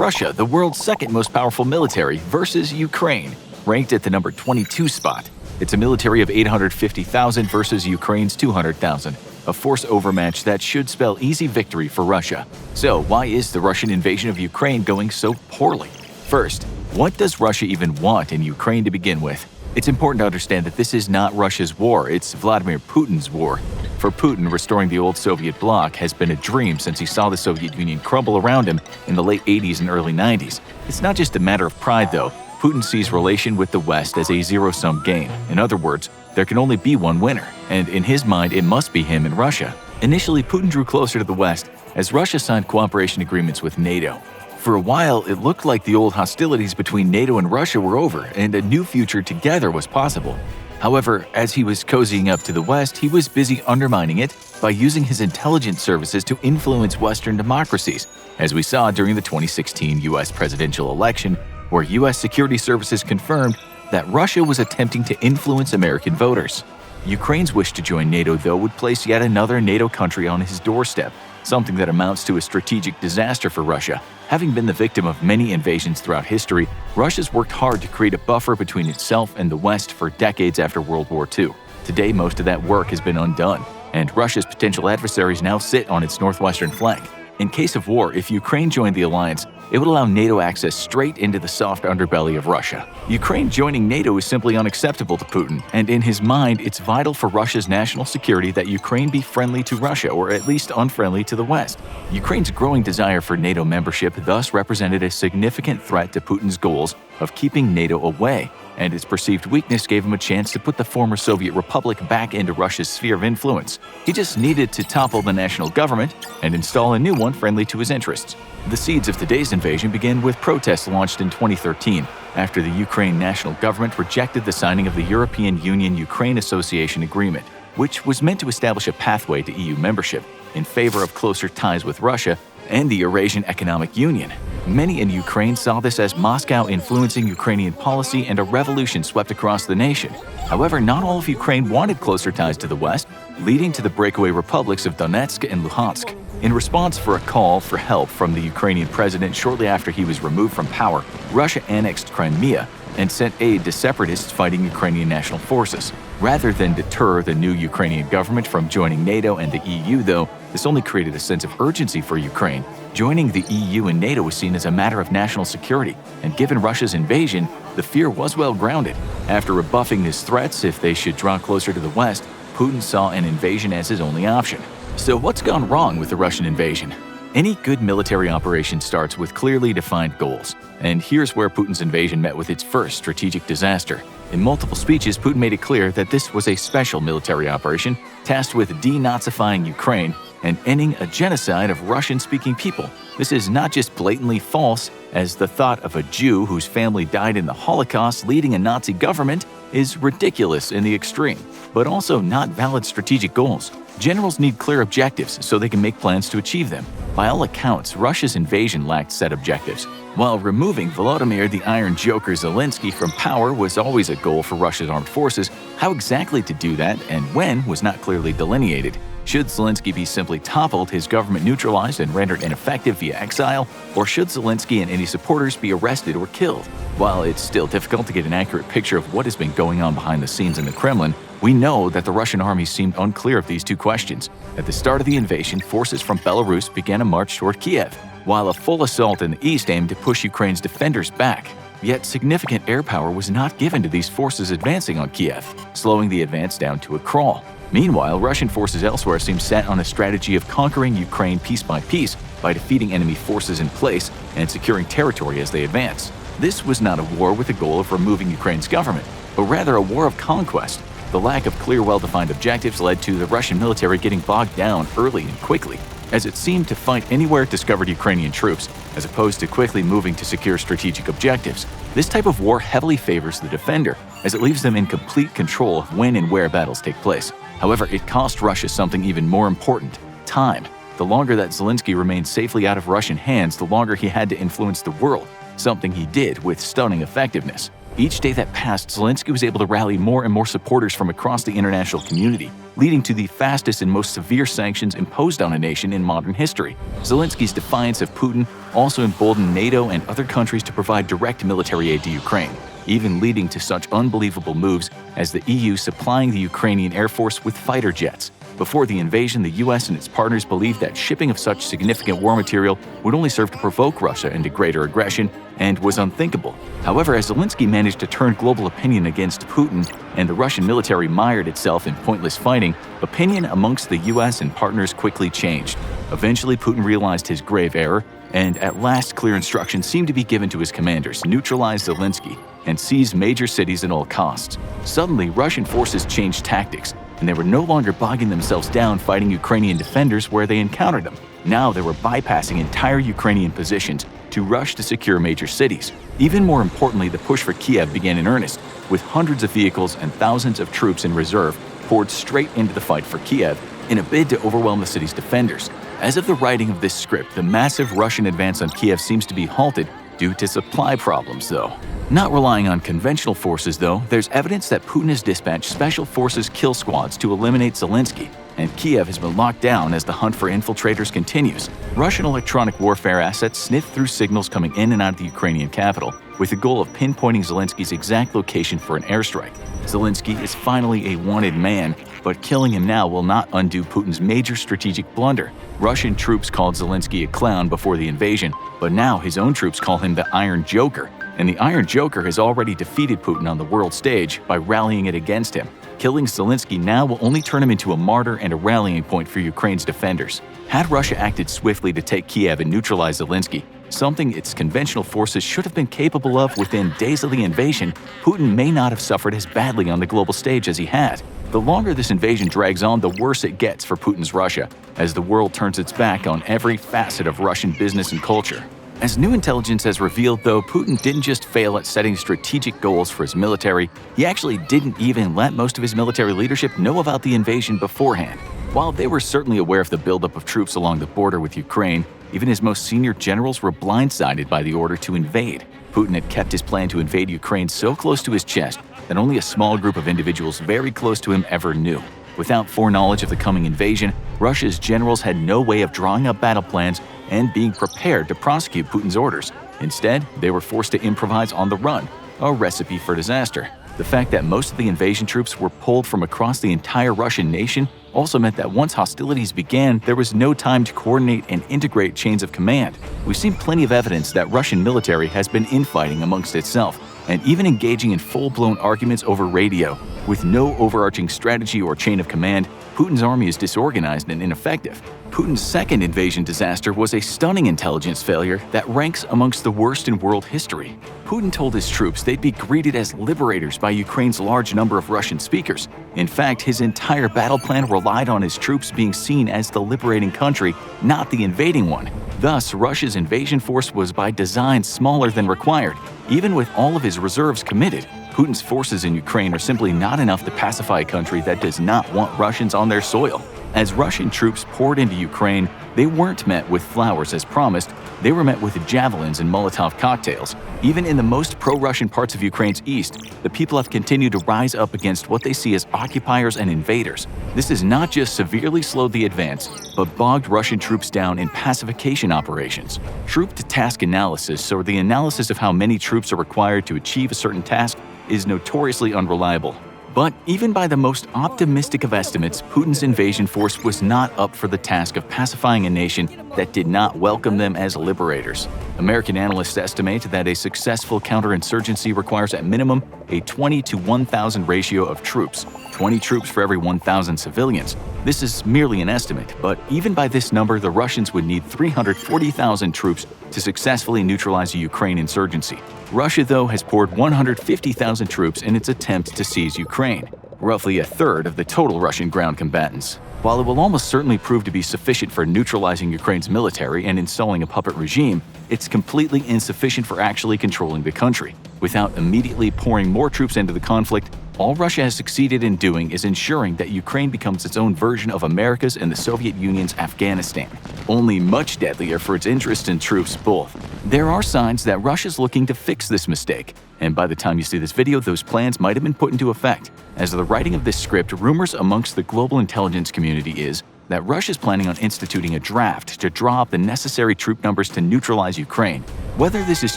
Russia, the world's second most powerful military, versus Ukraine, ranked at the number 22 spot. It's a military of 850,000 versus Ukraine's 200,000, a force overmatch that should spell easy victory for Russia. So why is the Russian invasion of Ukraine going so poorly? First, what does Russia even want in Ukraine to begin with? It's important to understand that this is not Russia's war, it's Vladimir Putin's war. For Putin, restoring the old Soviet bloc has been a dream since he saw the Soviet Union crumble around him in the late 80s and early 90s. It's not just a matter of pride, though. Putin sees relation with the West as a zero-sum game. In other words, there can only be one winner, and in his mind, it must be him and Russia. Initially, Putin drew closer to the West as Russia signed cooperation agreements with NATO. For a while, it looked like the old hostilities between NATO and Russia were over, and a new future together was possible. However, as he was cozying up to the West, he was busy undermining it by using his intelligence services to influence Western democracies, as we saw during the 2016 U.S. presidential election, where U.S. security services confirmed that Russia was attempting to influence American voters. Ukraine's wish to join NATO, though, would place yet another NATO country on his doorstep, something that amounts to a strategic disaster for Russia. Having been the victim of many invasions throughout history, Russia's worked hard to create a buffer between itself and the West for decades after World War II. Today, most of that work has been undone, and Russia's potential adversaries now sit on its northwestern flank. In case of war, if Ukraine joined the alliance, it would allow NATO access straight into the soft underbelly of Russia. Ukraine joining NATO is simply unacceptable to Putin, and in his mind, it's vital for Russia's national security that Ukraine be friendly to Russia, or at least unfriendly to the West. Ukraine's growing desire for NATO membership thus represented a significant threat to Putin's goals of keeping NATO away, and its perceived weakness gave him a chance to put the former Soviet republic back into Russia's sphere of influence. He just needed to topple the national government and install a new one friendly to his interests. The seeds of today's invasion began with protests launched in 2013 after the Ukraine national government rejected the signing of the European Union-Ukraine Association Agreement, which was meant to establish a pathway to EU membership in favor of closer ties with Russia and the Eurasian Economic Union. Many in Ukraine saw this as Moscow influencing Ukrainian policy and a revolution swept across the nation. However, not all of Ukraine wanted closer ties to the West, leading to the breakaway republics of Donetsk and Luhansk. In response for a call for help from the Ukrainian president shortly after he was removed from power, Russia annexed Crimea and sent aid to separatists fighting Ukrainian national forces. Rather than deter the new Ukrainian government from joining NATO and the EU, though, this only created a sense of urgency for Ukraine. Joining the EU and NATO was seen as a matter of national security, and given Russia's invasion, the fear was well grounded. After rebuffing his threats if they should draw closer to the West, Putin saw an invasion as his only option. So what's gone wrong with the Russian invasion? Any good military operation starts with clearly defined goals, and here's where Putin's invasion met with its first strategic disaster. In multiple speeches, Putin made it clear that this was a special military operation tasked with denazifying Ukraine and ending a genocide of Russian-speaking people. This is not just blatantly false, as the thought of a Jew whose family died in the Holocaust leading a Nazi government is ridiculous in the extreme, but also not valid strategic goals. Generals need clear objectives so they can make plans to achieve them. By all accounts, Russia's invasion lacked set objectives. While removing Volodymyr the Iron Joker Zelensky from power was always a goal for Russia's armed forces, how exactly to do that and when was not clearly delineated. Should Zelensky be simply toppled, his government neutralized and rendered ineffective via exile, or should Zelensky and any supporters be arrested or killed? While it's still difficult to get an accurate picture of what has been going on behind the scenes in the Kremlin, we know that the Russian army seemed unclear of these two questions. At the start of the invasion, forces from Belarus began a march toward Kiev, while a full assault in the east aimed to push Ukraine's defenders back. Yet significant air power was not given to these forces advancing on Kiev, slowing the advance down to a crawl. Meanwhile, Russian forces elsewhere seem set on a strategy of conquering Ukraine piece by defeating enemy forces in place and securing territory as they advance. This was not a war with the goal of removing Ukraine's government, but rather a war of conquest. The lack of clear, well-defined objectives led to the Russian military getting bogged down early and quickly, as it seemed to fight anywhere it discovered Ukrainian troops, as opposed to quickly moving to secure strategic objectives. This type of war heavily favors the defender, as it leaves them in complete control of when and where battles take place. However, it cost Russia something even more important: time. The longer that Zelensky remained safely out of Russian hands, the longer he had to influence the world, something he did with stunning effectiveness. Each day that passed, Zelensky was able to rally more and more supporters from across the international community, leading to the fastest and most severe sanctions imposed on a nation in modern history. Zelensky's defiance of Putin also emboldened NATO and other countries to provide direct military aid to Ukraine, even leading to such unbelievable moves as the EU supplying the Ukrainian Air Force with fighter jets. Before the invasion, the US and its partners believed that shipping of such significant war material would only serve to provoke Russia into greater aggression and was unthinkable. However, as Zelensky managed to turn global opinion against Putin and the Russian military mired itself in pointless fighting, opinion amongst the US and partners quickly changed. Eventually, Putin realized his grave error, and at last clear instructions seemed to be given to his commanders: neutralize Zelensky and seize major cities at all costs. Suddenly, Russian forces changed tactics, and they were no longer bogging themselves down fighting Ukrainian defenders where they encountered them. Now they were bypassing entire Ukrainian positions to rush to secure major cities. Even more importantly, the push for Kiev began in earnest, with hundreds of vehicles and thousands of troops in reserve poured straight into the fight for Kiev in a bid to overwhelm the city's defenders. As of the writing of this script, the massive Russian advance on Kiev seems to be halted due to supply problems, though. Not relying on conventional forces, though, there's evidence that Putin has dispatched special forces kill squads to eliminate Zelensky, and Kiev has been locked down as the hunt for infiltrators continues. Russian electronic warfare assets sniff through signals coming in and out of the Ukrainian capital, with the goal of pinpointing Zelensky's exact location for an airstrike. Zelensky is finally a wanted man, but killing him now will not undo Putin's major strategic blunder. Russian troops called Zelensky a clown before the invasion, but now his own troops call him the Iron Joker. And the Iron Joker has already defeated Putin on the world stage by rallying it against him. Killing Zelensky now will only turn him into a martyr and a rallying point for Ukraine's defenders. Had Russia acted swiftly to take Kiev and neutralize Zelensky, something its conventional forces should have been capable of within days of the invasion, Putin may not have suffered as badly on the global stage as he had. The longer this invasion drags on, the worse it gets for Putin's Russia, as the world turns its back on every facet of Russian business and culture. As new intelligence has revealed, though, Putin didn't just fail at setting strategic goals for his military, he actually didn't even let most of his military leadership know about the invasion beforehand. While they were certainly aware of the buildup of troops along the border with Ukraine, even his most senior generals were blindsided by the order to invade. Putin had kept his plan to invade Ukraine so close to his chest that only a small group of individuals very close to him ever knew. Without foreknowledge of the coming invasion, Russia's generals had no way of drawing up battle plans and being prepared to prosecute Putin's orders. Instead, they were forced to improvise on the run, a recipe for disaster. The fact that most of the invasion troops were pulled from across the entire Russian nation also meant that once hostilities began, there was no time to coordinate and integrate chains of command. We've seen plenty of evidence that Russian military has been infighting amongst itself, and even engaging in full-blown arguments over radio. With no overarching strategy or chain of command, Putin's army is disorganized and ineffective. Putin's second invasion disaster was a stunning intelligence failure that ranks amongst the worst in world history. Putin told his troops they'd be greeted as liberators by Ukraine's large number of Russian speakers. In fact, his entire battle plan relied on his troops being seen as the liberating country, not the invading one. Thus, Russia's invasion force was by design smaller than required. Even with all of his reserves committed, Putin's forces in Ukraine are simply not enough to pacify a country that does not want Russians on their soil. As Russian troops poured into Ukraine, they weren't met with flowers as promised, they were met with javelins and Molotov cocktails. Even in the most pro-Russian parts of Ukraine's east, the people have continued to rise up against what they see as occupiers and invaders. This has not just severely slowed the advance, but bogged Russian troops down in pacification operations. Troop-to-task analysis, or the analysis of how many troops are required to achieve a certain task, is notoriously unreliable. But even by the most optimistic of estimates, Putin's invasion force was not up for the task of pacifying a nation that did not welcome them as liberators. American analysts estimate that a successful counterinsurgency requires at minimum a 20 to 1,000 ratio of troops, 20 troops for every 1,000 civilians. This is merely an estimate, but even by this number, the Russians would need 340,000 troops to successfully neutralize a Ukraine insurgency. Russia, though, has poured 150,000 troops in its attempt to seize Ukraine, roughly a third of the total Russian ground combatants. While it will almost certainly prove to be sufficient for neutralizing Ukraine's military and installing a puppet regime, it's completely insufficient for actually controlling the country. Without immediately pouring more troops into the conflict, All Russia has succeeded in doing is ensuring that Ukraine becomes its own version of America's and the Soviet Union's Afghanistan, only much deadlier for its interest in troops both. There are signs that Russia's looking to fix this mistake, and by the time you see this video, those plans might have been put into effect. As of the writing of this script, rumors amongst the global intelligence community is that Russia's planning on instituting a draft to draw up the necessary troop numbers to neutralize Ukraine. Whether this is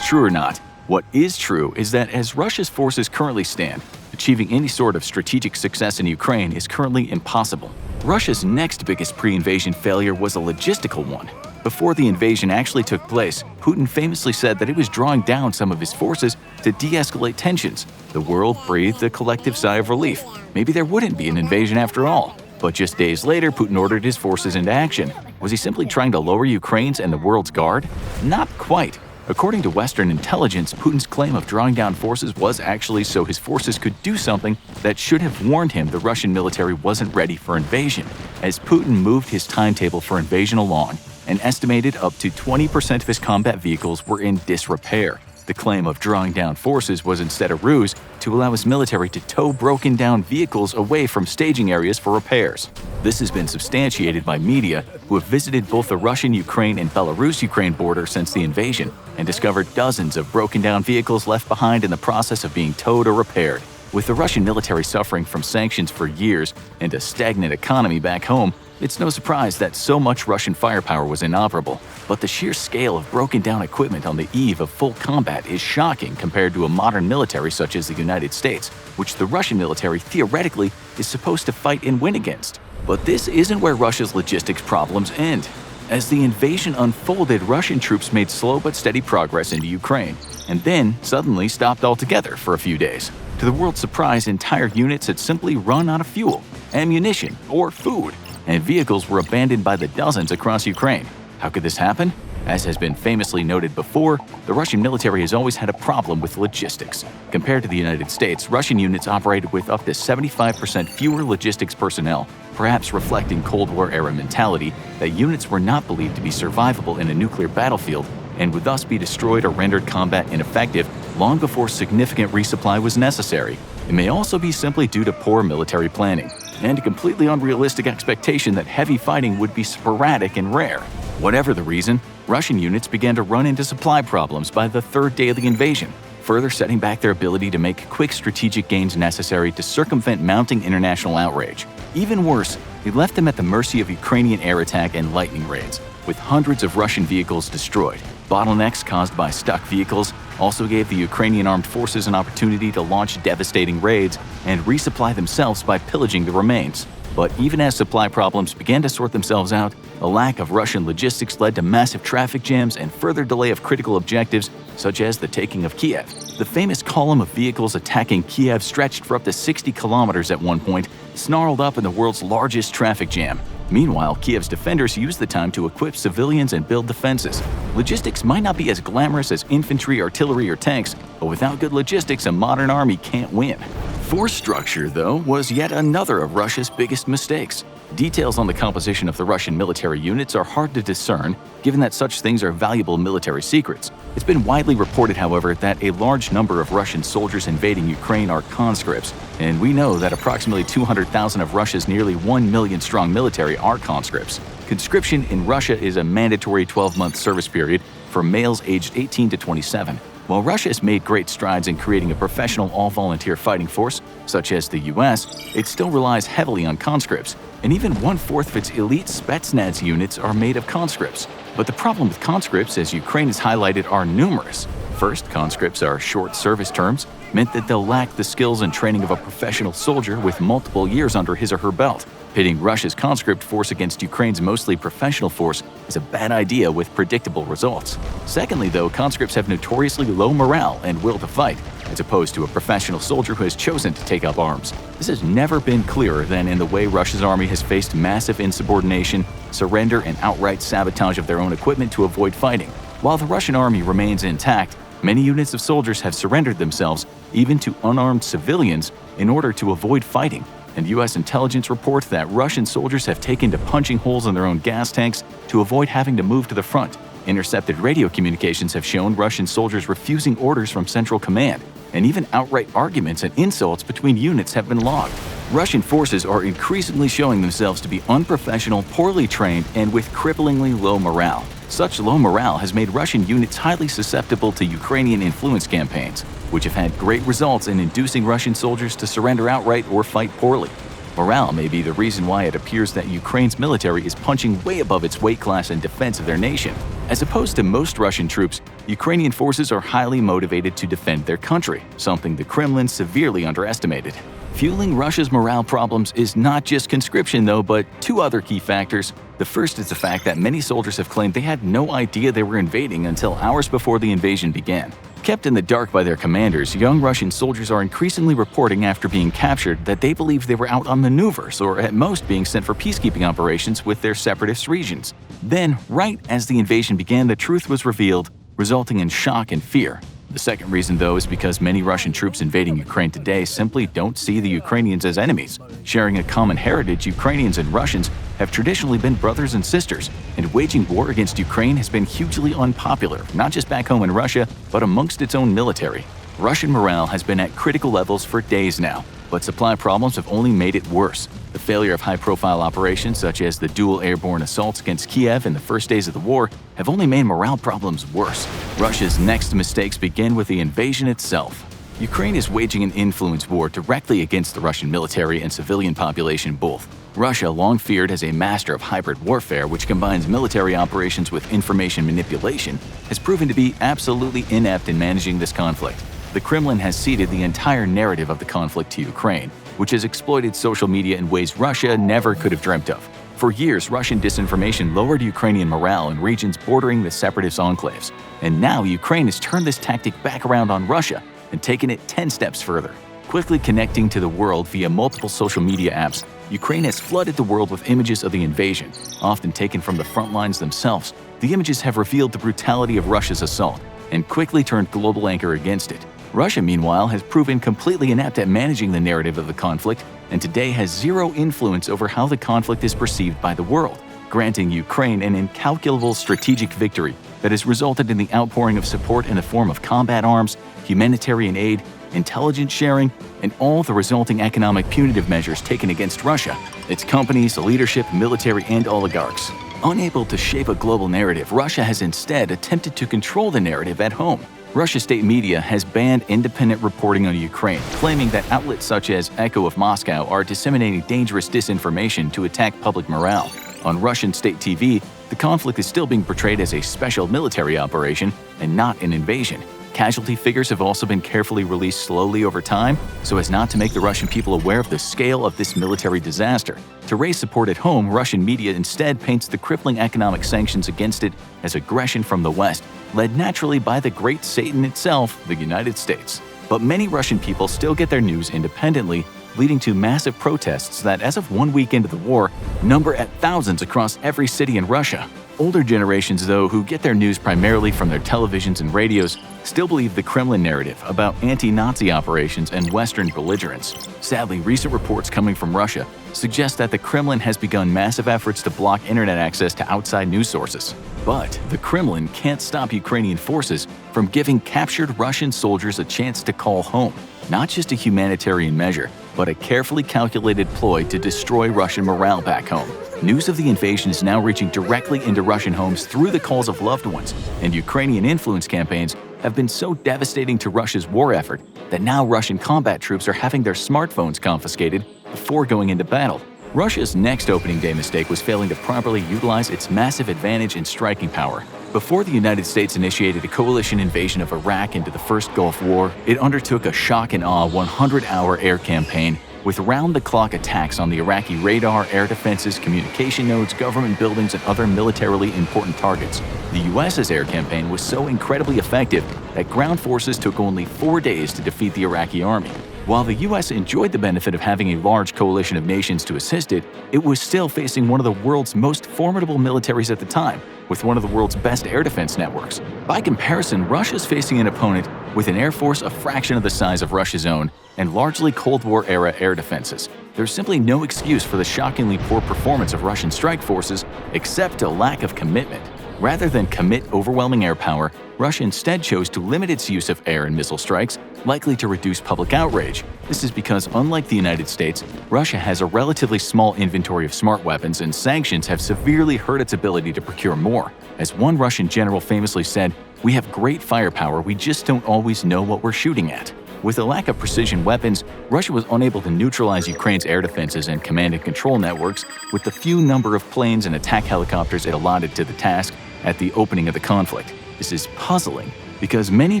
true or not, what is true is that as Russia's forces currently stand, achieving any sort of strategic success in Ukraine is currently impossible. Russia's next biggest pre-invasion failure was a logistical one. Before the invasion actually took place, Putin famously said that he was drawing down some of his forces to de-escalate tensions. The world breathed a collective sigh of relief. Maybe there wouldn't be an invasion after all. But just days later, Putin ordered his forces into action. Was he simply trying to lower Ukraine's and the world's guard? Not quite. According to Western intelligence, Putin's claim of drawing down forces was actually so his forces could do something that should have warned him the Russian military wasn't ready for invasion. As Putin moved his timetable for invasion along, an estimated up to 20% of his combat vehicles were in disrepair. The claim of drawing down forces was instead a ruse to allow his military to tow broken-down vehicles away from staging areas for repairs. This has been substantiated by media who have visited both the Russian-Ukraine and Belarus-Ukraine border since the invasion and discovered dozens of broken-down vehicles left behind in the process of being towed or repaired. With the Russian military suffering from sanctions for years and a stagnant economy back home, it's no surprise that so much Russian firepower was inoperable. But the sheer scale of broken-down equipment on the eve of full combat is shocking compared to a modern military such as the United States, which the Russian military theoretically is supposed to fight and win against. But this isn't where Russia's logistics problems end. As the invasion unfolded, Russian troops made slow but steady progress into Ukraine, and then suddenly stopped altogether for a few days. To the world's surprise, entire units had simply run out of fuel, ammunition, or food, and vehicles were abandoned by the dozens across Ukraine. How could this happen? As has been famously noted before, the Russian military has always had a problem with logistics. Compared to the United States, Russian units operated with up to 75% fewer logistics personnel, perhaps reflecting Cold War-era mentality that units were not believed to be survivable in a nuclear battlefield and would thus be destroyed or rendered combat ineffective long before significant resupply was necessary. It may also be simply due to poor military planning and a completely unrealistic expectation that heavy fighting would be sporadic and rare. Whatever the reason, Russian units began to run into supply problems by the third day of the invasion, further setting back their ability to make quick strategic gains necessary to circumvent mounting international outrage. Even worse, they left them at the mercy of Ukrainian air attack and lightning raids, with hundreds of Russian vehicles destroyed. Bottlenecks caused by stuck vehicles also gave the Ukrainian armed forces an opportunity to launch devastating raids and resupply themselves by pillaging the remains. But even as supply problems began to sort themselves out, a lack of Russian logistics led to massive traffic jams and further delay of critical objectives, such as the taking of Kiev. The famous column of vehicles attacking Kiev stretched for up to 60 kilometers at one point, snarled up in the world's largest traffic jam. Meanwhile, Kiev's defenders used the time to equip civilians and build defenses. Logistics might not be as glamorous as infantry, artillery, or tanks, but without good logistics, a modern army can't win. Force structure, though, was yet another of Russia's biggest mistakes. Details on the composition of the Russian military units are hard to discern, given that such things are valuable military secrets. It's been widely reported, however, that a large number of Russian soldiers invading Ukraine are conscripts, and we know that approximately 200,000 of Russia's nearly 1 million strong military are conscripts. Conscription in Russia is a mandatory 12-month service period for males aged 18 to 27. While Russia has made great strides in creating a professional all-volunteer fighting force, such as the US, it still relies heavily on conscripts, and even 1/4 of its elite Spetsnaz units are made of conscripts. But the problem with conscripts, as Ukraine has highlighted, are numerous. First, conscripts are short service terms, meant that they'll lack the skills and training of a professional soldier with multiple years under his or her belt. Pitting Russia's conscript force against Ukraine's mostly professional force is a bad idea with predictable results. Secondly, though, conscripts have notoriously low morale and will to fight, as opposed to a professional soldier who has chosen to take up arms. This has never been clearer than in the way Russia's army has faced massive insubordination, surrender, and outright sabotage of their own equipment to avoid fighting. While the Russian army remains intact, many units of soldiers have surrendered themselves, even to unarmed civilians, in order to avoid fighting. And U.S. intelligence reports that Russian soldiers have taken to punching holes in their own gas tanks to avoid having to move to the front. Intercepted radio communications have shown Russian soldiers refusing orders from Central Command. and even outright arguments and insults between units have been logged. Russian forces are increasingly showing themselves to be unprofessional, poorly trained, and with cripplingly low morale. Such low morale has made Russian units highly susceptible to Ukrainian influence campaigns, which have had great results in inducing Russian soldiers to surrender outright or fight poorly. Morale may be the reason why it appears that Ukraine's military is punching way above its weight class in defense of their nation. As opposed to most Russian troops, Ukrainian forces are highly motivated to defend their country, something the Kremlin severely underestimated. Fueling Russia's morale problems is not just conscription, though, but two other key factors. The first is the fact that many soldiers have claimed they had no idea they were invading until hours before the invasion began. Kept in the dark by their commanders, young Russian soldiers are increasingly reporting after being captured that they believed they were out on maneuvers or at most being sent for peacekeeping operations with their separatist regions. Then, right as the invasion began, the truth was revealed, resulting in shock and fear. The second reason, though, is because many Russian troops invading Ukraine today simply don't see the Ukrainians as enemies. Sharing a common heritage, Ukrainians and Russians have traditionally been brothers and sisters, and waging war against Ukraine has been hugely unpopular, not just back home in Russia, but amongst its own military. Russian morale has been at critical levels for days now, but supply problems have only made it worse. The failure of high-profile operations such as the dual airborne assaults against Kiev in the first days of the war have only made morale problems worse. Russia's next mistakes begin with the invasion itself. Ukraine is waging an influence war directly against the Russian military and civilian population both. Russia, long feared as a master of hybrid warfare which combines military operations with information manipulation, has proven to be absolutely inept in managing this conflict. The Kremlin has ceded the entire narrative of the conflict to Ukraine, which has exploited social media in ways Russia never could have dreamt of. For years, Russian disinformation lowered Ukrainian morale in regions bordering the separatist enclaves, and now Ukraine has turned this tactic back around on Russia and taken it 10 steps further. Quickly connecting to the world via multiple social media apps, Ukraine has flooded the world with images of the invasion, often taken from the front lines themselves. The images have revealed the brutality of Russia's assault and quickly turned global anger against it. Russia, meanwhile, has proven completely inept at managing the narrative of the conflict and today has zero influence over how the conflict is perceived by the world, granting Ukraine an incalculable strategic victory that has resulted in the outpouring of support in the form of combat arms, humanitarian aid, intelligence sharing, and all the resulting economic punitive measures taken against Russia, its companies, leadership, military, and oligarchs. Unable to shape a global narrative, Russia has instead attempted to control the narrative at home. Russia's state media has banned independent reporting on Ukraine, claiming that outlets such as Echo of Moscow are disseminating dangerous disinformation to attack public morale. On Russian state TV, the conflict is still being portrayed as a special military operation and not an invasion. Casualty figures have also been carefully released slowly over time so as not to make the Russian people aware of the scale of this military disaster. To raise support at home, Russian media instead paints the crippling economic sanctions against it as aggression from the West, led naturally by the great Satan itself, the United States. But many Russian people still get their news independently, leading to massive protests that, as of 1 week into the war, number at thousands across every city in Russia. Older generations, though, who get their news primarily from their televisions and radios, still believe the Kremlin narrative about anti-Nazi operations and Western belligerence. Sadly, recent reports coming from Russia suggest that the Kremlin has begun massive efforts to block internet access to outside news sources. But the Kremlin can't stop Ukrainian forces from giving captured Russian soldiers a chance to call home. Not just a humanitarian measure, but a carefully calculated ploy to destroy Russian morale back home. News of the invasion is now reaching directly into Russian homes through the calls of loved ones, and Ukrainian influence campaigns have been so devastating to Russia's war effort that now Russian combat troops are having their smartphones confiscated before going into battle. Russia's next opening day mistake was failing to properly utilize its massive advantage in striking power. Before the United States initiated a coalition invasion of Iraq into the First Gulf War, it undertook a shock and awe 100-hour air campaign with round-the-clock attacks on the Iraqi radar, air defenses, communication nodes, government buildings, and other militarily important targets. The U.S.'s air campaign was so incredibly effective that ground forces took only 4 days to defeat the Iraqi army. While the U.S. enjoyed the benefit of having a large coalition of nations to assist it, it was still facing one of the world's most formidable militaries at the time, with one of the world's best air defense networks. By comparison, Russia's facing an opponent with an air force a fraction of the size of Russia's own and largely Cold War-era air defenses. There's simply no excuse for the shockingly poor performance of Russian strike forces except a lack of commitment. Rather than commit overwhelming air power, Russia instead chose to limit its use of air and missile strikes, likely to reduce public outrage. This is because, unlike the United States, Russia has a relatively small inventory of smart weapons, and sanctions have severely hurt its ability to procure more. As one Russian general famously said, "We have great firepower, we just don't always know what we're shooting at." With a lack of precision weapons, Russia was unable to neutralize Ukraine's air defenses and command and control networks with the few number of planes and attack helicopters it allotted to the task at the opening of the conflict. This is puzzling because many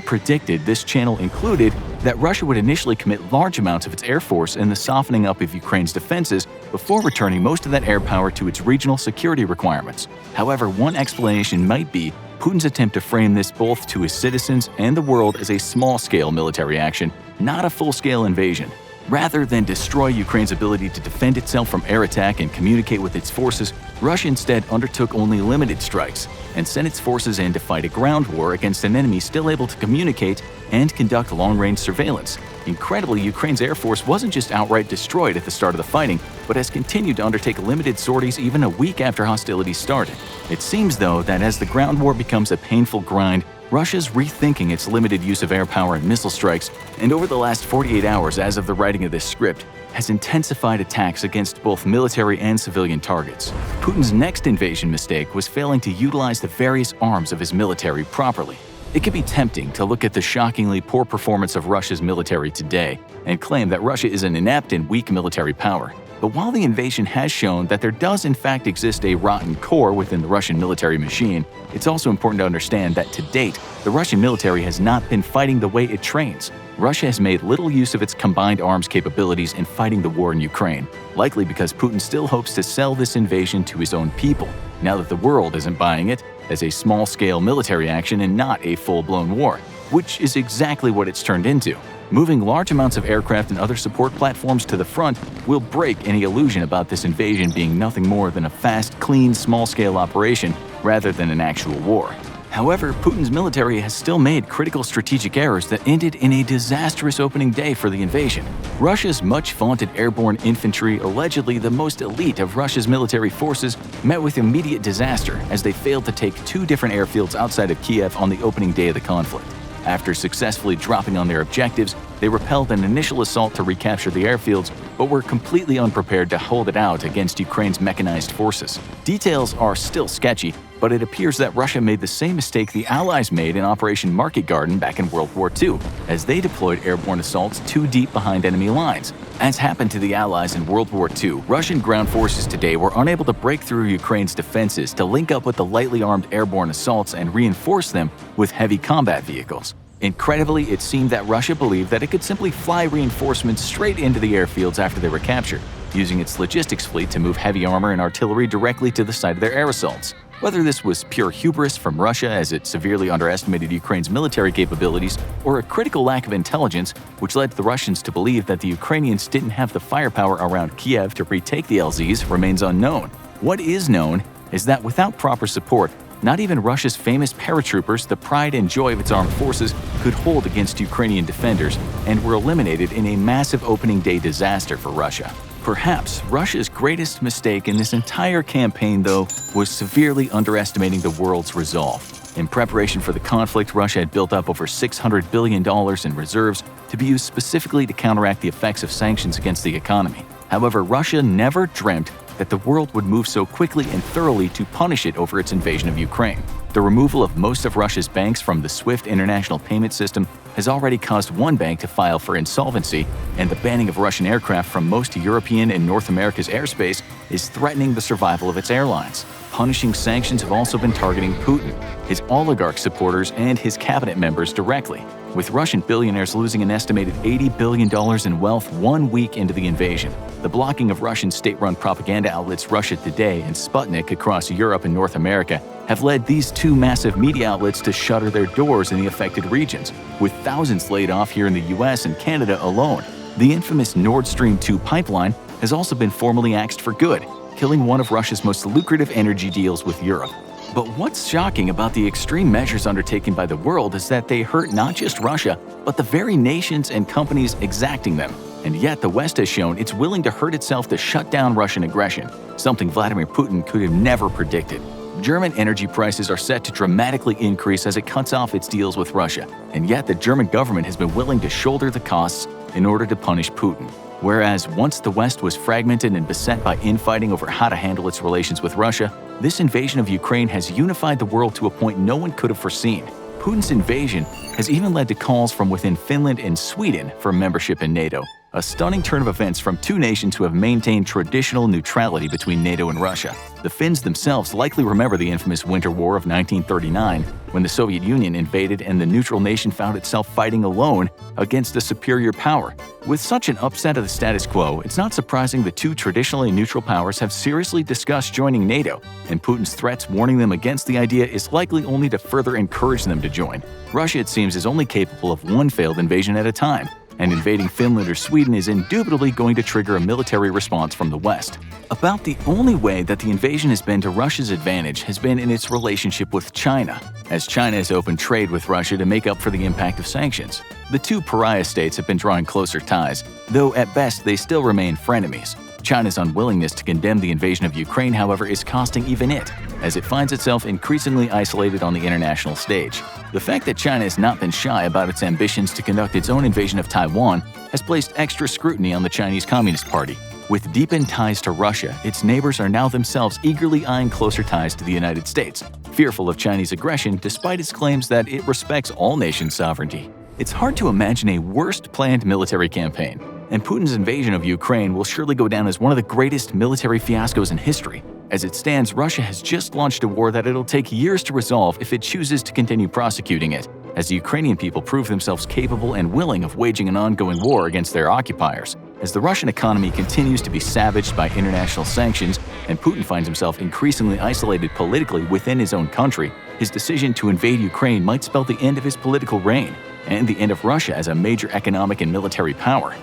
predicted this channel included that Russia would initially commit large amounts of its air force in the softening up of Ukraine's defenses before returning most of that air power to its regional security requirements. However, one explanation might be Putin's attempt to frame this both to his citizens and the world as a small-scale military action, not a full-scale invasion. Rather than destroy Ukraine's ability to defend itself from air attack and communicate with its forces, Russia instead undertook only limited strikes and sent its forces in to fight a ground war against an enemy still able to communicate and conduct long-range surveillance. Incredibly, Ukraine's air force wasn't just outright destroyed at the start of the fighting, but has continued to undertake limited sorties even a week after hostilities started. It seems, though, that as the ground war becomes a painful grind, Russia's rethinking its limited use of air power and missile strikes, and over the last 48 hours as of the writing of this script, has intensified attacks against both military and civilian targets. Putin's next invasion mistake was failing to utilize the various arms of his military properly. It can be tempting to look at the shockingly poor performance of Russia's military today and claim that Russia is an inept and weak military power. But while the invasion has shown that there does in fact exist a rotten core within the Russian military machine, it's also important to understand that to date, the Russian military has not been fighting the way it trains. Russia has made little use of its combined arms capabilities in fighting the war in Ukraine, likely because Putin still hopes to sell this invasion to his own people, now that the world isn't buying it, as a small-scale military action and not a full-blown war, which is exactly what it's turned into. Moving large amounts of aircraft and other support platforms to the front will break any illusion about this invasion being nothing more than a fast, clean, small-scale operation rather than an actual war. However, Putin's military has still made critical strategic errors that ended in a disastrous opening day for the invasion. Russia's much-vaunted airborne infantry, allegedly the most elite of Russia's military forces, met with immediate disaster as they failed to take two different airfields outside of Kiev on the opening day of the conflict. After successfully dropping on their objectives, they repelled an initial assault to recapture the airfields, but were completely unprepared to hold it out against Ukraine's mechanized forces. Details are still sketchy, but it appears that Russia made the same mistake the Allies made in Operation Market Garden back in World War II, as they deployed airborne assaults too deep behind enemy lines. As happened to the Allies in World War II, Russian ground forces today were unable to break through Ukraine's defenses to link up with the lightly armed airborne assaults and reinforce them with heavy combat vehicles. Incredibly, it seemed that Russia believed that it could simply fly reinforcements straight into the airfields after they were captured, using its logistics fleet to move heavy armor and artillery directly to the site of their air assaults. Whether this was pure hubris from Russia as it severely underestimated Ukraine's military capabilities, or a critical lack of intelligence which led the Russians to believe that the Ukrainians didn't have the firepower around Kiev to retake the LZs, remains unknown. What is known is that without proper support, not even Russia's famous paratroopers, the pride and joy of its armed forces, could hold against Ukrainian defenders and were eliminated in a massive opening day disaster for Russia. Perhaps Russia's greatest mistake in this entire campaign, though, was severely underestimating the world's resolve. In preparation for the conflict, Russia had built up over $600 billion in reserves to be used specifically to counteract the effects of sanctions against the economy. However, Russia never dreamt that the world would move so quickly and thoroughly to punish it over its invasion of Ukraine. The removal of most of Russia's banks from the SWIFT international payment system has already caused one bank to file for insolvency, and the banning of Russian aircraft from most European and North America's airspace is threatening the survival of its airlines. Punishing sanctions have also been targeting Putin, his oligarch supporters, and his cabinet members directly, with Russian billionaires losing an estimated $80 billion in wealth 1 week into the invasion. The blocking of Russian state-run propaganda outlets Russia Today and Sputnik across Europe and North America have led these two massive media outlets to shutter their doors in the affected regions, with thousands laid off here in the US and Canada alone. The infamous Nord Stream 2 pipeline has also been formally axed for good, killing one of Russia's most lucrative energy deals with Europe. But what's shocking about the extreme measures undertaken by the world is that they hurt not just Russia, but the very nations and companies exacting them. And yet the West has shown it's willing to hurt itself to shut down Russian aggression, something Vladimir Putin could have never predicted. German energy prices are set to dramatically increase as it cuts off its deals with Russia, and yet the German government has been willing to shoulder the costs in order to punish Putin. Whereas once the West was fragmented and beset by infighting over how to handle its relations with Russia, this invasion of Ukraine has unified the world to a point no one could have foreseen. Putin's invasion has even led to calls from within Finland and Sweden for membership in NATO, a stunning turn of events from two nations who have maintained traditional neutrality between NATO and Russia. The Finns themselves likely remember the infamous Winter War of 1939, when the Soviet Union invaded and the neutral nation found itself fighting alone against a superior power. With such an upset of the status quo, it's not surprising the two traditionally neutral powers have seriously discussed joining NATO, and Putin's threats warning them against the idea is likely only to further encourage them to join. Russia, it seems, is only capable of one failed invasion at a time, and invading Finland or Sweden is indubitably going to trigger a military response from the West. About the only way that the invasion has been to Russia's advantage has been in its relationship with China, as China has opened trade with Russia to make up for the impact of sanctions. The two pariah states have been drawing closer ties, though at best they still remain frenemies. China's unwillingness to condemn the invasion of Ukraine, however, is costing even it, as it finds itself increasingly isolated on the international stage. The fact that China has not been shy about its ambitions to conduct its own invasion of Taiwan has placed extra scrutiny on the Chinese Communist Party. With deepened ties to Russia, its neighbors are now themselves eagerly eyeing closer ties to the United States, fearful of Chinese aggression despite its claims that it respects all nations' sovereignty. It's hard to imagine a worse-planned military campaign, and Putin's invasion of Ukraine will surely go down as one of the greatest military fiascos in history. As it stands, Russia has just launched a war that it'll take years to resolve if it chooses to continue prosecuting it, as the Ukrainian people prove themselves capable and willing of waging an ongoing war against their occupiers. As the Russian economy continues to be savaged by international sanctions and Putin finds himself increasingly isolated politically within his own country, his decision to invade Ukraine might spell the end of his political reign and the end of Russia as a major economic and military power.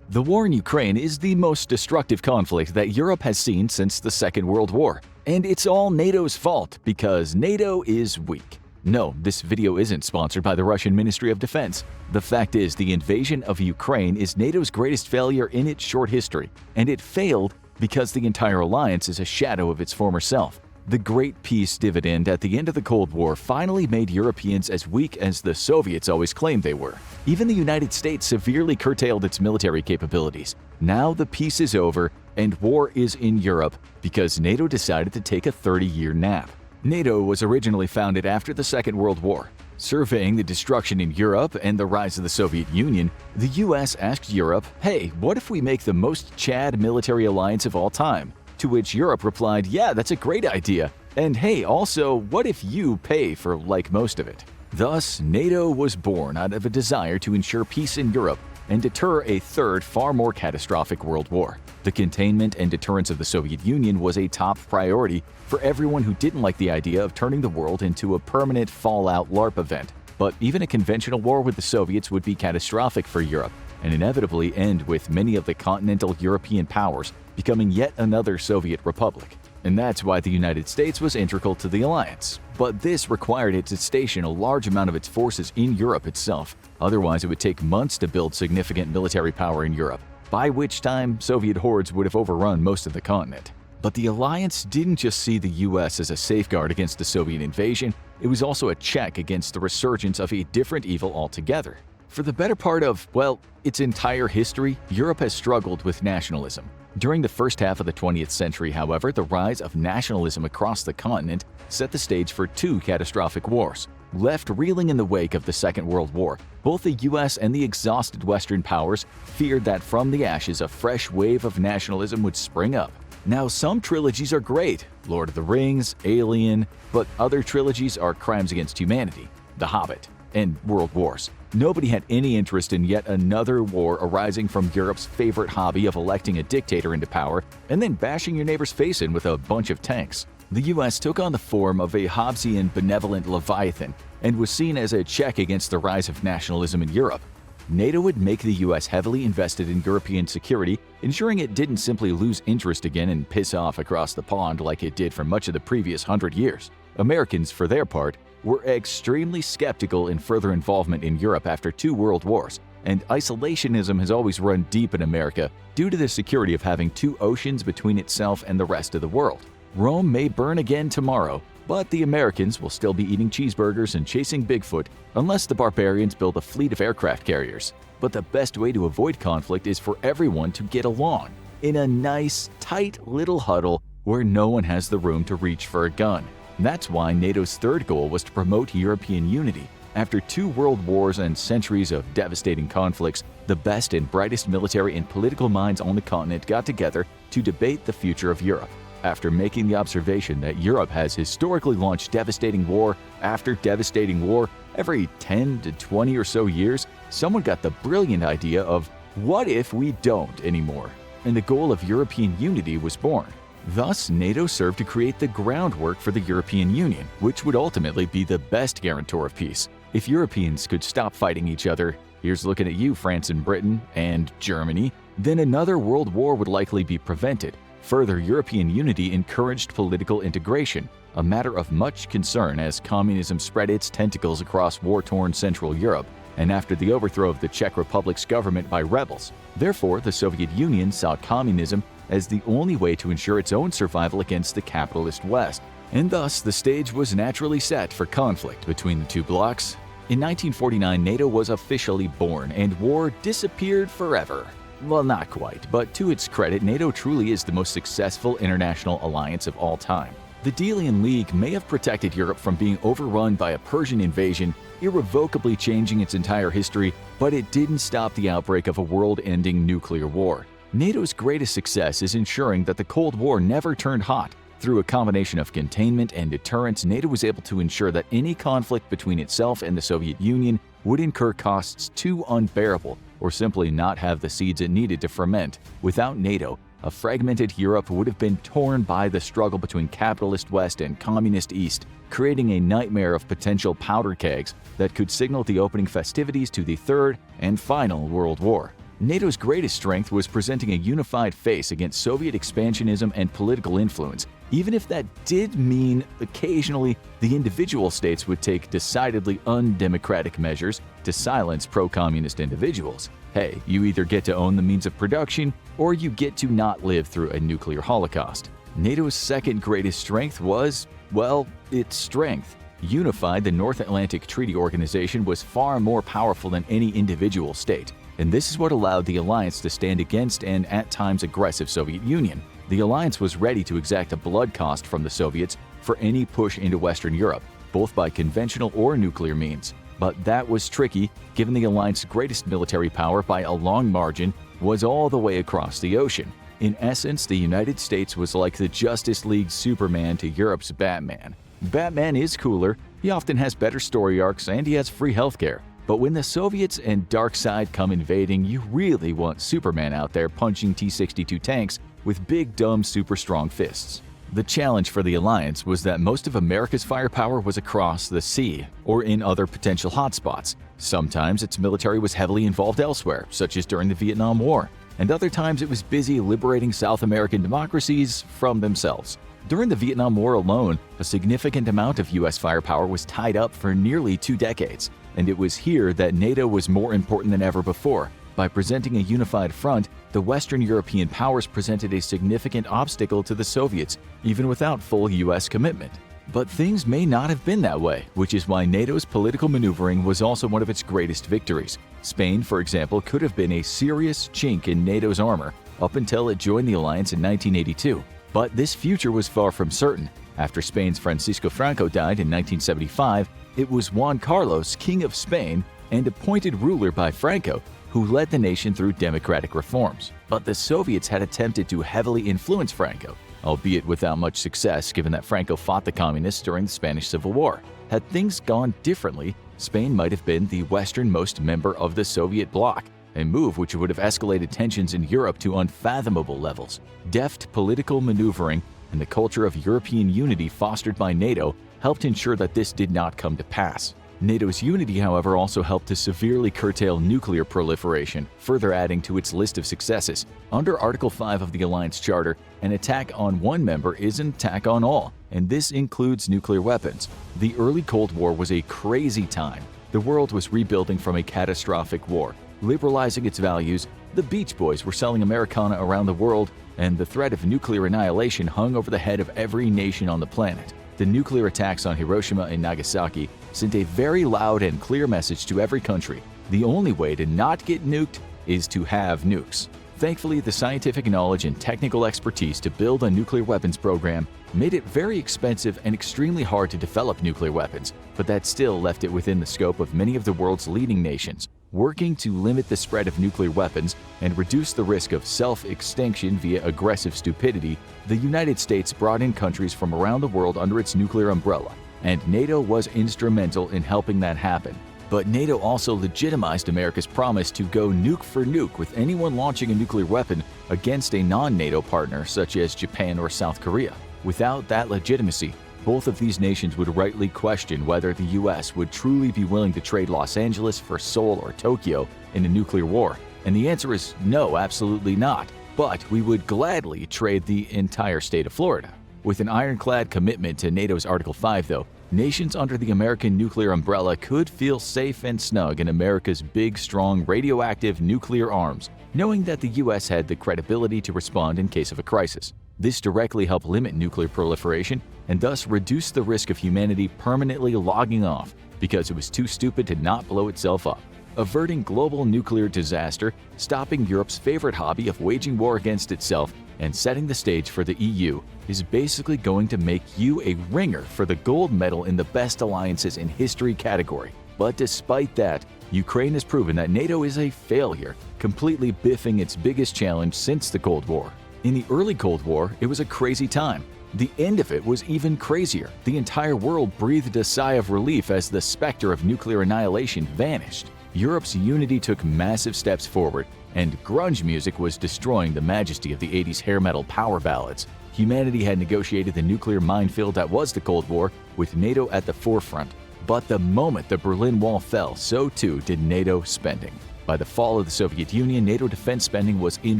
The war in Ukraine is the most destructive conflict that Europe has seen since the Second World War. And it's all NATO's fault because NATO is weak. No, this video isn't sponsored by the Russian Ministry of Defense. The fact is, the invasion of Ukraine is NATO's greatest failure in its short history, and it failed because the entire alliance is a shadow of its former self. The Great Peace dividend at the end of the Cold War finally made Europeans as weak as the Soviets always claimed they were. Even the United States severely curtailed its military capabilities. Now the peace is over and war is in Europe because NATO decided to take a 30-year nap. NATO was originally founded after the Second World War. Surveying the destruction in Europe and the rise of the Soviet Union, the US asked Europe, hey, what if we make the most Chad military alliance of all time? To which Europe replied, yeah, that's a great idea. And hey, also, what if you pay for like most of it? Thus, NATO was born out of a desire to ensure peace in Europe and deter a third, far more catastrophic world war. The containment and deterrence of the Soviet Union was a top priority for everyone who didn't like the idea of turning the world into a permanent fallout LARP event. But even a conventional war with the Soviets would be catastrophic for Europe and inevitably end with many of the continental European powers becoming yet another Soviet republic. And that's why the United States was integral to the alliance. But this required it to station a large amount of its forces in Europe itself. Otherwise, it would take months to build significant military power in Europe, by which time Soviet hordes would have overrun most of the continent. But the alliance didn't just see the US as a safeguard against the Soviet invasion, it was also a check against the resurgence of a different evil altogether. For the better part of, well, its entire history, Europe has struggled with nationalism. During the first half of the 20th century, however, the rise of nationalism across the continent set the stage for two catastrophic wars. Left reeling in the wake of the Second World War, both the US and the exhausted Western powers feared that from the ashes a fresh wave of nationalism would spring up. Now, some trilogies are great, Lord of the Rings, Alien, but other trilogies are crimes against humanity, The Hobbit, and World Wars. Nobody had any interest in yet another war arising from Europe's favorite hobby of electing a dictator into power and then bashing your neighbor's face in with a bunch of tanks. The US took on the form of a Hobbesian benevolent leviathan and was seen as a check against the rise of nationalism in Europe. NATO would make the US heavily invested in European security, ensuring it didn't simply lose interest again and piss off across the pond like it did for much of the previous 100 years. Americans, for their part, were extremely skeptical in further involvement in Europe after two world wars, and isolationism has always run deep in America due to the security of having two oceans between itself and the rest of the world. Rome may burn again tomorrow, But the Americans will still be eating cheeseburgers and chasing Bigfoot unless the barbarians build a fleet of aircraft carriers. But the best way to avoid conflict is for everyone to get along in a nice, tight little huddle where no one has the room to reach for a gun. That's why NATO's third goal was to promote European unity. After 2 world wars and centuries of devastating conflicts, the best and brightest military and political minds on the continent got together to debate the future of Europe. After making the observation that Europe has historically launched devastating war after devastating war every 10 to 20 or so years, someone got the brilliant idea of, what if we don't anymore? And the goal of European unity was born. Thus, NATO served to create the groundwork for the European Union, which would ultimately be the best guarantor of peace. If Europeans could stop fighting each other, here's looking at you, France and Britain, and Germany, then another world war would likely be prevented. Further, European unity encouraged political integration, a matter of much concern as communism spread its tentacles across war-torn Central Europe, and after the overthrow of the Czech Republic's government by rebels. Therefore, the Soviet Union saw communism as the only way to ensure its own survival against the capitalist West. And thus, the stage was naturally set for conflict between the two blocs. In 1949, NATO was officially born, and war disappeared forever. Well, not quite, but to its credit, NATO truly is the most successful international alliance of all time. The Delian League may have protected Europe from being overrun by a Persian invasion, irrevocably changing its entire history, but it didn't stop the outbreak of a world-ending nuclear war. NATO's greatest success is ensuring that the Cold War never turned hot. Through a combination of containment and deterrence, NATO was able to ensure that any conflict between itself and the Soviet Union would incur costs too unbearable or simply not have the seeds it needed to ferment. Without NATO, a fragmented Europe would have been torn by the struggle between capitalist West and communist East, creating a nightmare of potential powder kegs that could signal the opening festivities to the Third and final World War. NATO's greatest strength was presenting a unified face against Soviet expansionism and political influence, even if that did mean occasionally the individual states would take decidedly undemocratic measures to silence pro-communist individuals. Hey, you either get to own the means of production or you get to not live through a nuclear holocaust. NATO's second greatest strength was, well, its strength. Unified, the North Atlantic Treaty Organization was far more powerful than any individual state. And this is what allowed the alliance to stand against an at times aggressive Soviet Union. The alliance was ready to exact a blood cost from the Soviets for any push into Western Europe, both by conventional or nuclear means. But that was tricky, given the alliance's greatest military power by a long margin was all the way across the ocean. In essence, the United States was like the Justice League's Superman to Europe's Batman. Batman is cooler, he often has better story arcs, and he has free healthcare. But when the Soviets and Darkseid come invading, you really want Superman out there punching T-62 tanks with big, dumb, super strong fists. The challenge for the alliance was that most of America's firepower was across the sea or in other potential hotspots. Sometimes its military was heavily involved elsewhere, such as during the Vietnam War, and other times it was busy liberating South American democracies from themselves. During the Vietnam War alone, a significant amount of U.S. firepower was tied up for nearly 2 decades. And it was here that NATO was more important than ever before. By presenting a unified front, the Western European powers presented a significant obstacle to the Soviets, even without full U.S. commitment. But things may not have been that way, which is why NATO's political maneuvering was also one of its greatest victories. Spain, for example, could have been a serious chink in NATO's armor up until it joined the alliance in 1982. But this future was far from certain. After Spain's Francisco Franco died in 1975, it was Juan Carlos, King of Spain and appointed ruler by Franco, who led the nation through democratic reforms. But the Soviets had attempted to heavily influence Franco, albeit without much success given that Franco fought the communists during the Spanish Civil War. Had things gone differently, Spain might have been the westernmost member of the Soviet bloc, a move which would have escalated tensions in Europe to unfathomable levels. Deft political maneuvering and the culture of European unity fostered by NATO helped ensure that this did not come to pass. NATO's unity, however, also helped to severely curtail nuclear proliferation, further adding to its list of successes. Under Article 5 of the Alliance Charter, an attack on one member is an attack on all, and this includes nuclear weapons. The early Cold War was a crazy time. The world was rebuilding from a catastrophic war, liberalizing its values, the Beach Boys were selling Americana around the world, and the threat of nuclear annihilation hung over the head of every nation on the planet. The nuclear attacks on Hiroshima and Nagasaki sent a very loud and clear message to every country. The only way to not get nuked is to have nukes. Thankfully, the scientific knowledge and technical expertise to build a nuclear weapons program made it very expensive and extremely hard to develop nuclear weapons, but that still left it within the scope of many of the world's leading nations. Working to limit the spread of nuclear weapons and reduce the risk of self-extinction via aggressive stupidity, the United States brought in countries from around the world under its nuclear umbrella, and NATO was instrumental in helping that happen. But NATO also legitimized America's promise to go nuke for nuke with anyone launching a nuclear weapon against a non-NATO partner such as Japan or South Korea. Without that legitimacy, both of these nations would rightly question whether the US would truly be willing to trade Los Angeles for Seoul or Tokyo in a nuclear war. And the answer is no, absolutely not. But we would gladly trade the entire state of Florida. With an ironclad commitment to NATO's Article 5, though, nations under the American nuclear umbrella could feel safe and snug in America's big, strong, radioactive nuclear arms, knowing that the US had the credibility to respond in case of a crisis. This directly helped limit nuclear proliferation and thus reduce the risk of humanity permanently logging off because it was too stupid to not blow itself up. Averting global nuclear disaster, stopping Europe's favorite hobby of waging war against itself, and setting the stage for the EU is basically going to make you a ringer for the gold medal in the best alliances in history category. But despite that, Ukraine has proven that NATO is a failure, completely biffing its biggest challenge since the Cold War. In the early Cold War, it was a crazy time. The end of it was even crazier. The entire world breathed a sigh of relief as the specter of nuclear annihilation vanished. Europe's unity took massive steps forward, and grunge music was destroying the majesty of the 80s hair metal power ballads. Humanity had negotiated the nuclear minefield that was the Cold War, with NATO at the forefront. But the moment the Berlin Wall fell, so too did NATO spending. By the fall of the Soviet Union, NATO defense spending was in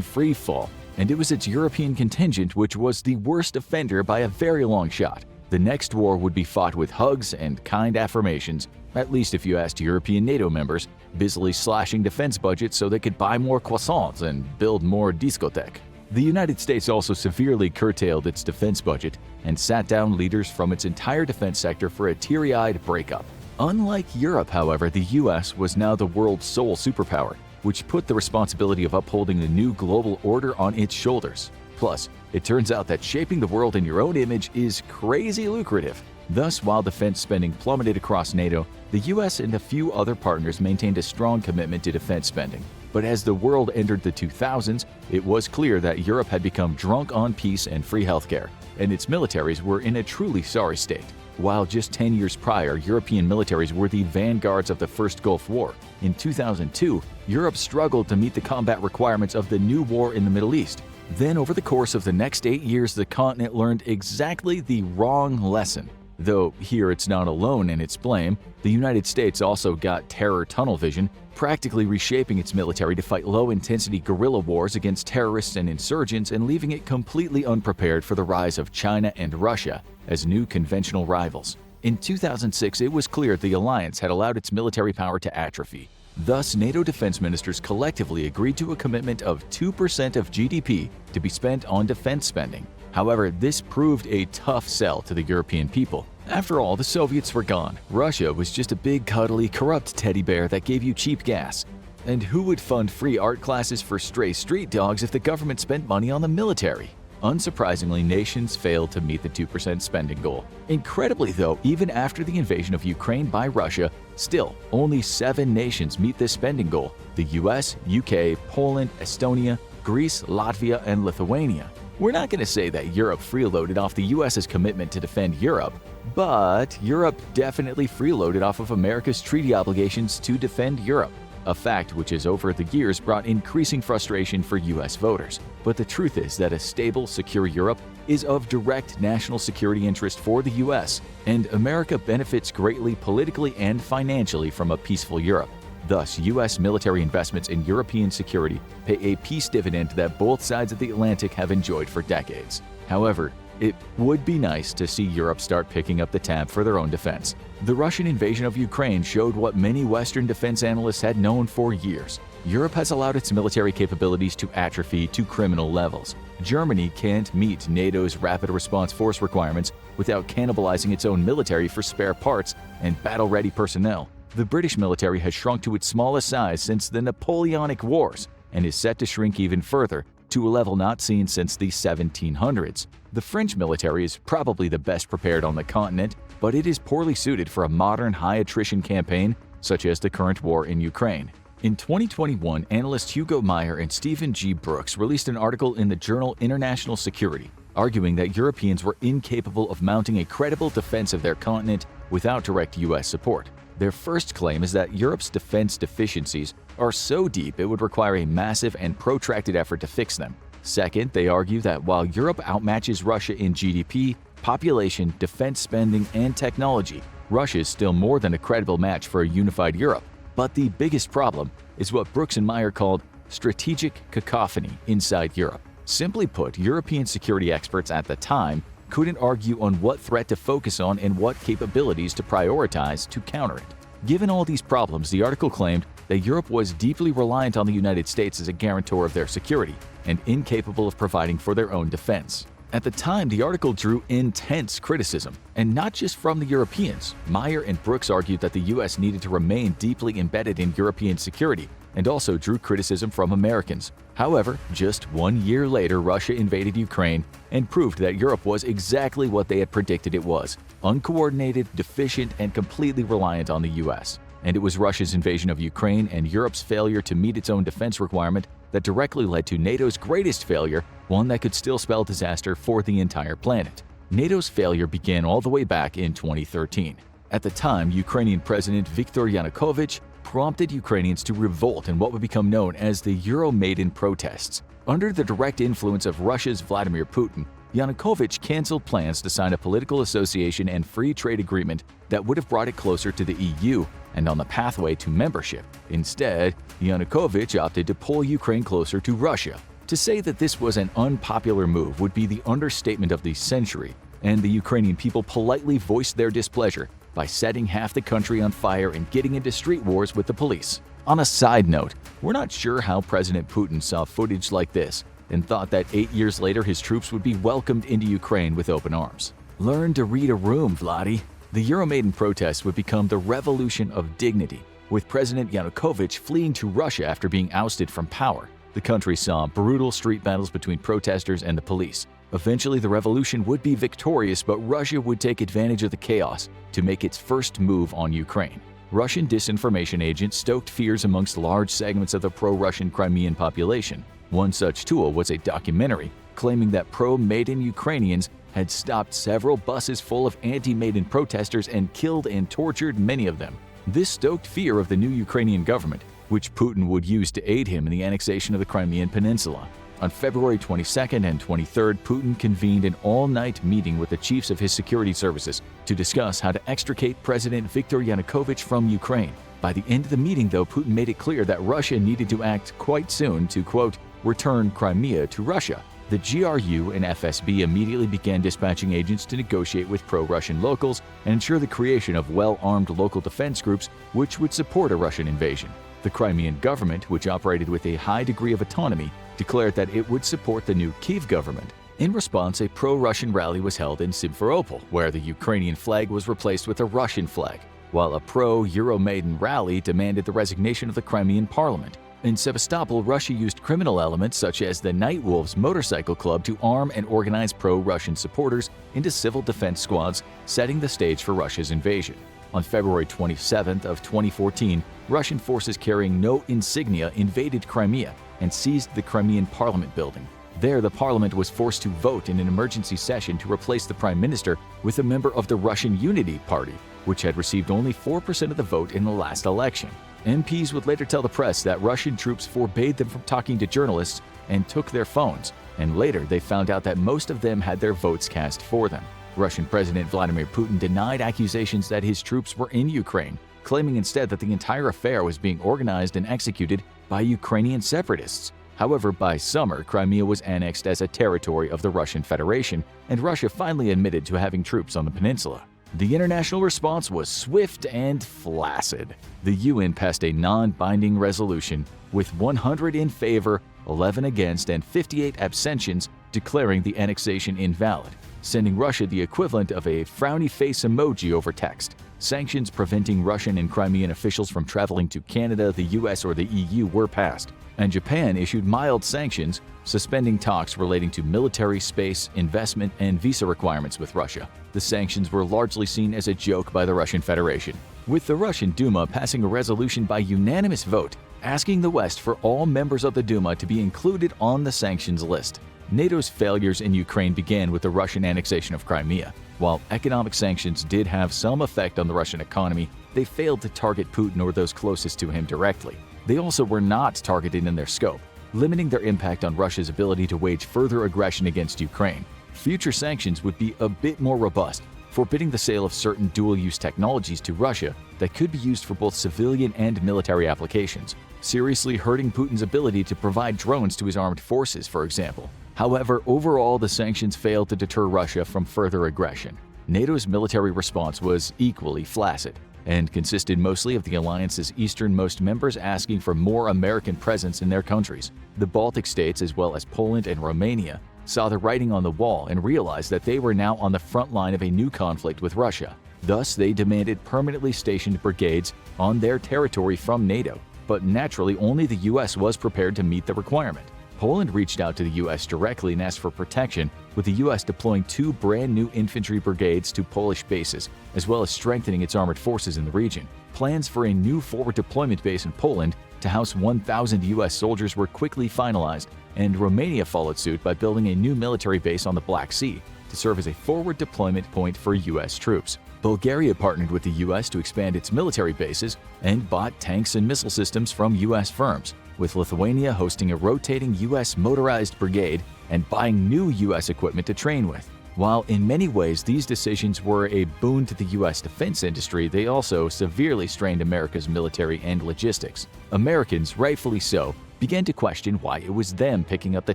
free fall, and it was its European contingent which was the worst offender by a very long shot. The next war would be fought with hugs and kind affirmations, at least if you asked European NATO members, busily slashing defense budgets so they could buy more croissants and build more discotheque. The United States also severely curtailed its defense budget and sat down leaders from its entire defense sector for a teary-eyed breakup. Unlike Europe, however, the US was now the world's sole superpower, which put the responsibility of upholding the new global order on its shoulders. Plus, it turns out that shaping the world in your own image is crazy lucrative. Thus, while defense spending plummeted across NATO, the US and a few other partners maintained a strong commitment to defense spending. But as the world entered the 2000s, it was clear that Europe had become drunk on peace and free healthcare, and its militaries were in a truly sorry state. While just 10 years prior, European militaries were the vanguards of the First Gulf War, in 2002, Europe struggled to meet the combat requirements of the new war in the Middle East. Then, over the course of the next 8 years, the continent learned exactly the wrong lesson. Though here it's not alone in its blame, the United States also got terror tunnel vision, practically reshaping its military to fight low-intensity guerrilla wars against terrorists and insurgents and leaving it completely unprepared for the rise of China and Russia as new conventional rivals. In 2006, it was clear the alliance had allowed its military power to atrophy. Thus, NATO defense ministers collectively agreed to a commitment of 2% of GDP to be spent on defense spending. However, this proved a tough sell to the European people. After all, the Soviets were gone. Russia was just a big, cuddly, corrupt teddy bear that gave you cheap gas. And who would fund free art classes for stray street dogs if the government spent money on the military? Unsurprisingly, nations failed to meet the 2% spending goal. Incredibly though, even after the invasion of Ukraine by Russia, still only 7 nations meet this spending goal: the US, UK, Poland, Estonia, Greece, Latvia, and Lithuania. We're not going to say that Europe freeloaded off the US's commitment to defend Europe, but Europe definitely freeloaded off of America's treaty obligations to defend Europe, a fact which has over the years brought increasing frustration for US voters. But the truth is that a stable, secure Europe is of direct national security interest for the US, and America benefits greatly politically and financially from a peaceful Europe. Thus, U.S. military investments in European security pay a peace dividend that both sides of the Atlantic have enjoyed for decades. However, it would be nice to see Europe start picking up the tab for their own defense. The Russian invasion of Ukraine showed what many Western defense analysts had known for years. Europe has allowed its military capabilities to atrophy to criminal levels. Germany can't meet NATO's rapid response force requirements without cannibalizing its own military for spare parts and battle-ready personnel. The British military has shrunk to its smallest size since the Napoleonic Wars and is set to shrink even further to a level not seen since the 1700s. The French military is probably the best prepared on the continent, but it is poorly suited for a modern high-attrition campaign such as the current war in Ukraine. In 2021, analysts Hugo Meyer and Stephen G. Brooks released an article in the journal International Security, arguing that Europeans were incapable of mounting a credible defense of their continent without direct U.S. support. Their first claim is that Europe's defense deficiencies are so deep it would require a massive and protracted effort to fix them. Second, they argue that while Europe outmatches Russia in GDP, population, defense spending, and technology, Russia is still more than a credible match for a unified Europe. But the biggest problem is what Brooks and Meyer called strategic cacophony inside Europe. Simply put, European security experts at the time couldn't argue on what threat to focus on and what capabilities to prioritize to counter it. Given all these problems, the article claimed that Europe was deeply reliant on the United States as a guarantor of their security and incapable of providing for their own defense. At the time, the article drew intense criticism, and not just from the Europeans. Meyer and Brooks argued that the U.S. needed to remain deeply embedded in European security, and also drew criticism from Americans. However, just 1 year later, Russia invaded Ukraine and proved that Europe was exactly what they had predicted it was: uncoordinated, deficient, and completely reliant on the U.S. And it was Russia's invasion of Ukraine and Europe's failure to meet its own defense requirement that directly led to NATO's greatest failure, one that could still spell disaster for the entire planet. NATO's failure began all the way back in 2013. At the time, Ukrainian President Viktor Yanukovych prompted Ukrainians to revolt in what would become known as the Euromaidan protests. Under the direct influence of Russia's Vladimir Putin, Yanukovych canceled plans to sign a political association and free trade agreement that would have brought it closer to the EU and on the pathway to membership. Instead, Yanukovych opted to pull Ukraine closer to Russia. To say that this was an unpopular move would be the understatement of the century, and the Ukrainian people politely voiced their displeasure by setting half the country on fire and getting into street wars with the police. On a side note, we're not sure how President Putin saw footage like this and thought that 8 years later his troops would be welcomed into Ukraine with open arms. Learn to read a room, Vladdy. The Euromaidan protests would become the revolution of dignity, with President Yanukovych fleeing to Russia after being ousted from power. The country saw brutal street battles between protesters and the police. Eventually, the revolution would be victorious, but Russia would take advantage of the chaos to make its first move on Ukraine. Russian disinformation agents stoked fears amongst large segments of the pro-Russian Crimean population. One such tool was a documentary claiming that pro-Maidan Ukrainians had stopped several buses full of anti-Maidan protesters and killed and tortured many of them. This stoked fear of the new Ukrainian government, which Putin would use to aid him in the annexation of the Crimean Peninsula. On February 22nd and 23rd, Putin convened an all-night meeting with the chiefs of his security services to discuss how to extricate President Viktor Yanukovych from Ukraine. By the end of the meeting, though, Putin made it clear that Russia needed to act quite soon to, quote, return Crimea to Russia. The GRU and FSB immediately began dispatching agents to negotiate with pro-Russian locals and ensure the creation of well-armed local defense groups which would support a Russian invasion. The Crimean government, which operated with a high degree of autonomy, declared that it would support the new Kyiv government. In response, a pro-Russian rally was held in Simferopol, where the Ukrainian flag was replaced with a Russian flag, while a pro-Euromaidan rally demanded the resignation of the Crimean parliament. In Sevastopol, Russia used criminal elements such as the Night Wolves motorcycle club to arm and organize pro-Russian supporters into civil defense squads, setting the stage for Russia's invasion. On February 27th of 2014, Russian forces carrying no insignia invaded Crimea and seized the Crimean parliament building. There, the parliament was forced to vote in an emergency session to replace the prime minister with a member of the Russian Unity Party, which had received only 4% of the vote in the last election. MPs would later tell the press that Russian troops forbade them from talking to journalists and took their phones, and later they found out that most of them had their votes cast for them. Russian President Vladimir Putin denied accusations that his troops were in Ukraine, claiming instead that the entire affair was being organized and executed by Ukrainian separatists. However, by summer, Crimea was annexed as a territory of the Russian Federation, and Russia finally admitted to having troops on the peninsula. The international response was swift and flaccid. The UN passed a non-binding resolution with 100 in favor, 11 against, and 58 abstentions, declaring the annexation invalid, sending Russia the equivalent of a frowny face emoji over text. Sanctions preventing Russian and Crimean officials from traveling to Canada, the US, or the EU were passed, and Japan issued mild sanctions, suspending talks relating to military, space, investment, and visa requirements with Russia. The sanctions were largely seen as a joke by the Russian Federation, with the Russian Duma passing a resolution by unanimous vote asking the West for all members of the Duma to be included on the sanctions list. NATO's failures in Ukraine began with the Russian annexation of Crimea. While economic sanctions did have some effect on the Russian economy, they failed to target Putin or those closest to him directly. They also were not targeted in their scope, limiting their impact on Russia's ability to wage further aggression against Ukraine. Future sanctions would be a bit more robust, forbidding the sale of certain dual-use technologies to Russia that could be used for both civilian and military applications, seriously hurting Putin's ability to provide drones to his armed forces, for example. However, overall, the sanctions failed to deter Russia from further aggression. NATO's military response was equally flaccid and consisted mostly of the alliance's easternmost members asking for more American presence in their countries. The Baltic states, as well as Poland and Romania, saw the writing on the wall and realized that they were now on the front line of a new conflict with Russia. Thus, they demanded permanently stationed brigades on their territory from NATO, but naturally only the US was prepared to meet the requirement. Poland reached out to the US directly and asked for protection, with the US deploying 2 brand new infantry brigades to Polish bases, as well as strengthening its armored forces in the region. Plans for a new forward deployment base in Poland to house 1,000 US soldiers were quickly finalized, and Romania followed suit by building a new military base on the Black Sea to serve as a forward deployment point for US troops. Bulgaria partnered with the US to expand its military bases and bought tanks and missile systems from US firms, with Lithuania hosting a rotating US motorized brigade and buying new US equipment to train with. While in many ways these decisions were a boon to the US defense industry, they also severely strained America's military and logistics. Americans, rightfully so, began to question why it was them picking up the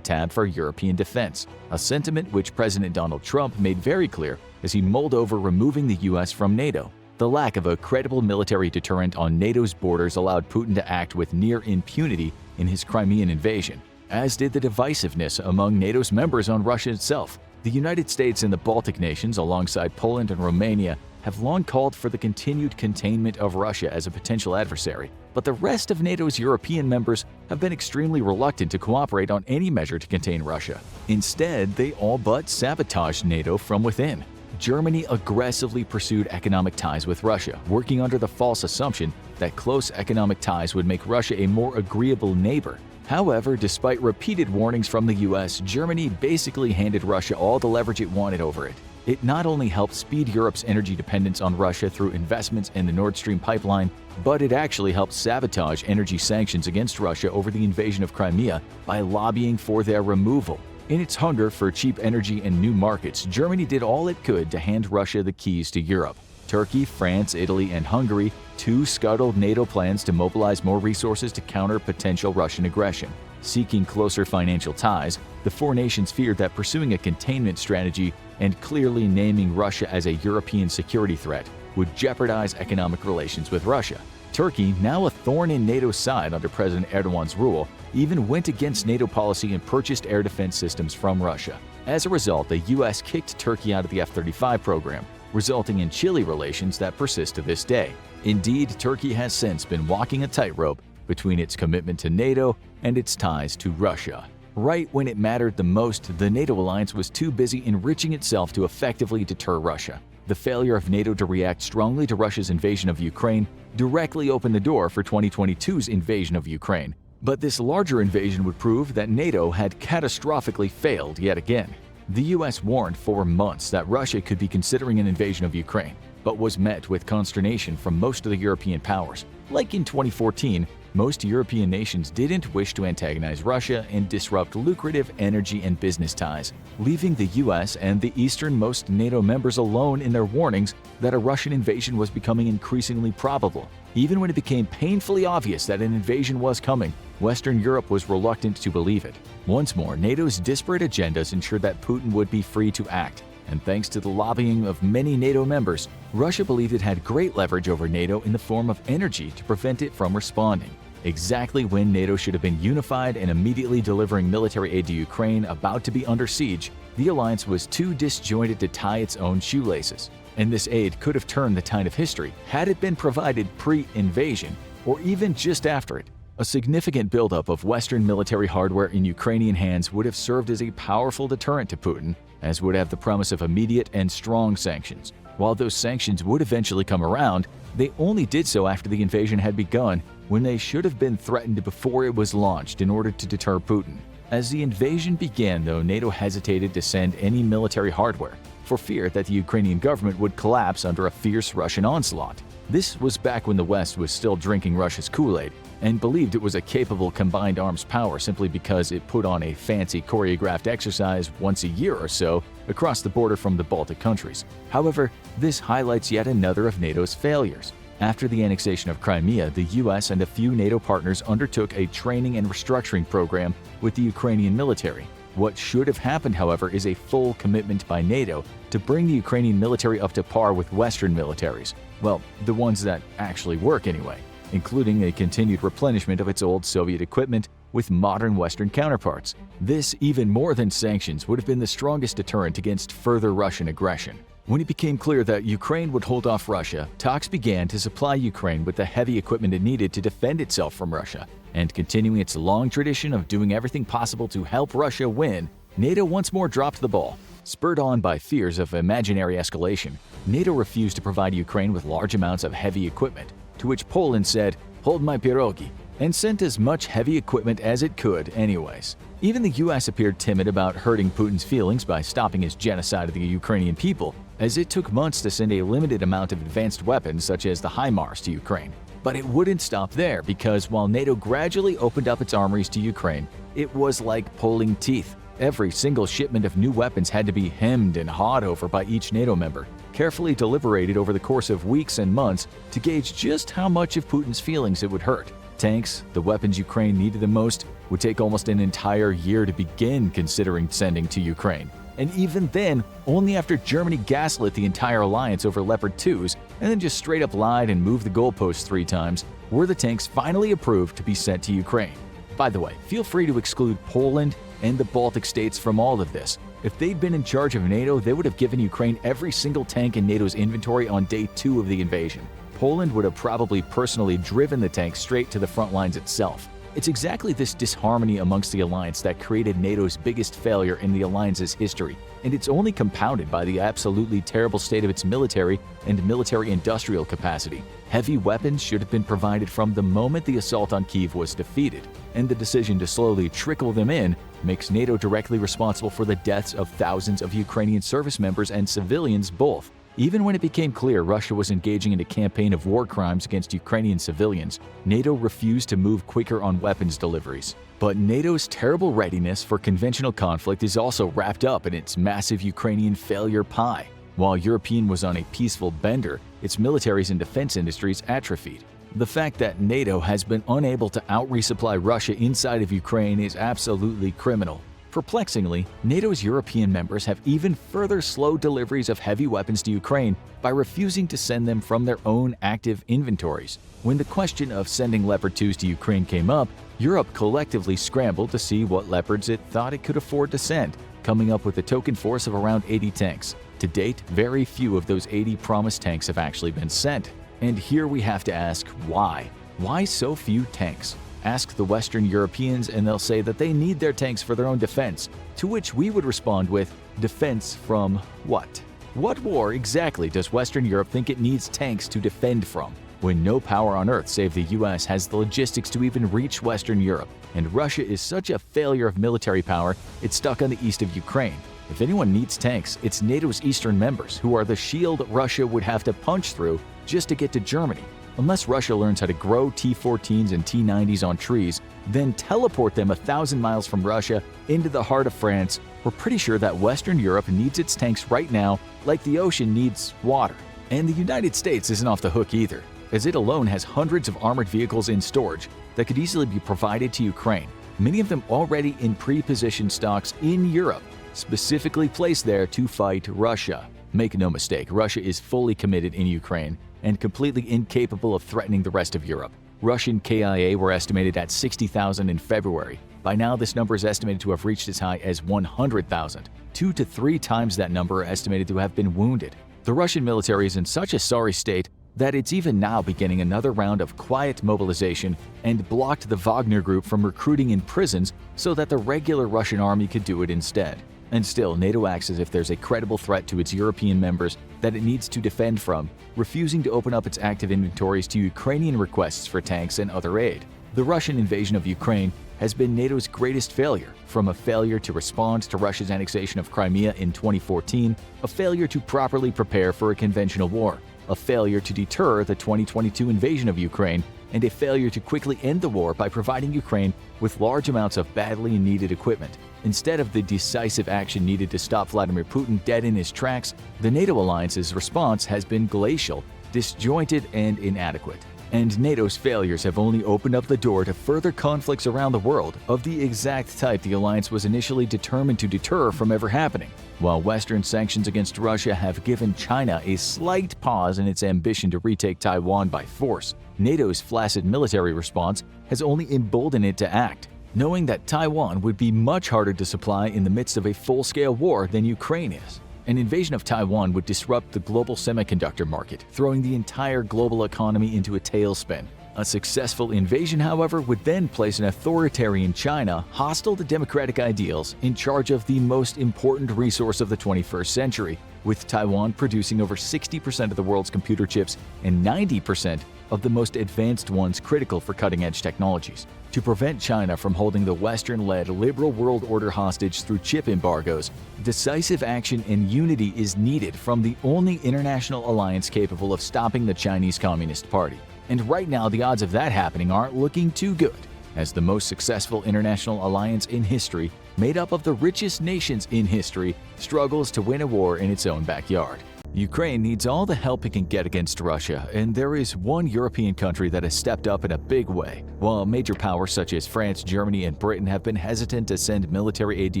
tab for European defense, a sentiment which President Donald Trump made very clear as he mulled over removing the US from NATO. The lack of a credible military deterrent on NATO's borders allowed Putin to act with near impunity in his Crimean invasion, as did the divisiveness among NATO's members on Russia itself. The United States and the Baltic nations, alongside Poland and Romania, have long called for the continued containment of Russia as a potential adversary, but the rest of NATO's European members have been extremely reluctant to cooperate on any measure to contain Russia. Instead, they all but sabotaged NATO from within. Germany aggressively pursued economic ties with Russia, working under the false assumption that close economic ties would make Russia a more agreeable neighbor. However, despite repeated warnings from the US, Germany basically handed Russia all the leverage it wanted over it. It not only helped speed Europe's energy dependence on Russia through investments in the Nord Stream pipeline, but it actually helped sabotage energy sanctions against Russia over the invasion of Crimea by lobbying for their removal. In its hunger for cheap energy and new markets, Germany did all it could to hand Russia the keys to Europe. Turkey, France, Italy, and Hungary too scuttled NATO plans to mobilize more resources to counter potential Russian aggression. Seeking closer financial ties, the 4 nations feared that pursuing a containment strategy and clearly naming Russia as a European security threat would jeopardize economic relations with Russia. Turkey, now a thorn in NATO's side under President Erdogan's rule, even went against NATO policy and purchased air defense systems from Russia. As a result, the US kicked Turkey out of the F-35 program, resulting in chilly relations that persist to this day. Indeed, Turkey has since been walking a tightrope between its commitment to NATO and its ties to Russia. Right when it mattered the most, the NATO alliance was too busy enriching itself to effectively deter Russia. The failure of NATO to react strongly to Russia's invasion of Ukraine directly opened the door for 2022's invasion of Ukraine. But this larger invasion would prove that NATO had catastrophically failed yet again. The US warned for months that Russia could be considering an invasion of Ukraine, but was met with consternation from most of the European powers. Like in 2014, most European nations didn't wish to antagonize Russia and disrupt lucrative energy and business ties, leaving the US and the easternmost NATO members alone in their warnings that a Russian invasion was becoming increasingly probable. Even when it became painfully obvious that an invasion was coming, Western Europe was reluctant to believe it. Once more, NATO's disparate agendas ensured that Putin would be free to act, And thanks to the lobbying of many NATO members, Russia believed it had great leverage over NATO in the form of energy to prevent it from responding. Exactly when NATO should have been unified and immediately delivering military aid to Ukraine about to be under siege, the alliance was too disjointed to tie its own shoelaces. And this aid could have turned the tide of history had it been provided pre-invasion or even just after it. A significant buildup of Western military hardware in Ukrainian hands would have served as a powerful deterrent to Putin, as would have the promise of immediate and strong sanctions. While those sanctions would eventually come around, they only did so after the invasion had begun, when they should have been threatened before it was launched in order to deter Putin. As the invasion began, though, NATO hesitated to send any military hardware, for fear that the Ukrainian government would collapse under a fierce Russian onslaught. This was back when the West was still drinking Russia's Kool-Aid and believed it was a capable combined arms power simply because it put on a fancy choreographed exercise once a year or so across the border from the Baltic countries. However, this highlights yet another of NATO's failures. After the annexation of Crimea, the US and a few NATO partners undertook a training and restructuring program with the Ukrainian military. What should have happened, however, is a full commitment by NATO to bring the Ukrainian military up to par with Western militaries. Well, the ones that actually work anyway, including a continued replenishment of its old Soviet equipment with modern Western counterparts. This, even more than sanctions, would have been the strongest deterrent against further Russian aggression. When it became clear that Ukraine would hold off Russia, talks began to supply Ukraine with the heavy equipment it needed to defend itself from Russia. And continuing its long tradition of doing everything possible to help Russia win, NATO once more dropped the ball. Spurred on by fears of imaginary escalation, NATO refused to provide Ukraine with large amounts of heavy equipment, to which Poland said, "Hold my pierogi," and sent as much heavy equipment as it could anyways. Even the US appeared timid about hurting Putin's feelings by stopping his genocide of the Ukrainian people, as it took months to send a limited amount of advanced weapons such as the HIMARS to Ukraine. But it wouldn't stop there, because while NATO gradually opened up its armories to Ukraine, it was like pulling teeth. Every single shipment of new weapons had to be hemmed and hawed over by each NATO member, carefully deliberated over the course of weeks and months to gauge just how much of Putin's feelings it would hurt. Tanks, the weapons Ukraine needed the most, would take almost an entire year to begin considering sending to Ukraine. And even then, only after Germany gaslit the entire alliance over Leopard 2s and then just straight up lied and moved the goalposts 3 times, were the tanks finally approved to be sent to Ukraine. By the way, feel free to exclude Poland and the Baltic states from all of this. If they'd been in charge of NATO, they would have given Ukraine every single tank in NATO's inventory on day 2 of the invasion. Poland would have probably personally driven the tank straight to the front lines itself. It's exactly this disharmony amongst the alliance that created NATO's biggest failure in the alliance's history, and it's only compounded by the absolutely terrible state of its military and military-industrial capacity. Heavy weapons should have been provided from the moment the assault on Kyiv was defeated, and the decision to slowly trickle them in makes NATO directly responsible for the deaths of thousands of Ukrainian service members and civilians both. Even when it became clear Russia was engaging in a campaign of war crimes against Ukrainian civilians, NATO refused to move quicker on weapons deliveries. But NATO's terrible readiness for conventional conflict is also wrapped up in its massive Ukrainian failure pie. While European was on a peaceful bender, its militaries and defense industries atrophied. The fact that NATO has been unable to out-resupply Russia inside of Ukraine is absolutely criminal. Perplexingly, NATO's European members have even further slowed deliveries of heavy weapons to Ukraine by refusing to send them from their own active inventories. When the question of sending Leopard 2s to Ukraine came up, Europe collectively scrambled to see what Leopards it thought it could afford to send, coming up with a token force of around 80 tanks. To date, very few of those 80 promised tanks have actually been sent. And here we have to ask why? Why so few tanks? Ask the Western Europeans and they'll say that they need their tanks for their own defense, to which we would respond with, defense from what? What war exactly does Western Europe think it needs tanks to defend from, when no power on earth save the US has the logistics to even reach Western Europe, and Russia is such a failure of military power it's stuck on the east of Ukraine? If anyone needs tanks, it's NATO's eastern members, who are the shield Russia would have to punch through just to get to Germany. Unless Russia learns how to grow T-14s and T-90s on trees, then teleport them 1,000 miles from Russia into the heart of France, we're pretty sure that Western Europe needs its tanks right now like the ocean needs water. And the United States isn't off the hook either, as it alone has hundreds of armored vehicles in storage that could easily be provided to Ukraine. many of them already in pre-positioned stocks in Europe, specifically placed there to fight Russia. Make no mistake, Russia is fully committed in Ukraine and completely incapable of threatening the rest of Europe. Russian KIA were estimated at 60,000 in February. By now, this number is estimated to have reached as high as 100,000. 2 to 3 times that number are estimated to have been wounded. The Russian military is in such a sorry state that it's even now beginning another round of quiet mobilization and blocked the Wagner Group from recruiting in prisons so that the regular Russian army could do it instead. And still, NATO acts as if there's a credible threat to its European members that it needs to defend from, refusing to open up its active inventories to Ukrainian requests for tanks and other aid. The Russian invasion of Ukraine has been NATO's greatest failure, from a failure to respond to Russia's annexation of Crimea in 2014, a failure to properly prepare for a conventional war, a failure to deter the 2022 invasion of Ukraine, and a failure to quickly end the war by providing Ukraine with large amounts of badly needed equipment. Instead of the decisive action needed to stop Vladimir Putin dead in his tracks, the NATO alliance's response has been glacial, disjointed, and inadequate. And NATO's failures have only opened up the door to further conflicts around the world of the exact type the alliance was initially determined to deter from ever happening. While Western sanctions against Russia have given China a slight pause in its ambition to retake Taiwan by force, NATO's flaccid military response has only emboldened it to act, knowing that Taiwan would be much harder to supply in the midst of a full-scale war than Ukraine is. An invasion of Taiwan would disrupt the global semiconductor market, throwing the entire global economy into a tailspin. A successful invasion, however, would then place an authoritarian China, hostile to democratic ideals, in charge of the most important resource of the 21st century, with Taiwan producing over 60% of the world's computer chips and 90% of the most advanced ones critical for cutting-edge technologies. To prevent China from holding the Western-led liberal world order hostage through chip embargoes, decisive action and unity is needed from the only international alliance capable of stopping the Chinese Communist Party. And right now, the odds of that happening aren't looking too good, as the most successful international alliance in history, made up of the richest nations in history, struggles to win a war in its own backyard. Ukraine needs all the help it can get against Russia, and there is one European country that has stepped up in a big way. While major powers such as France, Germany, and Britain have been hesitant to send military aid to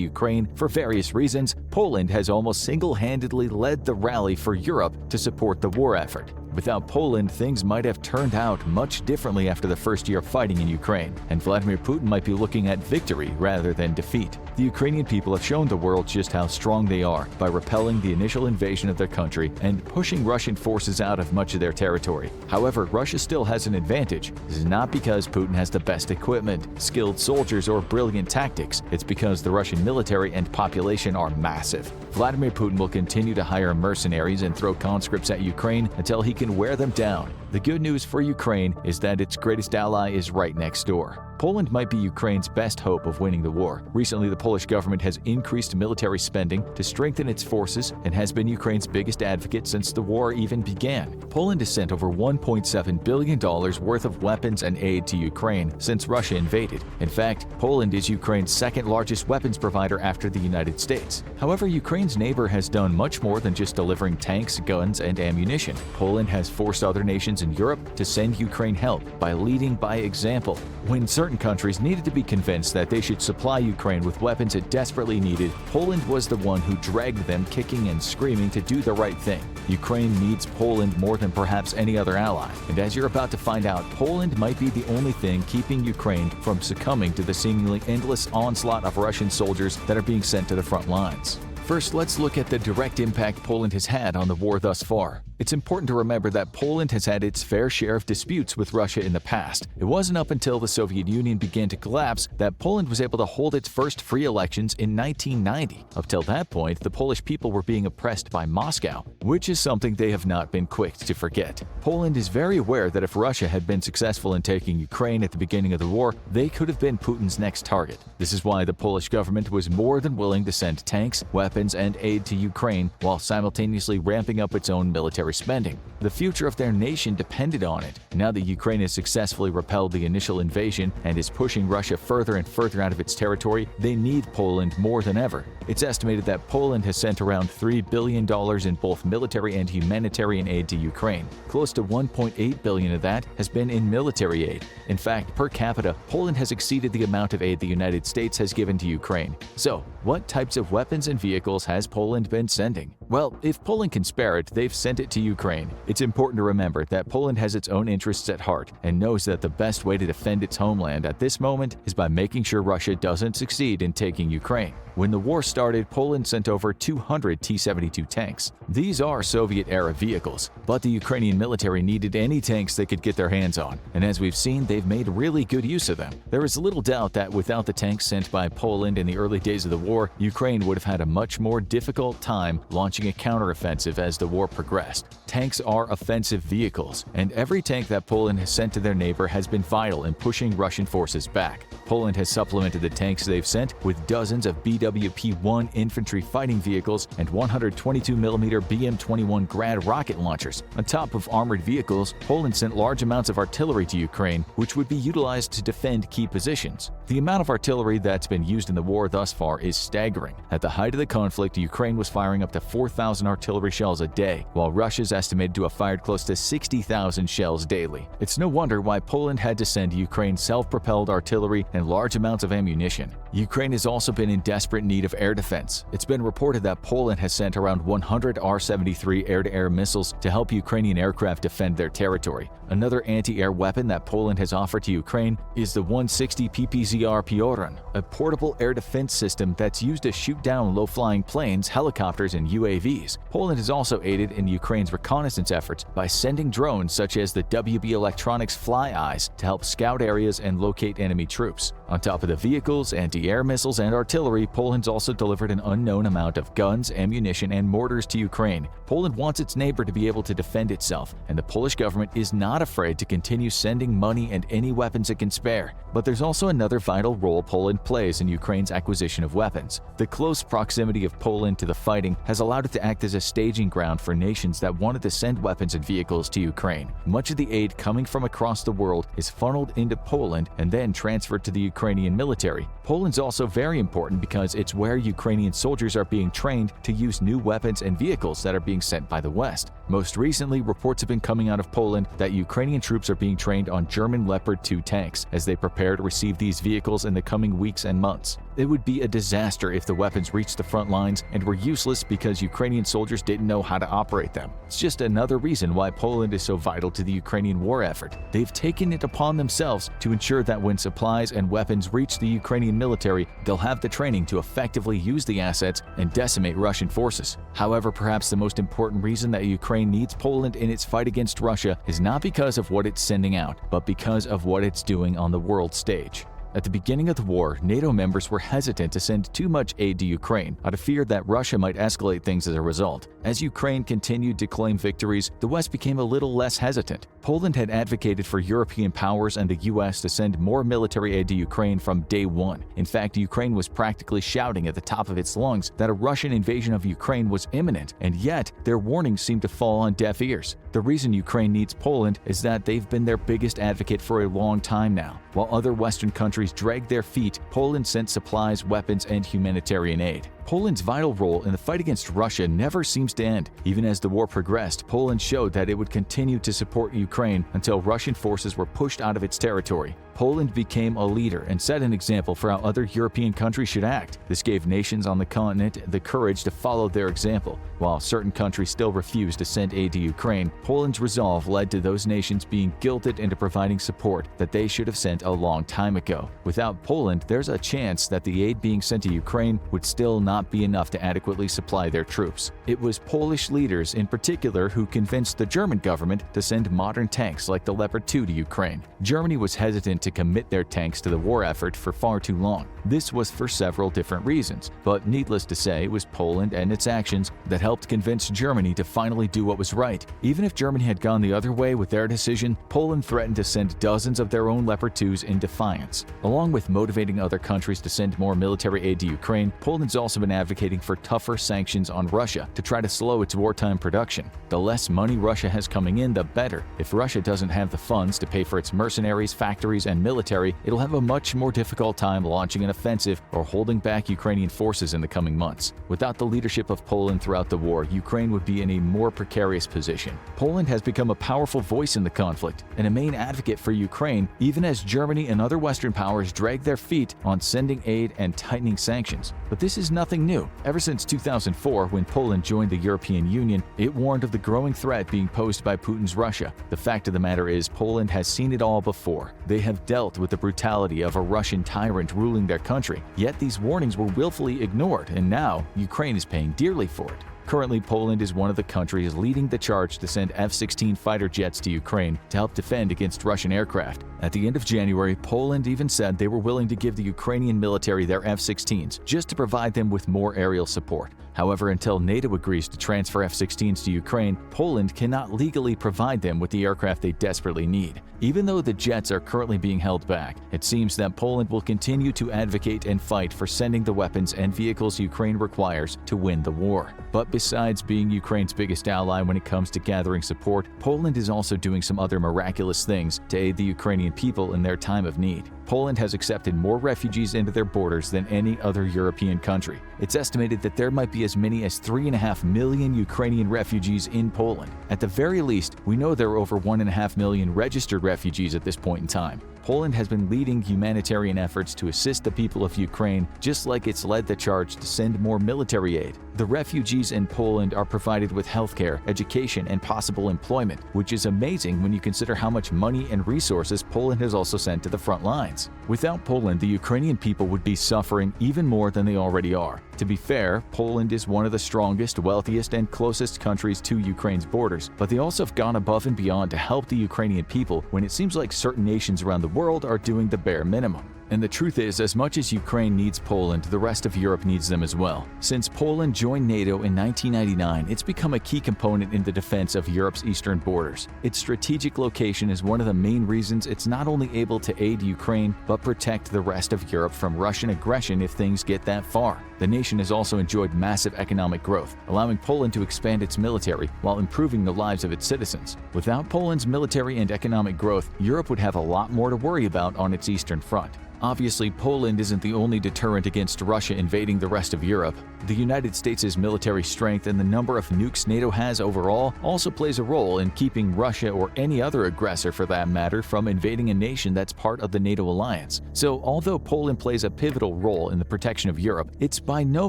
Ukraine for various reasons, Poland has almost single-handedly led the rally for Europe to support the war effort. Without Poland, things might have turned out much differently after the first year of fighting in Ukraine, and Vladimir Putin might be looking at victory rather than defeat. The Ukrainian people have shown the world just how strong they are by repelling the initial invasion of their country and pushing Russian forces out of much of their territory. However, Russia still has an advantage. This is not because Putin has the best equipment, skilled soldiers, or brilliant tactics. It's because the Russian military and population are massive. Vladimir Putin will continue to hire mercenaries and throw conscripts at Ukraine until he can wear them down. The good news for Ukraine is that its greatest ally is right next door. Poland might be Ukraine's best hope of winning the war. Recently, the Polish government has increased military spending to strengthen its forces and has been Ukraine's biggest advocate since the war even began. Poland has sent over $1.7 billion worth of weapons and aid to Ukraine since Russia invaded. In fact, Poland is Ukraine's second largest weapons provider after the United States. However, Ukraine's neighbor has done much more than just delivering tanks, guns, and ammunition. Poland has forced other nations in Europe to send Ukraine help by leading by example. When certain countries needed to be convinced that they should supply Ukraine with weapons it desperately needed, Poland was the one who dragged them kicking and screaming to do the right thing. Ukraine needs Poland more than perhaps any other ally, and as you're about to find out, Poland might be the only thing keeping Ukraine from succumbing to the seemingly endless onslaught of Russian soldiers that are being sent to the front lines. First, let's look at the direct impact Poland has had on the war thus far. It's important to remember that Poland has had its fair share of disputes with Russia in the past. It wasn't up until the Soviet Union began to collapse that Poland was able to hold its first free elections in 1990. Up till that point, the Polish people were being oppressed by Moscow, which is something they have not been quick to forget. Poland is very aware that if Russia had been successful in taking Ukraine at the beginning of the war, they could have been Putin's next target. This is why the Polish government was more than willing to send tanks, weapons, and aid to Ukraine while simultaneously ramping up its own military military spending. The future of their nation depended on it. Now that Ukraine has successfully repelled the initial invasion and is pushing Russia further and further out of its territory, they need Poland more than ever. It's estimated that Poland has sent around $3 billion in both military and humanitarian aid to Ukraine. Close to $1.8 billion of that has been in military aid. In fact, per capita, Poland has exceeded the amount of aid the United States has given to Ukraine. So, what types of weapons and vehicles has Poland been sending? Well, if Poland can spare it, they've sent it to Ukraine. It's important to remember that Poland has its own interests at heart and knows that the best way to defend its homeland at this moment is by making sure Russia doesn't succeed in taking Ukraine. When the war started, Poland sent over 200 T-72 tanks. These are Soviet-era vehicles, but the Ukrainian military needed any tanks they could get their hands on, and as we've seen, they've made really good use of them. There is little doubt that without the tanks sent by Poland in the early days of the war, Ukraine would have had a much more difficult time launching a counteroffensive as the war progressed. Tanks are offensive vehicles, and every tank that Poland has sent to their neighbor has been vital in pushing Russian forces back. Poland has supplemented the tanks they've sent with dozens of BWP-1 infantry fighting vehicles and 122mm BM-21 Grad rocket launchers. On top of armored vehicles, Poland sent large amounts of artillery to Ukraine, which would be utilized to defend key positions. The amount of artillery that's been used in the war thus far is staggering. At the height of the conflict, Ukraine was firing up to 4,000 artillery shells a day, while Russia's estimated to have fired close to 60,000 shells daily. It's no wonder why Poland had to send Ukraine self-propelled artillery and large amounts of ammunition. Ukraine has also been in desperate need of air defense. It's been reported that Poland has sent around 100 R-73 air-to-air missiles to help Ukrainian aircraft defend their territory. Another anti-air weapon that Poland has offered to Ukraine is the 160 PPZR Pioran, a portable air defense system that's used to shoot down low-flying planes, helicopters, and UAVs. Poland has also aided in Ukraine's reconnaissance efforts by sending drones such as the WB Electronics Fly Eyes to help scout areas and locate enemy troops. On top of the vehicles, anti-air missiles, and artillery, Poland's also delivered an unknown amount of guns, ammunition, and mortars to Ukraine. Poland wants its neighbor to be able to defend itself, and the Polish government is not afraid to continue sending money and any weapons it can spare. But there's also another vital role Poland plays in Ukraine's acquisition of weapons. The close proximity of Poland to the fighting has allowed it to act as a staging ground for nations that wanted to send weapons and vehicles to Ukraine. Much of the aid coming from across the world is funneled into Poland and then transferred to the Ukrainian military. Poland's also very important because it's where Ukrainian soldiers are being trained to use new weapons and vehicles that are being sent by the West. Most recently, reports have been coming out of Poland that Ukrainian troops are being trained on German Leopard 2 tanks as they prepare to receive these vehicles in the coming weeks and months. It would be a disaster if the weapons reached the front lines and were useless because Ukrainian soldiers didn't know how to operate them. It's just another reason why Poland is so vital to the Ukrainian war effort. They've taken it upon themselves to ensure that when supplies and weapons reach the Ukrainian military, they'll have the training to effectively use the assets and decimate Russian forces. However, perhaps the most important reason that Ukraine needs Poland in its fight against Russia is not because of what it's sending out, but because of what it's doing on the world stage. At the beginning of the war, NATO members were hesitant to send too much aid to Ukraine out of fear that Russia might escalate things as a result. As Ukraine continued to claim victories, the West became a little less hesitant. Poland had advocated for European powers and the US to send more military aid to Ukraine from day one. In fact, Ukraine was practically shouting at the top of its lungs that a Russian invasion of Ukraine was imminent, and yet their warnings seemed to fall on deaf ears. The reason Ukraine needs Poland is that they've been their biggest advocate for a long time now. While other Western countries dragged their feet, Poland sent supplies, weapons, and humanitarian aid. Poland's vital role in the fight against Russia never seems to end. Even as the war progressed, Poland showed that it would continue to support Ukraine until Russian forces were pushed out of its territory. Poland became a leader and set an example for how other European countries should act. This gave nations on the continent the courage to follow their example. While certain countries still refused to send aid to Ukraine, Poland's resolve led to those nations being guilted into providing support that they should have sent a long time ago. Without Poland, there's a chance that the aid being sent to Ukraine would still not be enough to adequately supply their troops. It was Polish leaders in particular who convinced the German government to send modern tanks like the Leopard 2 to Ukraine. Germany was hesitant to commit their tanks to the war effort for far too long. This was for several different reasons, but needless to say, it was Poland and its actions that helped convince Germany to finally do what was right. Even if Germany had gone the other way with their decision, Poland threatened to send dozens of their own Leopard 2s in defiance. Along with motivating other countries to send more military aid to Ukraine, Poland's also been advocating for tougher sanctions on Russia to try to slow its wartime production. The less money Russia has coming in, the better. If Russia doesn't have the funds to pay for its mercenaries, factories, and military, it'll have a much more difficult time launching an offensive or holding back Ukrainian forces in the coming months. Without the leadership of Poland throughout the war, Ukraine would be in a more precarious position. Poland has become a powerful voice in the conflict and a main advocate for Ukraine, even as Germany and other Western powers drag their feet on sending aid and tightening sanctions. But this is nothing new. Ever since 2004, when Poland joined the European Union, it warned of the growing threat being posed by Putin's Russia. The fact of the matter is, Poland has seen it all before. They have dealt with the brutality of a Russian tyrant ruling their country, yet these warnings were willfully ignored, and now Ukraine is paying dearly for it. Currently, Poland is one of the countries leading the charge to send F-16 fighter jets to Ukraine to help defend against Russian aircraft. At the end of January, Poland even said they were willing to give the Ukrainian military their F-16s just to provide them with more aerial support. However, until NATO agrees to transfer F-16s to Ukraine, Poland cannot legally provide them with the aircraft they desperately need. Even though the jets are currently being held back, it seems that Poland will continue to advocate and fight for sending the weapons and vehicles Ukraine requires to win the war. But besides being Ukraine's biggest ally when it comes to gathering support, Poland is also doing some other miraculous things to aid the Ukrainian people in their time of need. Poland has accepted more refugees into their borders than any other European country. It's estimated that there might be as many as 3.5 million Ukrainian refugees in Poland. At the very least, we know there are over 1.5 million registered refugees at this point in time. Poland has been leading humanitarian efforts to assist the people of Ukraine, just like it's led the charge to send more military aid. The refugees in Poland are provided with healthcare, education, and possible employment, which is amazing when you consider how much money and resources Poland has also sent to the front lines. Without Poland, the Ukrainian people would be suffering even more than they already are. To be fair, Poland is one of the strongest, wealthiest, and closest countries to Ukraine's borders, but they also have gone above and beyond to help the Ukrainian people when it seems like certain nations around the world are doing the bare minimum. And the truth is, as much as Ukraine needs Poland, the rest of Europe needs them as well. Since Poland joined NATO in 1999, it's become a key component in the defense of Europe's eastern borders. Its strategic location is one of the main reasons it's not only able to aid Ukraine, but protect the rest of Europe from Russian aggression if things get that far. The nation has also enjoyed massive economic growth, allowing Poland to expand its military while improving the lives of its citizens. Without Poland's military and economic growth, Europe would have a lot more to worry about on its eastern front. Obviously, Poland isn't the only deterrent against Russia invading the rest of Europe. The United States' military strength and the number of nukes NATO has overall also plays a role in keeping Russia, or any other aggressor for that matter, from invading a nation that's part of the NATO alliance. So, although Poland plays a pivotal role in the protection of Europe, it's by no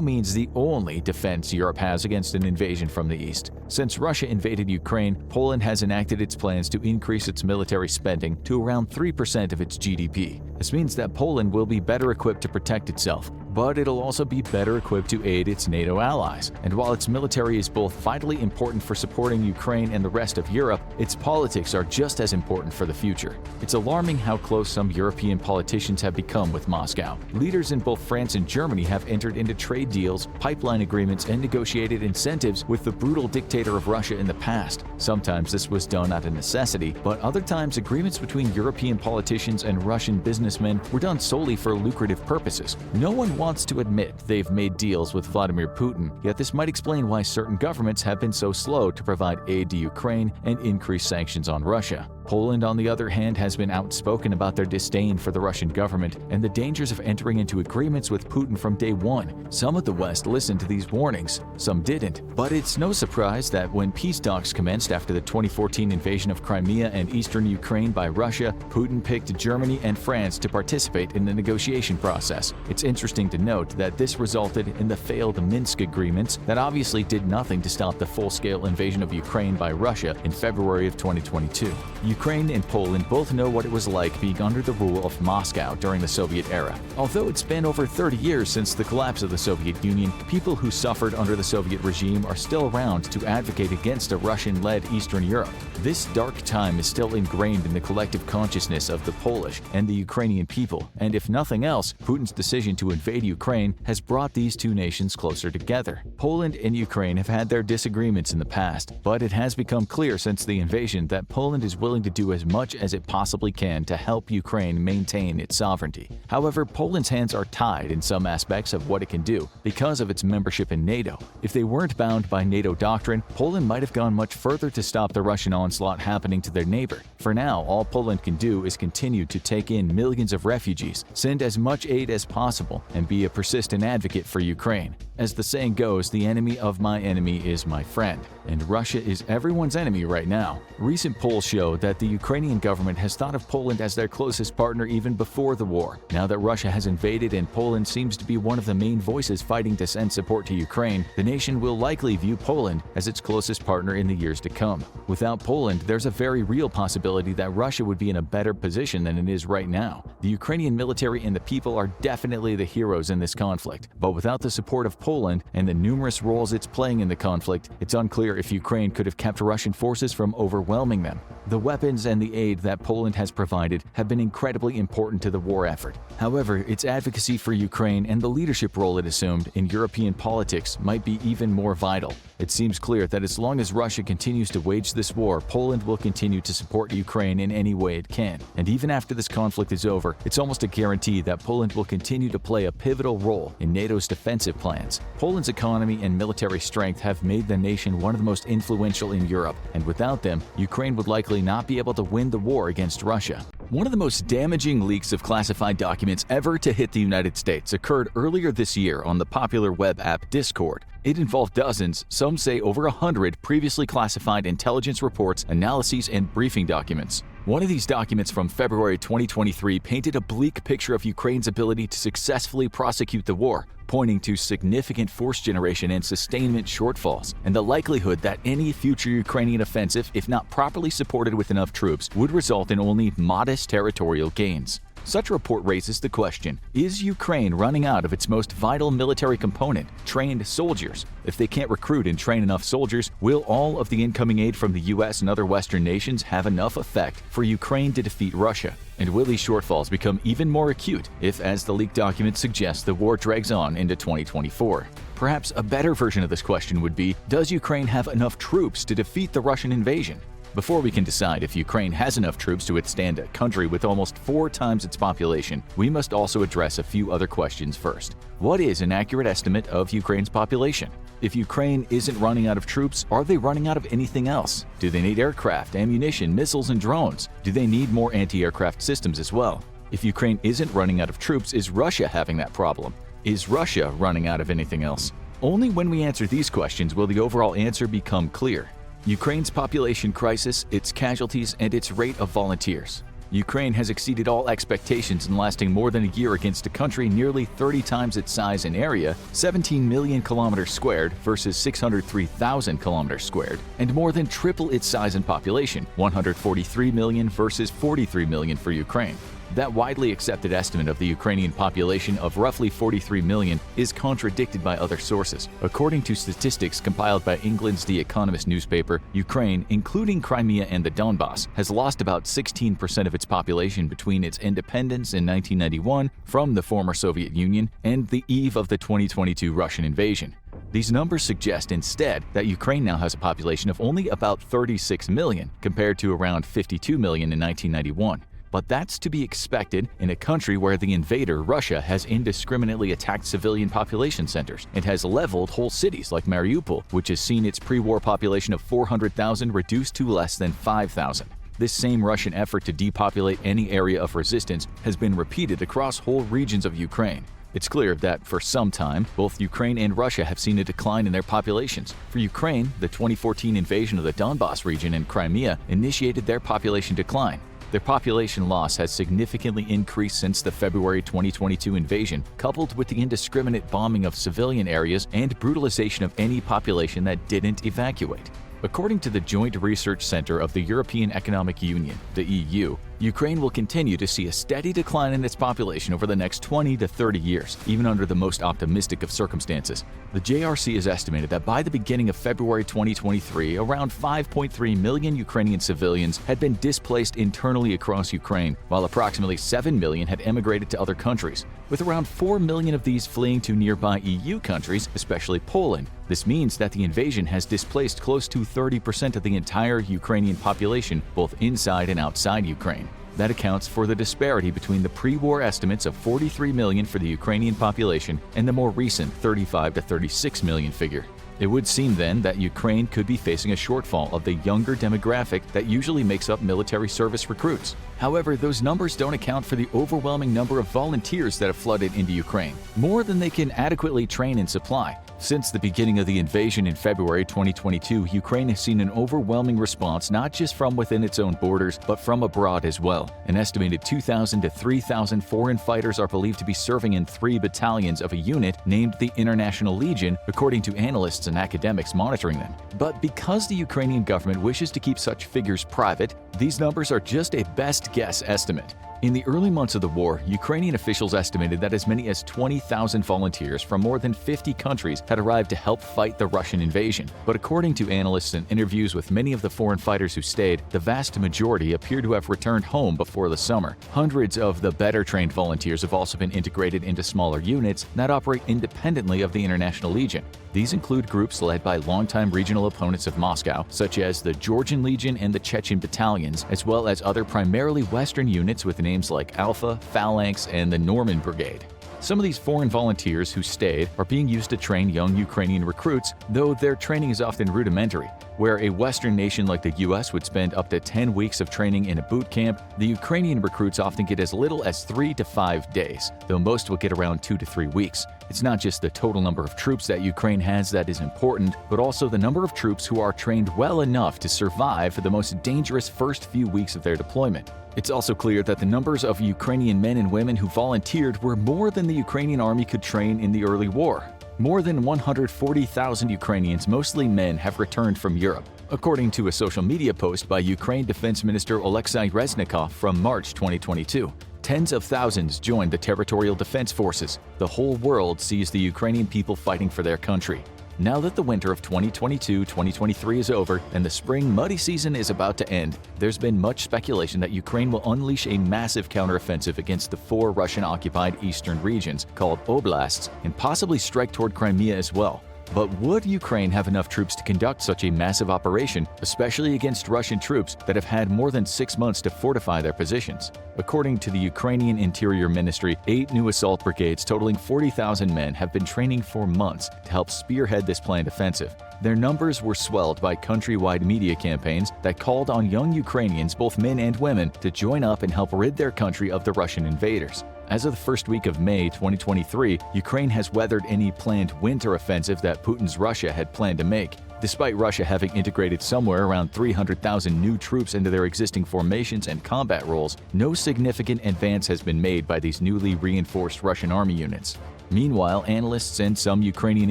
means the only defense Europe has against an invasion from the east. Since Russia invaded Ukraine, Poland has enacted its plans to increase its military spending to around 3% of its GDP. This means that Poland will be better equipped to protect itself, but it'll also be better equipped to aid its NATO allies. And while its military is both vitally important for supporting Ukraine and the rest of Europe, its politics are just as important for the future. It's alarming how close some European politicians have become with Moscow. Leaders in both France and Germany have entered into trade deals, pipeline agreements, and negotiated incentives with the brutal dictator of Russia in the past. Sometimes this was done out of necessity, but other times agreements between European politicians and Russian businessmen were done solely for lucrative purposes. No one wants to admit they've made deals with Vladimir Putin, yet this might explain why certain governments have been so slow to provide aid to Ukraine and increase sanctions on Russia. Poland, on the other hand, has been outspoken about their disdain for the Russian government and the dangers of entering into agreements with Putin from day one. Some of the West listened to these warnings, some didn't. But it's no surprise that when peace talks commenced after the 2014 invasion of Crimea and eastern Ukraine by Russia, Putin picked Germany and France to participate in the negotiation process. It's interesting to note that this resulted in the failed Minsk agreements that obviously did nothing to stop the full-scale invasion of Ukraine by Russia in February of 2022. Ukraine and Poland both know what it was like being under the rule of Moscow during the Soviet era. Although it's been over 30 years since the collapse of the Soviet Union, people who suffered under the Soviet regime are still around to advocate against a Russian-led Eastern Europe. This dark time is still ingrained in the collective consciousness of the Polish and the Ukrainian people, and if nothing else, Putin's decision to invade Ukraine has brought these two nations closer together. Poland and Ukraine have had their disagreements in the past, but it has become clear since the invasion that Poland is willing to do as much as it possibly can to help Ukraine maintain its sovereignty. However, Poland's hands are tied in some aspects of what it can do because of its membership in NATO. If they weren't bound by NATO doctrine, Poland might have gone much further to stop the Russian onslaught happening to their neighbor. For now, all Poland can do is continue to take in millions of refugees, send as much aid as possible, and be a persistent advocate for Ukraine. As the saying goes, the enemy of my enemy is my friend, and Russia is everyone's enemy right now. Recent polls show that the Ukrainian government has thought of Poland as their closest partner even before the war. Now that Russia has invaded and Poland seems to be one of the main voices fighting to send support to Ukraine, the nation will likely view Poland as its closest partner in the years to come. Without Poland, there's a very real possibility that Russia would be in a better position than it is right now. The Ukrainian military and the people are definitely the heroes in this conflict, but without the support of Poland and the numerous roles it's playing in the conflict, it's unclear if Ukraine could have kept Russian forces from overwhelming them. The weapons and the aid that Poland has provided have been incredibly important to the war effort. However, its advocacy for Ukraine and the leadership role it assumed in European politics might be even more vital. It seems clear that as long as Russia continues to wage this war, Poland will continue to support Ukraine in any way it can. And even after this conflict is over, it's almost a guarantee that Poland will continue to play a pivotal role in NATO's defensive plans. Poland's economy and military strength have made the nation one of the most influential in Europe, and without them, Ukraine would likely not be able to win the war against Russia. One of the most damaging leaks of classified documents ever to hit the United States occurred earlier this year on the popular web app Discord. It involved dozens, some say over 100, previously classified intelligence reports, analyses, and briefing documents. One of these documents from February 2023 painted a bleak picture of Ukraine's ability to successfully prosecute the war, pointing to significant force generation and sustainment shortfalls, and the likelihood that any future Ukrainian offensive, if not properly supported with enough troops, would result in only modest territorial gains. Such a report raises the question, is Ukraine running out of its most vital military component, trained soldiers? If they can't recruit and train enough soldiers, will all of the incoming aid from the US and other Western nations have enough effect for Ukraine to defeat Russia? And will these shortfalls become even more acute if, as the leaked document suggests, the war drags on into 2024? Perhaps a better version of this question would be, does Ukraine have enough troops to defeat the Russian invasion? Before we can decide if Ukraine has enough troops to withstand a country with almost 4 times its population, we must also address a few other questions first. What is an accurate estimate of Ukraine's population? If Ukraine isn't running out of troops, are they running out of anything else? Do they need aircraft, ammunition, missiles, and drones? Do they need more anti-aircraft systems as well? If Ukraine isn't running out of troops, is Russia having that problem? Is Russia running out of anything else? Only when we answer these questions will the overall answer become clear. Ukraine's population crisis, its casualties, and its rate of volunteers. Ukraine has exceeded all expectations in lasting more than a year against a country nearly 30 times its size and area, 17 million kilometers squared versus 603,000 kilometers squared, and more than triple its size and population, 143 million versus 43 million for Ukraine. That widely accepted estimate of the Ukrainian population of roughly 43 million is contradicted by other sources. According to statistics compiled by England's The Economist newspaper, Ukraine, including Crimea and the Donbass, has lost about 16% of its population between its independence in 1991 from the former Soviet Union and the eve of the 2022 Russian invasion. These numbers suggest instead that Ukraine now has a population of only about 36 million compared to around 52 million in 1991. But that's to be expected in a country where the invader, Russia, has indiscriminately attacked civilian population centers and has leveled whole cities like Mariupol, which has seen its pre-war population of 400,000 reduced to less than 5,000. This same Russian effort to depopulate any area of resistance has been repeated across whole regions of Ukraine. It's clear that for some time, both Ukraine and Russia have seen a decline in their populations. For Ukraine, the 2014 invasion of the Donbass region and Crimea initiated their population decline. Their population loss has significantly increased since the February 2022 invasion, coupled with the indiscriminate bombing of civilian areas and brutalization of any population that didn't evacuate. According to the Joint Research Center of the European Economic Union, the EU, Ukraine will continue to see a steady decline in its population over the next 20 to 30 years, even under the most optimistic of circumstances. The JRC has estimated that by the beginning of February 2023, around 5.3 million Ukrainian civilians had been displaced internally across Ukraine, while approximately 7 million had emigrated to other countries, with around 4 million of these fleeing to nearby EU countries, especially Poland. This means that the invasion has displaced close to 30% of the entire Ukrainian population, both inside and outside Ukraine. That accounts for the disparity between the pre-war estimates of 43 million for the Ukrainian population and the more recent 35 to 36 million figure. It would seem then that Ukraine could be facing a shortfall of the younger demographic that usually makes up military service recruits. However, those numbers don't account for the overwhelming number of volunteers that have flooded into Ukraine, more than they can adequately train and supply. Since the beginning of the invasion in February 2022, Ukraine has seen an overwhelming response not just from within its own borders, but from abroad as well. An estimated 2,000 to 3,000 foreign fighters are believed to be serving in 3 battalions of a unit named the International Legion, according to analysts and academics monitoring them. But because the Ukrainian government wishes to keep such figures private, these numbers are just a best guess estimate. In the early months of the war, Ukrainian officials estimated that as many as 20,000 volunteers from more than 50 countries had arrived to help fight the Russian invasion. But according to analysts and interviews with many of the foreign fighters who stayed, the vast majority appear to have returned home before the summer. Hundreds of the better-trained volunteers have also been integrated into smaller units that operate independently of the International Legion. These include groups led by longtime regional opponents of Moscow, such as the Georgian Legion and the Chechen battalions, as well as other primarily Western units with names like Alpha, Phalanx, and the Norman Brigade. Some of these foreign volunteers who stayed are being used to train young Ukrainian recruits, though their training is often rudimentary. Where a Western nation like the US would spend up to 10 weeks of training in a boot camp, the Ukrainian recruits often get as little as 3 to 5 days, though most will get around 2 to 3 weeks. It's not just the total number of troops that Ukraine has that is important, but also the number of troops who are trained well enough to survive for the most dangerous first few weeks of their deployment. It's also clear that the numbers of Ukrainian men and women who volunteered were more than the Ukrainian army could train in the early war. More than 140,000 Ukrainians, mostly men, have returned from Europe, according to a social media post by Ukraine Defense Minister Oleksiy Reznikov from March 2022. Tens of thousands joined the Territorial Defense Forces. The whole world sees the Ukrainian people fighting for their country. Now that the winter of 2022-2023 is over and the spring muddy season is about to end, there's been much speculation that Ukraine will unleash a massive counteroffensive against the 4 Russian-occupied eastern regions, called oblasts, and possibly strike toward Crimea as well. But would Ukraine have enough troops to conduct such a massive operation, especially against Russian troops that have had more than 6 months to fortify their positions? According to the Ukrainian Interior Ministry, 8 new assault brigades totaling 40,000 men have been training for months to help spearhead this planned offensive. Their numbers were swelled by countrywide media campaigns that called on young Ukrainians, both men and women, to join up and help rid their country of the Russian invaders. As of the first week of May 2023, Ukraine has weathered any planned winter offensive that Putin's Russia had planned to make. Despite Russia having integrated somewhere around 300,000 new troops into their existing formations and combat roles, no significant advance has been made by these newly reinforced Russian army units. Meanwhile, analysts and some Ukrainian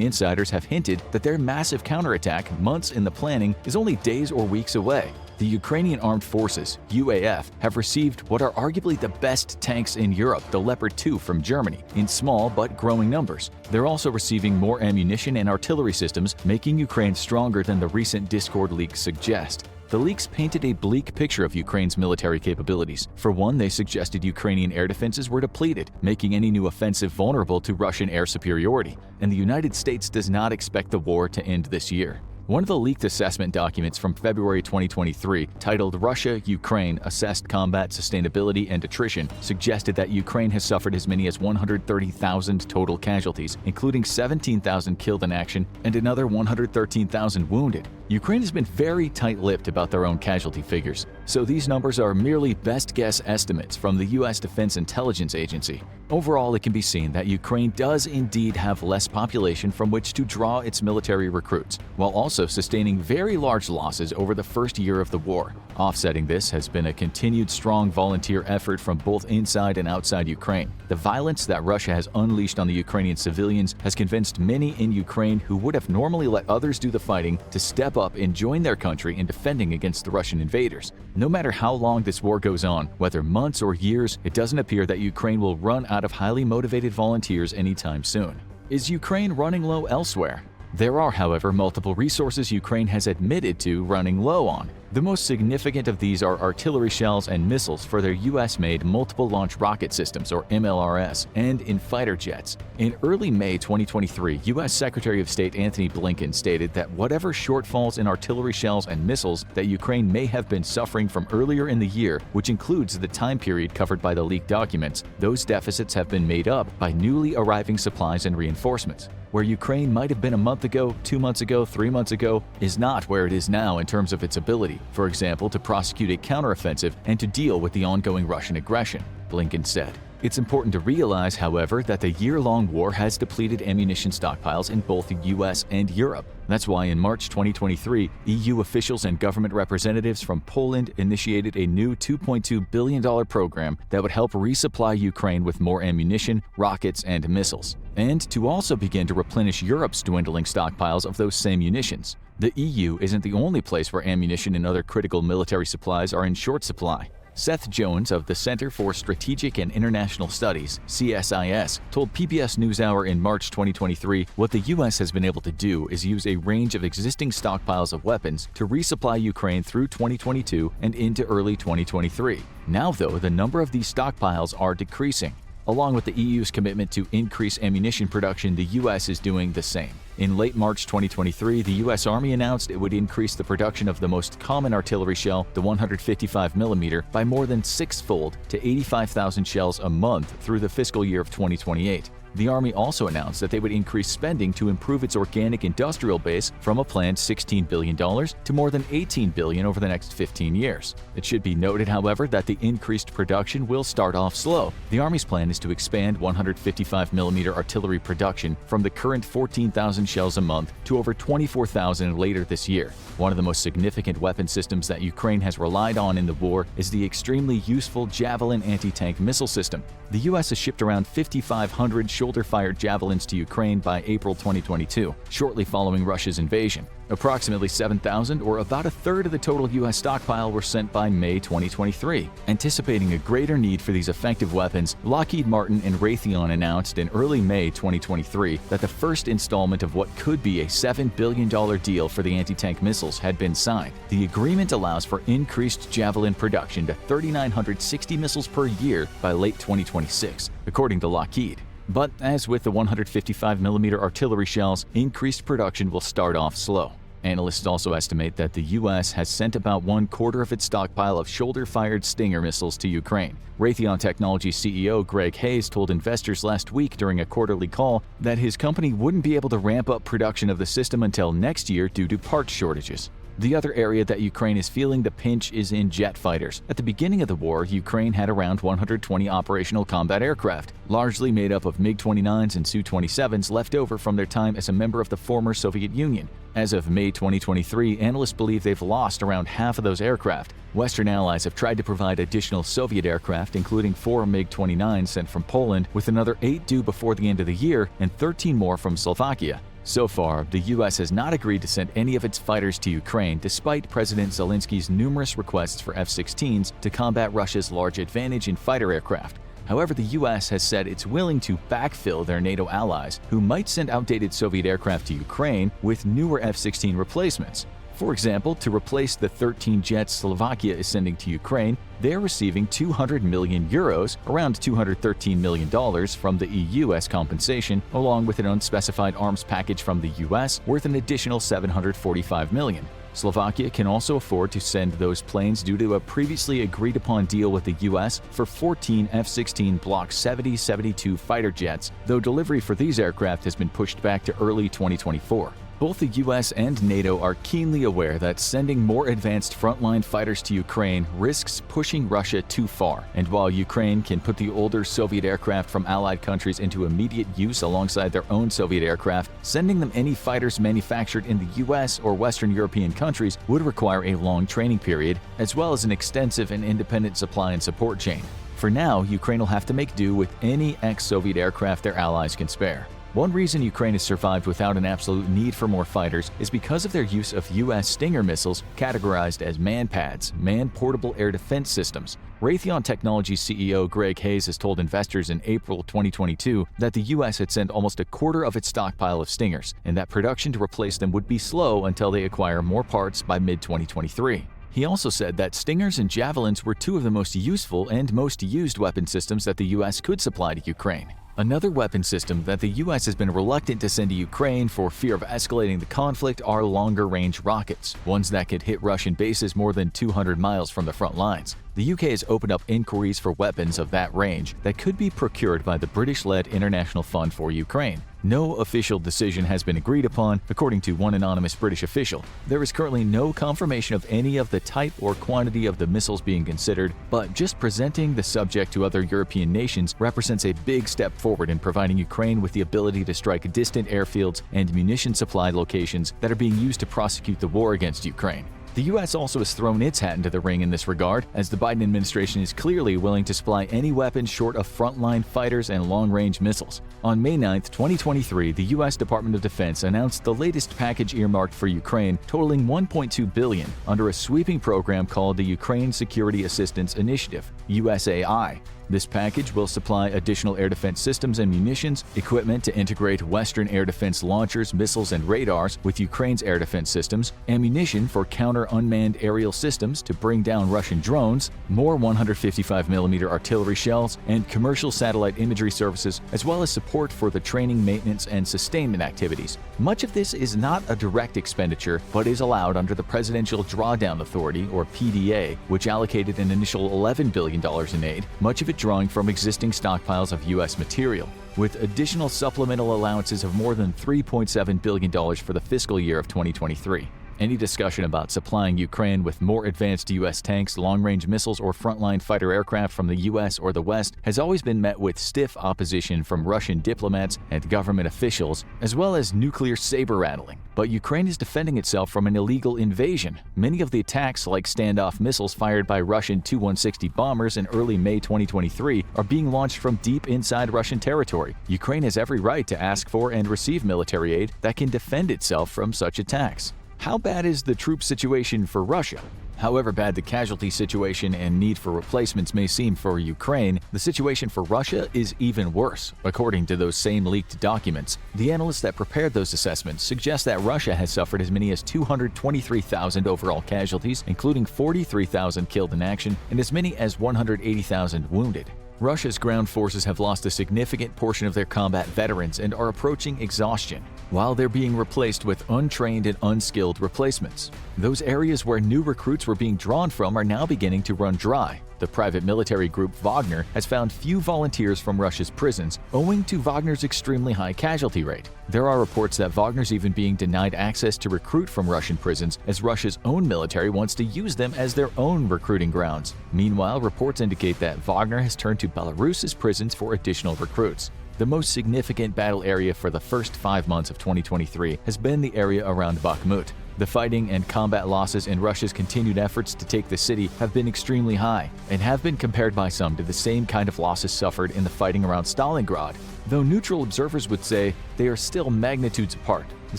insiders have hinted that their massive counterattack, months in the planning, is only days or weeks away. The Ukrainian Armed Forces, UAF, have received what are arguably the best tanks in Europe, the Leopard 2 from Germany, in small but growing numbers. They're also receiving more ammunition and artillery systems, making Ukraine stronger than the recent Discord leaks suggest. The leaks painted a bleak picture of Ukraine's military capabilities. For one, they suggested Ukrainian air defenses were depleted, making any new offensive vulnerable to Russian air superiority, and the United States does not expect the war to end this year. One of the leaked assessment documents from February 2023, titled Russia-Ukraine Assessed Combat Sustainability and Attrition, suggested that Ukraine has suffered as many as 130,000 total casualties, including 17,000 killed in action and another 113,000 wounded. Ukraine has been very tight-lipped about their own casualty figures, so these numbers are merely best-guess estimates from the U.S. Defense Intelligence Agency. Overall, it can be seen that Ukraine does indeed have less population from which to draw its military recruits, while also sustaining very large losses over the first year of the war. Offsetting this has been a continued strong volunteer effort from both inside and outside Ukraine. The violence that Russia has unleashed on the Ukrainian civilians has convinced many in Ukraine who would have normally let others do the fighting to step step up and join their country in defending against the Russian invaders. No matter how long this war goes on, whether months or years, it doesn't appear that Ukraine will run out of highly motivated volunteers anytime soon. Is Ukraine running low elsewhere? There are, however, multiple resources Ukraine has admitted to running low on. The most significant of these are artillery shells and missiles for their US-made Multiple Launch Rocket Systems, or MLRS, and in fighter jets. In early May 2023, US Secretary of State Antony Blinken stated that whatever shortfalls in artillery shells and missiles that Ukraine may have been suffering from earlier in the year, which includes the time period covered by the leaked documents, those deficits have been made up by newly arriving supplies and reinforcements. Where Ukraine might have been a month ago, 2 months ago, 3 months ago, is not where it is now in terms of its ability, for example, to prosecute a counteroffensive and to deal with the ongoing Russian aggression, Blinken said. It's important to realize, however, that the year-long war has depleted ammunition stockpiles in both the US and Europe. That's why in March 2023, EU officials and government representatives from Poland initiated a new $2.2 billion program that would help resupply Ukraine with more ammunition, rockets, and missiles, and to also begin to replenish Europe's dwindling stockpiles of those same munitions. The EU isn't the only place where ammunition and other critical military supplies are in short supply. Seth Jones of the Center for Strategic and International Studies, CSIS, told PBS NewsHour in March 2023 what the U.S. has been able to do is use a range of existing stockpiles of weapons to resupply Ukraine through 2022 and into early 2023. Now, though, the number of these stockpiles are decreasing. Along with the EU's commitment to increase ammunition production, the U.S. is doing the same. In late March 2023, the U.S. Army announced it would increase the production of the most common artillery shell, the 155mm, by more than six-fold to 85,000 shells a month through the fiscal year of 2028. The Army also announced that they would increase spending to improve its organic industrial base from a planned $16 billion to more than $18 billion over the next 15 years. It should be noted, however, that the increased production will start off slow. The Army's plan is to expand 155mm artillery production from the current 14,000 shells a month to over 24,000 later this year. One of the most significant weapon systems that Ukraine has relied on in the war is the extremely useful Javelin anti-tank missile system. The U.S. has shipped around 5,500 shoulder-fired javelins to Ukraine by April 2022, shortly following Russia's invasion. Approximately 7,000, or about a third of the total U.S. stockpile, were sent by May 2023. Anticipating a greater need for these effective weapons, Lockheed Martin and Raytheon announced in early May 2023 that the first installment of what could be a $7 billion deal for the anti-tank missiles had been signed. The agreement allows for increased Javelin production to 3,960 missiles per year by late 2026, according to Lockheed. But as with the 155mm artillery shells, increased production will start off slow. Analysts also estimate that the U.S. has sent about 1/4 of its stockpile of shoulder-fired Stinger missiles to Ukraine. Raytheon Technology CEO Greg Hayes told investors last week during a quarterly call that his company wouldn't be able to ramp up production of the system until next year due to parts shortages. The other area that Ukraine is feeling the pinch is in jet fighters. At the beginning of the war, Ukraine had around 120 operational combat aircraft, largely made up of MiG-29s and Su-27s left over from their time as a member of the former Soviet Union. As of May 2023, analysts believe they've lost around half of those aircraft. Western allies have tried to provide additional Soviet aircraft, including 4 MiG-29s sent from Poland, with another 8 due before the end of the year and 13 more from Slovakia. So far, the U.S. has not agreed to send any of its fighters to Ukraine, despite President Zelensky's numerous requests for F-16s to combat Russia's large advantage in fighter aircraft. However, the U.S. has said it's willing to backfill their NATO allies, who might send outdated Soviet aircraft to Ukraine with newer F-16 replacements. For example, to replace the 13 jets Slovakia is sending to Ukraine, they're receiving 200 million euros, around $213 million, from the EU as compensation, along with an unspecified arms package from the US worth an additional $745 million. Slovakia can also afford to send those planes due to a previously agreed-upon deal with the U.S. for 14 F-16 Block 70-72 fighter jets, though delivery for these aircraft has been pushed back to early 2024. Both the U.S. and NATO are keenly aware that sending more advanced frontline fighters to Ukraine risks pushing Russia too far, and while Ukraine can put the older Soviet aircraft from Allied countries into immediate use alongside their own Soviet aircraft, sending them any fighters manufactured in the U.S. or Western European countries would require a long training period, as well as an extensive and independent supply and support chain. For now, Ukraine will have to make do with any ex-Soviet aircraft their allies can spare. One reason Ukraine has survived without an absolute need for more fighters is because of their use of U.S. Stinger missiles categorized as MANPADS, Manned Portable Air Defense Systems. Raytheon Technologies CEO Greg Hayes has told investors in April 2022 that the U.S. had sent almost a quarter of its stockpile of Stingers, and that production to replace them would be slow until they acquire more parts by mid-2023. He also said that Stingers and Javelins were two of the most useful and most used weapon systems that the U.S. could supply to Ukraine. Another weapon system that the U.S. has been reluctant to send to Ukraine for fear of escalating the conflict are longer-range rockets, ones that could hit Russian bases more than 200 miles from the front lines. The UK has opened up inquiries for weapons of that range that could be procured by the British-led International Fund for Ukraine. No official decision has been agreed upon, according to one anonymous British official. There is currently no confirmation of any of the type or quantity of the missiles being considered, but just presenting the subject to other European nations represents a big step forward in providing Ukraine with the ability to strike distant airfields and munition supply locations that are being used to prosecute the war against Ukraine. The U.S. also has thrown its hat into the ring in this regard, as the Biden administration is clearly willing to supply any weapons short of frontline fighters and long-range missiles. On May 9, 2023, the U.S. Department of Defense announced the latest package earmarked for Ukraine, totaling $1.2 billion, under a sweeping program called the Ukraine Security Assistance Initiative, USAI. This package will supply additional air defense systems and munitions, equipment to integrate Western air defense launchers, missiles, and radars with Ukraine's air defense systems, ammunition for counter-unmanned aerial systems to bring down Russian drones, more 155mm artillery shells, and commercial satellite imagery services, as well as support for the training, maintenance, and sustainment activities. Much of this is not a direct expenditure, but is allowed under the Presidential Drawdown Authority, or PDA, which allocated an initial $11 billion in aid, much of it drawing from existing stockpiles of U.S. material, with additional supplemental allowances of more than $3.7 billion for the fiscal year of 2023. Any discussion about supplying Ukraine with more advanced U.S. tanks, long-range missiles, or frontline fighter aircraft from the U.S. or the West has always been met with stiff opposition from Russian diplomats and government officials, as well as nuclear saber-rattling. But Ukraine is defending itself from an illegal invasion. Many of the attacks, like standoff missiles fired by Russian Tu-160 bombers in early May 2023, are being launched from deep inside Russian territory. Ukraine has every right to ask for and receive military aid that can defend itself from such attacks. How bad is the troop situation for Russia? However bad the casualty situation and need for replacements may seem for Ukraine, the situation for Russia is even worse, according to those same leaked documents. The analysts that prepared those assessments suggest that Russia has suffered as many as 223,000 overall casualties, including 43,000 killed in action and as many as 180,000 wounded. Russia's ground forces have lost a significant portion of their combat veterans and are approaching exhaustion, while they're being replaced with untrained and unskilled replacements. Those areas where new recruits were being drawn from are now beginning to run dry. The private military group Wagner has found few volunteers from Russia's prisons, owing to Wagner's extremely high casualty rate. There are reports that Wagner's even being denied access to recruit from Russian prisons, as Russia's own military wants to use them as their own recruiting grounds. Meanwhile, reports indicate that Wagner has turned to Belarus's prisons for additional recruits. The most significant battle area for the first 5 months of 2023 has been the area around Bakhmut. The fighting and combat losses in Russia's continued efforts to take the city have been extremely high and have been compared by some to the same kind of losses suffered in the fighting around Stalingrad. Though neutral observers would say they are still magnitudes apart. The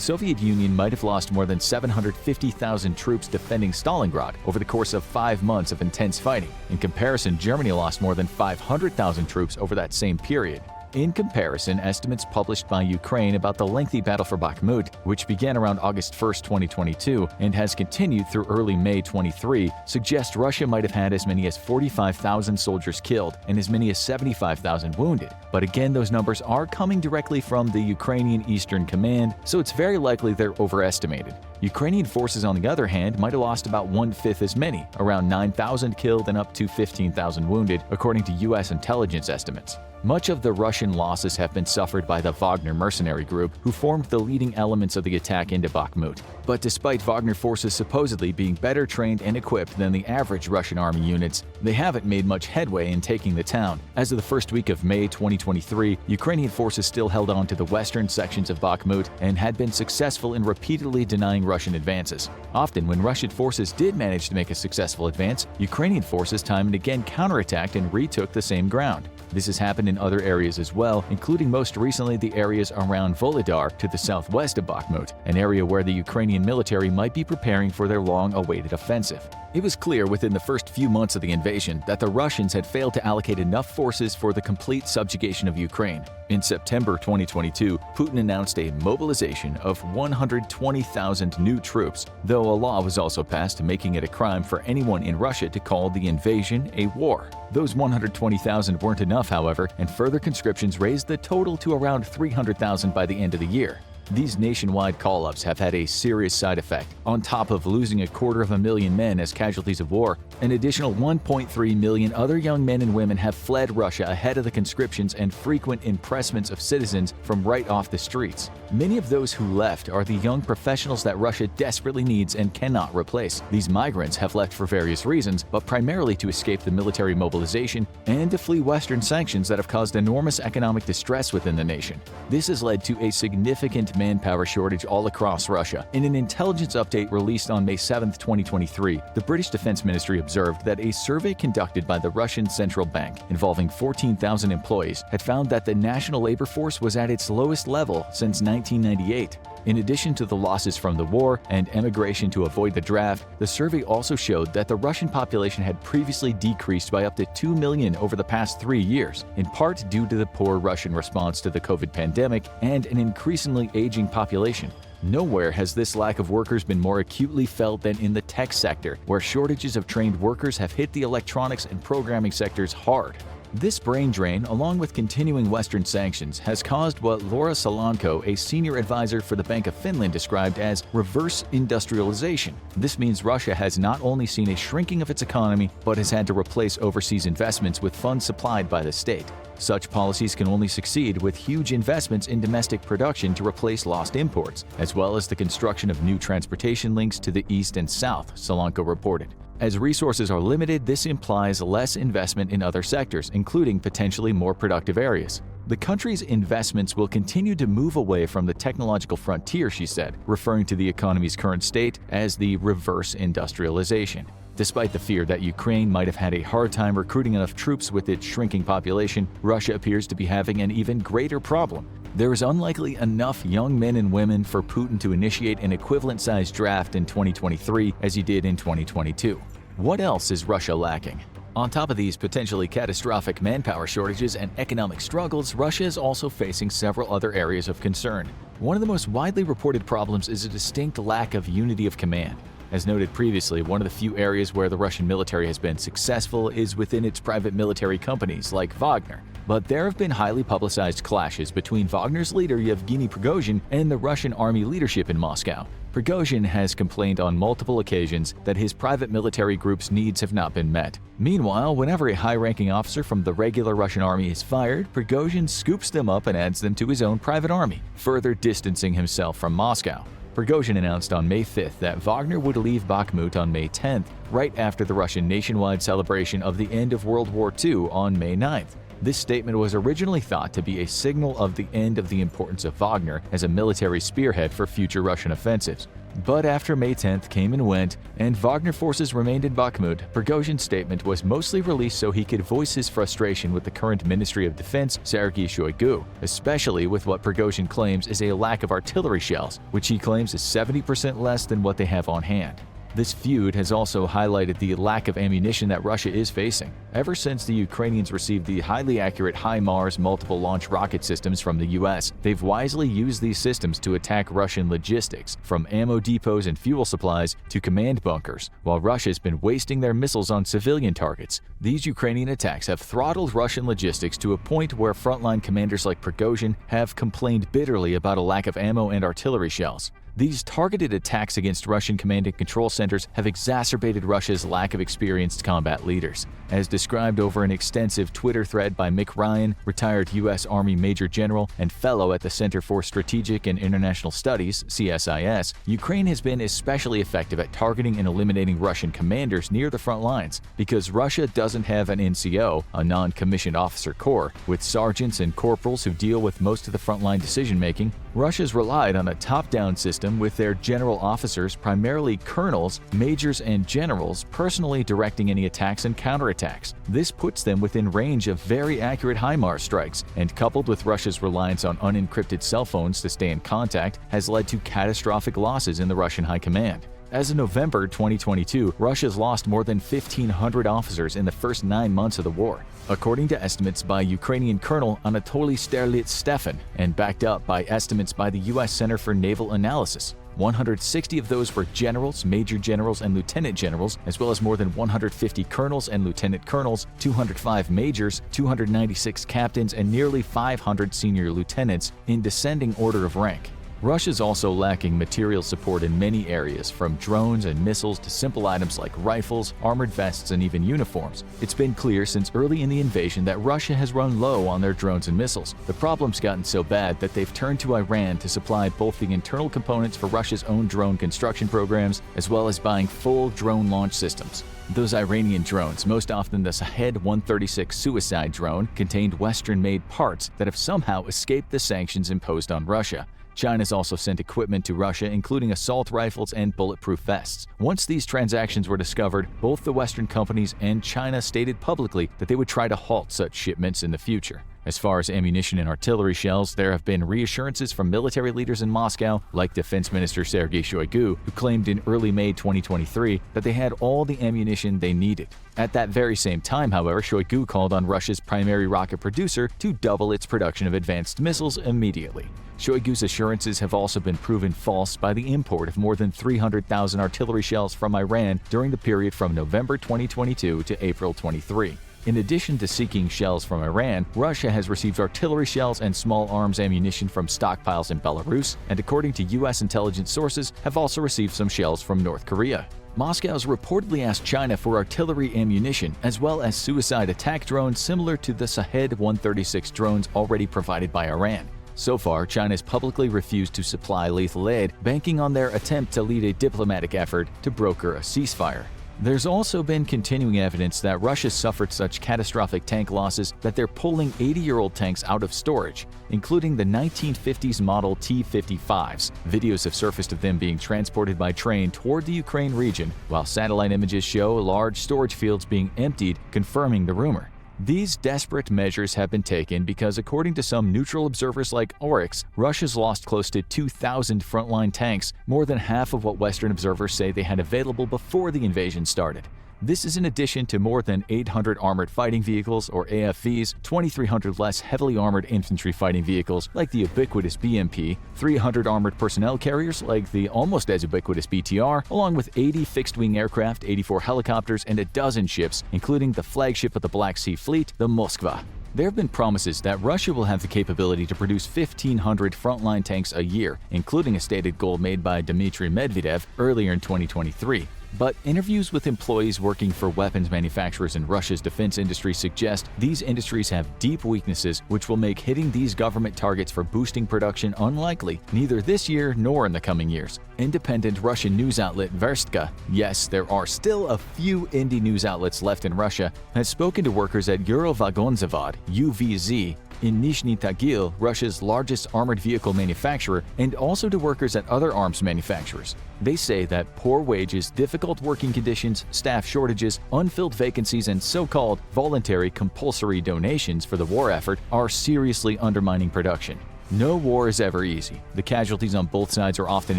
Soviet Union might have lost more than 750,000 troops defending Stalingrad over the course of 5 months of intense fighting. In comparison, Germany lost more than 500,000 troops over that same period. In comparison, estimates published by Ukraine about the lengthy battle for Bakhmut, which began around August 1, 2022, and has continued through early May 23, suggest Russia might have had as many as 45,000 soldiers killed and as many as 75,000 wounded. But again, those numbers are coming directly from the Ukrainian Eastern Command, so it's very likely they're overestimated. Ukrainian forces, on the other hand, might have lost about 1/5 as many, around 9,000 killed and up to 15,000 wounded, according to U.S. intelligence estimates. Much of the Russian losses have been suffered by the Wagner mercenary group, who formed the leading elements of the attack into Bakhmut. But despite Wagner forces supposedly being better trained and equipped than the average Russian army units, they haven't made much headway in taking the town. As of the first week of May 2023, Ukrainian forces still held on to the western sections of Bakhmut and had been successful in repeatedly denying Russian advances. Often, when Russian forces did manage to make a successful advance, Ukrainian forces time and again counterattacked and retook the same ground. This has happened in other areas as as well, including most recently the areas around Volodar to the southwest of Bakhmut, an area where the Ukrainian military might be preparing for their long-awaited offensive. It was clear within the first few months of the invasion that the Russians had failed to allocate enough forces for the complete subjugation of Ukraine. In September 2022, Putin announced a mobilization of 120,000 new troops, though a law was also passed making it a crime for anyone in Russia to call the invasion a war. Those 120,000 weren't enough, however, and further conscriptions raised the total to around 300,000 by the end of the year. These nationwide call-ups have had a serious side effect. On top of losing 250,000 men as casualties of war, an additional 1.3 million other young men and women have fled Russia ahead of the conscriptions and frequent impressments of citizens from right off the streets. Many of those who left are the young professionals that Russia desperately needs and cannot replace. These migrants have left for various reasons, but primarily to escape the military mobilization and to flee Western sanctions that have caused enormous economic distress within the nation. This has led to a significant manpower shortage all across Russia. In an intelligence update released on May 7, 2023, the British Defense Ministry observed that a survey conducted by the Russian Central Bank involving 14,000 employees had found that the national labor force was at its lowest level since 1998. In addition to the losses from the war and emigration to avoid the draft, the survey also showed that the Russian population had previously decreased by up to 2 million over the past 3 years, in part due to the poor Russian response to the COVID pandemic and an increasingly aging population. Nowhere has this lack of workers been more acutely felt than in the tech sector, where shortages of trained workers have hit the electronics and programming sectors hard. This brain drain, along with continuing Western sanctions, has caused what Laura Solanko, a senior advisor for the Bank of Finland, described as reverse industrialization. This means Russia has not only seen a shrinking of its economy, but has had to replace overseas investments with funds supplied by the state. Such policies can only succeed with huge investments in domestic production to replace lost imports, as well as the construction of new transportation links to the east and south, Solanko reported. As resources are limited, this implies less investment in other sectors, including potentially more productive areas. The country's investments will continue to move away from the technological frontier, she said, referring to the economy's current state as the reverse industrialization. Despite the fear that Ukraine might have had a hard time recruiting enough troops with its shrinking population, Russia appears to be having an even greater problem. There is unlikely enough young men and women for Putin to initiate an equivalent-sized draft in 2023 as he did in 2022. What else is Russia lacking? On top of these potentially catastrophic manpower shortages and economic struggles, Russia is also facing several other areas of concern. One of the most widely reported problems is a distinct lack of unity of command. As noted previously, one of the few areas where the Russian military has been successful is within its private military companies like Wagner. But there have been highly publicized clashes between Wagner's leader Yevgeny Prigozhin and the Russian army leadership in Moscow. Prigozhin has complained on multiple occasions that his private military group's needs have not been met. Meanwhile, whenever a high-ranking officer from the regular Russian army is fired, Prigozhin scoops them up and adds them to his own private army, further distancing himself from Moscow. Prigozhin announced on May 5th that Wagner would leave Bakhmut on May 10th, right after the Russian nationwide celebration of the end of World War II on May 9th. This statement was originally thought to be a signal of the end of the importance of Wagner as a military spearhead for future Russian offensives. But after May 10th came and went, and Wagner forces remained in Bakhmut, Prigozhin's statement was mostly released so he could voice his frustration with the current Ministry of Defense, Sergei Shoigu, especially with what Prigozhin claims is a lack of artillery shells, which he claims is 70% less than what they have on hand. This feud has also highlighted the lack of ammunition that Russia is facing. Ever since the Ukrainians received the highly accurate HIMARS multiple launch rocket systems from the US, they've wisely used these systems to attack Russian logistics, from ammo depots and fuel supplies to command bunkers, while Russia's been wasting their missiles on civilian targets. These Ukrainian attacks have throttled Russian logistics to a point where frontline commanders like Prigozhin have complained bitterly about a lack of ammo and artillery shells. These targeted attacks against Russian command and control centers have exacerbated Russia's lack of experienced combat leaders. As described over an extensive Twitter thread by Mick Ryan, retired U.S. Army Major General and fellow at the Center for Strategic and International Studies, CSIS, Ukraine has been especially effective at targeting and eliminating Russian commanders near the front lines because Russia doesn't have an NCO, a non-commissioned officer corps, with sergeants and corporals who deal with most of the frontline decision-making. Russia's relied on a top-down system system with their general officers, primarily colonels, majors, and generals, personally directing any attacks and counterattacks. This puts them within range of very accurate HIMARS strikes, and coupled with Russia's reliance on unencrypted cell phones to stay in contact, has led to catastrophic losses in the Russian high command. As of November 2022, Russia's lost more than 1,500 officers in the first 9 months of the war, according to estimates by Ukrainian Colonel Anatoly Sterlitz-Stefan and backed up by estimates by the U.S. Center for Naval Analysis. 160 of those were generals, major generals, and lieutenant generals, as well as more than 150 colonels and lieutenant colonels, 205 majors, 296 captains, and nearly 500 senior lieutenants in descending order of rank. Russia's also lacking material support in many areas, from drones and missiles to simple items like rifles, armored vests, and even uniforms. It's been clear since early in the invasion that Russia has run low on their drones and missiles. The problem's gotten so bad that they've turned to Iran to supply both the internal components for Russia's own drone construction programs, as well as buying full drone launch systems. Those Iranian drones, most often the Shahed 136 suicide drone, contained Western-made parts that have somehow escaped the sanctions imposed on Russia. China's also sent equipment to Russia, including assault rifles and bulletproof vests. Once these transactions were discovered, both the Western companies and China stated publicly that they would try to halt such shipments in the future. As far as ammunition and artillery shells, there have been reassurances from military leaders in Moscow, like Defense Minister Sergei Shoigu, who claimed in early May 2023 that they had all the ammunition they needed. At that very same time, however, Shoigu called on Russia's primary rocket producer to double its production of advanced missiles immediately. Shoigu's assurances have also been proven false by the import of more than 300,000 artillery shells from Iran during the period from November 2022 to April 23. In addition to seeking shells from Iran, Russia has received artillery shells and small arms ammunition from stockpiles in Belarus, and according to U.S. intelligence sources, have also received some shells from North Korea. Moscow's reportedly asked China for artillery ammunition, as well as suicide attack drones similar to the Shahed 136 drones already provided by Iran. So far, China's publicly refused to supply lethal aid, banking on their attempt to lead a diplomatic effort to broker a ceasefire. There's also been continuing evidence that Russia suffered such catastrophic tank losses that they're pulling 80-year-old tanks out of storage, including the 1950s model T-55s. Videos have surfaced of them being transported by train toward the Ukraine region, while satellite images show large storage fields being emptied, confirming the rumor. These desperate measures have been taken because, according to some neutral observers like Oryx, Russia's lost close to 2,000 frontline tanks, more than half of what Western observers say they had available before the invasion started. This is in addition to more than 800 armored fighting vehicles, or AFVs, 2,300 less heavily armored infantry fighting vehicles like the ubiquitous BMP, 300 armored personnel carriers like the almost as ubiquitous BTR, along with 80 fixed-wing aircraft, 84 helicopters, and a dozen ships, including the flagship of the Black Sea Fleet, the Moskva. There have been promises that Russia will have the capability to produce 1,500 frontline tanks a year, including a stated goal made by Dmitry Medvedev earlier in 2023. But interviews with employees working for weapons manufacturers in Russia's defense industry suggest these industries have deep weaknesses which will make hitting these government targets for boosting production unlikely, neither this year nor in the coming years. Independent Russian news outlet Verstka, yes, there are still a few indie news outlets left in Russia, has spoken to workers at Urovagonzavod, UVZ, in Nizhny Tagil, Russia's largest armored vehicle manufacturer, and also to workers at other arms manufacturers. They say that poor wages, difficult working conditions, staff shortages, unfilled vacancies, and so-called voluntary compulsory donations for the war effort are seriously undermining production. No war is ever easy. The casualties on both sides are often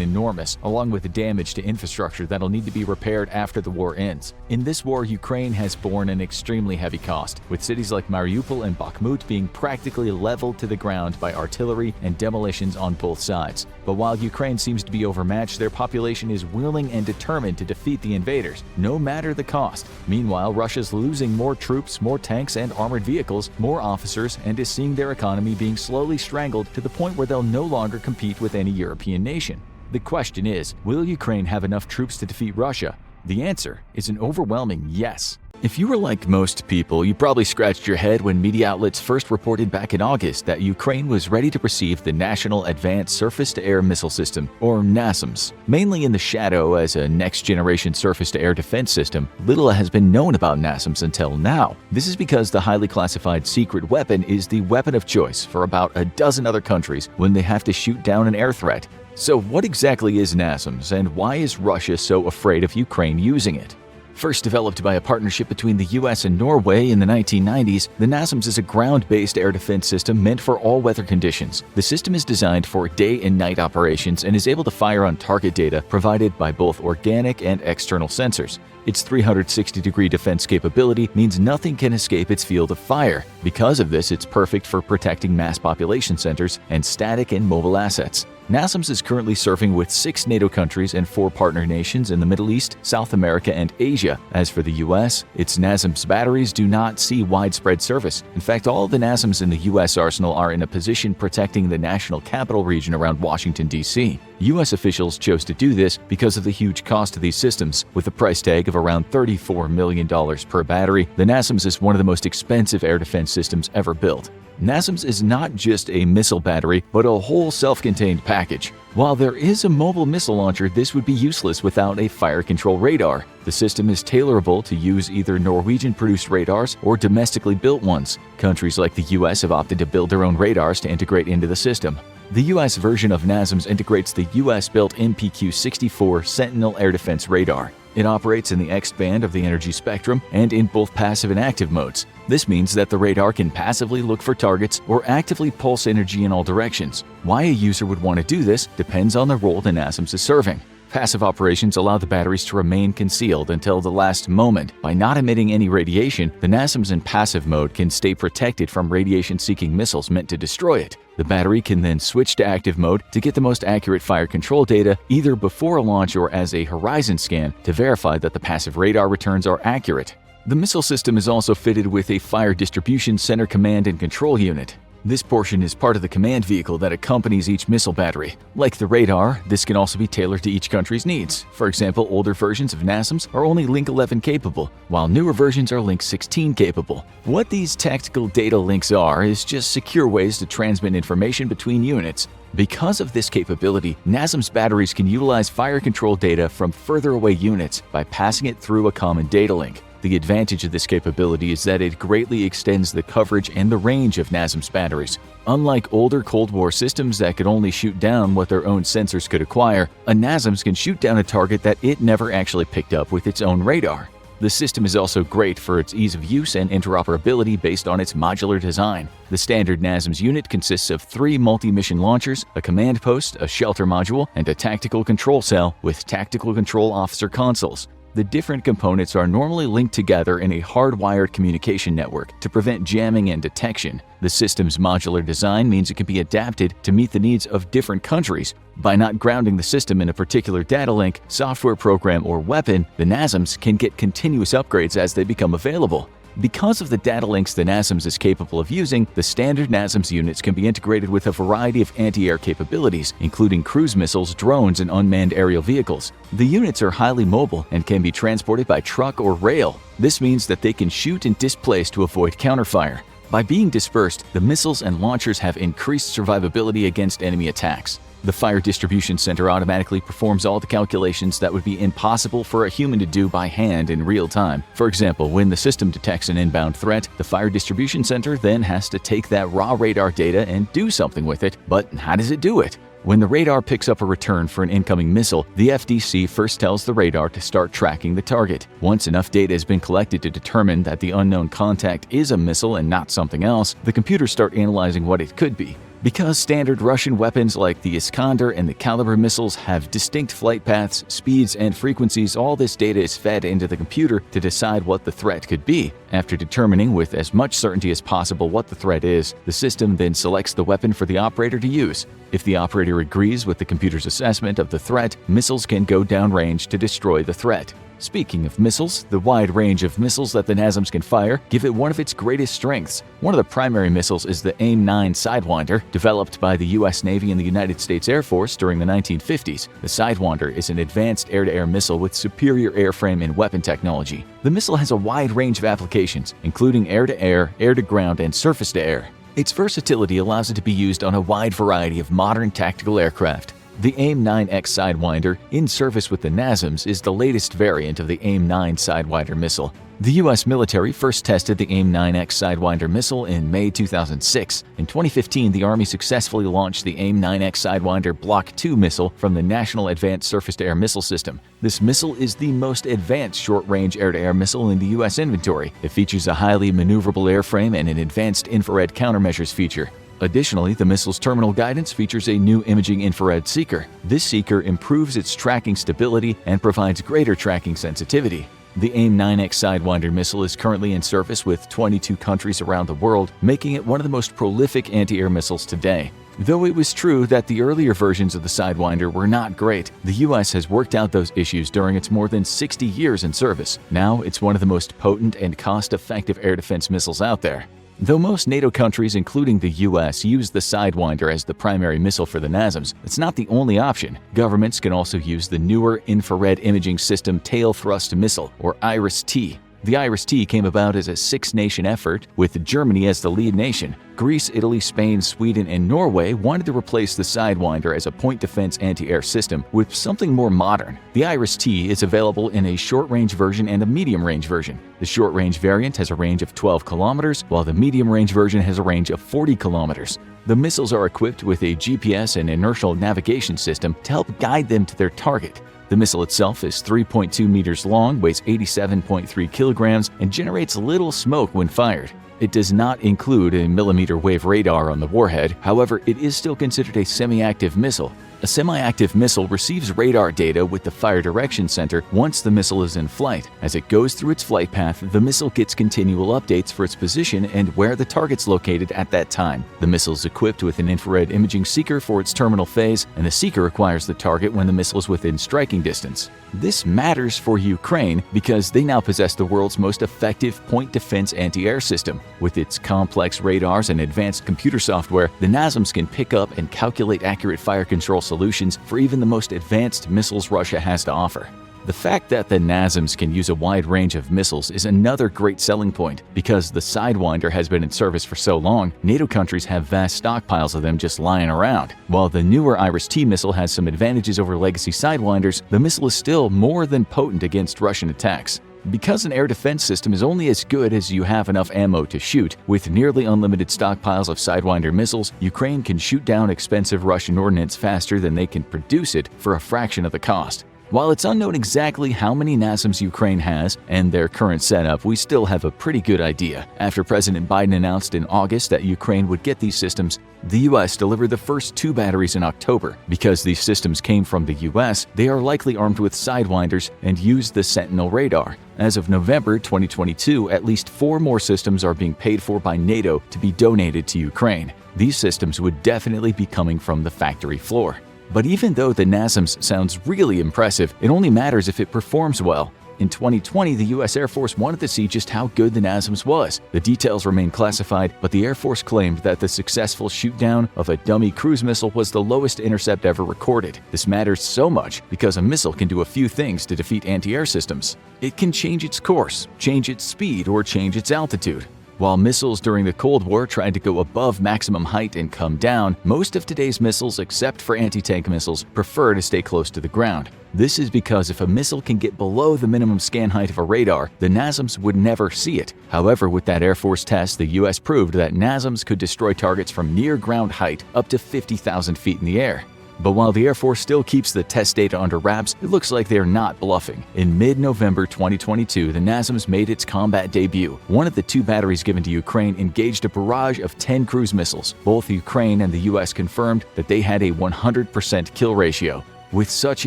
enormous, along with the damage to infrastructure that'll need to be repaired after the war ends. In this war, Ukraine has borne an extremely heavy cost, with cities like Mariupol and Bakhmut being practically leveled to the ground by artillery and demolitions on both sides. But while Ukraine seems to be overmatched, their population is willing and determined to defeat the invaders, no matter the cost. Meanwhile, Russia's losing more troops, more tanks and armored vehicles, more officers, and is seeing their economy being slowly strangled to the point where they'll no longer compete with any European nation. The question is, will Ukraine have enough troops to defeat Russia? The answer is an overwhelming yes. If you were like most people, you probably scratched your head when media outlets first reported back in August that Ukraine was ready to receive the National Advanced Surface-to-Air Missile System, or NASAMS. Mainly in the shadow as a next-generation surface-to-air defense system, little has been known about NASAMS until now. This is because the highly classified secret weapon is the weapon of choice for about a dozen other countries when they have to shoot down an air threat. So what exactly is NASAMS, and why is Russia so afraid of Ukraine using it? First developed by a partnership between the US and Norway in the 1990s, the NASAMS is a ground-based air defense system meant for all weather conditions. The system is designed for day and night operations and is able to fire on target data provided by both organic and external sensors. Its 360-degree defense capability means nothing can escape its field of fire. Because of this, it's perfect for protecting mass population centers and static and mobile assets. NASAMS is currently serving with 6 NATO countries and 4 partner nations in the Middle East, South America, and Asia. As for the US, its NASAMS batteries do not see widespread service. In fact, all of the NASAMS in the US arsenal are in a position protecting the national capital region around Washington, D.C. US officials chose to do this because of the huge cost of these systems. With a price tag of around $34 million per battery, the NASAMS is one of the most expensive air defense systems ever built. NASAMS is not just a missile battery, but a whole self-contained package. While there is a mobile missile launcher, this would be useless without a fire control radar. The system is tailorable to use either Norwegian-produced radars or domestically built ones. Countries like the US have opted to build their own radars to integrate into the system. The US version of NASAMS integrates the US-built MPQ-64 Sentinel air defense radar. It operates in the X-band of the energy spectrum and in both passive and active modes. This means that the radar can passively look for targets or actively pulse energy in all directions. Why a user would want to do this depends on the role the NASAMS is serving. Passive operations allow the batteries to remain concealed until the last moment. By not emitting any radiation, the NASAMS in passive mode can stay protected from radiation-seeking missiles meant to destroy it. The battery can then switch to active mode to get the most accurate fire control data either before a launch or as a horizon scan to verify that the passive radar returns are accurate. The missile system is also fitted with a Fire Distribution Center command and control unit. This portion is part of the command vehicle that accompanies each missile battery. Like the radar, this can also be tailored to each country's needs. For example, older versions of NASAMS are only Link 11 capable, while newer versions are Link 16 capable. What these tactical data links are is just secure ways to transmit information between units. Because of this capability, NASAMS batteries can utilize fire control data from further away units by passing it through a common data link. The advantage of this capability is that it greatly extends the coverage and the range of NASAMS batteries. Unlike older Cold War systems that could only shoot down what their own sensors could acquire, a NASAMS can shoot down a target that it never actually picked up with its own radar. The system is also great for its ease of use and interoperability based on its modular design. The standard NASAMS unit consists of 3 multi-mission launchers, a command post, a shelter module, and a tactical control cell with tactical control officer consoles. The different components are normally linked together in a hardwired communication network to prevent jamming and detection. The system's modular design means it can be adapted to meet the needs of different countries. By not grounding the system in a particular data link, software program, or weapon, the NASAMS can get continuous upgrades as they become available. Because of the data links the NASAMS is capable of using, the standard NASAMS units can be integrated with a variety of anti-air capabilities, including cruise missiles, drones, and unmanned aerial vehicles. The units are highly mobile and can be transported by truck or rail. This means that they can shoot and displace to avoid counterfire. By being dispersed, the missiles and launchers have increased survivability against enemy attacks. The Fire Distribution Center automatically performs all the calculations that would be impossible for a human to do by hand in real time. For example, when the system detects an inbound threat, the Fire Distribution Center then has to take that raw radar data and do something with it. But how does it do it? When the radar picks up a return for an incoming missile, the FDC first tells the radar to start tracking the target. Once enough data has been collected to determine that the unknown contact is a missile and not something else, the computers start analyzing what it could be. Because standard Russian weapons like the Iskander and the Kalibr missiles have distinct flight paths, speeds, and frequencies, all this data is fed into the computer to decide what the threat could be. After determining with as much certainty as possible what the threat is, the system then selects the weapon for the operator to use. If the operator agrees with the computer's assessment of the threat, missiles can go downrange to destroy the threat. Speaking of missiles, the wide range of missiles that the NASAMS can fire give it one of its greatest strengths. One of the primary missiles is the AIM-9 Sidewinder, developed by the U.S. Navy and the United States Air Force during the 1950s. The Sidewinder is an advanced air-to-air missile with superior airframe and weapon technology. The missile has a wide range of applications, including air-to-air, air-to-ground, and surface-to-air. Its versatility allows it to be used on a wide variety of modern tactical aircraft. The AIM-9X Sidewinder, in service with the NASAMS, is the latest variant of the AIM-9 Sidewinder missile. The U.S. military first tested the AIM-9X Sidewinder missile in May 2006. In 2015, the Army successfully launched the AIM-9X Sidewinder Block II missile from the National Advanced Surface-to-Air Missile System. This missile is the most advanced short-range air-to-air missile in the U.S. inventory. It features a highly maneuverable airframe and an advanced infrared countermeasures feature. Additionally, the missile's terminal guidance features a new imaging infrared seeker. This seeker improves its tracking stability and provides greater tracking sensitivity. The AIM-9X Sidewinder missile is currently in service with 22 countries around the world, making it one of the most prolific anti-air missiles today. Though it was true that the earlier versions of the Sidewinder were not great, the U.S. has worked out those issues during its more than 60 years in service. Now, it's one of the most potent and cost-effective air defense missiles out there. Though most NATO countries, including the U.S., use the Sidewinder as the primary missile for the NASAMS, it's not the only option. Governments can also use the newer Infrared Imaging System Tail Thrust Missile, or IRIS-T. The IRIS-T came about as a six-nation effort, with Germany as the lead nation. Greece, Italy, Spain, Sweden, and Norway wanted to replace the Sidewinder as a point-defense anti-air system with something more modern. The IRIS-T is available in a short-range version and a medium-range version. The short-range variant has a range of 12 kilometers, while the medium-range version has a range of 40 kilometers. The missiles are equipped with a GPS and inertial navigation system to help guide them to their target. The missile itself is 3.2 meters long, weighs 87.3 kilograms, and generates little smoke when fired. It does not include a millimeter wave radar on the warhead, however, it is still considered a semi-active missile. A semi-active missile receives radar data with the Fire Direction Center once the missile is in flight. As it goes through its flight path, the missile gets continual updates for its position and where the target's located at that time. The missile is equipped with an infrared imaging seeker for its terminal phase, and the seeker acquires the target when the missile is within striking distance. This matters for Ukraine because they now possess the world's most effective point defense anti-air system. With its complex radars and advanced computer software, the NASAMS can pick up and calculate accurate fire control solutions for even the most advanced missiles Russia has to offer. The fact that the NASAMS can use a wide range of missiles is another great selling point. Because the Sidewinder has been in service for so long, NATO countries have vast stockpiles of them just lying around. While the newer IRIS-T missile has some advantages over legacy Sidewinders, the missile is still more than potent against Russian attacks. Because an air defense system is only as good as you have enough ammo to shoot, with nearly unlimited stockpiles of Sidewinder missiles, Ukraine can shoot down expensive Russian ordnance faster than they can produce it for a fraction of the cost. While it's unknown exactly how many NASAMS Ukraine has and their current setup, we still have a pretty good idea. After President Biden announced in August that Ukraine would get these systems, the U.S. delivered the first 2 batteries in October. Because these systems came from the U.S., they are likely armed with Sidewinders and use the Sentinel radar. As of November 2022, at least 4 more systems are being paid for by NATO to be donated to Ukraine. These systems would definitely be coming from the factory floor. But even though the NASAMS sounds really impressive, it only matters if it performs well. In 2020, the U.S. Air Force wanted to see just how good the NASAMS was. The details remain classified, but the Air Force claimed that the successful shoot-down of a dummy cruise missile was the lowest intercept ever recorded. This matters so much because a missile can do a few things to defeat anti-air systems. It can change its course, change its speed, or change its altitude. While missiles during the Cold War tried to go above maximum height and come down, most of today's missiles, except for anti-tank missiles, prefer to stay close to the ground. This is because if a missile can get below the minimum scan height of a radar, the NASAMS would never see it. However, with that Air Force test, the U.S. proved that NASAMS could destroy targets from near ground height up to 50,000 feet in the air. But while the Air Force still keeps the test data under wraps, it looks like they are not bluffing. In mid-November 2022, the NASAMS made its combat debut. One of the 2 batteries given to Ukraine engaged a barrage of 10 cruise missiles. Both Ukraine and the U.S. confirmed that they had a 100% kill ratio. With such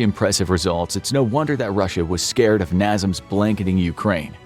impressive results, it's no wonder that Russia was scared of NASAMS blanketing Ukraine.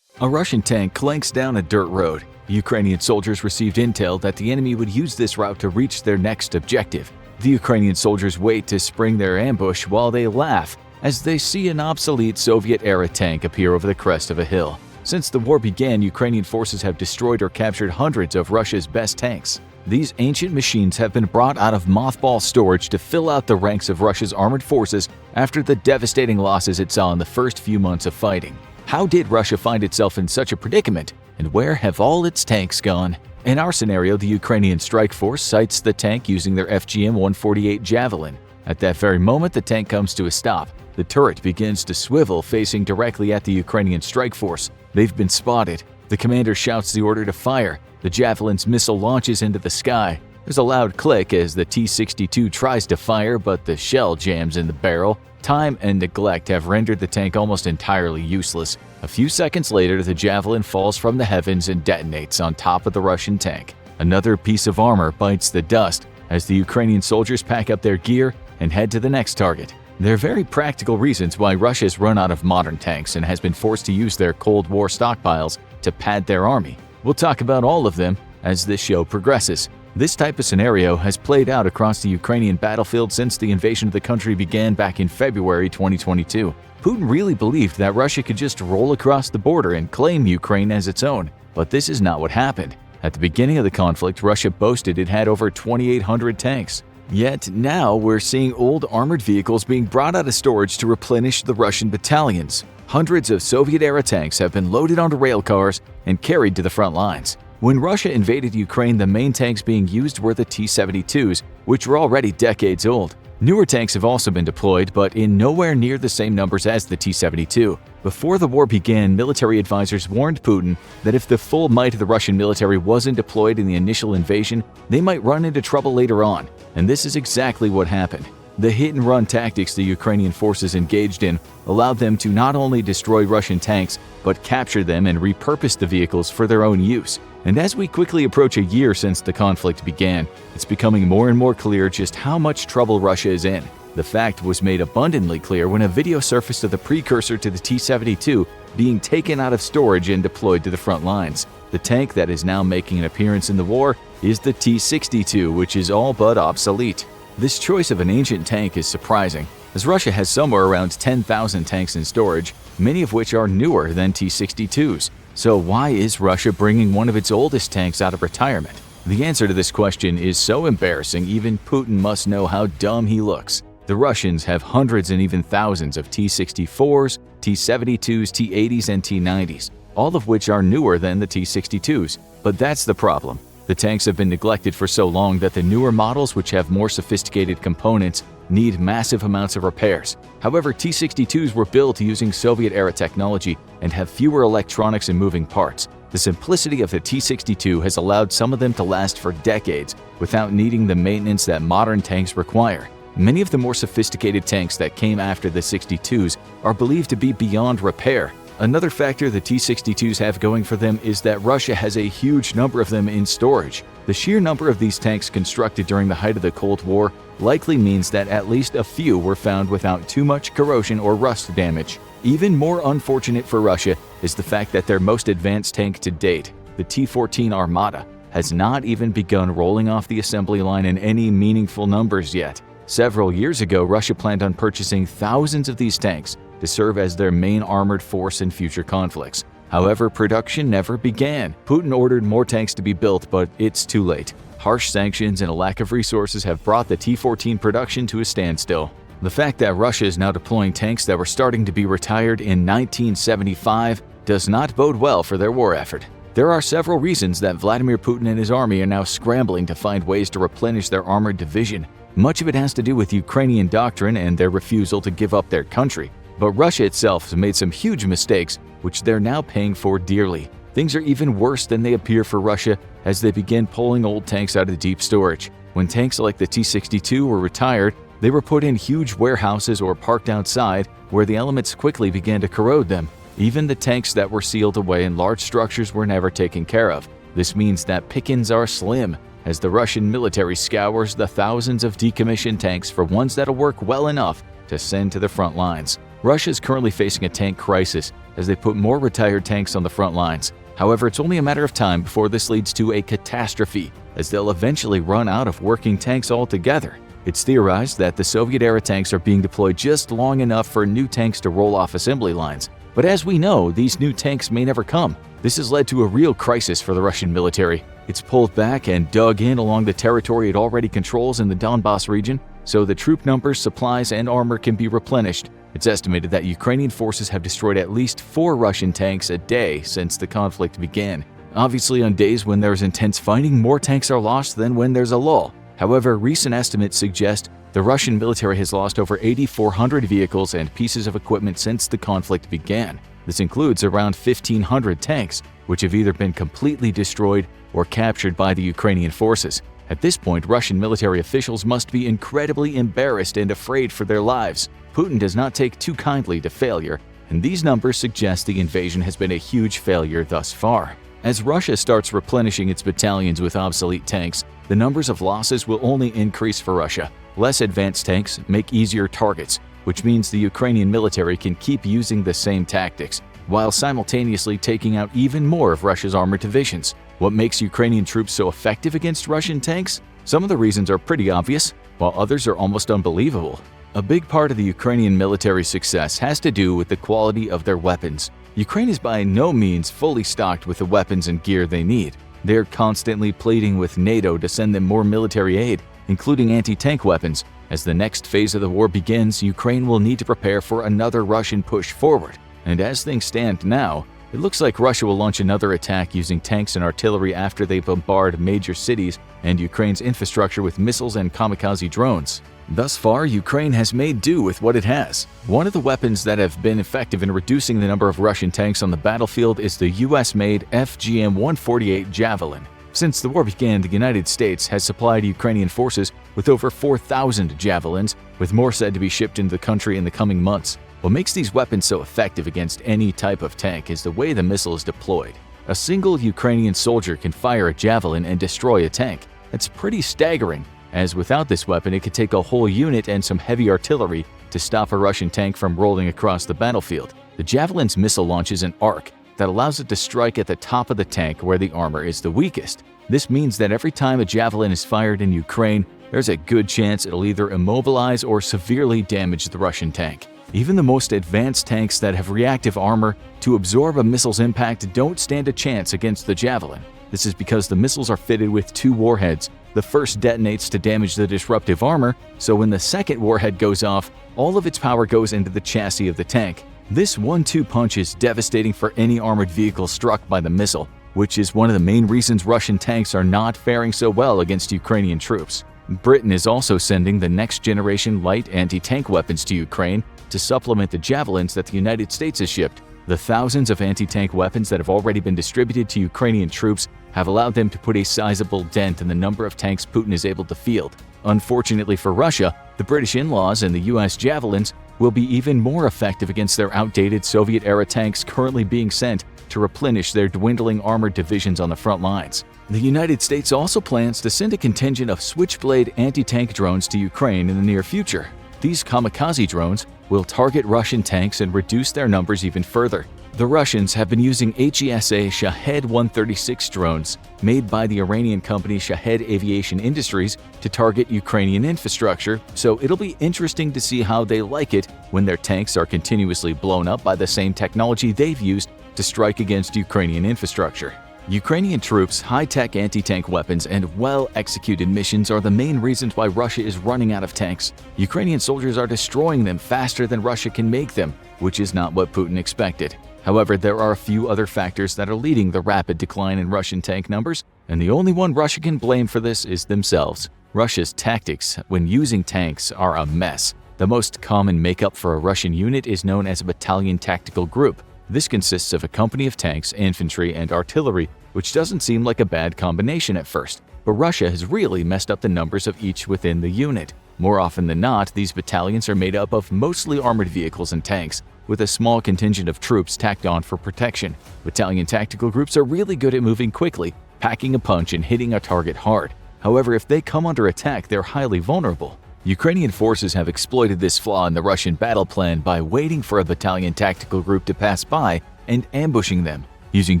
A Russian tank clanks down a dirt road. Ukrainian soldiers received intel that the enemy would use this route to reach their next objective. The Ukrainian soldiers wait to spring their ambush while they laugh as they see an obsolete Soviet-era tank appear over the crest of a hill. Since the war began, Ukrainian forces have destroyed or captured hundreds of Russia's best tanks. These ancient machines have been brought out of mothball storage to fill out the ranks of Russia's armored forces after the devastating losses it saw in the first few months of fighting. How did Russia find itself in such a predicament, and where have all its tanks gone? In our scenario, the Ukrainian strike force sights the tank using their FGM-148 Javelin. At that very moment, the tank comes to a stop. The turret begins to swivel, facing directly at the Ukrainian strike force. They've been spotted. The commander shouts the order to fire. The Javelin's missile launches into the sky. There's a loud click as the T-62 tries to fire, but the shell jams in the barrel. Time and neglect have rendered the tank almost entirely useless. A few seconds later, the Javelin falls from the heavens and detonates on top of the Russian tank. Another piece of armor bites the dust as the Ukrainian soldiers pack up their gear and head to the next target. There are very practical reasons why Russia has run out of modern tanks and has been forced to use their Cold War stockpiles to pad their army. We'll talk about all of them as this show progresses. This type of scenario has played out across the Ukrainian battlefield since the invasion of the country began back in February 2022. Putin really believed that Russia could just roll across the border and claim Ukraine as its own, but this is not what happened. At the beginning of the conflict, Russia boasted it had over 2,800 tanks. Yet now we're seeing old armored vehicles being brought out of storage to replenish the Russian battalions. Hundreds of Soviet-era tanks have been loaded onto rail cars and carried to the front lines. When Russia invaded Ukraine, the main tanks being used were the T-72s, which were already decades old. Newer tanks have also been deployed, but in nowhere near the same numbers as the T-72. Before the war began, military advisors warned Putin that if the full might of the Russian military wasn't deployed in the initial invasion, they might run into trouble later on. And this is exactly what happened. The hit-and-run tactics the Ukrainian forces engaged in allowed them to not only destroy Russian tanks, but capture them and repurpose the vehicles for their own use. And as we quickly approach a year since the conflict began, it's becoming more and more clear just how much trouble Russia is in. The fact was made abundantly clear when a video surfaced of the precursor to the T-72 being taken out of storage and deployed to the front lines. The tank that is now making an appearance in the war is the T-62, which is all but obsolete. This choice of an ancient tank is surprising, as Russia has somewhere around 10,000 tanks in storage, many of which are newer than T-62s. So why is Russia bringing one of its oldest tanks out of retirement? The answer to this question is so embarrassing even Putin must know how dumb he looks. The Russians have hundreds and even thousands of T-64s, T-72s, T-80s, and T-90s, all of which are newer than the T-62s. But that's the problem. The tanks have been neglected for so long that the newer models, which have more sophisticated components, need massive amounts of repairs. However, T-62s were built using Soviet-era technology and have fewer electronics and moving parts. The simplicity of the T-62 has allowed some of them to last for decades without needing the maintenance that modern tanks require. Many of the more sophisticated tanks that came after the 62s are believed to be beyond repair. Another factor the T-62s have going for them is that Russia has a huge number of them in storage. The sheer number of these tanks constructed during the height of the Cold War likely means that at least a few were found without too much corrosion or rust damage. Even more unfortunate for Russia is the fact that their most advanced tank to date, the T-14 Armata, has not even begun rolling off the assembly line in any meaningful numbers yet. Several years ago, Russia planned on purchasing thousands of these tanks to serve as their main armored force in future conflicts. However, production never began. Putin ordered more tanks to be built, but it's too late. Harsh sanctions and a lack of resources have brought the T-14 production to a standstill. The fact that Russia is now deploying tanks that were starting to be retired in 1975 does not bode well for their war effort. There are several reasons that Vladimir Putin and his army are now scrambling to find ways to replenish their armored division. Much of it has to do with Ukrainian doctrine and their refusal to give up their country. But Russia itself has made some huge mistakes, which they're now paying for dearly. Things are even worse than they appear for Russia as they begin pulling old tanks out of deep storage. When tanks like the T-62 were retired, they were put in huge warehouses or parked outside, where the elements quickly began to corrode them. Even the tanks that were sealed away in large structures were never taken care of. This means that pickings are slim, as the Russian military scours the thousands of decommissioned tanks for ones that'll work well enough to send to the front lines. Russia is currently facing a tank crisis as they put more retired tanks on the front lines. However, it's only a matter of time before this leads to a catastrophe, as they'll eventually run out of working tanks altogether. It's theorized that the Soviet-era tanks are being deployed just long enough for new tanks to roll off assembly lines. But as we know, these new tanks may never come. This has led to a real crisis for the Russian military. It's pulled back and dug in along the territory it already controls in the Donbas region, so the troop numbers, supplies, and armor can be replenished. It's estimated that Ukrainian forces have destroyed at least 4 Russian tanks a day since the conflict began. Obviously, on days when there's intense fighting, more tanks are lost than when there's a lull. However, recent estimates suggest the Russian military has lost over 8,400 vehicles and pieces of equipment since the conflict began. This includes around 1,500 tanks, which have either been completely destroyed or captured by the Ukrainian forces. At this point, Russian military officials must be incredibly embarrassed and afraid for their lives. Putin does not take too kindly to failure, and these numbers suggest the invasion has been a huge failure thus far. As Russia starts replenishing its battalions with obsolete tanks, the numbers of losses will only increase for Russia. Less advanced tanks make easier targets, which means the Ukrainian military can keep using the same tactics, while simultaneously taking out even more of Russia's armored divisions. What makes Ukrainian troops so effective against Russian tanks? Some of the reasons are pretty obvious, while others are almost unbelievable. A big part of the Ukrainian military success has to do with the quality of their weapons. Ukraine is by no means fully stocked with the weapons and gear they need. They're constantly pleading with NATO to send them more military aid, including anti-tank weapons. As the next phase of the war begins, Ukraine will need to prepare for another Russian push forward. And as things stand now, it looks like Russia will launch another attack using tanks and artillery after they bombard major cities and Ukraine's infrastructure with missiles and kamikaze drones. Thus far, Ukraine has made do with what it has. One of the weapons that have been effective in reducing the number of Russian tanks on the battlefield is the US-made FGM-148 Javelin. Since the war began, the United States has supplied Ukrainian forces with over 4,000 javelins, with more said to be shipped into the country in the coming months. What makes these weapons so effective against any type of tank is the way the missile is deployed. A single Ukrainian soldier can fire a javelin and destroy a tank. That's pretty staggering, as without this weapon it could take a whole unit and some heavy artillery to stop a Russian tank from rolling across the battlefield. The javelin's missile launches an arc that allows it to strike at the top of the tank where the armor is the weakest. This means that every time a javelin is fired in Ukraine, there's a good chance it'll either immobilize or severely damage the Russian tank. Even the most advanced tanks that have reactive armor to absorb a missile's impact don't stand a chance against the javelin. This is because the missiles are fitted with 2 warheads. The first detonates to damage the disruptive armor, so when the second warhead goes off, all of its power goes into the chassis of the tank. This 1-2 punch is devastating for any armored vehicle struck by the missile, which is one of the main reasons Russian tanks are not faring so well against Ukrainian troops. Britain is also sending the next-generation light anti-tank weapons to Ukraine to supplement the javelins that the United States has shipped. The thousands of anti-tank weapons that have already been distributed to Ukrainian troops have allowed them to put a sizable dent in the number of tanks Putin is able to field. Unfortunately for Russia, the British in-laws and the US javelins will be even more effective against their outdated Soviet-era tanks currently being sent to replenish their dwindling armored divisions on the front lines. The United States also plans to send a contingent of Switchblade anti-tank drones to Ukraine in the near future. These kamikaze drones will target Russian tanks and reduce their numbers even further. The Russians have been using HESA Shahed-136 drones made by the Iranian company Shahed Aviation Industries to target Ukrainian infrastructure, so it'll be interesting to see how they like it when their tanks are continuously blown up by the same technology they've used to strike against Ukrainian infrastructure. Ukrainian troops, high-tech anti-tank weapons, and well-executed missions are the main reasons why Russia is running out of tanks. Ukrainian soldiers are destroying them faster than Russia can make them, which is not what Putin expected. However, there are a few other factors that are leading the rapid decline in Russian tank numbers, and the only one Russia can blame for this is themselves. Russia's tactics when using tanks are a mess. The most common makeup for a Russian unit is known as a battalion tactical group. This consists of a company of tanks, infantry, and artillery, which doesn't seem like a bad combination at first. But Russia has really messed up the numbers of each within the unit. More often than not, these battalions are made up of mostly armored vehicles and tanks, with a small contingent of troops tacked on for protection. Battalion tactical groups are really good at moving quickly, packing a punch, and hitting a target hard. However, if they come under attack, they're highly vulnerable. Ukrainian forces have exploited this flaw in the Russian battle plan by waiting for a battalion tactical group to pass by and ambushing them. Using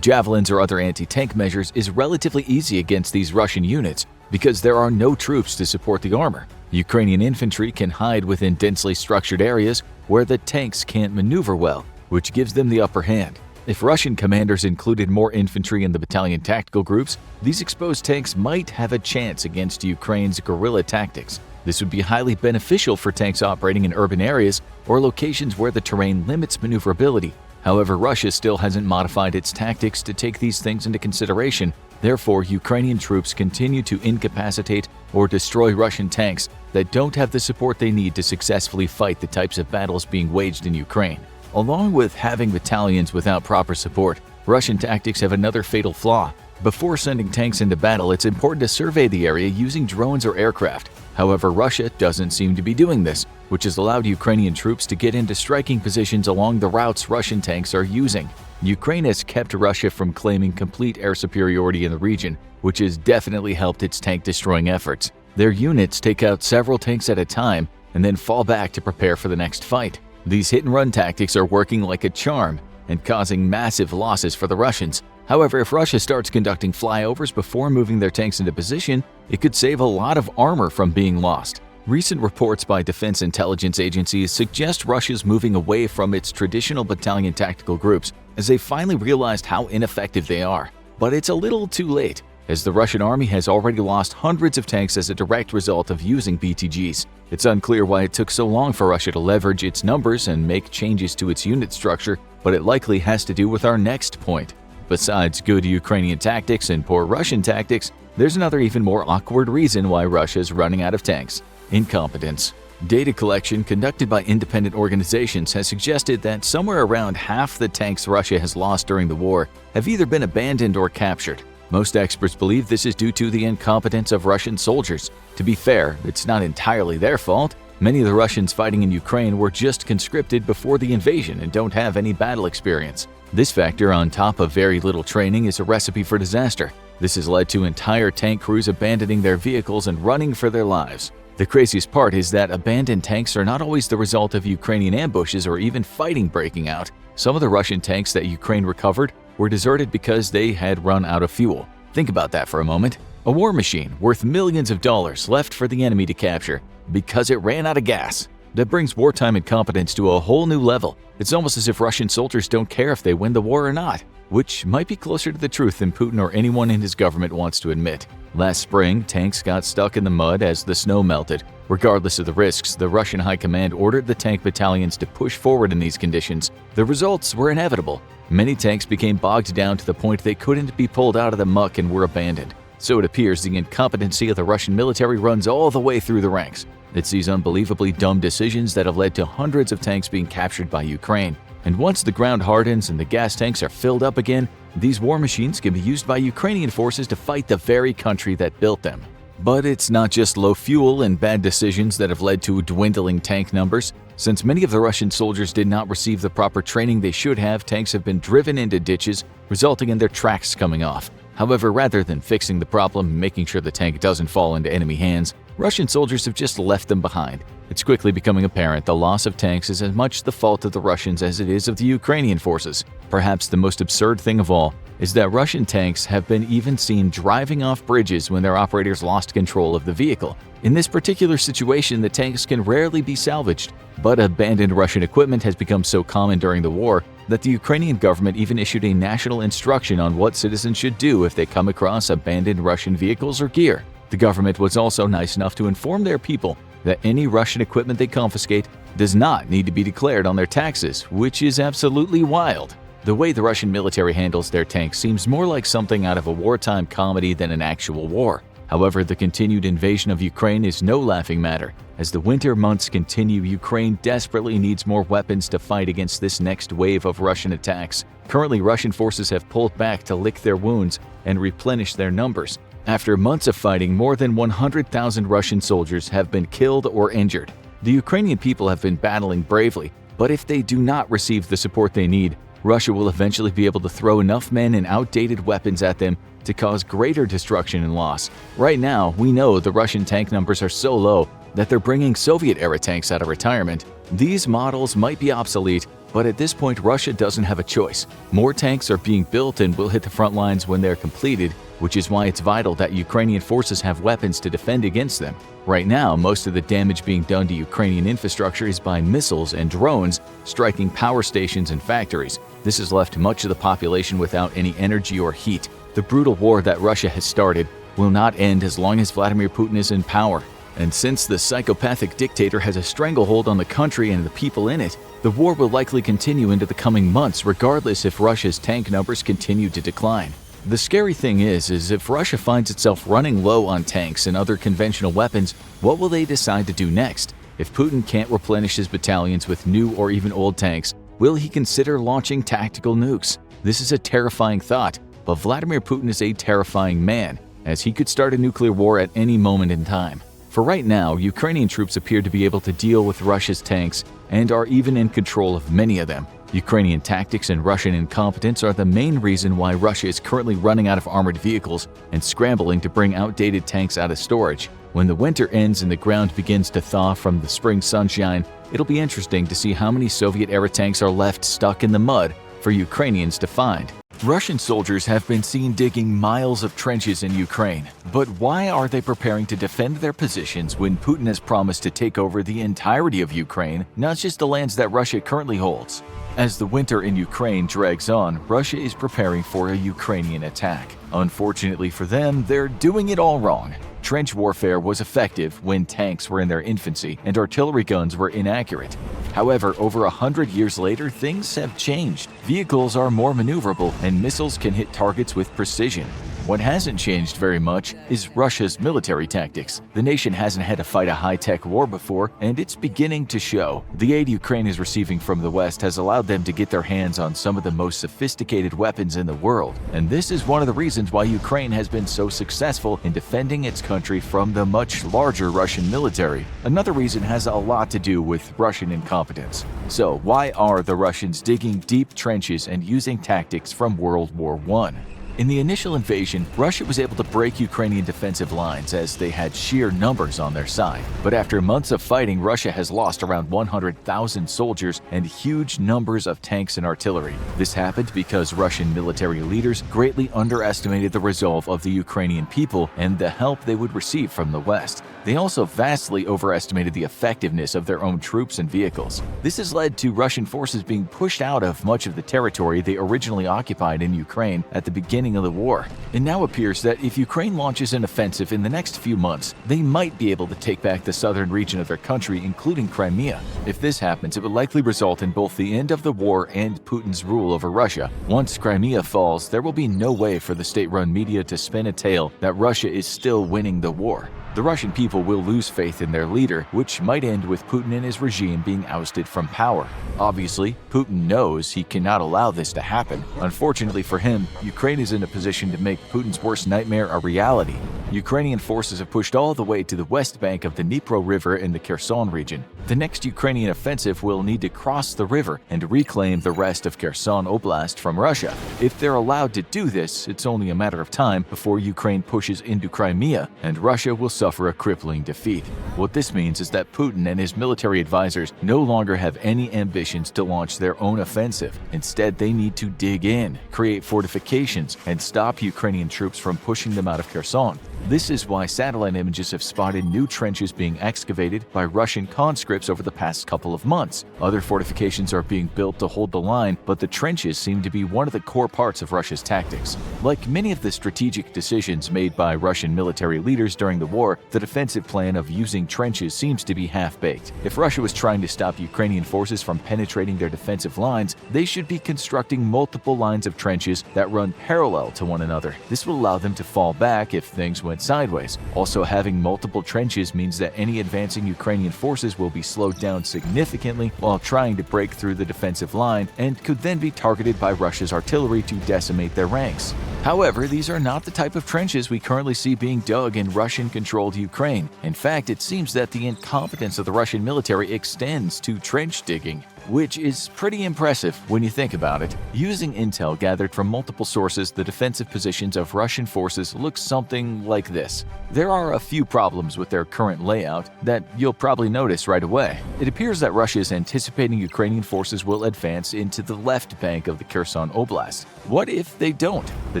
javelins or other anti-tank measures is relatively easy against these Russian units because there are no troops to support the armor. Ukrainian infantry can hide within densely structured areas where the tanks can't maneuver well, which gives them the upper hand. If Russian commanders included more infantry in the battalion tactical groups, these exposed tanks might have a chance against Ukraine's guerrilla tactics. This would be highly beneficial for tanks operating in urban areas or locations where the terrain limits maneuverability. However, Russia still hasn't modified its tactics to take these things into consideration. Therefore, Ukrainian troops continue to incapacitate or destroy Russian tanks that don't have the support they need to successfully fight the types of battles being waged in Ukraine. Along with having battalions without proper support, Russian tactics have another fatal flaw. Before sending tanks into battle, it's important to survey the area using drones or aircraft. However, Russia doesn't seem to be doing this, which has allowed Ukrainian troops to get into striking positions along the routes Russian tanks are using. Ukraine has kept Russia from claiming complete air superiority in the region, which has definitely helped its tank-destroying efforts. Their units take out several tanks at a time and then fall back to prepare for the next fight. These hit-and-run tactics are working like a charm and causing massive losses for the Russians. However, if Russia starts conducting flyovers before moving their tanks into position, it could save a lot of armor from being lost. Recent reports by defense intelligence agencies suggest Russia's moving away from its traditional battalion tactical groups as they finally realized how ineffective they are. But it's a little too late, as the Russian army has already lost hundreds of tanks as a direct result of using BTGs. It's unclear why it took so long for Russia to leverage its numbers and make changes to its unit structure, but it likely has to do with our next point. Besides good Ukrainian tactics and poor Russian tactics, there's another even more awkward reason why Russia is running out of tanks: incompetence. Data collection conducted by independent organizations has suggested that somewhere around half the tanks Russia has lost during the war have either been abandoned or captured. Most experts believe this is due to the incompetence of Russian soldiers. To be fair, it's not entirely their fault. Many of the Russians fighting in Ukraine were just conscripted before the invasion and don't have any battle experience. This factor, on top of very little training, is a recipe for disaster. This has led to entire tank crews abandoning their vehicles and running for their lives. The craziest part is that abandoned tanks are not always the result of Ukrainian ambushes or even fighting breaking out. Some of the Russian tanks that Ukraine recovered were deserted because they had run out of fuel. Think about that for a moment. A war machine worth millions of dollars left for the enemy to capture because it ran out of gas. That brings wartime incompetence to a whole new level. It's almost as if Russian soldiers don't care if they win the war or not, which might be closer to the truth than Putin or anyone in his government wants to admit. Last spring, tanks got stuck in the mud as the snow melted. Regardless of the risks, the Russian high command ordered the tank battalions to push forward in these conditions. The results were inevitable. Many tanks became bogged down to the point they couldn't be pulled out of the muck and were abandoned. So it appears the incompetency of the Russian military runs all the way through the ranks. It's these unbelievably dumb decisions that have led to hundreds of tanks being captured by Ukraine. And once the ground hardens and the gas tanks are filled up again, these war machines can be used by Ukrainian forces to fight the very country that built them. But it's not just low fuel and bad decisions that have led to dwindling tank numbers. Since many of the Russian soldiers did not receive the proper training they should have, tanks have been driven into ditches, resulting in their tracks coming off. However, rather than fixing the problem and making sure the tank doesn't fall into enemy hands, Russian soldiers have just left them behind. It's quickly becoming apparent the loss of tanks is as much the fault of the Russians as it is of the Ukrainian forces. Perhaps the most absurd thing of all is that Russian tanks have been even seen driving off bridges when their operators lost control of the vehicle. In this particular situation, the tanks can rarely be salvaged, but abandoned Russian equipment has become so common during the war that the Ukrainian government even issued a national instruction on what citizens should do if they come across abandoned Russian vehicles or gear. The government was also nice enough to inform their people that any Russian equipment they confiscate does not need to be declared on their taxes, which is absolutely wild. The way the Russian military handles their tanks seems more like something out of a wartime comedy than an actual war. However, the continued invasion of Ukraine is no laughing matter. As the winter months continue, Ukraine desperately needs more weapons to fight against this next wave of Russian attacks. Currently, Russian forces have pulled back to lick their wounds and replenish their numbers. After months of fighting, more than 100,000 Russian soldiers have been killed or injured. The Ukrainian people have been battling bravely, but if they do not receive the support they need, Russia will eventually be able to throw enough men and outdated weapons at them to cause greater destruction and loss. Right now, we know the Russian tank numbers are so low that they're bringing Soviet-era tanks out of retirement. These models might be obsolete, But at this point, Russia doesn't have a choice. More tanks are being built and will hit the front lines when they're completed, which is why it's vital that Ukrainian forces have weapons to defend against them. Right now, most of the damage being done to Ukrainian infrastructure is by missiles and drones striking power stations and factories. This has left much of the population without any energy or heat. The brutal war that Russia has started will not end as long as Vladimir Putin is in power. And since the psychopathic dictator has a stranglehold on the country and the people in it, the war will likely continue into the coming months regardless if Russia's tank numbers continue to decline. The scary thing is if Russia finds itself running low on tanks and other conventional weapons, what will they decide to do next? If Putin can't replenish his battalions with new or even old tanks, will he consider launching tactical nukes? This is a terrifying thought, but Vladimir Putin is a terrifying man, as he could start a nuclear war at any moment in time. For right now, Ukrainian troops appear to be able to deal with Russia's tanks and are even in control of many of them. Ukrainian tactics and Russian incompetence are the main reason why Russia is currently running out of armored vehicles and scrambling to bring outdated tanks out of storage. When the winter ends and the ground begins to thaw from the spring sunshine, it'll be interesting to see how many Soviet-era tanks are left stuck in the mud for Ukrainians to find. Russian soldiers have been seen digging miles of trenches in Ukraine, but why are they preparing to defend their positions when Putin has promised to take over the entirety of Ukraine, not just the lands that Russia currently holds? As the winter in Ukraine drags on, Russia is preparing for a Ukrainian attack. Unfortunately for them, they're doing it all wrong. Trench warfare was effective when tanks were in their infancy and artillery guns were inaccurate. However, over 100 years later, things have changed. Vehicles are more maneuverable and missiles can hit targets with precision. What hasn't changed very much is Russia's military tactics. The nation hasn't had to fight a high-tech war before, and it's beginning to show. The aid Ukraine is receiving from the West has allowed them to get their hands on some of the most sophisticated weapons in the world, and this is one of the reasons why Ukraine has been so successful in defending its country from the much larger Russian military. Another reason has a lot to do with Russian incompetence. So, why are the Russians digging deep trenches and using tactics from World War I? In the initial invasion, Russia was able to break Ukrainian defensive lines as they had sheer numbers on their side. But after months of fighting, Russia has lost around 100,000 soldiers and huge numbers of tanks and artillery. This happened because Russian military leaders greatly underestimated the resolve of the Ukrainian people and the help they would receive from the West. They also vastly overestimated the effectiveness of their own troops and vehicles. This has led to Russian forces being pushed out of much of the territory they originally occupied in Ukraine at the beginning of the war. It now appears that if Ukraine launches an offensive in the next few months, they might be able to take back the southern region of their country, including Crimea. If this happens, it would likely result in both the end of the war and Putin's rule over Russia. Once Crimea falls, there will be no way for the state-run media to spin a tale that Russia is still winning the war. The Russian people will lose faith in their leader, which might end with Putin and his regime being ousted from power. Obviously, Putin knows he cannot allow this to happen. Unfortunately for him, Ukraine is in a position to make Putin's worst nightmare a reality. Ukrainian forces have pushed all the way to the west bank of the Dnipro River in the Kherson region. The next Ukrainian offensive will need to cross the river and reclaim the rest of Kherson Oblast from Russia. If they're allowed to do this, it's only a matter of time before Ukraine pushes into Crimea and Russia will suffer a crippling defeat. What this means is that Putin and his military advisors no longer have any ambitions to launch their own offensive. Instead, they need to dig in, create fortifications, and stop Ukrainian troops from pushing them out of Kherson. This is why satellite images have spotted new trenches being excavated by Russian conscripts over the past couple of months. Other fortifications are being built to hold the line, but the trenches seem to be one of the core parts of Russia's tactics. Like many of the strategic decisions made by Russian military leaders during the war, the defensive plan of using trenches seems to be half-baked. If Russia was trying to stop Ukrainian forces from penetrating their defensive lines, they should be constructing multiple lines of trenches that run parallel to one another. This will allow them to fall back if things went sideways. Also, having multiple trenches means that any advancing Ukrainian forces will be slowed down significantly while trying to break through the defensive line and could then be targeted by Russia's artillery to decimate their ranks. However, these are not the type of trenches we currently see being dug in Russian-controlled Ukraine. In fact, it seems that the incompetence of the Russian military extends to trench digging. which is pretty impressive when you think about it. Using intel gathered from multiple sources, the defensive positions of Russian forces look something like this. There are a few problems with their current layout that you'll probably notice right away. It appears that Russia is anticipating Ukrainian forces will advance into the left bank of the Kherson Oblast. What if they don't? The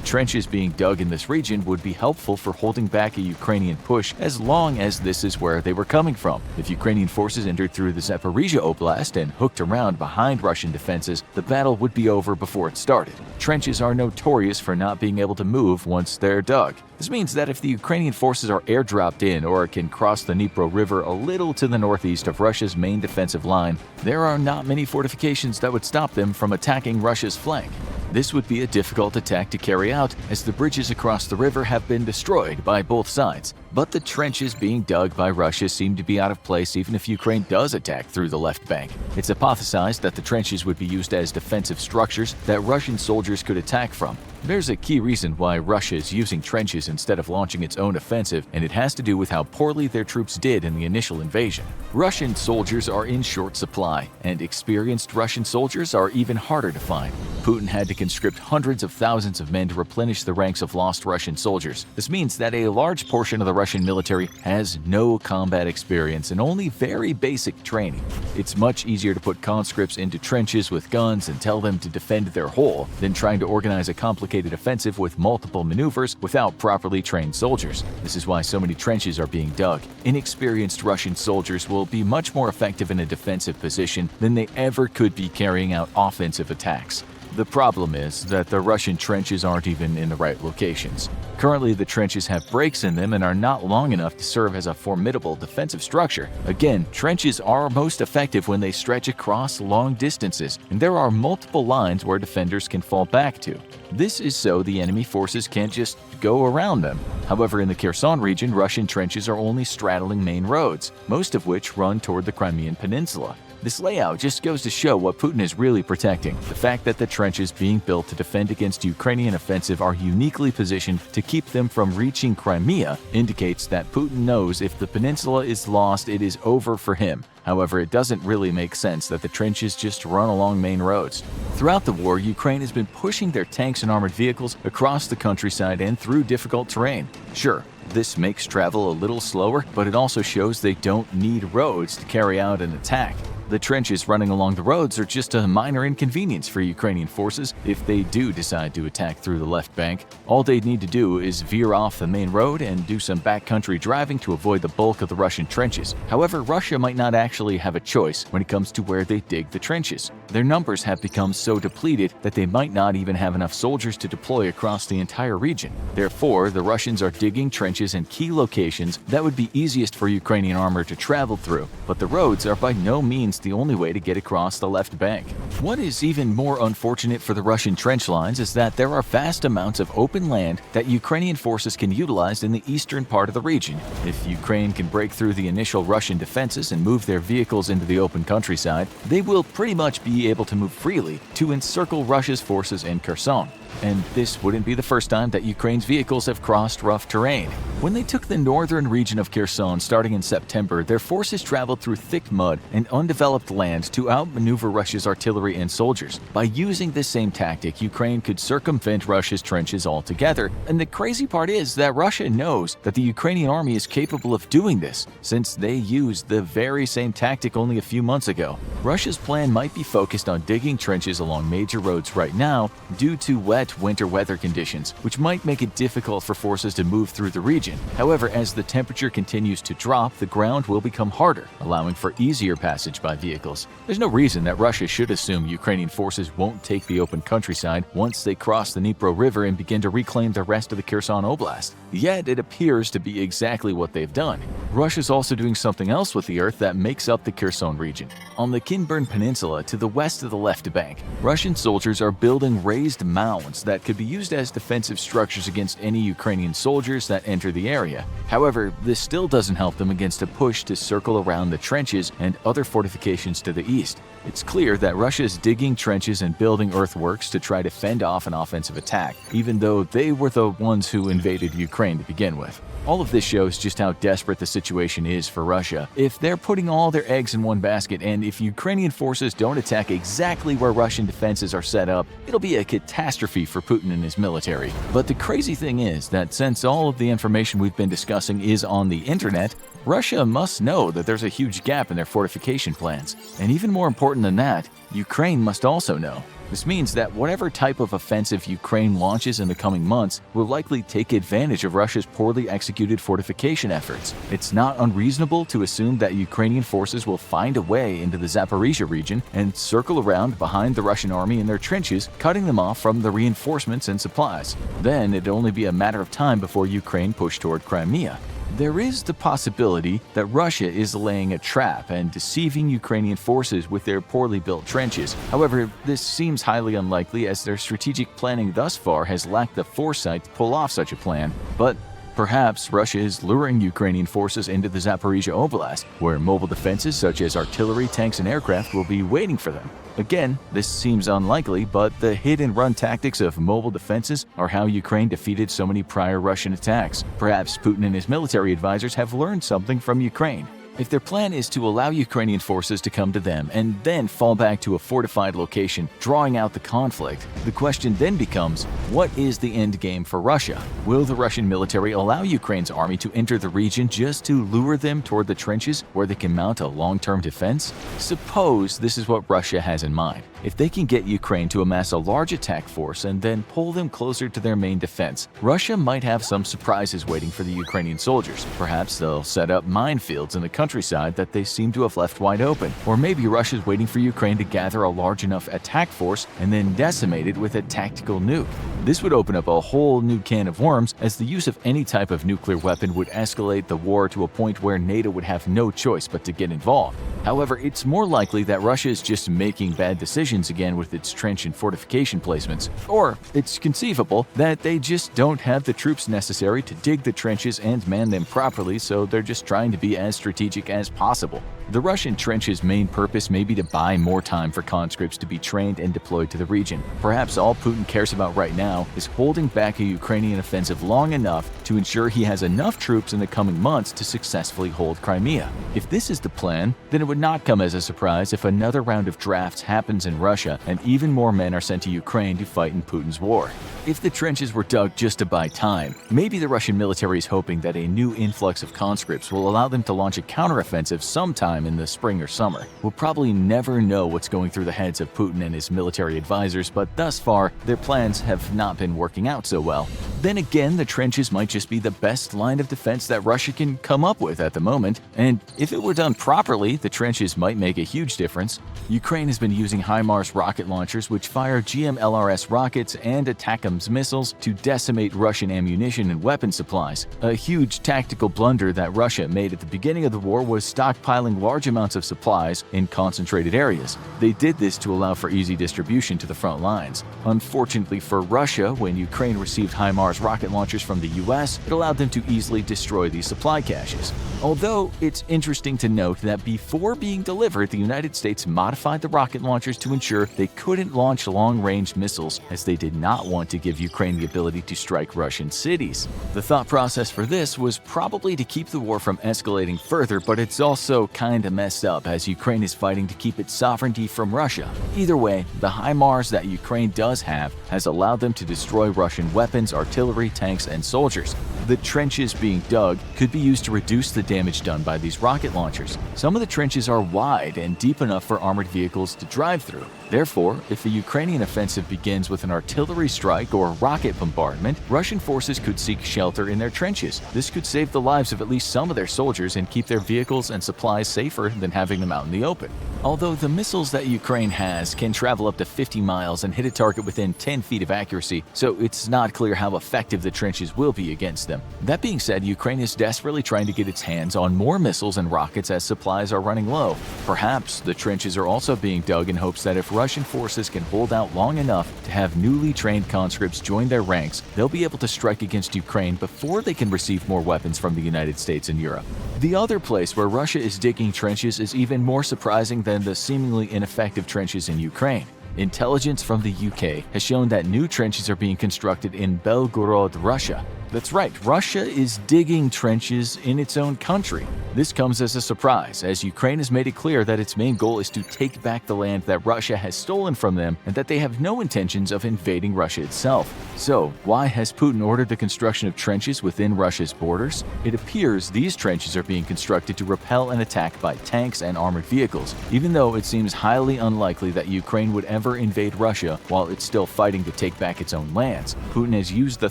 trenches being dug in this region would be helpful for holding back a Ukrainian push as long as this is where they were coming from. If Ukrainian forces entered through the Zaporizhia Oblast and hooked around behind Russian defenses, the battle would be over before it started. Trenches are notorious for not being able to move once they're dug. This means that if the Ukrainian forces are airdropped in or can cross the Dnipro River a little to the northeast of Russia's main defensive line, there are not many fortifications that would stop them from attacking Russia's flank. This would be a difficult attack to carry out as the bridges across the river have been destroyed by both sides. But the trenches being dug by Russia seem to be out of place even if Ukraine does attack through the left bank. It's hypothesized that the trenches would be used as defensive structures that Russian soldiers could attack from. There's a key reason why Russia is using trenches instead of launching its own offensive, and it has to do with how poorly their troops did in the initial invasion. Russian soldiers are in short supply, and experienced Russian soldiers are even harder to find. Putin had to conscript hundreds of thousands of men to replenish the ranks of lost Russian soldiers. This means that a large portion of the Russian military has no combat experience and only very basic training. It's much easier to put conscripts into trenches with guns and tell them to defend their hole than trying to organize a complicated offensive with multiple maneuvers without properly trained soldiers. This is why so many trenches are being dug. Inexperienced Russian soldiers will be much more effective in a defensive position than they ever could be carrying out offensive attacks. The problem is that the Russian trenches aren't even in the right locations. Currently, the trenches have breaks in them and are not long enough to serve as a formidable defensive structure. Again, trenches are most effective when they stretch across long distances, and there are multiple lines where defenders can fall back to. This is so the enemy forces can't just go around them. However, in the Kherson region, Russian trenches are only straddling main roads, most of which run toward the Crimean Peninsula. This layout just goes to show what Putin is really protecting. The fact that the trenches being built to defend against Ukrainian offensive are uniquely positioned to keep them from reaching Crimea indicates that Putin knows if the peninsula is lost, it is over for him. However, it doesn't really make sense that the trenches just run along main roads. Throughout the war, Ukraine has been pushing their tanks and armored vehicles across the countryside and through difficult terrain. Sure, this makes travel a little slower, but it also shows they don't need roads to carry out an attack. The trenches running along the roads are just a minor inconvenience for Ukrainian forces if they do decide to attack through the left bank. All they'd need to do is veer off the main road and do some backcountry driving to avoid the bulk of the Russian trenches. However, Russia might not actually have a choice when it comes to where they dig the trenches. Their numbers have become so depleted that they might not even have enough soldiers to deploy across the entire region. Therefore, the Russians are digging trenches in key locations that would be easiest for Ukrainian armor to travel through, but the roads are by no means the only way to get across the left bank. What is even more unfortunate for the Russian trench lines is that there are vast amounts of open land that Ukrainian forces can utilize in the eastern part of the region. If Ukraine can break through the initial Russian defenses and move their vehicles into the open countryside, they will pretty much be able to move freely to encircle Russia's forces in Kherson. And this wouldn't be the first time that Ukraine's vehicles have crossed rough terrain. When they took the northern region of Kherson starting in September, their forces traveled through thick mud and undeveloped land to outmaneuver Russia's artillery and soldiers. By using this same tactic, Ukraine could circumvent Russia's trenches altogether. And the crazy part is that Russia knows that the Ukrainian army is capable of doing this, since they used the very same tactic only a few months ago. Russia's plan might be focused on digging trenches along major roads right now due to wet winter weather conditions, which might make it difficult for forces to move through the region. However, as the temperature continues to drop, the ground will become harder, allowing for easier passage by vehicles. There's no reason that Russia should assume Ukrainian forces won't take the open countryside once they cross the Dnipro River and begin to reclaim the rest of the Kherson Oblast. Yet, it appears to be exactly what they've done. Russia's also doing something else with the earth that makes up the Kherson region. On the Kinburn Peninsula to the west of the left bank, Russian soldiers are building raised mounds that could be used as defensive structures against any Ukrainian soldiers that enter the area. However, this still doesn't help them against a push to circle around the trenches and other fortifications to the east. It's clear that Russia is digging trenches and building earthworks to try to fend off an offensive attack, even though they were the ones who invaded Ukraine to begin with. All of this shows just how desperate the situation is for Russia. If they're putting all their eggs in one basket, and if Ukrainian forces don't attack exactly where Russian defenses are set up, it'll be a catastrophe for Putin and his military. But the crazy thing is that since all of the information we've been discussing is on the internet, Russia must know that there's a huge gap in their fortification plans. And even more important than that, Ukraine must also know. This means that whatever type of offensive Ukraine launches in the coming months will likely take advantage of Russia's poorly executed fortification efforts. It's not unreasonable to assume that Ukrainian forces will find a way into the Zaporizhia region and circle around behind the Russian army in their trenches, cutting them off from the reinforcements and supplies. Then it'd only be a matter of time before Ukraine pushed toward Crimea. There is the possibility that Russia is laying a trap and deceiving Ukrainian forces with their poorly built trenches. However, this seems highly unlikely as their strategic planning thus far has lacked the foresight to pull off such a plan. But perhaps Russia is luring Ukrainian forces into the Zaporizhia Oblast, where mobile defenses such as artillery, tanks, and aircraft will be waiting for them. Again, this seems unlikely, but the hit-and-run tactics of mobile defenses are how Ukraine defeated so many prior Russian attacks. Perhaps Putin and his military advisors have learned something from Ukraine. If their plan is to allow Ukrainian forces to come to them and then fall back to a fortified location, drawing out the conflict, the question then becomes, what is the end game for Russia? Will the Russian military allow Ukraine's army to enter the region just to lure them toward the trenches where they can mount a long-term defense? Suppose this is what Russia has in mind. If they can get Ukraine to amass a large attack force and then pull them closer to their main defense, Russia might have some surprises waiting for the Ukrainian soldiers. Perhaps they'll set up minefields in the countryside that they seem to have left wide open. Or maybe Russia's waiting for Ukraine to gather a large enough attack force and then decimate it with a tactical nuke. This would open up a whole new can of worms, as the use of any type of nuclear weapon would escalate the war to a point where NATO would have no choice but to get involved. However, it's more likely that Russia is just making bad decisions again with its trench and fortification placements. Or it's conceivable that they just don't have the troops necessary to dig the trenches and man them properly, so they're just trying to be as strategic as possible. The Russian trench's main purpose may be to buy more time for conscripts to be trained and deployed to the region. Perhaps all Putin cares about right now is holding back a Ukrainian offensive long enough to ensure he has enough troops in the coming months to successfully hold Crimea. If this is the plan, then it would not come as a surprise if another round of drafts happens in Russia and even more men are sent to Ukraine to fight in Putin's war. If the trenches were dug just to buy time, maybe the Russian military is hoping that a new influx of conscripts will allow them to launch a counteroffensive sometime in the spring or summer. We'll probably never know what's going through the heads of Putin and his military advisors, but thus far, their plans have not been working out so well. Then again, the trenches might just be the best line of defense that Russia can come up with at the moment, and if it were done properly, the trenches might make a huge difference. Ukraine has been using HIMARS rocket launchers, which fire GMLRS rockets and ATACMS missiles to decimate Russian ammunition and weapon supplies. A huge tactical blunder that Russia made at the beginning of the war was stockpiling large amounts of supplies in concentrated areas. They did this to allow for easy distribution to the front lines. Unfortunately for Russia, when Ukraine received HIMARS rocket launchers from the US, it allowed them to easily destroy these supply caches. Although it's interesting to note that before being delivered, the United States modified the rocket launchers to ensure they couldn't launch long-range missiles, as they did not want to give Ukraine the ability to strike Russian cities. The thought process for this was probably to keep the war from escalating further, but it's also kinda messed up as Ukraine is fighting to keep its sovereignty from Russia. Either way, the HIMARS that Ukraine does have has allowed them to destroy Russian weapons, artillery, tanks, and soldiers. The trenches being dug could be used to reduce the damage done by these rocket launchers. Some of the trenches are wide and deep enough for armored vehicles to drive through. Therefore, if a Ukrainian offensive begins with an artillery strike or rocket bombardment, Russian forces could seek shelter in their trenches. This could save the lives of at least some of their soldiers and keep their vehicles and supplies safer than having them out in the open. Although the missiles that Ukraine has can travel up to 50 miles and hit a target within 10 feet of accuracy, so it's not clear how effective the trenches will be against them. That being said, Ukraine is desperately trying to get its hands on more missiles and rockets as supplies are running low. Perhaps the trenches are also being dug in hopes that if Russian forces can hold out long enough to have newly trained conscripts join their ranks, they'll be able to strike against Ukraine before they can receive more weapons from the United States and Europe. The other place where Russia is digging trenches is even more surprising than the seemingly ineffective trenches in Ukraine. Intelligence from the UK has shown that new trenches are being constructed in Belgorod, Russia. That's right, Russia is digging trenches in its own country. This comes as a surprise, as Ukraine has made it clear that its main goal is to take back the land that Russia has stolen from them and that they have no intentions of invading Russia itself. So, why has Putin ordered the construction of trenches within Russia's borders? It appears these trenches are being constructed to repel an attack by tanks and armored vehicles, even though it seems highly unlikely that Ukraine would ever invade Russia while it's still fighting to take back its own lands. Putin has used the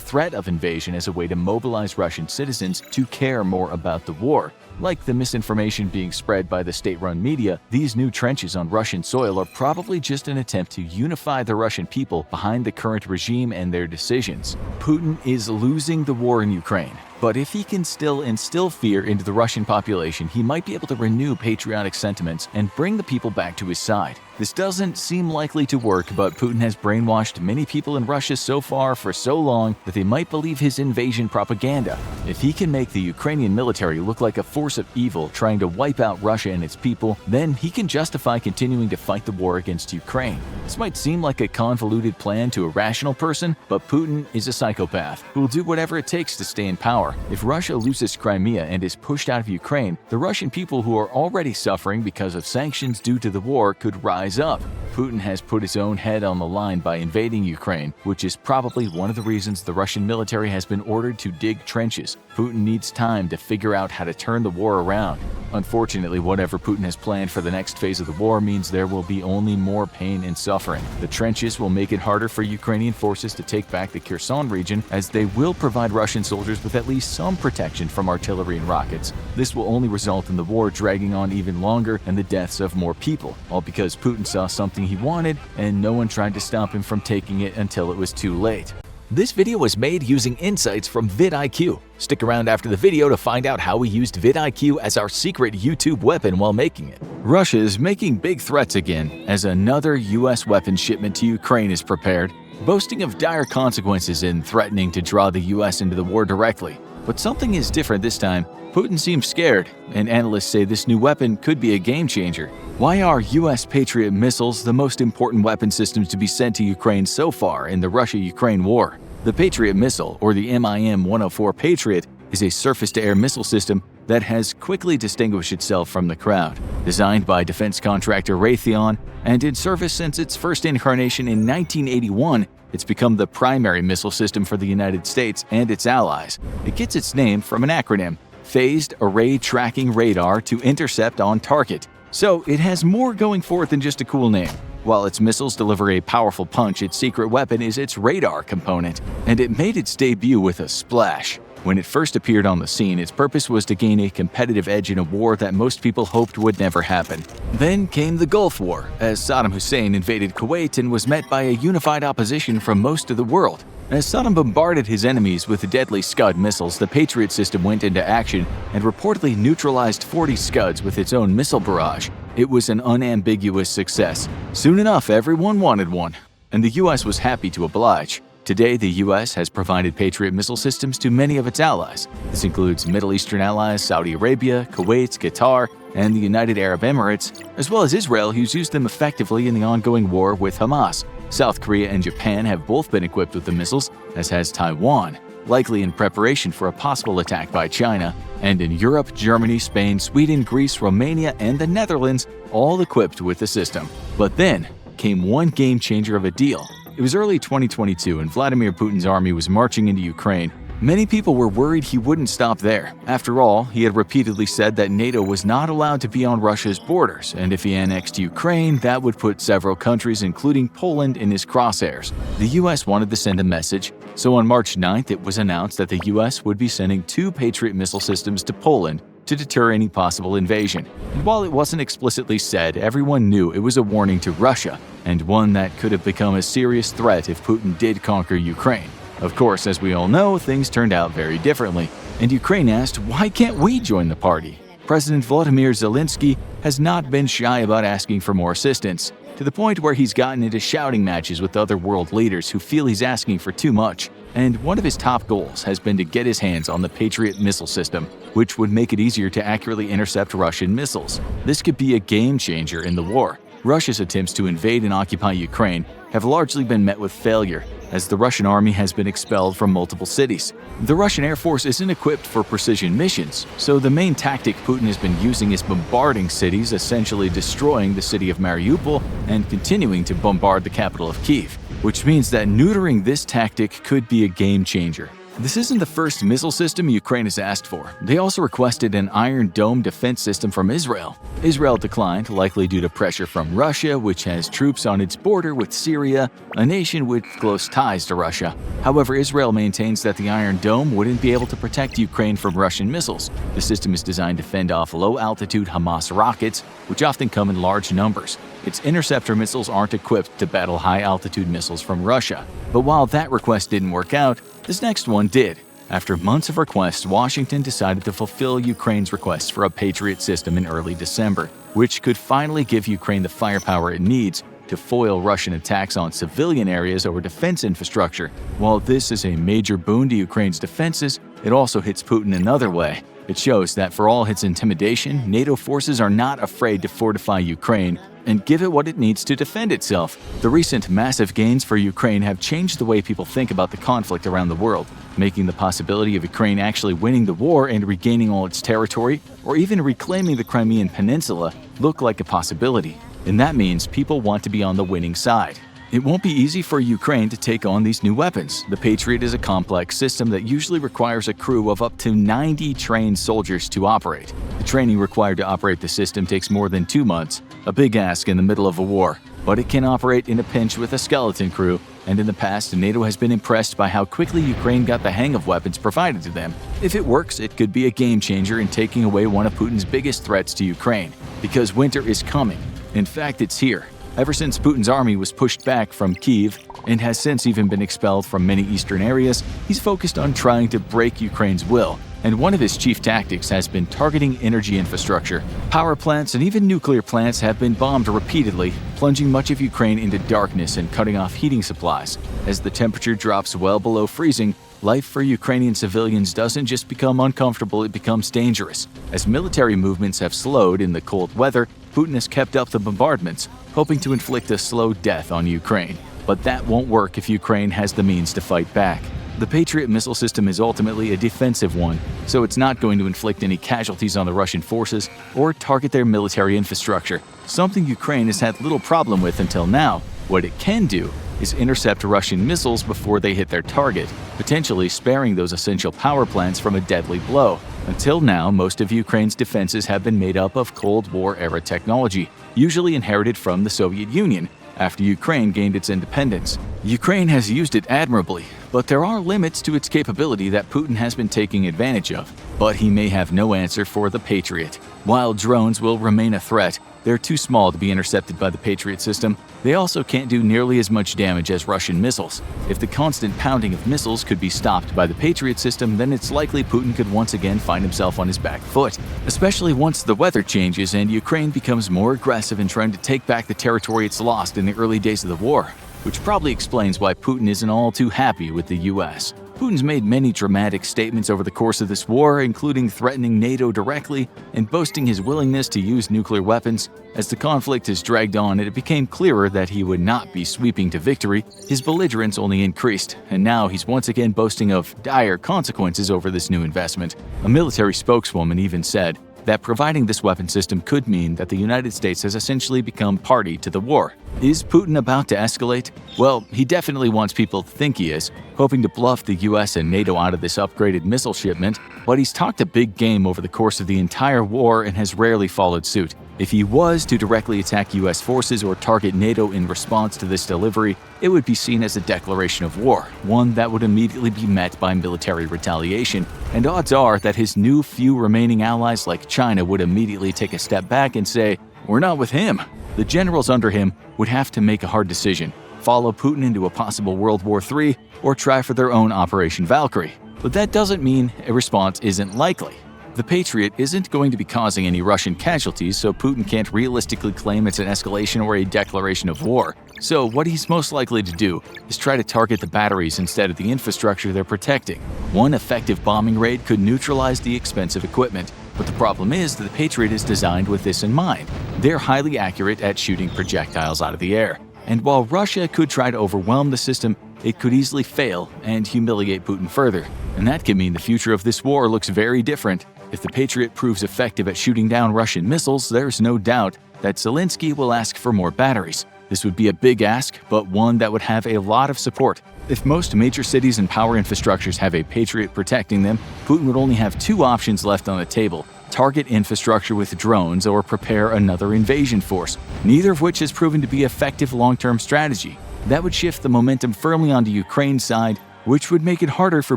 threat of invasion as a way to mobilize Russian citizens to care more about the war. Like the misinformation being spread by the state-run media, these new trenches on Russian soil are probably just an attempt to unify the Russian people behind the current regime and their decisions. Putin is losing the war in Ukraine, but if he can still instill fear into the Russian population, he might be able to renew patriotic sentiments and bring the people back to his side. This doesn't seem likely to work, but Putin has brainwashed many people in Russia so far for so long that they might believe his invasion propaganda. If he can make the Ukrainian military look like a force of evil trying to wipe out Russia and its people, then he can justify continuing to fight the war against Ukraine. This might seem like a convoluted plan to a rational person, but Putin is a psychopath who will do whatever it takes to stay in power. If Russia loses Crimea and is pushed out of Ukraine, the Russian people who are already suffering because of sanctions due to the war could rise up. Putin has put his own head on the line by invading Ukraine, which is probably one of the reasons the Russian military has been ordered to dig trenches. Putin needs time to figure out how to turn the war around. Unfortunately, whatever Putin has planned for the next phase of the war means there will be only more pain and suffering. The trenches will make it harder for Ukrainian forces to take back the Kherson region, as they will provide Russian soldiers with at least some protection from artillery and rockets. This will only result in the war dragging on even longer and the deaths of more people, all because Putin saw something he wanted and no one tried to stop him from taking it until it was too late. This video was made using insights from vidIQ. Stick around after the video to find out how we used vidIQ as our secret YouTube weapon while making it. Russia is making big threats again, as another US weapon shipment to Ukraine is prepared, boasting of dire consequences and threatening to draw the US into the war directly. But something is different this time. Putin seems scared, and analysts say this new weapon could be a game changer. Why are US Patriot missiles the most important weapon systems to be sent to Ukraine so far in the Russia-Ukraine war? The Patriot missile, or the MIM-104 Patriot, is a surface-to-air missile system that has quickly distinguished itself from the crowd. Designed by defense contractor Raytheon and in service since its first incarnation in 1981, it's become the primary missile system for the United States and its allies. It gets its name from an acronym: Phased Array Tracking Radar to Intercept on Target. So it has more going for it than just a cool name. While its missiles deliver a powerful punch, its secret weapon is its radar component, and it made its debut with a splash. When it first appeared on the scene, its purpose was to gain a competitive edge in a war that most people hoped would never happen. Then came the Gulf War, as Saddam Hussein invaded Kuwait and was met by a unified opposition from most of the world. As Saddam bombarded his enemies with the deadly Scud missiles, the Patriot system went into action and reportedly neutralized 40 Scuds with its own missile barrage. It was an unambiguous success. Soon enough, everyone wanted one, and the US was happy to oblige. Today, the US has provided Patriot missile systems to many of its allies. This includes Middle Eastern allies Saudi Arabia, Kuwait, Qatar, and the United Arab Emirates, as well as Israel, who's used them effectively in the ongoing war with Hamas. South Korea and Japan have both been equipped with the missiles, as has Taiwan, likely in preparation for a possible attack by China. And in Europe, Germany, Spain, Sweden, Greece, Romania, and the Netherlands, all equipped with the system. But then came one game changer of a deal. It was early 2022 and Vladimir Putin's army was marching into Ukraine. Many people were worried he wouldn't stop there. After all, he had repeatedly said that NATO was not allowed to be on Russia's borders, and if he annexed Ukraine, that would put several countries, including Poland, in his crosshairs. The US wanted to send a message, so on March 9th it was announced that the US would be sending 2 Patriot missile systems to Poland to deter any possible invasion. And while it wasn't explicitly said, everyone knew it was a warning to Russia, and one that could have become a serious threat if Putin did conquer Ukraine. Of course, as we all know, things turned out very differently, and Ukraine asked, why can't we join the party? President Volodymyr Zelensky has not been shy about asking for more assistance, to the point where he's gotten into shouting matches with other world leaders who feel he's asking for too much. And one of his top goals has been to get his hands on the Patriot missile system, which would make it easier to accurately intercept Russian missiles. This could be a game changer in the war. Russia's attempts to invade and occupy Ukraine have largely been met with failure. as the Russian army has been expelled from multiple cities. The Russian Air Force isn't equipped for precision missions, so the main tactic Putin has been using is bombarding cities, essentially destroying the city of Mariupol and continuing to bombard the capital of Kyiv, which means that neutering this tactic could be a game changer. This isn't the first missile system Ukraine has asked for. They also requested an Iron Dome defense system from Israel. Israel declined, likely due to pressure from Russia, which has troops on its border with Syria, a nation with close ties to Russia. However, Israel maintains that the Iron Dome wouldn't be able to protect Ukraine from Russian missiles. The system is designed to fend off low-altitude Hamas rockets, which often come in large numbers. Its interceptor missiles aren't equipped to battle high-altitude missiles from Russia. But while that request didn't work out, this next one did. After months of requests, Washington decided to fulfill Ukraine's request for a Patriot system in early December, which could finally give Ukraine the firepower it needs to foil Russian attacks on civilian areas or defense infrastructure. While this is a major boon to Ukraine's defenses, it also hits Putin another way. It shows that for all its intimidation, NATO forces are not afraid to fortify Ukraine and give it what it needs to defend itself. The recent massive gains for Ukraine have changed the way people think about the conflict around the world, making the possibility of Ukraine actually winning the war and regaining all its territory, or even reclaiming the Crimean Peninsula, look like a possibility. And that means people want to be on the winning side. It won't be easy for Ukraine to take on these new weapons. The Patriot is a complex system that usually requires a crew of up to 90 trained soldiers to operate. The training required to operate the system takes more than 2 months, a big ask in the middle of a war. But it can operate in a pinch with a skeleton crew, and in the past, NATO has been impressed by how quickly Ukraine got the hang of weapons provided to them. If it works, it could be a game changer in taking away one of Putin's biggest threats to Ukraine, because winter is coming. In fact, it's here. Ever since Putin's army was pushed back from Kyiv and has since even been expelled from many eastern areas, he's focused on trying to break Ukraine's will. And one of his chief tactics has been targeting energy infrastructure. Power plants and even nuclear plants have been bombed repeatedly, plunging much of Ukraine into darkness and cutting off heating supplies. As the temperature drops well below freezing, life for Ukrainian civilians doesn't just become uncomfortable, it becomes dangerous. As military movements have slowed in the cold weather, Putin has kept up the bombardments, hoping to inflict a slow death on Ukraine. But that won't work if Ukraine has the means to fight back. The Patriot missile system is ultimately a defensive one, so it's not going to inflict any casualties on the Russian forces or target their military infrastructure, something Ukraine has had little problem with until now. What it can do is intercept Russian missiles before they hit their target, potentially sparing those essential power plants from a deadly blow. Until now, most of Ukraine's defenses have been made up of Cold War-era technology, usually inherited from the Soviet Union after Ukraine gained its independence. Ukraine has used it admirably, but there are limits to its capability that Putin has been taking advantage of. But he may have no answer for the Patriot. While drones will remain a threat, they're too small to be intercepted by the Patriot system. They also can't do nearly as much damage as Russian missiles. If the constant pounding of missiles could be stopped by the Patriot system, then it's likely Putin could once again find himself on his back foot, especially once the weather changes and Ukraine becomes more aggressive in trying to take back the territory it's lost in the early days of the war, which probably explains why Putin isn't all too happy with the US. Putin's made many dramatic statements over the course of this war, including threatening NATO directly and boasting his willingness to use nuclear weapons. As the conflict has dragged on and it became clearer that he would not be sweeping to victory, his belligerence only increased, and now he's once again boasting of dire consequences over this new investment. A military spokeswoman even said that providing this weapon system could mean that the United States has essentially become party to the war. Is Putin about to escalate? Well, he definitely wants people to think he is, hoping to bluff the US and NATO out of this upgraded missile shipment, but he's talked a big game over the course of the entire war and has rarely followed suit. If he was to directly attack US forces or target NATO in response to this delivery, it would be seen as a declaration of war, one that would immediately be met by military retaliation, and odds are that his new few remaining allies like China would immediately take a step back and say, "We're not with him." The generals under him would have to make a hard decision: follow Putin into a possible World War III or try for their own Operation Valkyrie. But that doesn't mean a response isn't likely. The Patriot isn't going to be causing any Russian casualties, so Putin can't realistically claim it's an escalation or a declaration of war. So what he's most likely to do is try to target the batteries instead of the infrastructure they're protecting. One effective bombing raid could neutralize the expensive equipment, but the problem is that the Patriot is designed with this in mind. They're highly accurate at shooting projectiles out of the air. And while Russia could try to overwhelm the system, it could easily fail and humiliate Putin further. And that could mean the future of this war looks very different. If the Patriot proves effective at shooting down Russian missiles, there's no doubt that Zelensky will ask for more batteries. This would be a big ask, but one that would have a lot of support. If most major cities and power infrastructures have a Patriot protecting them, Putin would only have two options left on the table: target infrastructure with drones or prepare another invasion force, neither of which has proven to be effective long-term strategy. That would shift the momentum firmly onto Ukraine's side, which would make it harder for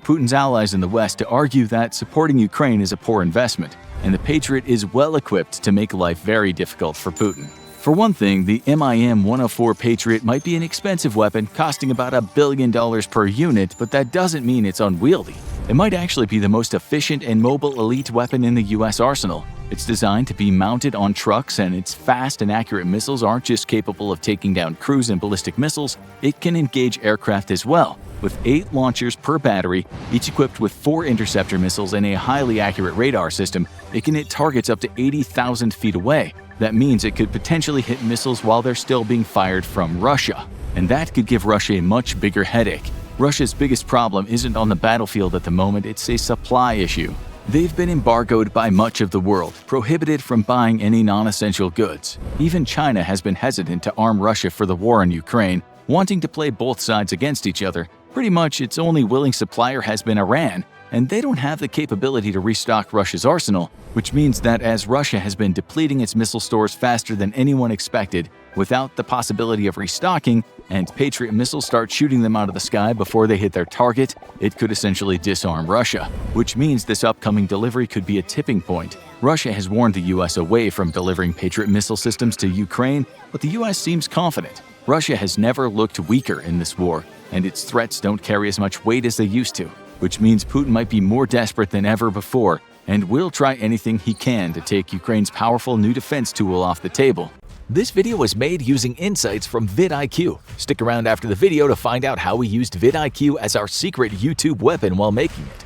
Putin's allies in the West to argue that supporting Ukraine is a poor investment, and the Patriot is well equipped to make life very difficult for Putin. For one thing, the MIM-104 Patriot might be an expensive weapon, costing about $1 billion per unit, but that doesn't mean it's unwieldy. It might actually be the most efficient and mobile elite weapon in the US arsenal. It's designed to be mounted on trucks, and its fast and accurate missiles aren't just capable of taking down cruise and ballistic missiles, it can engage aircraft as well. With 8 launchers per battery, each equipped with 4 interceptor missiles and a highly accurate radar system, it can hit targets up to 80,000 feet away. That means it could potentially hit missiles while they're still being fired from Russia. And that could give Russia a much bigger headache. Russia's biggest problem isn't on the battlefield at the moment, it's a supply issue. They've been embargoed by much of the world, prohibited from buying any non-essential goods. Even China has been hesitant to arm Russia for the war in Ukraine, wanting to play both sides against each other. Pretty much its only willing supplier has been Iran, and they don't have the capability to restock Russia's arsenal, which means that as Russia has been depleting its missile stores faster than anyone expected, without the possibility of restocking, and Patriot missiles start shooting them out of the sky before they hit their target, it could essentially disarm Russia, which means this upcoming delivery could be a tipping point. Russia has warned the US away from delivering Patriot missile systems to Ukraine, but the US seems confident. Russia has never looked weaker in this war, and its threats don't carry as much weight as they used to, which means Putin might be more desperate than ever before and will try anything he can to take Ukraine's powerful new defense tool off the table. This video was made using insights from vidIQ. Stick around after the video to find out how we used vidIQ as our secret YouTube weapon while making it.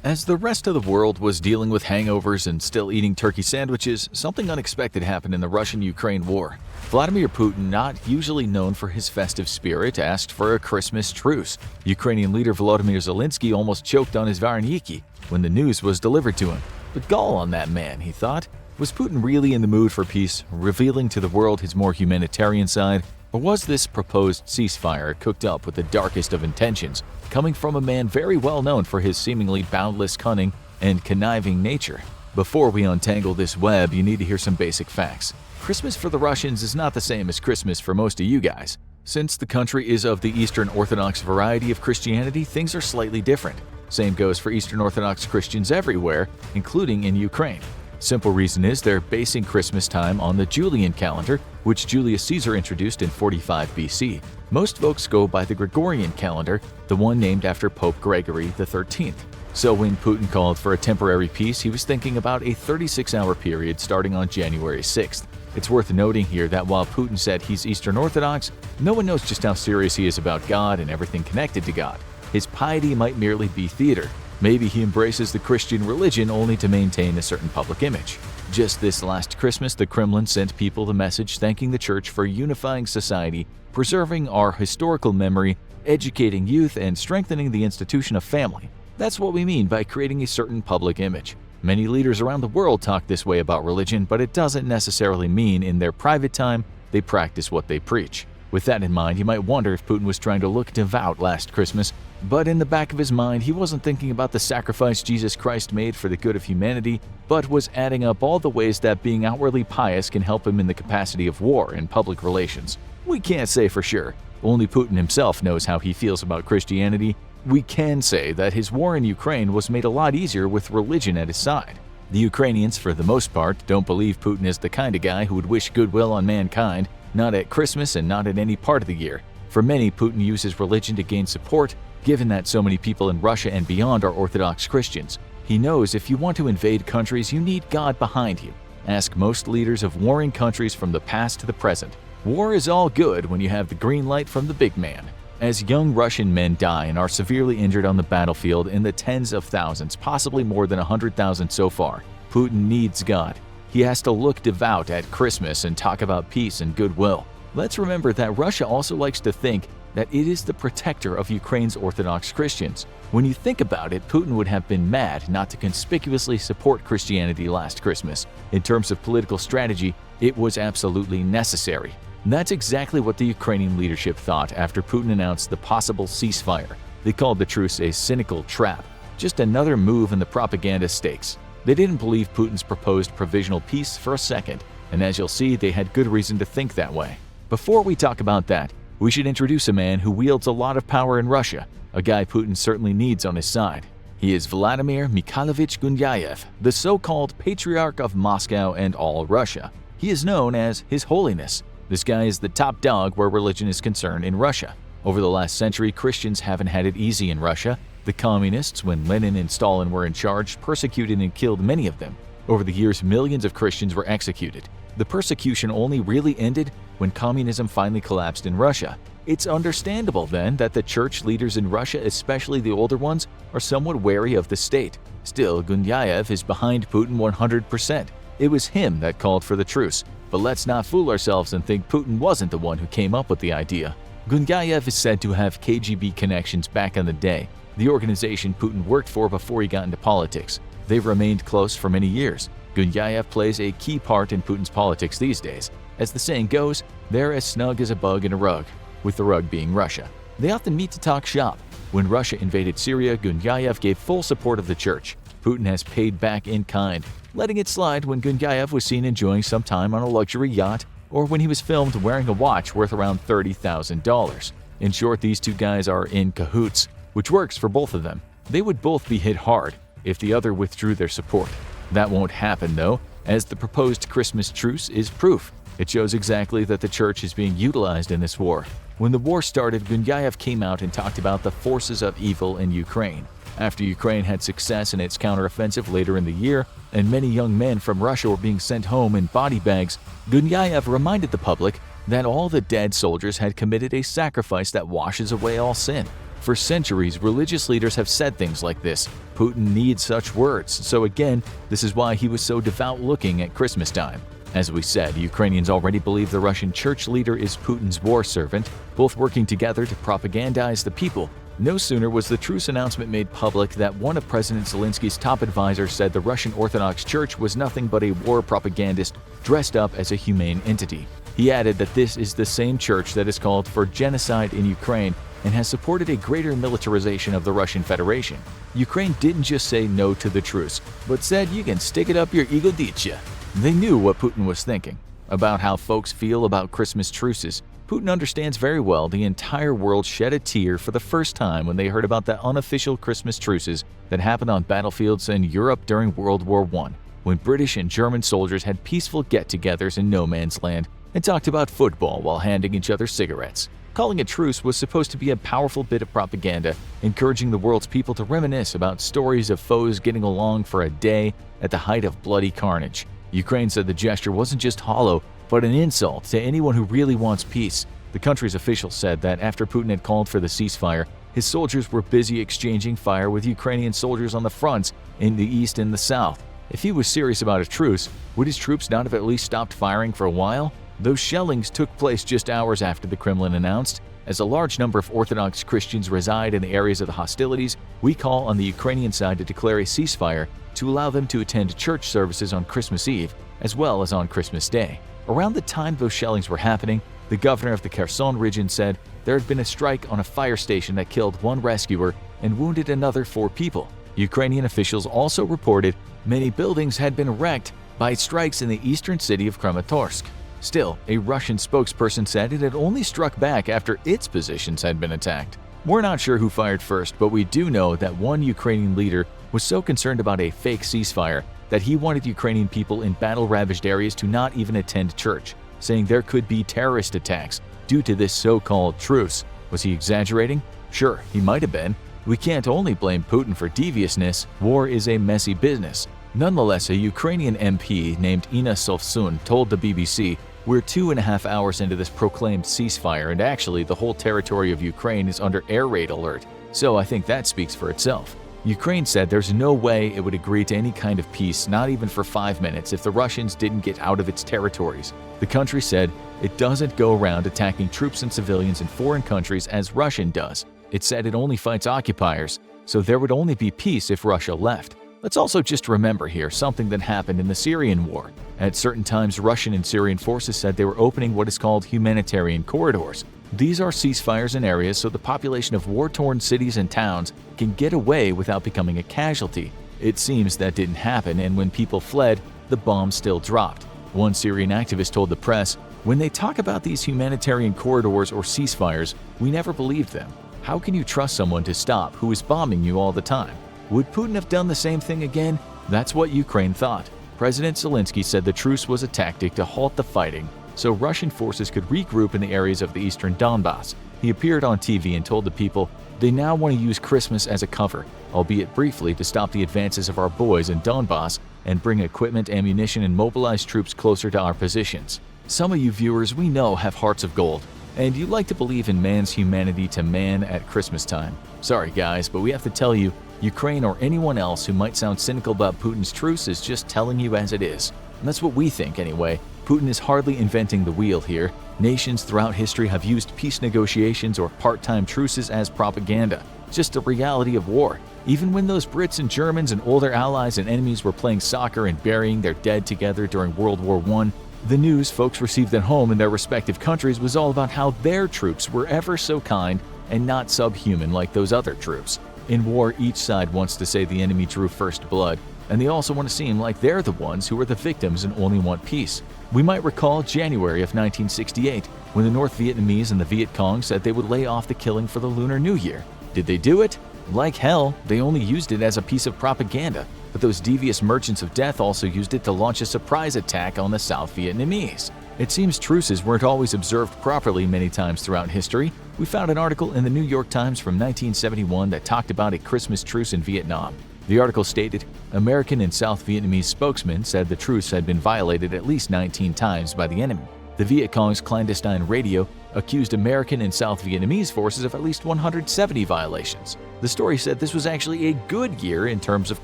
As the rest of the world was dealing with hangovers and still eating turkey sandwiches, something unexpected happened in the Russian-Ukraine war. Vladimir Putin, not usually known for his festive spirit, asked for a Christmas truce. Ukrainian leader Volodymyr Zelensky almost choked on his vareniki when the news was delivered to him. But gall on that man, he thought. Was Putin really in the mood for peace, revealing to the world his more humanitarian side? Or was this proposed ceasefire cooked up with the darkest of intentions, coming from a man very well known for his seemingly boundless cunning and conniving nature? Before we untangle this web, you need to hear some basic facts. Christmas for the Russians is not the same as Christmas for most of you guys. Since the country is of the Eastern Orthodox variety of Christianity, things are slightly different. Same goes for Eastern Orthodox Christians everywhere, including in Ukraine. Simple reason is they're basing Christmas time on the Julian calendar, which Julius Caesar introduced in 45 BC. Most folks go by the Gregorian calendar, the one named after Pope Gregory XIII. So when Putin called for a temporary peace, he was thinking about a 36-hour period starting on January 6th. It's worth noting here that while Putin said he's Eastern Orthodox, no one knows just how serious he is about God and everything connected to God. His piety might merely be theater. Maybe he embraces the Christian religion only to maintain a certain public image. Just this last Christmas, the Kremlin sent people the message thanking the church for unifying society, preserving our historical memory, educating youth, and strengthening the institution of family. That's what we mean by creating a certain public image. Many leaders around the world talk this way about religion, but it doesn't necessarily mean in their private time they practice what they preach. With that in mind, you might wonder if Putin was trying to look devout last Christmas, but in the back of his mind, he wasn't thinking about the sacrifice Jesus Christ made for the good of humanity, but was adding up all the ways that being outwardly pious can help him in the capacity of war and public relations. We can't say for sure. Only Putin himself knows how he feels about Christianity. We can say that his war in Ukraine was made a lot easier with religion at his side. The Ukrainians, for the most part, don't believe Putin is the kind of guy who would wish goodwill on mankind, not at Christmas and not at any part of the year. For many, Putin uses religion to gain support, given that so many people in Russia and beyond are Orthodox Christians. He knows if you want to invade countries, you need God behind you. Ask most leaders of warring countries from the past to the present. War is all good when you have the green light from the big man. As young Russian men die and are severely injured on the battlefield in the tens of thousands, possibly more than 100,000 so far, Putin needs God. He has to look devout at Christmas and talk about peace and goodwill. Let's remember that Russia also likes to think that it is the protector of Ukraine's Orthodox Christians. When you think about it, Putin would have been mad not to conspicuously support Christianity last Christmas. In terms of political strategy, it was absolutely necessary. And that's exactly what the Ukrainian leadership thought after Putin announced the possible ceasefire. They called the truce a cynical trap, just another move in the propaganda stakes. They didn't believe Putin's proposed provisional peace for a second, and as you'll see, they had good reason to think that way. Before we talk about that, we should introduce a man who wields a lot of power in Russia, a guy Putin certainly needs on his side. He is Vladimir Mikhailovich Gunyayev, the so-called Patriarch of Moscow and all Russia. He is known as His Holiness. This guy is the top dog where religion is concerned in Russia. Over the last century, Christians haven't had it easy in Russia. The communists, when Lenin and Stalin were in charge, persecuted and killed many of them. Over the years, millions of Christians were executed. The persecution only really ended when communism finally collapsed in Russia. It's understandable then that the church leaders in Russia, especially the older ones, are somewhat wary of the state. Still, Gunyayev is behind Putin 100%. It was him that called for the truce. But let's not fool ourselves and think Putin wasn't the one who came up with the idea. Gunyayev is said to have KGB connections back in the day, the organization Putin worked for before he got into politics. They've remained close for many years. Gunyayev plays a key part in Putin's politics these days. As the saying goes, they're as snug as a bug in a rug, with the rug being Russia. They often meet to talk shop. When Russia invaded Syria, Gunyayev gave full support of the church. Putin has paid back in kind, letting it slide when Gunyayev was seen enjoying some time on a luxury yacht or when he was filmed wearing a watch worth around $30,000. In short, these two guys are in cahoots, which works for both of them. They would both be hit hard if the other withdrew their support. That won't happen though, as the proposed Christmas truce is proof. It shows exactly that the church is being utilized in this war. When the war started, Gunyayev came out and talked about the forces of evil in Ukraine. After Ukraine had success in its counteroffensive later in the year, and many young men from Russia were being sent home in body bags, Gunyayev reminded the public that all the dead soldiers had committed a sacrifice that washes away all sin. For centuries, religious leaders have said things like this. Putin needs such words, so again, this is why he was so devout looking at Christmas time. As we said, Ukrainians already believe the Russian church leader is Putin's war servant, both working together to propagandize the people. No sooner was the truce announcement made public that one of President Zelensky's top advisors said the Russian Orthodox Church was nothing but a war propagandist dressed up as a humane entity. He added that this is the same church that has called for genocide in Ukraine and has supported a greater militarization of the Russian Federation. Ukraine didn't just say no to the truce, but said you can stick it up your egoditya. They knew what Putin was thinking. About how folks feel about Christmas truces, Putin understands very well the entire world shed a tear for the first time when they heard about the unofficial Christmas truces that happened on battlefields in Europe during World War I, when British and German soldiers had peaceful get-togethers in no man's land and talked about football while handing each other cigarettes. Calling a truce was supposed to be a powerful bit of propaganda, encouraging the world's people to reminisce about stories of foes getting along for a day at the height of bloody carnage. Ukraine said the gesture wasn't just hollow, but an insult to anyone who really wants peace. The country's officials said that after Putin had called for the ceasefire, his soldiers were busy exchanging fire with Ukrainian soldiers on the fronts in the east and the south. If he was serious about a truce, would his troops not have at least stopped firing for a while? Those shellings took place just hours after the Kremlin announced. As a large number of Orthodox Christians reside in the areas of the hostilities, we call on the Ukrainian side to declare a ceasefire to allow them to attend church services on Christmas Eve, as well as on Christmas Day. Around the time those shellings were happening, the governor of the Kherson region said there had been a strike on a fire station that killed one rescuer and wounded another 4 people. Ukrainian officials also reported many buildings had been wrecked by strikes in the eastern city of Kramatorsk. Still, a Russian spokesperson said it had only struck back after its positions had been attacked. We're not sure who fired first, but we do know that one Ukrainian leader was so concerned about a fake ceasefire that he wanted Ukrainian people in battle-ravaged areas to not even attend church, saying there could be terrorist attacks due to this so-called truce. Was he exaggerating? Sure, he might have been. We can't only blame Putin for deviousness. War is a messy business. Nonetheless, a Ukrainian MP named Inna Sovsun told the BBC, "We're 2.5 hours into this proclaimed ceasefire, and actually the whole territory of Ukraine is under air raid alert, so I think that speaks for itself." Ukraine said there's no way it would agree to any kind of peace, not even for 5 minutes, if the Russians didn't get out of its territories. The country said It doesn't go around attacking troops and civilians in foreign countries as Russia does. It said it only fights occupiers, so there would only be peace if Russia left. Let's also just remember here something that happened in the Syrian war. At certain times, Russian and Syrian forces said they were opening what is called humanitarian corridors. These are ceasefires in areas so the population of war-torn cities and towns can get away without becoming a casualty. It seems that didn't happen, and when people fled, the bombs still dropped. One Syrian activist told the press, "When they talk about these humanitarian corridors or ceasefires, we never believed them. How can you trust someone to stop who is bombing you all the time?" Would Putin have done the same thing again? That's what Ukraine thought. President Zelensky said the truce was a tactic to halt the fighting, so Russian forces could regroup in the areas of the eastern Donbass. He appeared on TV and told the people they now want to use Christmas as a cover, albeit briefly, to stop the advances of our boys in Donbass and bring equipment, ammunition, and mobilized troops closer to our positions. Some of you viewers we know have hearts of gold, and you like to believe in man's humanity to man at Christmas time. Sorry guys, but we have to tell you, Ukraine or anyone else who might sound cynical about Putin's truce is just telling you as it is. And that's what we think anyway. Putin is hardly inventing the wheel here. Nations throughout history have used peace negotiations or part-time truces as propaganda. It's just the reality of war. Even when those Brits and Germans and older allies and enemies were playing soccer and burying their dead together during World War I, the news folks received at home in their respective countries was all about how their troops were ever so kind and not subhuman like those other troops. In war, each side wants to say the enemy drew first blood, and they also want to seem like they're the ones who are the victims and only want peace. We might recall January of 1968, when the North Vietnamese and the Viet Cong said they would lay off the killing for the Lunar New Year. Did they do it? Like hell, they only used it as a piece of propaganda, but those devious merchants of death also used it to launch a surprise attack on the South Vietnamese. It seems truces weren't always observed properly many times throughout history. We found an article in the New York Times from 1971 that talked about a Christmas truce in Vietnam. The article stated, American and South Vietnamese spokesmen said the truce had been violated at least 19 times by the enemy. The Viet Cong's clandestine radio accused American and South Vietnamese forces of at least 170 violations. The story said this was actually a good year in terms of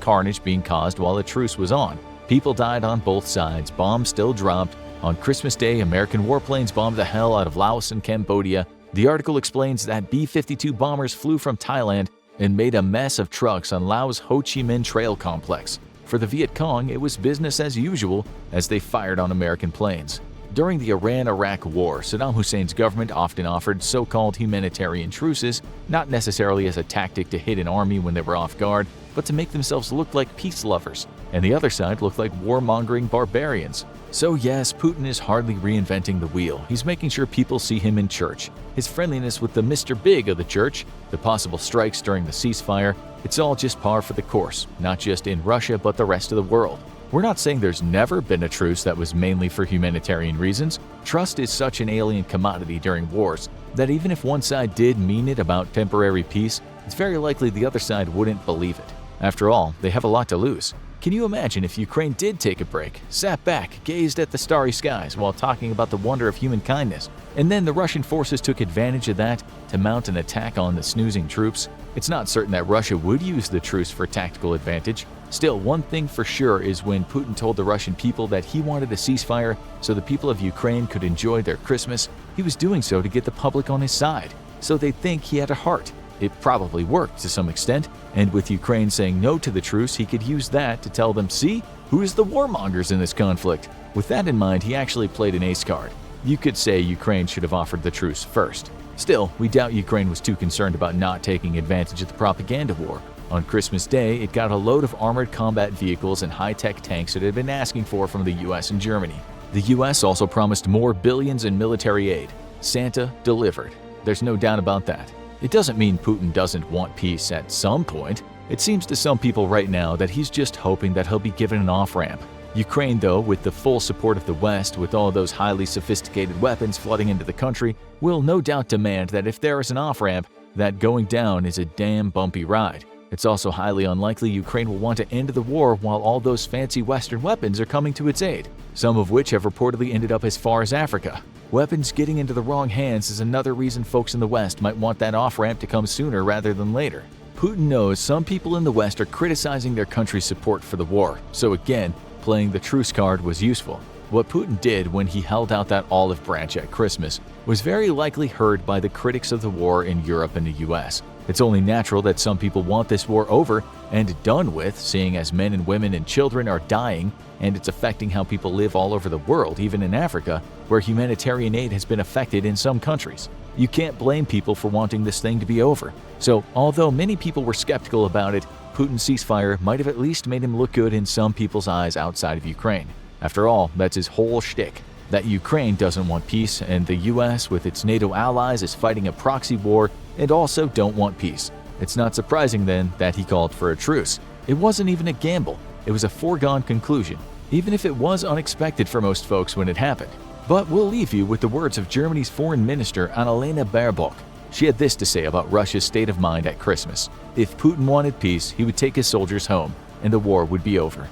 carnage being caused while the truce was on. People died on both sides, bombs still dropped. On Christmas Day, American warplanes bombed the hell out of Laos and Cambodia. The article explains that B-52 bombers flew from Thailand and made a mess of trucks on Laos Ho Chi Minh Trail complex. For the Viet Cong, it was business as usual as they fired on American planes. During the Iran-Iraq War, Saddam Hussein's government often offered so-called humanitarian truces, not necessarily as a tactic to hit an army when they were off guard, but to make themselves look like peace lovers, and the other side looked like warmongering barbarians. So yes, Putin is hardly reinventing the wheel. He's making sure people see him in church. His friendliness with the Mr. Big of the church, the possible strikes during the ceasefire, it's all just par for the course, not just in Russia but the rest of the world. We're not saying there's never been a truce that was mainly for humanitarian reasons. Trust is such an alien commodity during wars that even if one side did mean it about temporary peace, it's very likely the other side wouldn't believe it. After all, they have a lot to lose. Can you imagine if Ukraine did take a break, sat back, gazed at the starry skies while talking about the wonder of human kindness, and then the Russian forces took advantage of that to mount an attack on the snoozing troops? It's not certain that Russia would use the truce for tactical advantage. Still, one thing for sure is when Putin told the Russian people that he wanted a ceasefire so the people of Ukraine could enjoy their Christmas, he was doing so to get the public on his side, so they'd think he had a heart. It probably worked to some extent, and with Ukraine saying no to the truce, he could use that to tell them, see, who's the warmongers in this conflict? With that in mind, he actually played an ace card. You could say Ukraine should have offered the truce first. Still, we doubt Ukraine was too concerned about not taking advantage of the propaganda war. On Christmas Day, it got a load of armored combat vehicles and high-tech tanks it had been asking for from the US and Germany. The US also promised more billions in military aid. Santa delivered. There's no doubt about that. It doesn't mean Putin doesn't want peace at some point. It seems to some people right now that he's just hoping that he'll be given an off-ramp. Ukraine, though, with the full support of the West, with all those highly sophisticated weapons flooding into the country, will no doubt demand that if there is an off-ramp, that going down is a damn bumpy ride. It's also highly unlikely Ukraine will want to end the war while all those fancy Western weapons are coming to its aid, some of which have reportedly ended up as far as Africa. Weapons getting into the wrong hands is another reason folks in the West might want that off-ramp to come sooner rather than later. Putin knows some people in the West are criticizing their country's support for the war, so again, playing the truce card was useful. What Putin did when he held out that olive branch at Christmas was very likely heard by the critics of the war in Europe and the US. It's only natural that some people want this war over and done with, seeing as men and women and children are dying, and it's affecting how people live all over the world, even in Africa, where humanitarian aid has been affected in some countries. You can't blame people for wanting this thing to be over. So, although many people were skeptical about it, Putin's ceasefire might have at least made him look good in some people's eyes outside of Ukraine. After all, that's his whole shtick, that Ukraine doesn't want peace, and the US, with its NATO allies, is fighting a proxy war and also don't want peace. It's not surprising then that he called for a truce. It wasn't even a gamble. It was a foregone conclusion, even if it was unexpected for most folks when it happened. But we'll leave you with the words of Germany's Foreign Minister Annalena Baerbock. She had this to say about Russia's state of mind at Christmas. If Putin wanted peace, he would take his soldiers home, and the war would be over.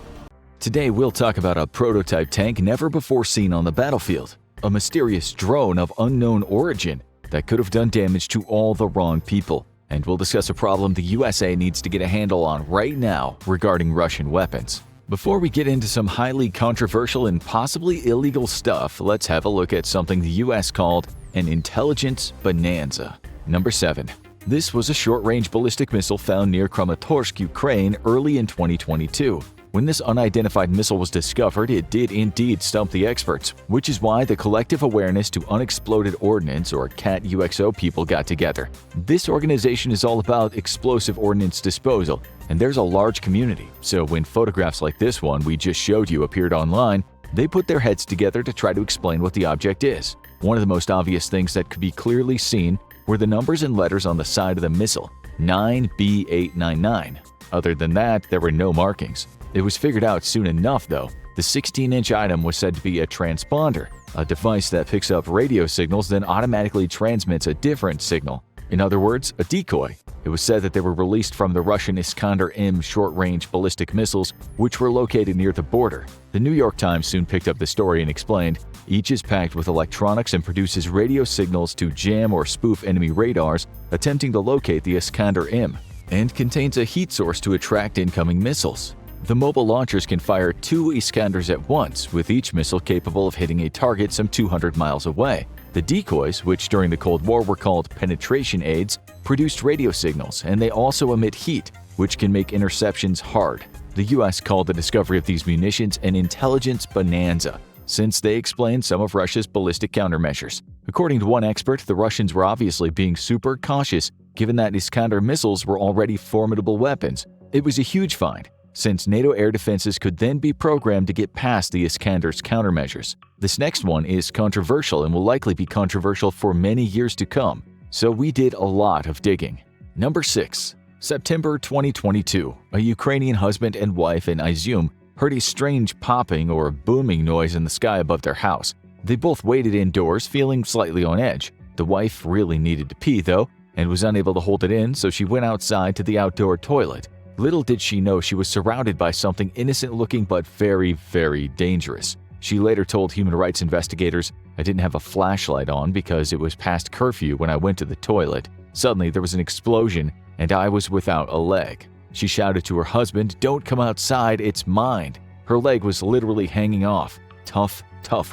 Today we'll talk about a prototype tank never before seen on the battlefield, a mysterious drone of unknown origin that could have done damage to all the wrong people, and we'll discuss a problem the USA needs to get a handle on right now regarding Russian weapons. Before we get into some highly controversial and possibly illegal stuff, let's have a look at something the US called an intelligence bonanza. Number 7. This was a short-range ballistic missile found near Kramatorsk, Ukraine, early in 2022. When this unidentified missile was discovered, it did indeed stump the experts, which is why the Collective Awareness to Unexploded Ordnance, or CAT-UXO people, got together. This organization is all about explosive ordnance disposal, and there's a large community, so when photographs like this one we just showed you appeared online, they put their heads together to try to explain what the object is. One of the most obvious things that could be clearly seen were the numbers and letters on the side of the missile, 9B899. Other than that, there were no markings. It was figured out soon enough, though. The 16-inch item was said to be a transponder, a device that picks up radio signals then automatically transmits a different signal. In other words, a decoy. It was said that they were released from the Russian Iskander-M short-range ballistic missiles, which were located near the border. The New York Times soon picked up the story and explained, each is packed with electronics and produces radio signals to jam or spoof enemy radars attempting to locate the Iskander-M, and contains a heat source to attract incoming missiles. The mobile launchers can fire 2 Iskanders at once, with each missile capable of hitting a target some 200 miles away. The decoys, which during the Cold War were called penetration aids, produced radio signals, and they also emit heat, which can make interceptions hard. The US called the discovery of these munitions an intelligence bonanza, since they explained some of Russia's ballistic countermeasures. According to one expert, the Russians were obviously being super cautious, given that Iskander missiles were already formidable weapons. It was a huge find, since NATO air defenses could then be programmed to get past the Iskander's countermeasures. This next one is controversial and will likely be controversial for many years to come, so we did a lot of digging. Number 6. September 2022. A Ukrainian husband and wife in Izium heard a strange popping or booming noise in the sky above their house. They both waited indoors, feeling slightly on edge. The wife really needed to pee, though, and was unable to hold it in, so she went outside to the outdoor toilet. Little did she know she was surrounded by something innocent-looking but very, very dangerous. She later told human rights investigators, "I didn't have a flashlight on because it was past curfew when I went to the toilet. Suddenly there was an explosion and I was without a leg." She shouted to her husband, "Don't come outside, it's mine." Her leg was literally hanging off. Tough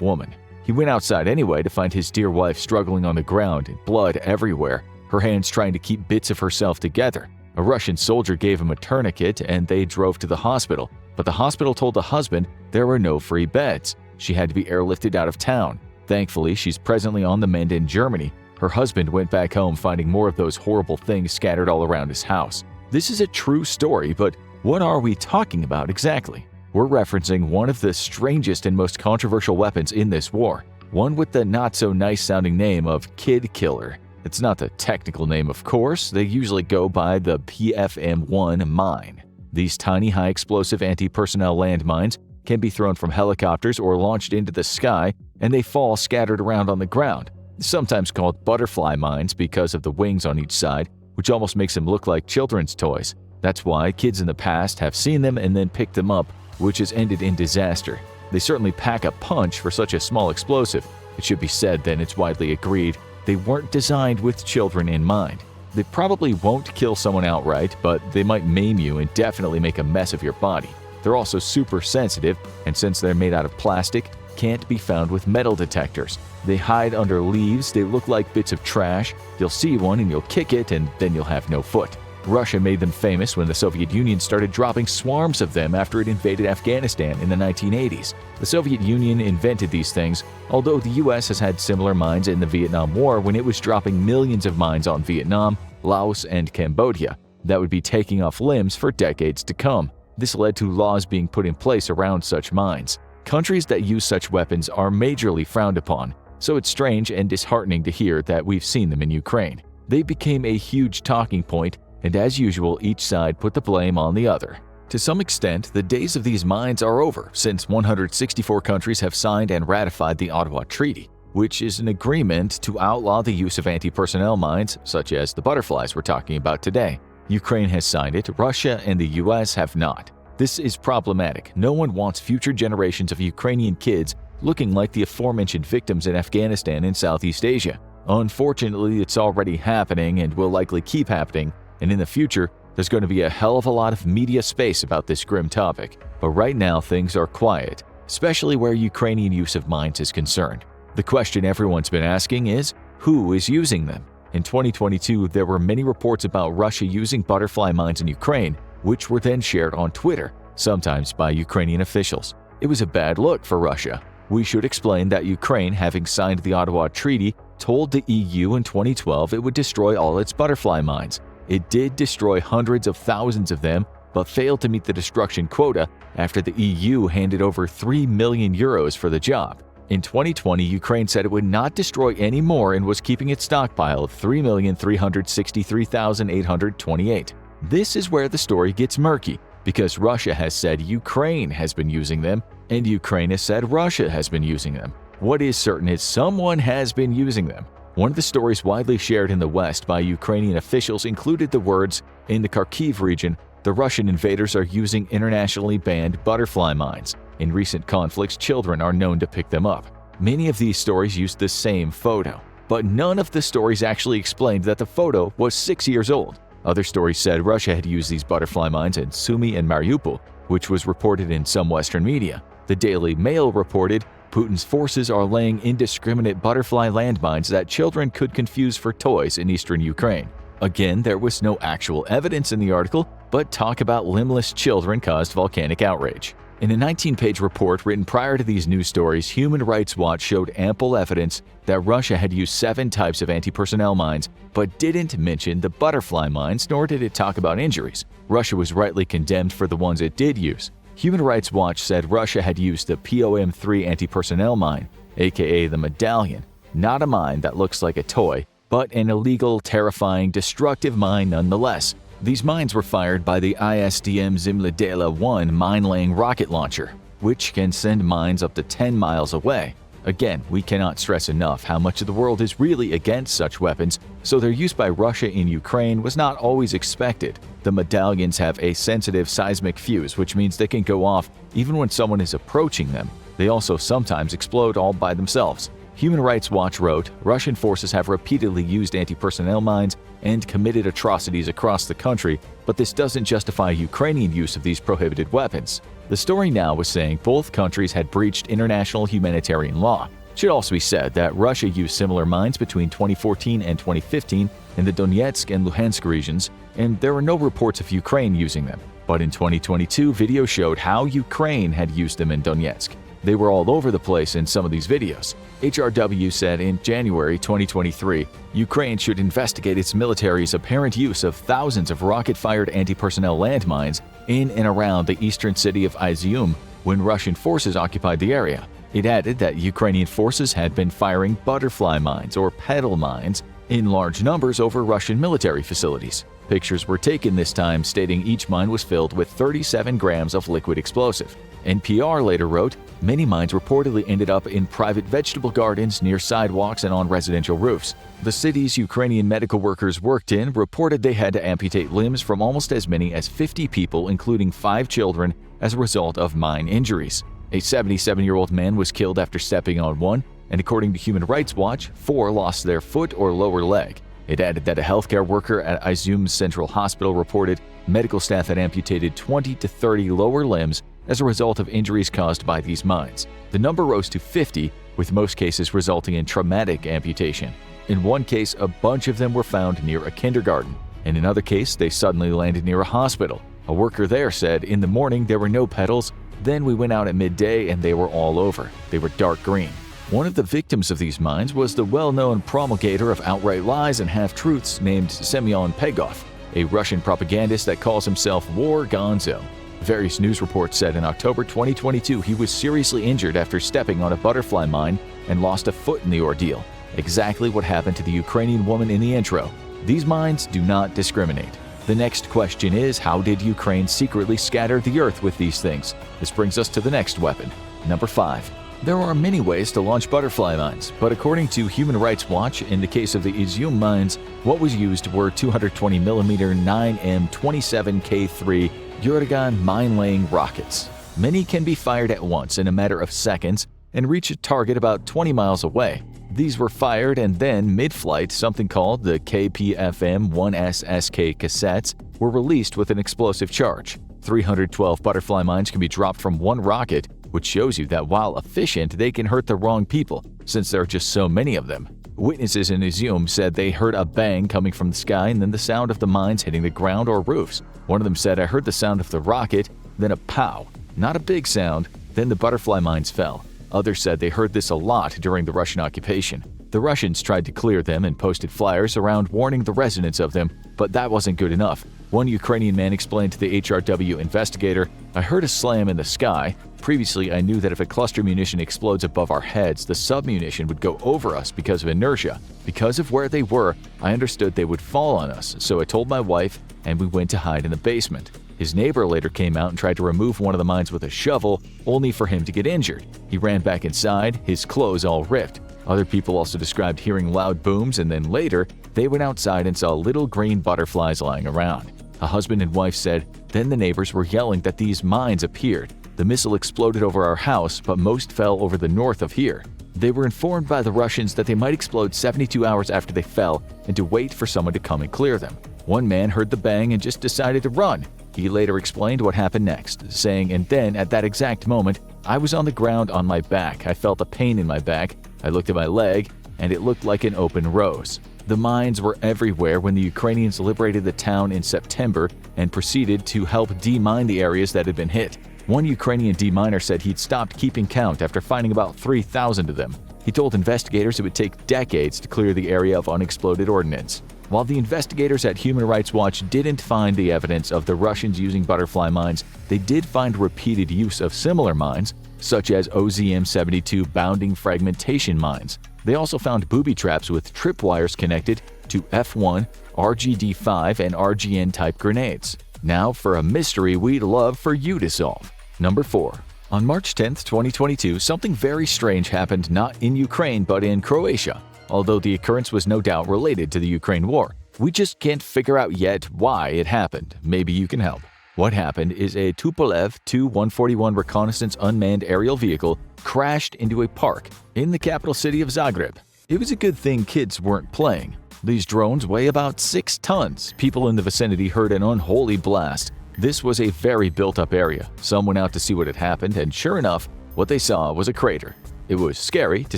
woman. He went outside anyway to find his dear wife struggling on the ground, blood everywhere, her hands trying to keep bits of herself together. A Russian soldier gave him a tourniquet and they drove to the hospital, but the hospital told the husband there were no free beds. She had to be airlifted out of town. Thankfully, she's presently on the mend in Germany. Her husband went back home finding more of those horrible things scattered all around his house. This is a true story, but what are we talking about exactly? We're referencing one of the strangest and most controversial weapons in this war, one with the not-so-nice-sounding name of Kid Killer. It's not the technical name, of course. They usually go by the PFM-1 mine. These tiny, high-explosive anti-personnel landmines can be thrown from helicopters or launched into the sky, and they fall scattered around on the ground. Sometimes called butterfly mines because of the wings on each side, which almost makes them look like children's toys. That's why kids in the past have seen them and then picked them up, which has ended in disaster. They certainly pack a punch for such a small explosive. It should be said then, it's widely agreed, they weren't designed with children in mind. They probably won't kill someone outright, but they might maim you and definitely make a mess of your body. They're also super sensitive, and since they're made out of plastic, can't be found with metal detectors. They hide under leaves, they look like bits of trash, you'll see one and you'll kick it and then you'll have no foot. Russia made them famous when the Soviet Union started dropping swarms of them after it invaded Afghanistan in the 1980s. The Soviet Union invented these things, although the US has had similar mines in the Vietnam War when it was dropping millions of mines on Vietnam, Laos, and Cambodia that would be taking off limbs for decades to come. This led to laws being put in place around such mines. Countries that use such weapons are majorly frowned upon, so it's strange and disheartening to hear that we've seen them in Ukraine. They became a huge talking point, and as usual, each side put the blame on the other. To some extent, the days of these mines are over, since 164 countries have signed and ratified the Ottawa Treaty, which is an agreement to outlaw the use of anti-personnel mines, such as the butterflies we're talking about today. Ukraine has signed it, Russia and the US have not. This is problematic. No one wants future generations of Ukrainian kids looking like the aforementioned victims in Afghanistan and Southeast Asia. Unfortunately, it's already happening and will likely keep happening, and in the future, there's going to be a hell of a lot of media space about this grim topic. But right now, things are quiet, especially where Ukrainian use of mines is concerned. The question everyone's been asking is, who is using them? In 2022, there were many reports about Russia using butterfly mines in Ukraine, which were then shared on Twitter, sometimes by Ukrainian officials. It was a bad look for Russia. We should explain that Ukraine, having signed the Ottawa Treaty, told the EU in 2012 it would destroy all its butterfly mines. It did destroy hundreds of thousands of them, but failed to meet the destruction quota after the EU handed over €3 million for the job. In 2020, Ukraine said it would not destroy any more and was keeping its stockpile of 3,363,828. This is where the story gets murky, because Russia has said Ukraine has been using them, and Ukraine has said Russia has been using them. What is certain is someone has been using them. One of the stories widely shared in the West by Ukrainian officials included the words, "In the Kharkiv region, the Russian invaders are using internationally banned butterfly mines. In recent conflicts, children are known to pick them up." Many of these stories used the same photo, but none of the stories actually explained that the photo was 6 years old. Other stories said Russia had used these butterfly mines in Sumy and Mariupol, which was reported in some Western media. The Daily Mail reported, Putin's forces are laying indiscriminate butterfly landmines that children could confuse for toys in eastern Ukraine. Again, there was no actual evidence in the article, but talk about limbless children caused volcanic outrage. In a 19-page report written prior to these news stories, Human Rights Watch showed ample evidence that Russia had used 7 types of anti-personnel mines, but didn't mention the butterfly mines, nor did it talk about injuries. Russia was rightly condemned for the ones it did use. Human Rights Watch said Russia had used the POM-3 anti-personnel mine, aka the Medallion, not a mine that looks like a toy, but an illegal, terrifying, destructive mine nonetheless. These mines were fired by the ISDM Zimlidela-1 mine-laying rocket launcher, which can send mines up to 10 miles away. Again, we cannot stress enough how much of the world is really against such weapons, so their use by Russia in Ukraine was not always expected. The medallions have a sensitive seismic fuse, which means they can go off even when someone is approaching them. They also sometimes explode all by themselves. Human Rights Watch wrote, Russian forces have repeatedly used anti-personnel mines and committed atrocities across the country, but this doesn't justify Ukrainian use of these prohibited weapons. The story now was saying both countries had breached international humanitarian law. It should also be said that Russia used similar mines between 2014 and 2015 in the Donetsk and Luhansk regions, and there were no reports of Ukraine using them. But in 2022, videos showed how Ukraine had used them in Donetsk. They were all over the place in some of these videos. HRW said in January 2023, Ukraine should investigate its military's apparent use of thousands of rocket-fired anti-personnel landmines in and around the eastern city of Izium when Russian forces occupied the area. It added that Ukrainian forces had been firing butterfly mines or petal mines in large numbers over Russian military facilities. Pictures were taken this time stating each mine was filled with 37 grams of liquid explosive. NPR later wrote, many mines reportedly ended up in private vegetable gardens near sidewalks and on residential roofs. The cities Ukrainian medical workers worked in reported they had to amputate limbs from almost as many as 50 people, including 5 children, as a result of mine injuries. A 77-year-old man was killed after stepping on one, and according to Human Rights Watch, 4 lost their foot or lower leg. It added that a healthcare worker at Izium Central Hospital reported medical staff had amputated 20 to 30 lower limbs as a result of injuries caused by these mines. The number rose to 50, with most cases resulting in traumatic amputation. In one case, a bunch of them were found near a kindergarten. In another case, they suddenly landed near a hospital. A worker there said, "In the morning there were no petals, then we went out at midday and they were all over. They were dark green." One of the victims of these mines was the well-known promulgator of outright lies and half-truths named Semyon Pegov, a Russian propagandist that calls himself War Gonzo. Various news reports said in October 2022 he was seriously injured after stepping on a butterfly mine and lost a foot in the ordeal. Exactly what happened to the Ukrainian woman in the intro. These mines do not discriminate. The next question is, how did Ukraine secretly scatter the earth with these things? This brings us to the next weapon. Number 5. There are many ways to launch butterfly mines, but according to Human Rights Watch, in the case of the Izium mines, what was used were 220mm 9M27K3 Uragan mine-laying rockets. Many can be fired at once in a matter of seconds and reach a target about 20 miles away. These were fired and then, mid-flight, something called the KPFM-1SSK cassettes were released with an explosive charge. 312 butterfly mines can be dropped from one rocket, which shows you that while efficient, they can hurt the wrong people, since there are just so many of them. Witnesses in Izium said they heard a bang coming from the sky and then the sound of the mines hitting the ground or roofs. One of them said, "I heard the sound of the rocket, then a pow. Not a big sound, then the butterfly mines fell." Others said they heard this a lot during the Russian occupation. The Russians tried to clear them and posted flyers around warning the residents of them, but that wasn't good enough. One Ukrainian man explained to the HRW investigator, "I heard a slam in the sky. Previously, I knew that if a cluster munition explodes above our heads, the submunition would go over us because of inertia. Because of where they were, I understood they would fall on us, so I told my wife, and we went to hide in the basement." His neighbor later came out and tried to remove one of the mines with a shovel, only for him to get injured. He ran back inside, his clothes all ripped. Other people also described hearing loud booms, and then later, they went outside and saw little green butterflies lying around. A husband and wife said, "Then the neighbors were yelling that these mines appeared. The missile exploded over our house, but most fell over the north of here. They were informed by the Russians that they might explode 72 hours after they fell and to wait for someone to come and clear them. One man heard the bang and just decided to run." He later explained what happened next, saying, "And then, at that exact moment, I was on the ground on my back. I felt a pain in my back. I looked at my leg, and it looked like an open rose." The mines were everywhere when the Ukrainians liberated the town in September and proceeded to help demine the areas that had been hit. One Ukrainian deminer said he'd stopped keeping count after finding about 3,000 of them. He told investigators it would take decades to clear the area of unexploded ordnance. While the investigators at Human Rights Watch didn't find the evidence of the Russians using butterfly mines, they did find repeated use of similar mines, such as OZM-72 bounding fragmentation mines. They also found booby traps with tripwires connected to F1, RGD5, and RGN-type grenades. Now for a mystery we'd love for you to solve. Number 4. On March 10, 2022, something very strange happened not in Ukraine but in Croatia. Although the occurrence was no doubt related to the Ukraine war, we just can't figure out yet why it happened. Maybe you can help. What happened is a Tupolev Tu-141 reconnaissance unmanned aerial vehicle crashed into a park in the capital city of Zagreb. It was a good thing kids weren't playing. These drones weigh about 6 tons. People in the vicinity heard an unholy blast. This was a very built-up area. Some went out to see what had happened, and sure enough, what they saw was a crater. It was scary, to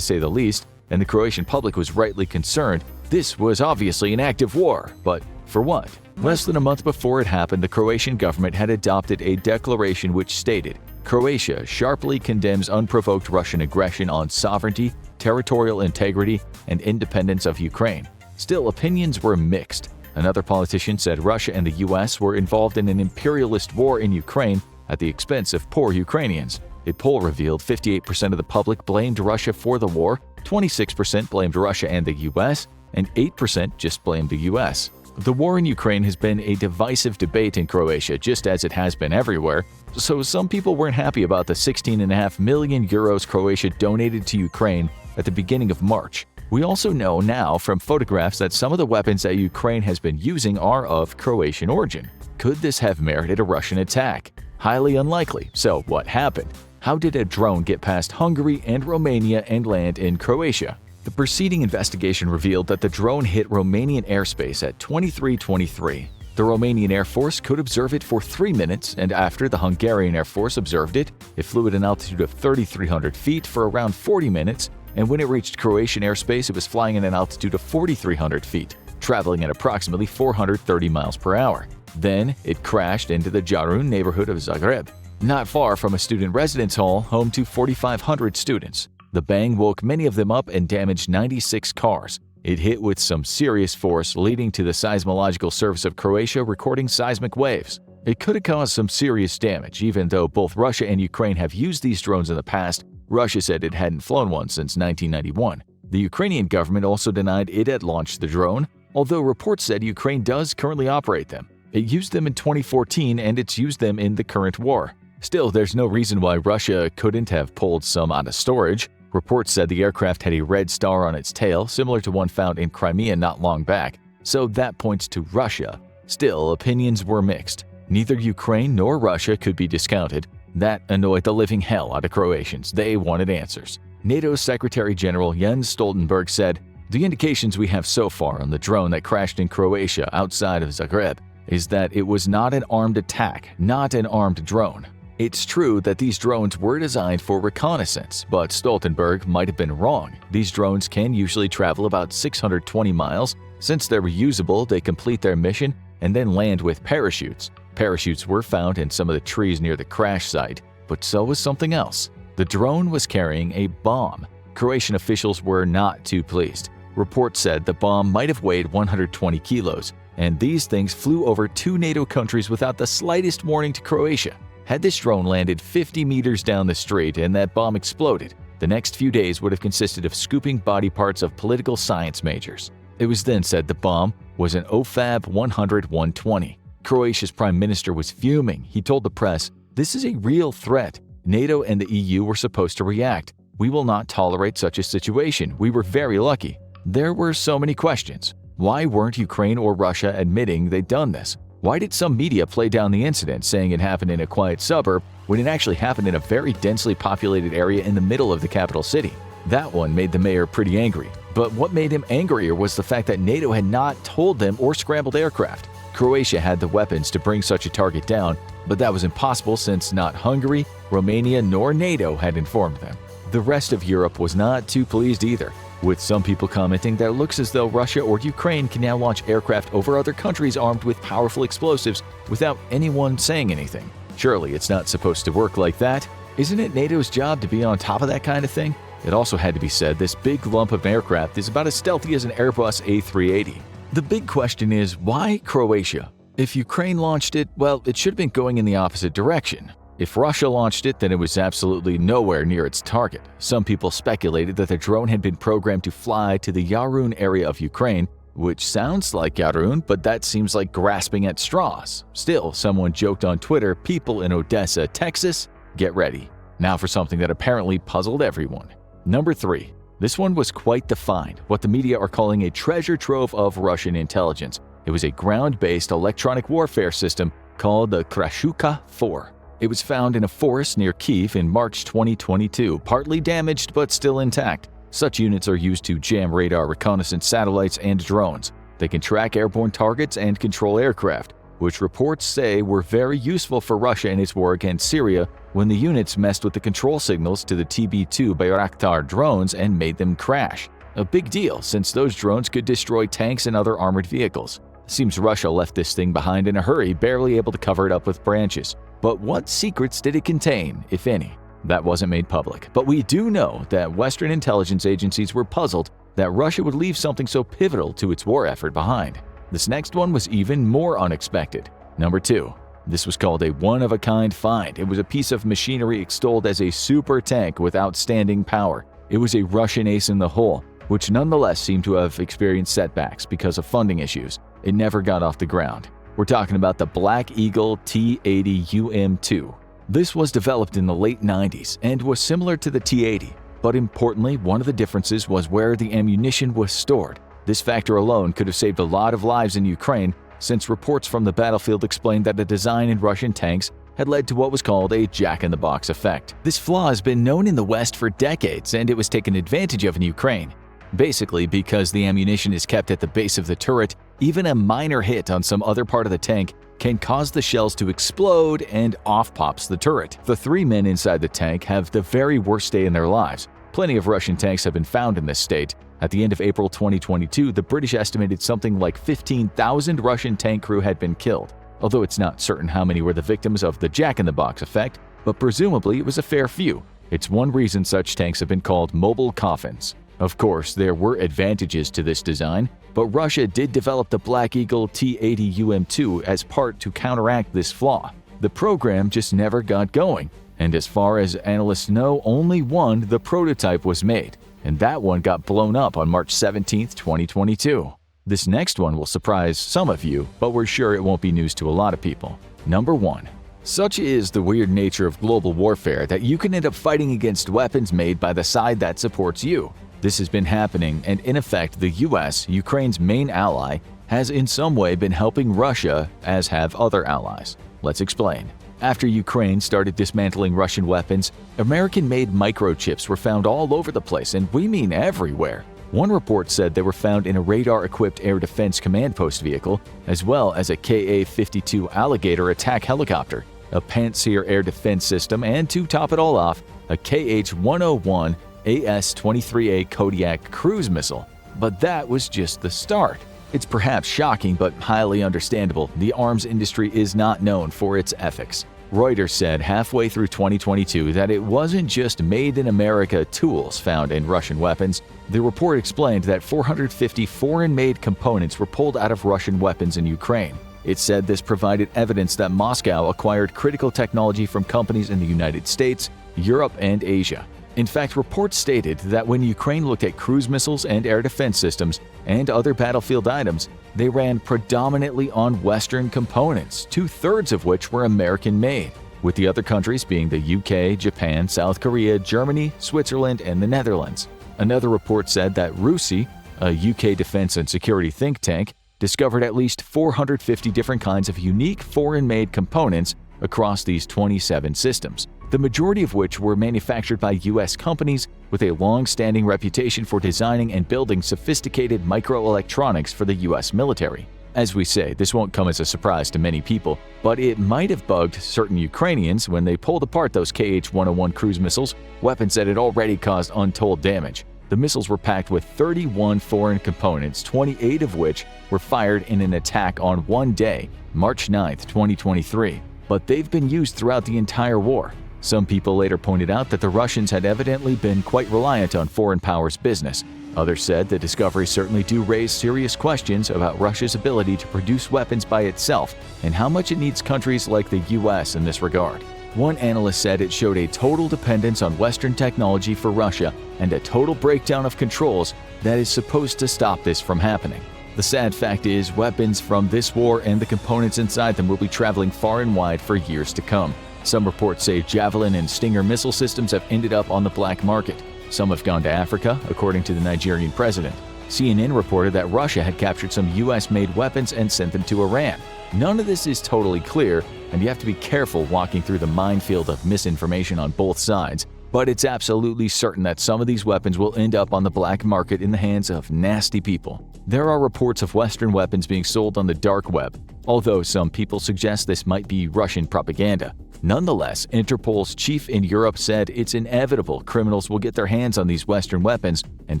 say the least, and the Croatian public was rightly concerned. This was obviously an active war, but for what? Less than a month before it happened, the Croatian government had adopted a declaration which stated, "Croatia sharply condemns unprovoked Russian aggression on sovereignty, territorial integrity, and independence of Ukraine." Still, opinions were mixed. Another politician said Russia and the US were involved in an imperialist war in Ukraine at the expense of poor Ukrainians. A poll revealed 58% of the public blamed Russia for the war, 26% blamed Russia and the US, and 8% just blamed the US. The war in Ukraine has been a divisive debate in Croatia, just as it has been everywhere, so some people weren't happy about the 16.5 million euros Croatia donated to Ukraine at the beginning of March. We also know now from photographs that some of the weapons that Ukraine has been using are of Croatian origin. Could this have merited a Russian attack? Highly unlikely. So what happened? How did a drone get past Hungary and Romania and land in Croatia? The preceding investigation revealed that the drone hit Romanian airspace at 23:23. The Romanian Air Force could observe it for 3 minutes, and after the Hungarian Air Force observed it, it flew at an altitude of 3,300 feet for around 40 minutes, and when it reached Croatian airspace, it was flying at an altitude of 4,300 feet, traveling at approximately 430 miles per hour. Then, it crashed into the Jarun neighborhood of Zagreb, not far from a student residence hall home to 4,500 students. The bang woke many of them up and damaged 96 cars. It hit with some serious force, leading to the Seismological Service of Croatia recording seismic waves. It could have caused some serious damage, even though both Russia and Ukraine have used these drones in the past. Russia said it hadn't flown one since 1991. The Ukrainian government also denied it had launched the drone, although reports said Ukraine does currently operate them. It used them in 2014 and it's used them in the current war. Still, there's no reason why Russia couldn't have pulled some out of storage. Reports said the aircraft had a red star on its tail, similar to one found in Crimea not long back, so that points to Russia. Still, opinions were mixed. Neither Ukraine nor Russia could be discounted. That annoyed the living hell out of Croatians. They wanted answers. NATO's Secretary General Jens Stoltenberg said, "The indications we have so far on the drone that crashed in Croatia outside of Zagreb is that it was not an armed attack, not an armed drone. It's true that these drones were designed for reconnaissance, but Stoltenberg might have been wrong. These drones can usually travel about 620 miles. Since they're reusable, they complete their mission and then land with parachutes. Parachutes were found in some of the trees near the crash site, but so was something else. The drone was carrying a bomb. Croatian officials were not too pleased. Reports said the bomb might have weighed 120 kilos, and these things flew over 2 NATO countries without the slightest warning to Croatia. Had this drone landed 50 meters down the street and that bomb exploded, the next few days would have consisted of scooping body parts of political science majors. It was then said the bomb was an OFAB 100-120. Croatia's prime minister was fuming. He told the press, "This is a real threat. NATO and the EU were supposed to react. We will not tolerate such a situation. We were very lucky." There were so many questions. Why weren't Ukraine or Russia admitting they'd done this? Why did some media play down the incident, saying it happened in a quiet suburb when it actually happened in a very densely populated area in the middle of the capital city? That one made the mayor pretty angry. But what made him angrier was the fact that NATO had not told them or scrambled aircraft. Croatia had the weapons to bring such a target down, but that was impossible since not Hungary, Romania, nor NATO had informed them. The rest of Europe was not too pleased either, with some people commenting that it looks as though Russia or Ukraine can now launch aircraft over other countries armed with powerful explosives without anyone saying anything. Surely it's not supposed to work like that. Isn't it NATO's job to be on top of that kind of thing? It also had to be said this big lump of aircraft is about as stealthy as an Airbus A380. The big question is, why Croatia? If Ukraine launched it, well, it should have been going in the opposite direction. If Russia launched it, then it was absolutely nowhere near its target. Some people speculated that the drone had been programmed to fly to the Yarun area of Ukraine, which sounds like Yarun, but that seems like grasping at straws. Still, someone joked on Twitter, "People in Odessa, Texas, get ready." Now for something that apparently puzzled everyone. Number 3. This one was quite the find, what the media are calling a treasure trove of Russian intelligence. It was a ground-based electronic warfare system called the Krashuka 4. It was found in a forest near Kyiv in March 2022, partly damaged but still intact. Such units are used to jam radar reconnaissance satellites and drones. They can track airborne targets and control aircraft, which reports say were very useful for Russia in its war against Syria when the units messed with the control signals to the TB2 Bayraktar drones and made them crash. A big deal, since those drones could destroy tanks and other armored vehicles. Seems Russia left this thing behind in a hurry, barely able to cover it up with branches. But what secrets did it contain, if any? That wasn't made public. But we do know that Western intelligence agencies were puzzled that Russia would leave something so pivotal to its war effort behind. This next one was even more unexpected. Number 2. This was called a one-of-a-kind find. It was a piece of machinery extolled as a super tank with outstanding power. It was a Russian ace in the hole, which nonetheless seemed to have experienced setbacks because of funding issues. It never got off the ground. We're talking about the Black Eagle T-80UM2. This was developed in the late 90s and was similar to the T-80, but importantly, one of the differences was where the ammunition was stored. This factor alone could have saved a lot of lives in Ukraine, since reports from the battlefield explained that the design in Russian tanks had led to what was called a jack-in-the-box effect. This flaw has been known in the West for decades, and it was taken advantage of in Ukraine. Basically, because the ammunition is kept at the base of the turret, Even a minor hit on some other part of the tank can cause the shells to explode, and off pops the turret. The 3 men inside the tank have the very worst day in their lives. Plenty of Russian tanks have been found in this state. At the end of April 2022, the British estimated something like 15,000 Russian tank crew had been killed, although it's not certain how many were the victims of the jack-in-the-box effect, but presumably it was a fair few. It's one reason such tanks have been called mobile coffins. Of course, there were advantages to this design, but Russia did develop the Black Eagle T-80UM2 as part to counteract this flaw. The program just never got going, and as far as analysts know, only one, the prototype, was made, and that one got blown up on March 17, 2022. This next one will surprise some of you, but we're sure it won't be news to a lot of people. Number 1. Such is the weird nature of global warfare that you can end up fighting against weapons made by the side that supports you. This has been happening, and in effect, the US, Ukraine's main ally, has in some way been helping Russia, as have other allies. Let's explain. After Ukraine started dismantling Russian weapons, American-made microchips were found all over the place, and we mean everywhere. One report said they were found in a radar-equipped air defense command post vehicle, as well as a Ka-52 Alligator attack helicopter, a Pantsir air defense system, and to top it all off, a Kh-101 AS-23A Kodiak cruise missile. But that was just the start. It's perhaps shocking but highly understandable. The arms industry is not known for its ethics. Reuters said halfway through 2022 that it wasn't just made-in-America tools found in Russian weapons. The report explained that 450 foreign-made components were pulled out of Russian weapons in Ukraine. It said this provided evidence that Moscow acquired critical technology from companies in the United States, Europe, and Asia. In fact, reports stated that when Ukraine looked at cruise missiles and air defense systems and other battlefield items, they ran predominantly on Western components, 2/3 of which were American-made, with the other countries being the UK, Japan, South Korea, Germany, Switzerland, and the Netherlands. Another report said that RUSI, a UK defense and security think tank, discovered at least 450 different kinds of unique foreign-made components across these 27 systems, the majority of which were manufactured by US companies with a long-standing reputation for designing and building sophisticated microelectronics for the US military. As we say, this won't come as a surprise to many people, but it might have bugged certain Ukrainians when they pulled apart those Kh-101 cruise missiles, weapons that had already caused untold damage. The missiles were packed with 31 foreign components, 28 of which were fired in an attack on one day, March 9, 2023. But they've been used throughout the entire war. Some people later pointed out that the Russians had evidently been quite reliant on foreign powers' business. Others said the discoveries certainly do raise serious questions about Russia's ability to produce weapons by itself and how much it needs countries like the US in this regard. One analyst said it showed a total dependence on Western technology for Russia and a total breakdown of controls that is supposed to stop this from happening. The sad fact is, weapons from this war and the components inside them will be traveling far and wide for years to come. Some reports say Javelin and Stinger missile systems have ended up on the black market. Some have gone to Africa, according to the Nigerian president. CNN reported that Russia had captured some US-made weapons and sent them to Iran. None of this is totally clear, and you have to be careful walking through the minefield of misinformation on both sides. But it's absolutely certain that some of these weapons will end up on the black market in the hands of nasty people. There are reports of Western weapons being sold on the dark web, although some people suggest this might be Russian propaganda. Nonetheless, Interpol's chief in Europe said it's inevitable criminals will get their hands on these Western weapons and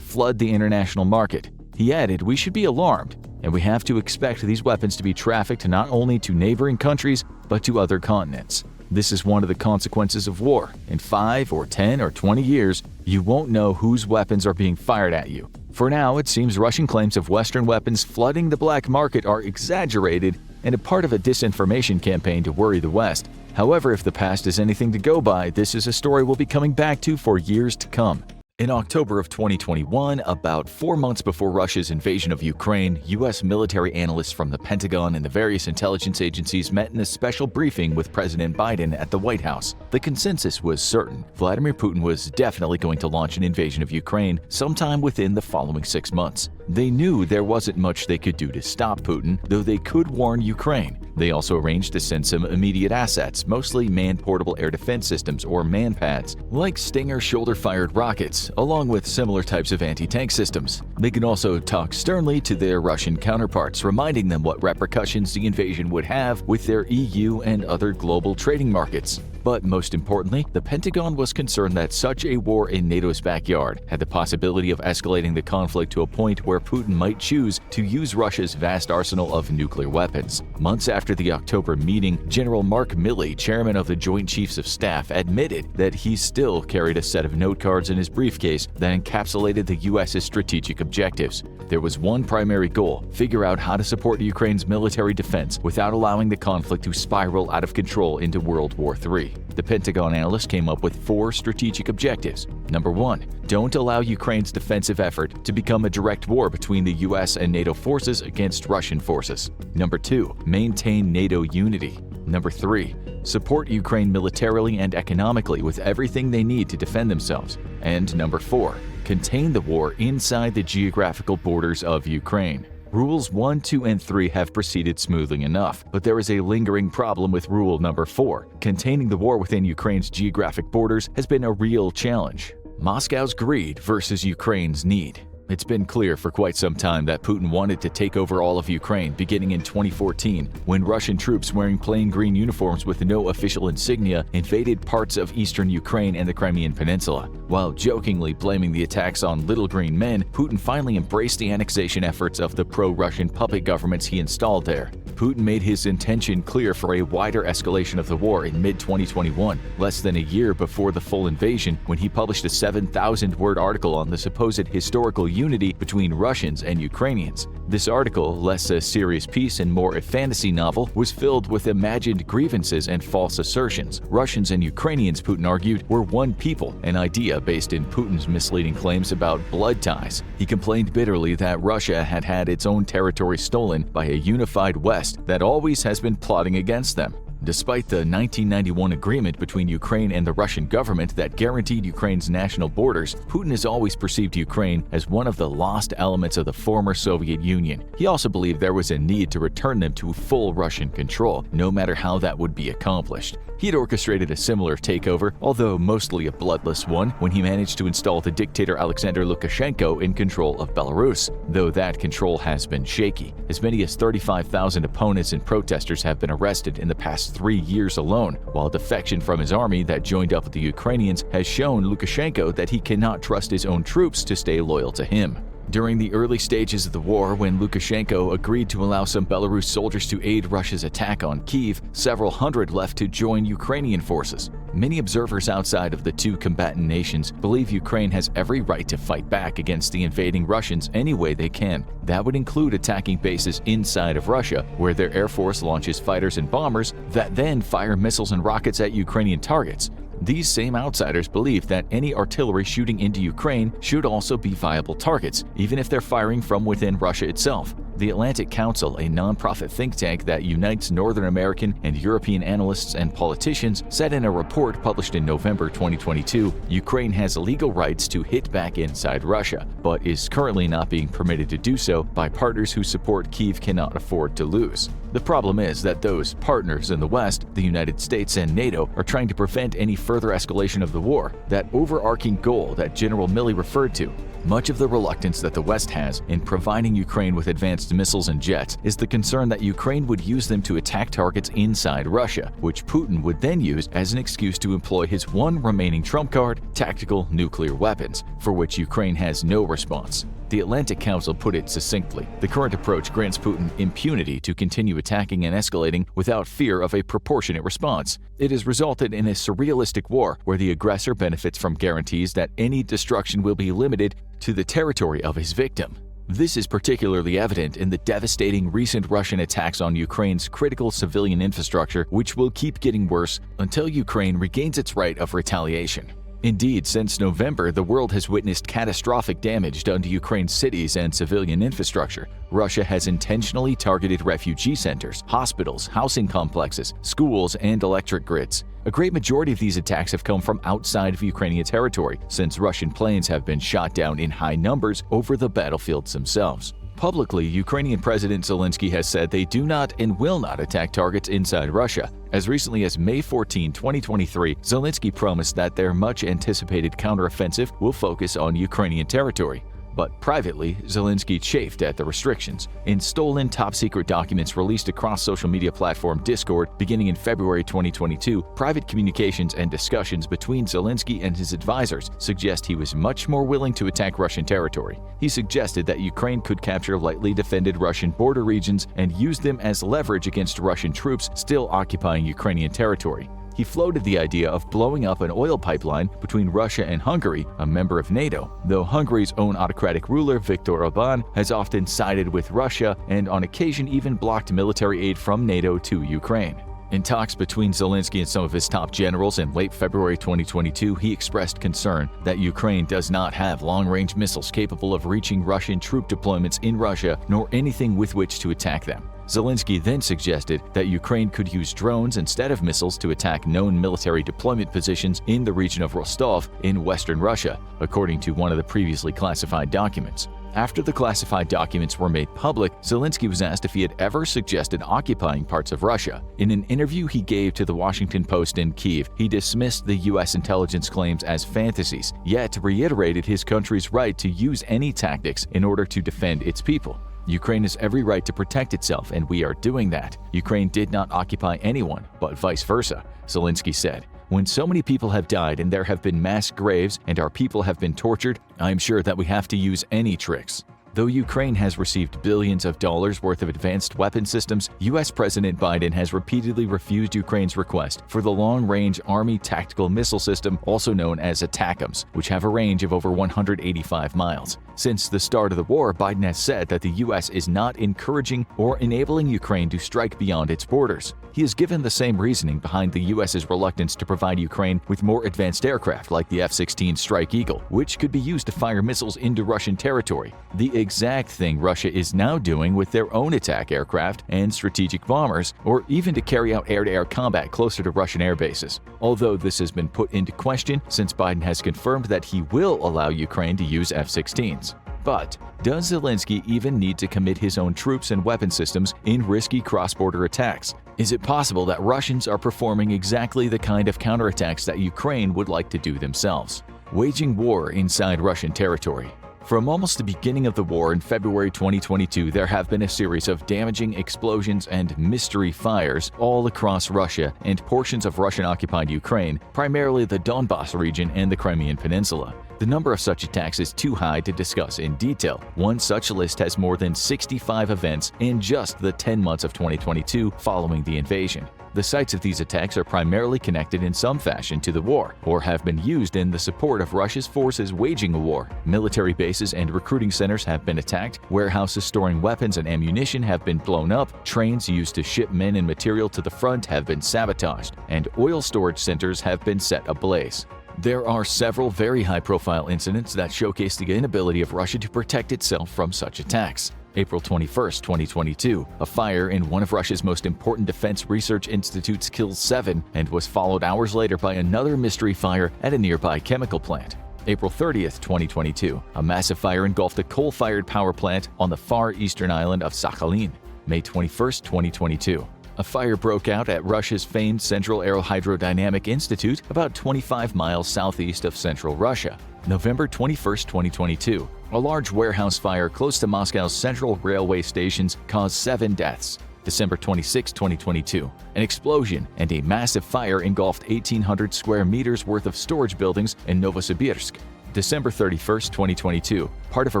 flood the international market. He added, "We should be alarmed, and we have to expect these weapons to be trafficked not only to neighboring countries, but to other continents. This is one of the consequences of war. In 5 or 10 or 20 years, you won't know whose weapons are being fired at you." For now, it seems Russian claims of Western weapons flooding the black market are exaggerated and a part of a disinformation campaign to worry the West. However, if the past is anything to go by, this is a story we'll be coming back to for years to come. In October of 2021, about 4 months before Russia's invasion of Ukraine, U.S. military analysts from the Pentagon and the various intelligence agencies met in a special briefing with President Biden at the White House. The consensus was certain. Vladimir Putin was definitely going to launch an invasion of Ukraine sometime within the following 6 months. They knew there wasn't much they could do to stop Putin, though they could warn Ukraine. They also arranged to send some immediate assets, mostly man-portable air defense systems or man-pads, like Stinger shoulder-fired rockets, along with similar types of anti-tank systems. They can also talk sternly to their Russian counterparts, reminding them what repercussions the invasion would have with their EU and other global trading markets. But most importantly, the Pentagon was concerned that such a war in NATO's backyard had the possibility of escalating the conflict to a point where Putin might choose to use Russia's vast arsenal of nuclear weapons. Months after the October meeting, General Mark Milley, chairman of the Joint Chiefs of Staff, admitted that he still carried a set of note cards in his briefcase that encapsulated the U.S.'s strategic objectives. There was one primary goal: figure out how to support Ukraine's military defense without allowing the conflict to spiral out of control into World War III. The Pentagon analyst came up with 4 strategic objectives. Number 1. Don't allow Ukraine's defensive effort to become a direct war between the US and NATO forces against Russian forces. Number 2. Maintain NATO unity. Number 3. Support Ukraine militarily and economically with everything they need to defend themselves. And number 4. Contain the war inside the geographical borders of Ukraine. Rules 1, 2, and 3 have proceeded smoothly enough, but there is a lingering problem with rule number 4. Containing the war within Ukraine's geographic borders has been a real challenge. Moscow's greed versus Ukraine's need. It's been clear for quite some time that Putin wanted to take over all of Ukraine, beginning in 2014, when Russian troops wearing plain green uniforms with no official insignia invaded parts of eastern Ukraine and the Crimean Peninsula. While jokingly blaming the attacks on little green men, Putin finally embraced the annexation efforts of the pro-Russian puppet governments he installed there. Putin made his intention clear for a wider escalation of the war in mid-2021, less than a year before the full invasion, when he published a 7,000-word article on the supposed historical unity between Russians and Ukrainians. This article, less a serious piece and more a fantasy novel, was filled with imagined grievances and false assertions. Russians and Ukrainians, Putin argued, were one people, an idea based in Putin's misleading claims about blood ties. He complained bitterly that Russia had had its own territory stolen by a unified West that always has been plotting against them. Despite the 1991 agreement between Ukraine and the Russian government that guaranteed Ukraine's national borders, Putin has always perceived Ukraine as one of the lost elements of the former Soviet Union. He also believed there was a need to return them to full Russian control, no matter how that would be accomplished. He had orchestrated a similar takeover, although mostly a bloodless one, when he managed to install the dictator Alexander Lukashenko in control of Belarus, though that control has been shaky. As many as 35,000 opponents and protesters have been arrested in the past 3 years alone, while defection from his army that joined up with the Ukrainians has shown Lukashenko that he cannot trust his own troops to stay loyal to him. During the early stages of the war, when Lukashenko agreed to allow some Belarus soldiers to aid Russia's attack on Kyiv, several hundred left to join Ukrainian forces. Many observers outside of the two combatant nations believe Ukraine has every right to fight back against the invading Russians any way they can. That would include attacking bases inside of Russia, where their air force launches fighters and bombers that then fire missiles and rockets at Ukrainian targets. These same outsiders believe that any artillery shooting into Ukraine should also be viable targets, even if they're firing from within Russia itself. The Atlantic Council, a nonprofit think tank that unites Northern American and European analysts and politicians, said in a report published in November 2022, Ukraine has legal rights to hit back inside Russia, but is currently not being permitted to do so by partners whose support Kyiv cannot afford to lose. The problem is that those partners in the West, the United States and NATO, are trying to prevent any further escalation of the war, that overarching goal that General Milley referred to. Much of the reluctance that the West has in providing Ukraine with advanced missiles and jets is the concern that Ukraine would use them to attack targets inside Russia, which Putin would then use as an excuse to employ his one remaining trump card, tactical nuclear weapons, for which Ukraine has no response. The Atlantic Council put it succinctly: the current approach grants Putin impunity to continue attacking and escalating without fear of a proportionate response. It has resulted in a surrealistic war where the aggressor benefits from guarantees that any destruction will be limited to the territory of his victim. This is particularly evident in the devastating recent Russian attacks on Ukraine's critical civilian infrastructure, which will keep getting worse until Ukraine regains its right of retaliation. Indeed, since November, the world has witnessed catastrophic damage done to Ukraine's cities and civilian infrastructure. Russia has intentionally targeted refugee centers, hospitals, housing complexes, schools, and electric grids. A great majority of these attacks have come from outside of Ukrainian territory, since Russian planes have been shot down in high numbers over the battlefields themselves. Publicly, Ukrainian President Zelensky has said they do not and will not attack targets inside Russia. As recently as May 14, 2023, Zelensky promised that their much-anticipated counteroffensive will focus on Ukrainian territory. But privately, Zelensky chafed at the restrictions. In stolen top-secret documents released across social media platform Discord beginning in February 2022, private communications and discussions between Zelensky and his advisors suggest he was much more willing to attack Russian territory. He suggested that Ukraine could capture lightly defended Russian border regions and use them as leverage against Russian troops still occupying Ukrainian territory. He floated the idea of blowing up an oil pipeline between Russia and Hungary, a member of NATO, though Hungary's own autocratic ruler Viktor Orbán has often sided with Russia and on occasion even blocked military aid from NATO to Ukraine. In talks between Zelensky and some of his top generals in late February 2022, he expressed concern that Ukraine does not have long-range missiles capable of reaching Russian troop deployments in Russia nor anything with which to attack them. Zelensky then suggested that Ukraine could use drones instead of missiles to attack known military deployment positions in the region of Rostov in western Russia, according to one of the previously classified documents. After the classified documents were made public, Zelensky was asked if he had ever suggested occupying parts of Russia. In an interview he gave to the Washington Post in Kyiv, he dismissed the U.S. intelligence claims as fantasies, yet reiterated his country's right to use any tactics in order to defend its people. Ukraine has every right to protect itself, and we are doing that. Ukraine did not occupy anyone, but vice versa, Zelensky said. When so many people have died and there have been mass graves and our people have been tortured, I am sure that we have to use any tricks. Though Ukraine has received billions of dollars worth of advanced weapon systems, U.S. President Biden has repeatedly refused Ukraine's request for the Long-Range Army Tactical Missile System, also known as ATACMS, which have a range of over 185 miles. Since the start of the war, Biden has said that the U.S. is not encouraging or enabling Ukraine to strike beyond its borders. He has given the same reasoning behind the U.S.'s reluctance to provide Ukraine with more advanced aircraft like the F-16 Strike Eagle, which could be used to fire missiles into Russian territory. The exact thing Russia is now doing with their own attack aircraft and strategic bombers, or even to carry out air-to-air combat closer to Russian air bases. Although this has been put into question since Biden has confirmed that he will allow Ukraine to use F-16s. But does Zelensky even need to commit his own troops and weapon systems in risky cross-border attacks? Is it possible that Russians are performing exactly the kind of counterattacks that Ukraine would like to do themselves? Waging war inside Russian territory. From almost the beginning of the war in February 2022, there have been a series of damaging explosions and mystery fires all across Russia and portions of Russian-occupied Ukraine, primarily the Donbas region and the Crimean Peninsula. The number of such attacks is too high to discuss in detail. One such list has more than 65 events in just the 10 months of 2022 following the invasion. The sites of these attacks are primarily connected in some fashion to the war, or have been used in the support of Russia's forces waging a war. Military bases and recruiting centers have been attacked, warehouses storing weapons and ammunition have been blown up, trains used to ship men and material to the front have been sabotaged, and oil storage centers have been set ablaze. There are several very high-profile incidents that showcase the inability of Russia to protect itself from such attacks. April 21, 2022, a fire in one of Russia's most important defense research institutes killed 7 and was followed hours later by another mystery fire at a nearby chemical plant. April 30, 2022, a massive fire engulfed a coal-fired power plant on the far eastern island of Sakhalin. May 21, 2022. A fire broke out at Russia's famed Central Aerohydrodynamic Institute about 25 miles southeast of central Russia. November 21, 2022. A large warehouse fire close to Moscow's central railway stations caused 7 deaths. December 26, 2022. An explosion and a massive fire engulfed 1,800 square meters worth of storage buildings in Novosibirsk. December 31, 2022. Part of a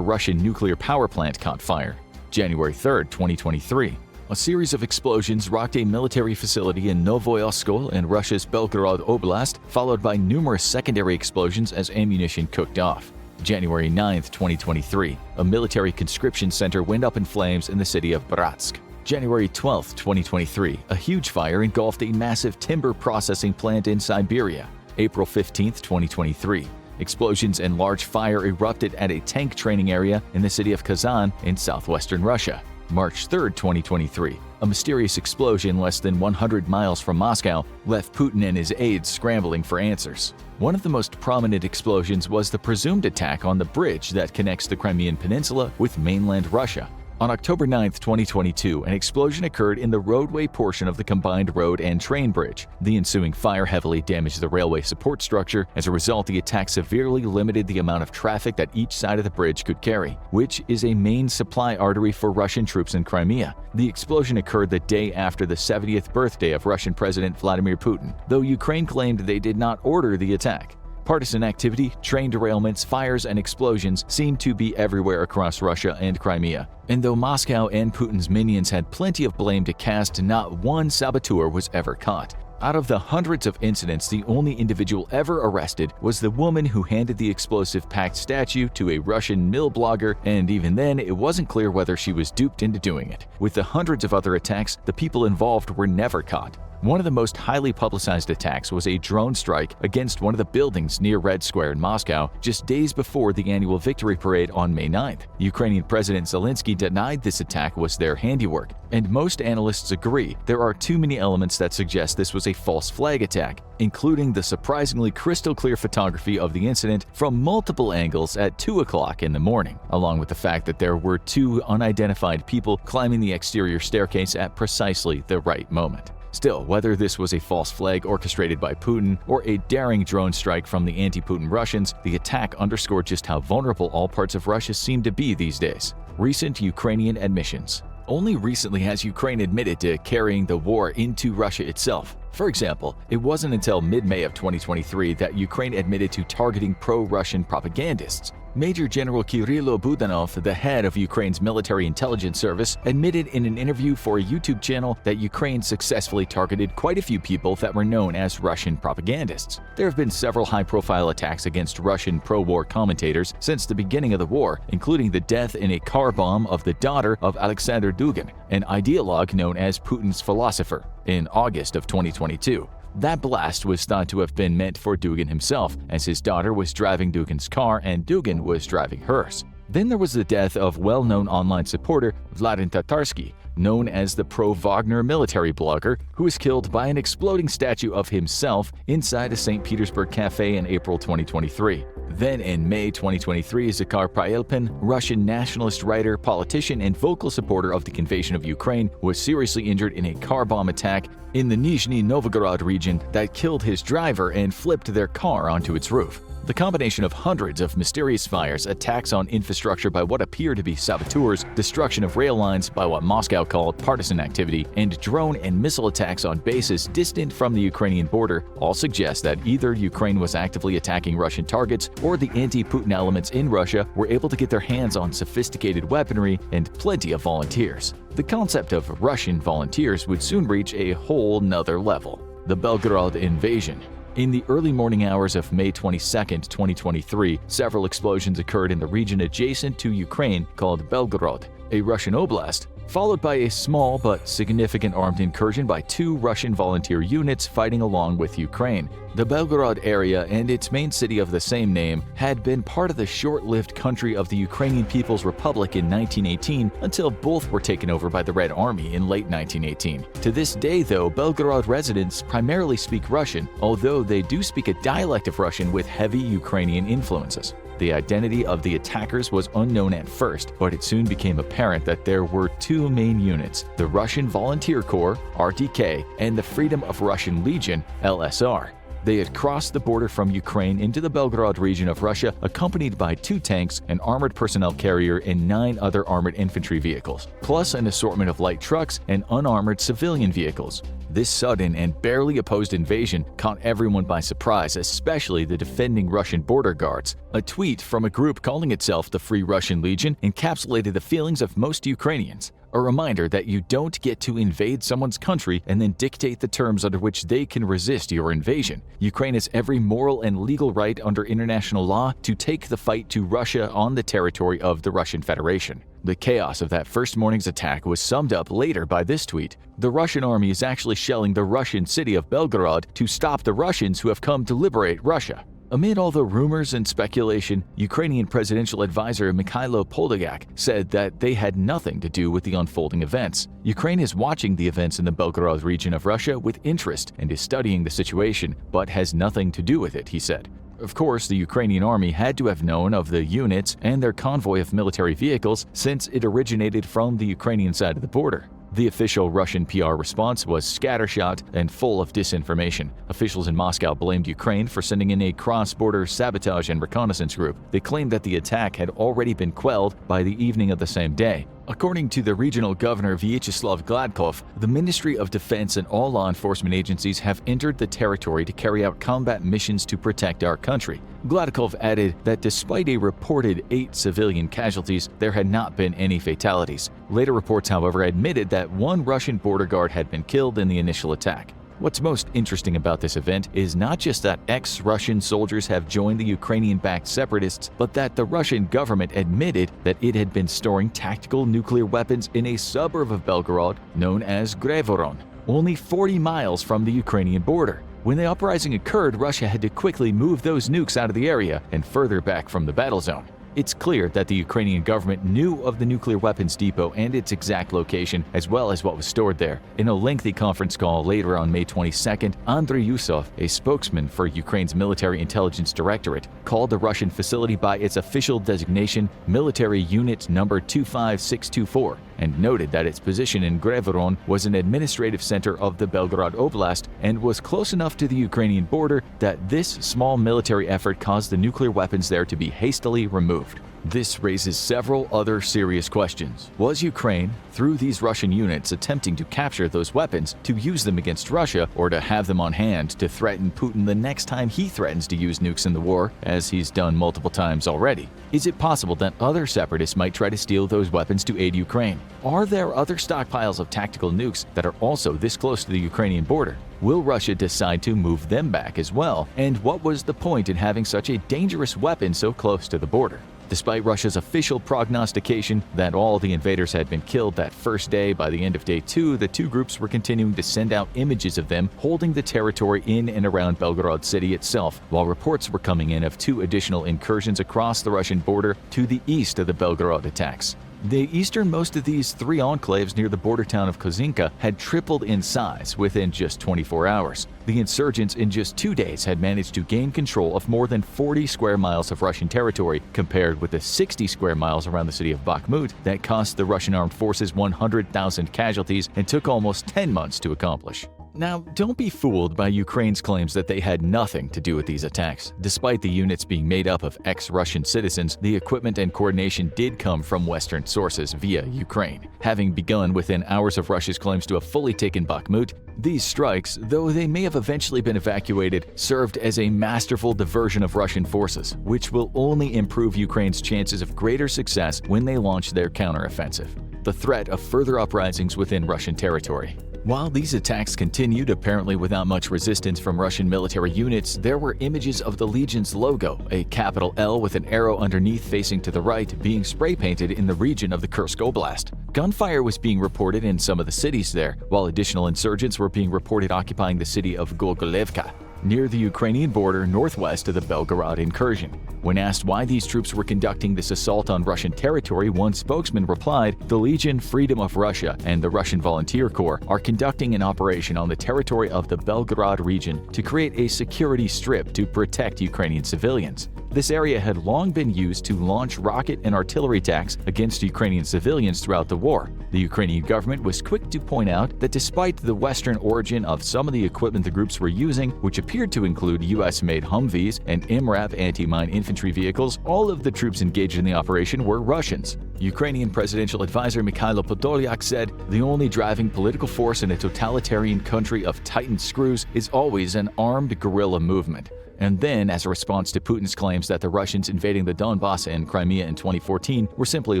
Russian nuclear power plant caught fire. January 3, 2023. A series of explosions rocked a military facility in Novoyoskol in Russia's Belgorod Oblast, followed by numerous secondary explosions as ammunition cooked off. January 9, 2023. A military conscription center went up in flames in the city of Bratsk. January 12, 2023. A huge fire engulfed a massive timber processing plant in Siberia. April 15, 2023. Explosions and large fire erupted at a tank training area in the city of Kazan in southwestern Russia. March 3, 2023. A mysterious explosion less than 100 miles from Moscow left Putin and his aides scrambling for answers. One of the most prominent explosions was the presumed attack on the bridge that connects the Crimean Peninsula with mainland Russia. On October 9, 2022, an explosion occurred in the roadway portion of the combined road and train bridge. The ensuing fire heavily damaged the railway support structure. As a result, the attack severely limited the amount of traffic that each side of the bridge could carry, which is a main supply artery for Russian troops in Crimea. The explosion occurred the day after the 70th birthday of Russian President Vladimir Putin, though Ukraine claimed they did not order the attack. Partisan activity, train derailments, fires, and explosions seem to be everywhere across Russia and Crimea. And though Moscow and Putin's minions had plenty of blame to cast, not one saboteur was ever caught. Out of the hundreds of incidents, the only individual ever arrested was the woman who handed the explosive-packed statue to a Russian mill blogger, and even then, it wasn't clear whether she was duped into doing it. With the hundreds of other attacks, the people involved were never caught. One of the most highly publicized attacks was a drone strike against one of the buildings near Red Square in Moscow just days before the annual victory parade on May 9th. Ukrainian President Zelensky denied this attack was their handiwork, and most analysts agree there are too many elements that suggest this was a false flag attack, including the surprisingly crystal-clear photography of the incident from multiple angles at 2 o'clock in the morning, along with the fact that there were two unidentified people climbing the exterior staircase at precisely the right moment. Still, whether this was a false flag orchestrated by Putin or a daring drone strike from the anti-Putin Russians, the attack underscored just how vulnerable all parts of Russia seem to be these days. Recent Ukrainian admissions. Only recently has Ukraine admitted to carrying the war into Russia itself. For example, it wasn't until mid-May of 2023 that Ukraine admitted to targeting pro-Russian propagandists. Major General Kirilo Budanov, the head of Ukraine's military intelligence service, admitted in an interview for a YouTube channel that Ukraine successfully targeted quite a few people that were known as Russian propagandists. There have been several high-profile attacks against Russian pro-war commentators since the beginning of the war, including the death in a car bomb of the daughter of Alexander Dugin, an ideologue known as Putin's philosopher, in August of 2022. That blast was thought to have been meant for Dugin himself, as his daughter was driving Dugin's car and Dugin was driving hers. Then there was the death of well-known online supporter Vladimir Tatarsky, known as the pro-Wagner military blogger, who was killed by an exploding statue of himself inside a St. Petersburg cafe in April 2023. Then in May 2023, Zakhar Pryelpin, Russian nationalist writer, politician, and vocal supporter of the invasion of Ukraine, was seriously injured in a car bomb attack in the Nizhny Novgorod region that killed his driver and flipped their car onto its roof. The combination of hundreds of mysterious fires, attacks on infrastructure by what appear to be saboteurs, destruction of rail lines by what Moscow called partisan activity, and drone and missile attacks on bases distant from the Ukrainian border all suggest that either Ukraine was actively attacking Russian targets or the anti-Putin elements in Russia were able to get their hands on sophisticated weaponry and plenty of volunteers. The concept of Russian volunteers would soon reach a whole nother level. The Belgorod invasion. In the early morning hours of May 22, 2023, several explosions occurred in the region adjacent to Ukraine called Belgorod, a Russian oblast, followed by a small but significant armed incursion by two Russian volunteer units fighting along with Ukraine. The Belgorod area and its main city of the same name had been part of the short-lived country of the Ukrainian People's Republic in 1918 until both were taken over by the Red Army in late 1918. To this day, though, Belgorod residents primarily speak Russian, although they do speak a dialect of Russian with heavy Ukrainian influences. The identity of the attackers was unknown at first, but it soon became apparent that there were two main units, the Russian Volunteer Corps, RTK, and the Freedom of Russian Legion, LSR. They had crossed the border from Ukraine into the Belgorod region of Russia, accompanied by 2 tanks, an armored personnel carrier, and 9 other armored infantry vehicles, plus an assortment of light trucks and unarmored civilian vehicles. This sudden and barely opposed invasion caught everyone by surprise, especially the defending Russian border guards. A tweet from a group calling itself the Free Russian Legion encapsulated the feelings of most Ukrainians. A reminder that you don't get to invade someone's country and then dictate the terms under which they can resist your invasion. Ukraine has every moral and legal right under international law to take the fight to Russia on the territory of the Russian Federation. The chaos of that first morning's attack was summed up later by this tweet. The Russian army is actually shelling the Russian city of Belgorod to stop the Russians who have come to liberate Russia. Amid all the rumors and speculation, Ukrainian presidential advisor Mikhailo Podolyak said that they had nothing to do with the unfolding events. Ukraine is watching the events in the Belgorod region of Russia with interest and is studying the situation, but has nothing to do with it, he said. Of course, the Ukrainian army had to have known of the units and their convoy of military vehicles since it originated from the Ukrainian side of the border. The official Russian PR response was scattershot and full of disinformation. Officials in Moscow blamed Ukraine for sending in a cross-border sabotage and reconnaissance group. They claimed that the attack had already been quelled by the evening of the same day. According to the regional governor Vyacheslav Gladkov, the Ministry of Defense and all law enforcement agencies have entered the territory to carry out combat missions to protect our country. Gladkov added that despite a reported 8 civilian casualties, there had not been any fatalities. Later reports, however, admitted that 1 Russian border guard had been killed in the initial attack. What's most interesting about this event is not just that ex-Russian soldiers have joined the Ukrainian-backed separatists, but that the Russian government admitted that it had been storing tactical nuclear weapons in a suburb of Belgorod known as Grevoron, only 40 miles from the Ukrainian border. When the uprising occurred, Russia had to quickly move those nukes out of the area and further back from the battle zone. It's clear that the Ukrainian government knew of the nuclear weapons depot and its exact location, as well as what was stored there. In a lengthy conference call later on May 22nd, Andriy Yusov, a spokesman for Ukraine's Military Intelligence Directorate, called the Russian facility by its official designation Military Unit Number 25624, and noted that its position in Grevoron was an administrative center of the Belgorod Oblast and was close enough to the Ukrainian border that this small military effort caused the nuclear weapons there to be hastily removed. This raises several other serious questions. Was Ukraine, through these Russian units, attempting to capture those weapons to use them against Russia or to have them on hand to threaten Putin the next time he threatens to use nukes in the war, as he's done multiple times already? Is it possible that other separatists might try to steal those weapons to aid Ukraine? Are there other stockpiles of tactical nukes that are also this close to the Ukrainian border? Will Russia decide to move them back as well? And what was the point in having such a dangerous weapon so close to the border? Despite Russia's official prognostication that all the invaders had been killed that first day, by the end of day 2, the two groups were continuing to send out images of them holding the territory in and around Belgorod city itself, while reports were coming in of 2 additional incursions across the Russian border to the east of the Belgorod attacks. The easternmost of these 3 enclaves near the border town of Kozinka had tripled in size within just 24 hours. The insurgents in just 2 days had managed to gain control of more than 40 square miles of Russian territory, compared with the 60 square miles around the city of Bakhmut that cost the Russian armed forces 100,000 casualties and took almost 10 months to accomplish. Now, don't be fooled by Ukraine's claims that they had nothing to do with these attacks. Despite the units being made up of ex-Russian citizens, the equipment and coordination did come from Western sources via Ukraine. Having begun within hours of Russia's claims to have fully taken Bakhmut, these strikes, though they may have eventually been evacuated, served as a masterful diversion of Russian forces, which will only improve Ukraine's chances of greater success when they launch their counteroffensive. The threat of further uprisings within Russian territory. While these attacks continued apparently without much resistance from Russian military units, there were images of the Legion's logo, a capital L with an arrow underneath facing to the right, being spray-painted in the region of the Kursk Oblast. Gunfire was being reported in some of the cities there, while additional insurgents were being reported occupying the city of Gogolevka, near the Ukrainian border northwest of the Belgorod incursion. When asked why these troops were conducting this assault on Russian territory, one spokesman replied, "The Legion, Freedom of Russia, and the Russian Volunteer Corps are conducting an operation on the territory of the Belgorod region to create a security strip to protect Ukrainian civilians." This area had long been used to launch rocket and artillery attacks against Ukrainian civilians throughout the war. The Ukrainian government was quick to point out that despite the Western origin of some of the equipment the groups were using, which appeared to include US-made Humvees and MRAP anti-mine infantry vehicles, all of the troops engaged in the operation were Russians. Ukrainian presidential advisor Mikhailo Podolyak said, "The only driving political force in a totalitarian country of tightened screws is always an armed guerrilla movement." And then, as a response to Putin's claims that the Russians invading the Donbass and Crimea in 2014 were simply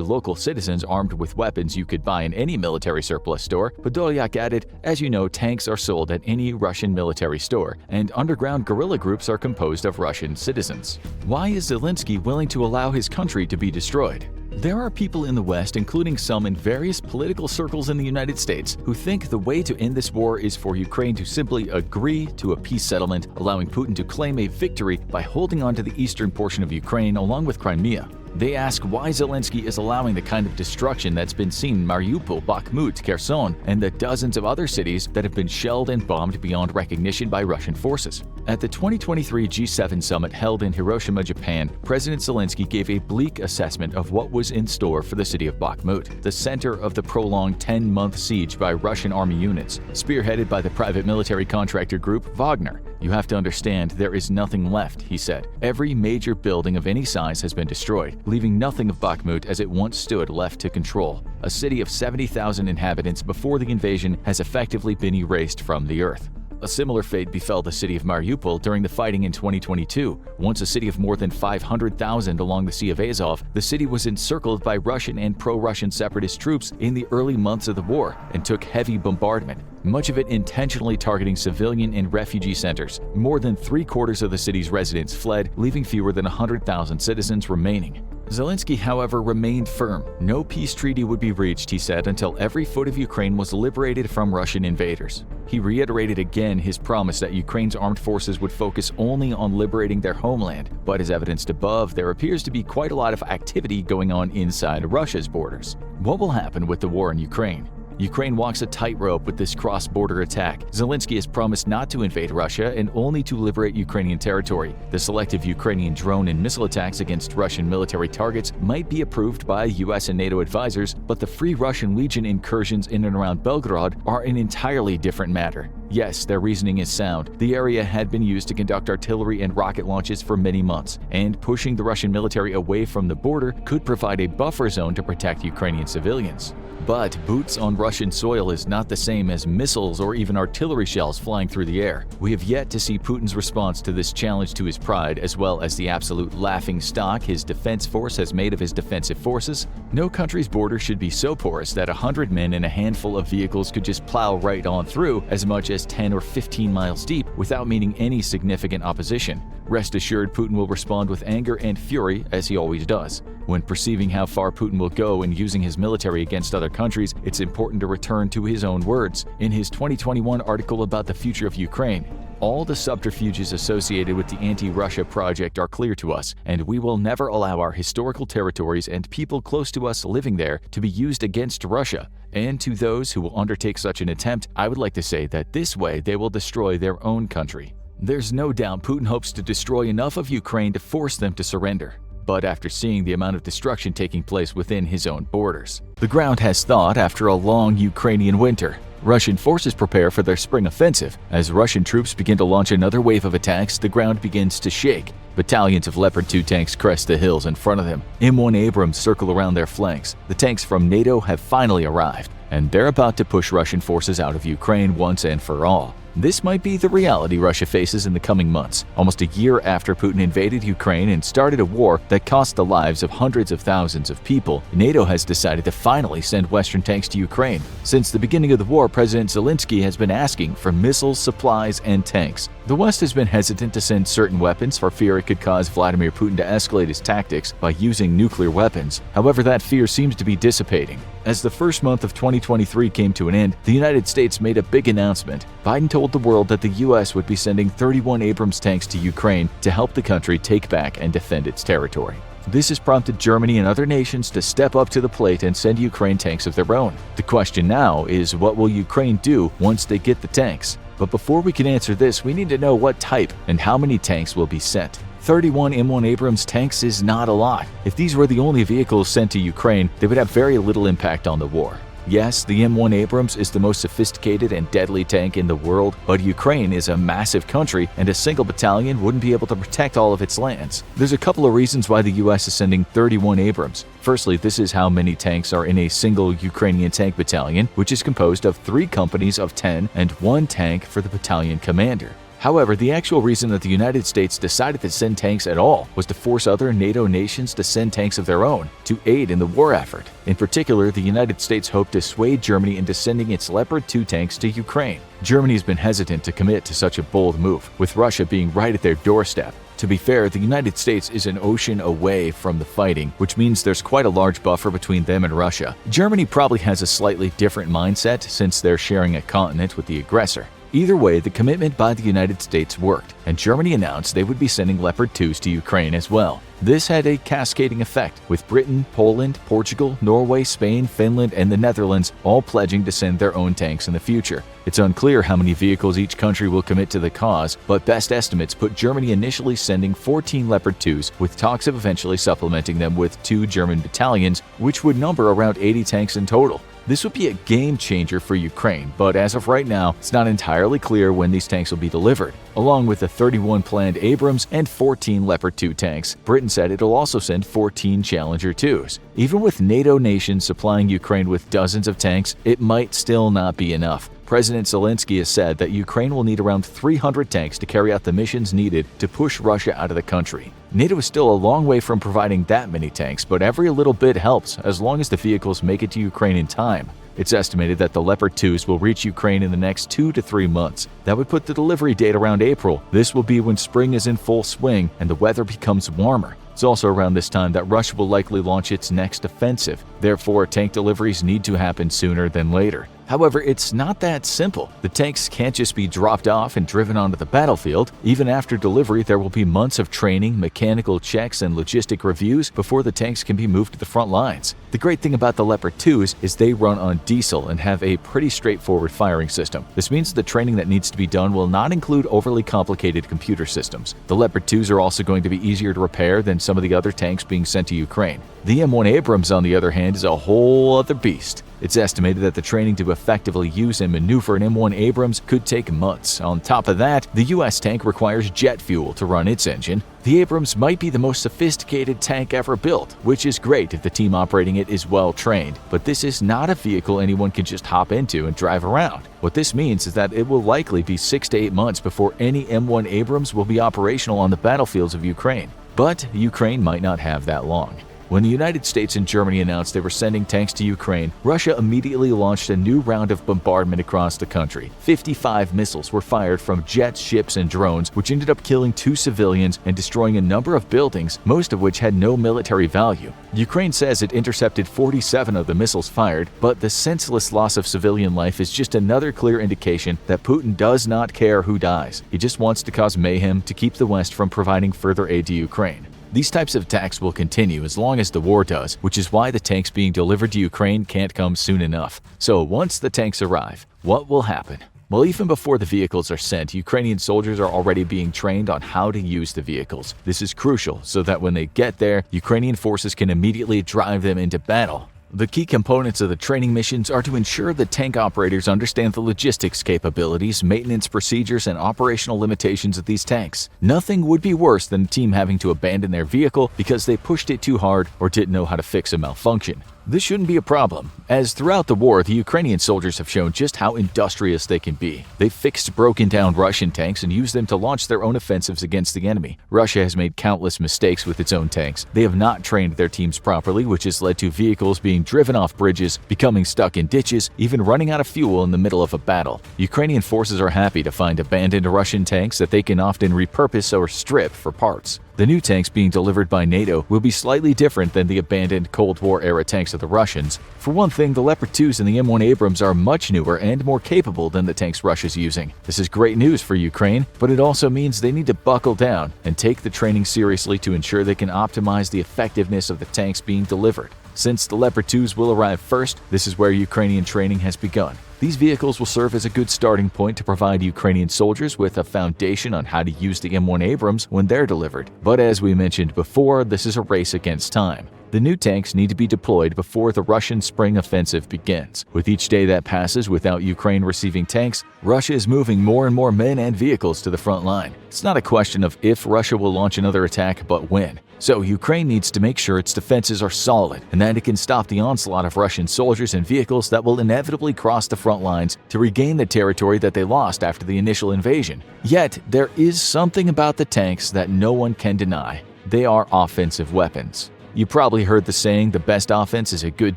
local citizens armed with weapons you could buy in any military surplus store, Podolyak added, "As you know, tanks are sold at any Russian military store, and underground guerrilla groups are composed of Russian citizens. Why is Zelensky willing to allow his country to be destroyed?" There are people in the West, including some in various political circles in the United States, who think the way to end this war is for Ukraine to simply agree to a peace settlement, allowing Putin to claim a victory by holding on to the eastern portion of Ukraine along with Crimea. They ask why Zelensky is allowing the kind of destruction that's been seen in Mariupol, Bakhmut, Kherson, and the dozens of other cities that have been shelled and bombed beyond recognition by Russian forces. At the 2023 G7 summit held in Hiroshima, Japan, President Zelensky gave a bleak assessment of what was in store for the city of Bakhmut, the center of the prolonged 10-month siege by Russian army units, spearheaded by the private military contractor group Wagner. "You have to understand, there is nothing left," he said. "Every major building of any size has been destroyed, leaving nothing of Bakhmut as it once stood left to control. A city of 70,000 inhabitants before the invasion has effectively been erased from the earth." A similar fate befell the city of Mariupol during the fighting in 2022. Once a city of more than 500,000 along the Sea of Azov, the city was encircled by Russian and pro-Russian separatist troops in the early months of the war and took heavy bombardment, much of it intentionally targeting civilian and refugee centers. More than three-quarters of the city's residents fled, leaving fewer than 100,000 citizens remaining. Zelensky, however, remained firm. No peace treaty would be reached, he said, until every foot of Ukraine was liberated from Russian invaders. He reiterated again his promise that Ukraine's armed forces would focus only on liberating their homeland, but as evidenced above, there appears to be quite a lot of activity going on inside Russia's borders. What will happen with the war in Ukraine? Ukraine walks a tightrope with this cross-border attack. Zelensky has promised not to invade Russia and only to liberate Ukrainian territory. The selective Ukrainian drone and missile attacks against Russian military targets might be approved by US and NATO advisors, but the Free Russian Legion incursions in and around Belgorod are an entirely different matter. Yes, their reasoning is sound. The area had been used to conduct artillery and rocket launches for many months, and pushing the Russian military away from the border could provide a buffer zone to protect Ukrainian civilians. But boots on Russian soil is not the same as missiles or even artillery shells flying through the air. We have yet to see Putin's response to this challenge to his pride, as well as the absolute laughingstock his defense force has made of his defensive forces. No country's border should be so porous that 100 men and a handful of vehicles could just plow right on through, as much as 10 or 15 miles deep, without meeting any significant opposition. Rest assured, Putin will respond with anger and fury, as he always does. When perceiving how far Putin will go in using his military against other countries, it's important to return to his own words. In his 2021 article about the future of Ukraine, "All the subterfuges associated with the anti-Russia project are clear to us, and we will never allow our historical territories and people close to us living there to be used against Russia. And to those who will undertake such an attempt, I would like to say that this way they will destroy their own country." There's no doubt Putin hopes to destroy enough of Ukraine to force them to surrender. But after seeing the amount of destruction taking place within his own borders, the ground has thawed after a long Ukrainian winter. Russian forces prepare for their spring offensive. As Russian troops begin to launch another wave of attacks, the ground begins to shake. Battalions of Leopard 2 tanks crest the hills in front of them. M1 Abrams circle around their flanks. The tanks from NATO have finally arrived, and they're about to push Russian forces out of Ukraine once and for all. This might be the reality Russia faces in the coming months, almost a year after Putin invaded Ukraine and started a war that cost the lives of hundreds of thousands of people. NATO has decided to finally send Western tanks to Ukraine. Since the beginning of the war, President Zelensky has been asking for missiles, supplies, and tanks. The West has been hesitant to send certain weapons for fear it could cause Vladimir Putin to escalate his tactics by using nuclear weapons. However, that fear seems to be dissipating. As the first month of 2023 came to an end, the United States made a big announcement. Biden told the world that the U.S. would be sending 31 Abrams tanks to Ukraine to help the country take back and defend its territory. This has prompted Germany and other nations to step up to the plate and send Ukraine tanks of their own. The question now is, what will Ukraine do once they get the tanks? But before we can answer this, we need to know what type and how many tanks will be sent. 31 M1 Abrams tanks is not a lot. If these were the only vehicles sent to Ukraine, they would have very little impact on the war. Yes, the M1 Abrams is the most sophisticated and deadly tank in the world, but Ukraine is a massive country, and a single battalion wouldn't be able to protect all of its lands. There's a couple of reasons why the US is sending 31 Abrams. Firstly, this is how many tanks are in a single Ukrainian tank battalion, which is composed of 3 companies of 10 and 1 tank for the battalion commander. However, the actual reason that the United States decided to send tanks at all was to force other NATO nations to send tanks of their own to aid in the war effort. In particular, the United States hoped to sway Germany into sending its Leopard 2 tanks to Ukraine. Germany has been hesitant to commit to such a bold move, with Russia being right at their doorstep. To be fair, the United States is an ocean away from the fighting, which means there's quite a large buffer between them and Russia. Germany probably has a slightly different mindset since they're sharing a continent with the aggressor. Either way, the commitment by the United States worked, and Germany announced they would be sending Leopard 2s to Ukraine as well. This had a cascading effect, with Britain, Poland, Portugal, Norway, Spain, Finland, and the Netherlands all pledging to send their own tanks in the future. It's unclear how many vehicles each country will commit to the cause, but best estimates put Germany initially sending 14 Leopard 2s, with talks of eventually supplementing them with 2 German battalions, which would number around 80 tanks in total. This would be a game changer for Ukraine, but as of right now, it's not entirely clear when these tanks will be delivered. Along with the 31 planned Abrams and 14 Leopard 2 tanks, Britain said it'll also send 14 Challenger 2s. Even with NATO nations supplying Ukraine with dozens of tanks, it might still not be enough. President Zelensky has said that Ukraine will need around 300 tanks to carry out the missions needed to push Russia out of the country. NATO is still a long way from providing that many tanks, but every little bit helps as long as the vehicles make it to Ukraine in time. It's estimated that the Leopard 2s will reach Ukraine in the next 2 to 3 months. That would put the delivery date around April. This will be when spring is in full swing and the weather becomes warmer. It's also around this time that Russia will likely launch its next offensive. Therefore, tank deliveries need to happen sooner than later. However, it's not that simple. The tanks can't just be dropped off and driven onto the battlefield. Even after delivery, there will be months of training, mechanical checks, and logistic reviews before the tanks can be moved to the front lines. The great thing about the Leopard 2s is they run on diesel and have a pretty straightforward firing system. This means the training that needs to be done will not include overly complicated computer systems. The Leopard 2s are also going to be easier to repair than some of the other tanks being sent to Ukraine. The M1 Abrams, on the other hand, is a whole other beast. It's estimated that the training to effectively use and maneuver an M1 Abrams could take months. On top of that, the US tank requires jet fuel to run its engine. The Abrams might be the most sophisticated tank ever built, which is great if the team operating it is well trained, but this is not a vehicle anyone can just hop into and drive around. What this means is that it will likely be 6 to 8 months before any M1 Abrams will be operational on the battlefields of Ukraine. But Ukraine might not have that long. When the United States and Germany announced they were sending tanks to Ukraine, Russia immediately launched a new round of bombardment across the country. 55 missiles were fired from jets, ships, and drones, which ended up killing 2 civilians and destroying a number of buildings, most of which had no military value. Ukraine says it intercepted 47 of the missiles fired, but the senseless loss of civilian life is just another clear indication that Putin does not care who dies. He just wants to cause mayhem to keep the West from providing further aid to Ukraine. These types of attacks will continue as long as the war does, which is why the tanks being delivered to Ukraine can't come soon enough. So once the tanks arrive, what will happen? Well, even before the vehicles are sent, Ukrainian soldiers are already being trained on how to use the vehicles. This is crucial so that when they get there, Ukrainian forces can immediately drive them into battle. The key components of the training missions are to ensure that tank operators understand the logistics capabilities, maintenance procedures, and operational limitations of these tanks. Nothing would be worse than a team having to abandon their vehicle because they pushed it too hard or didn't know how to fix a malfunction. This shouldn't be a problem, as throughout the war, the Ukrainian soldiers have shown just how industrious they can be. They've fixed broken-down Russian tanks and used them to launch their own offensives against the enemy. Russia has made countless mistakes with its own tanks. They have not trained their teams properly, which has led to vehicles being driven off bridges, becoming stuck in ditches, even running out of fuel in the middle of a battle. Ukrainian forces are happy to find abandoned Russian tanks that they can often repurpose or strip for parts. The new tanks being delivered by NATO will be slightly different than the abandoned Cold War-era tanks of the Russians. For one thing, the Leopard 2s and the M1 Abrams are much newer and more capable than the tanks Russia's using. This is great news for Ukraine, but it also means they need to buckle down and take the training seriously to ensure they can optimize the effectiveness of the tanks being delivered. Since the Leopard 2s will arrive first, this is where Ukrainian training has begun. These vehicles will serve as a good starting point to provide Ukrainian soldiers with a foundation on how to use the M1 Abrams when they're delivered. But as we mentioned before, this is a race against time. The new tanks need to be deployed before the Russian spring offensive begins. With each day that passes without Ukraine receiving tanks, Russia is moving more and more men and vehicles to the front line. It's not a question of if Russia will launch another attack, but when. So Ukraine needs to make sure its defenses are solid and that it can stop the onslaught of Russian soldiers and vehicles that will inevitably cross the front lines to regain the territory that they lost after the initial invasion. Yet, there is something about the tanks that no one can deny. They are offensive weapons. You probably heard the saying, the best offense is a good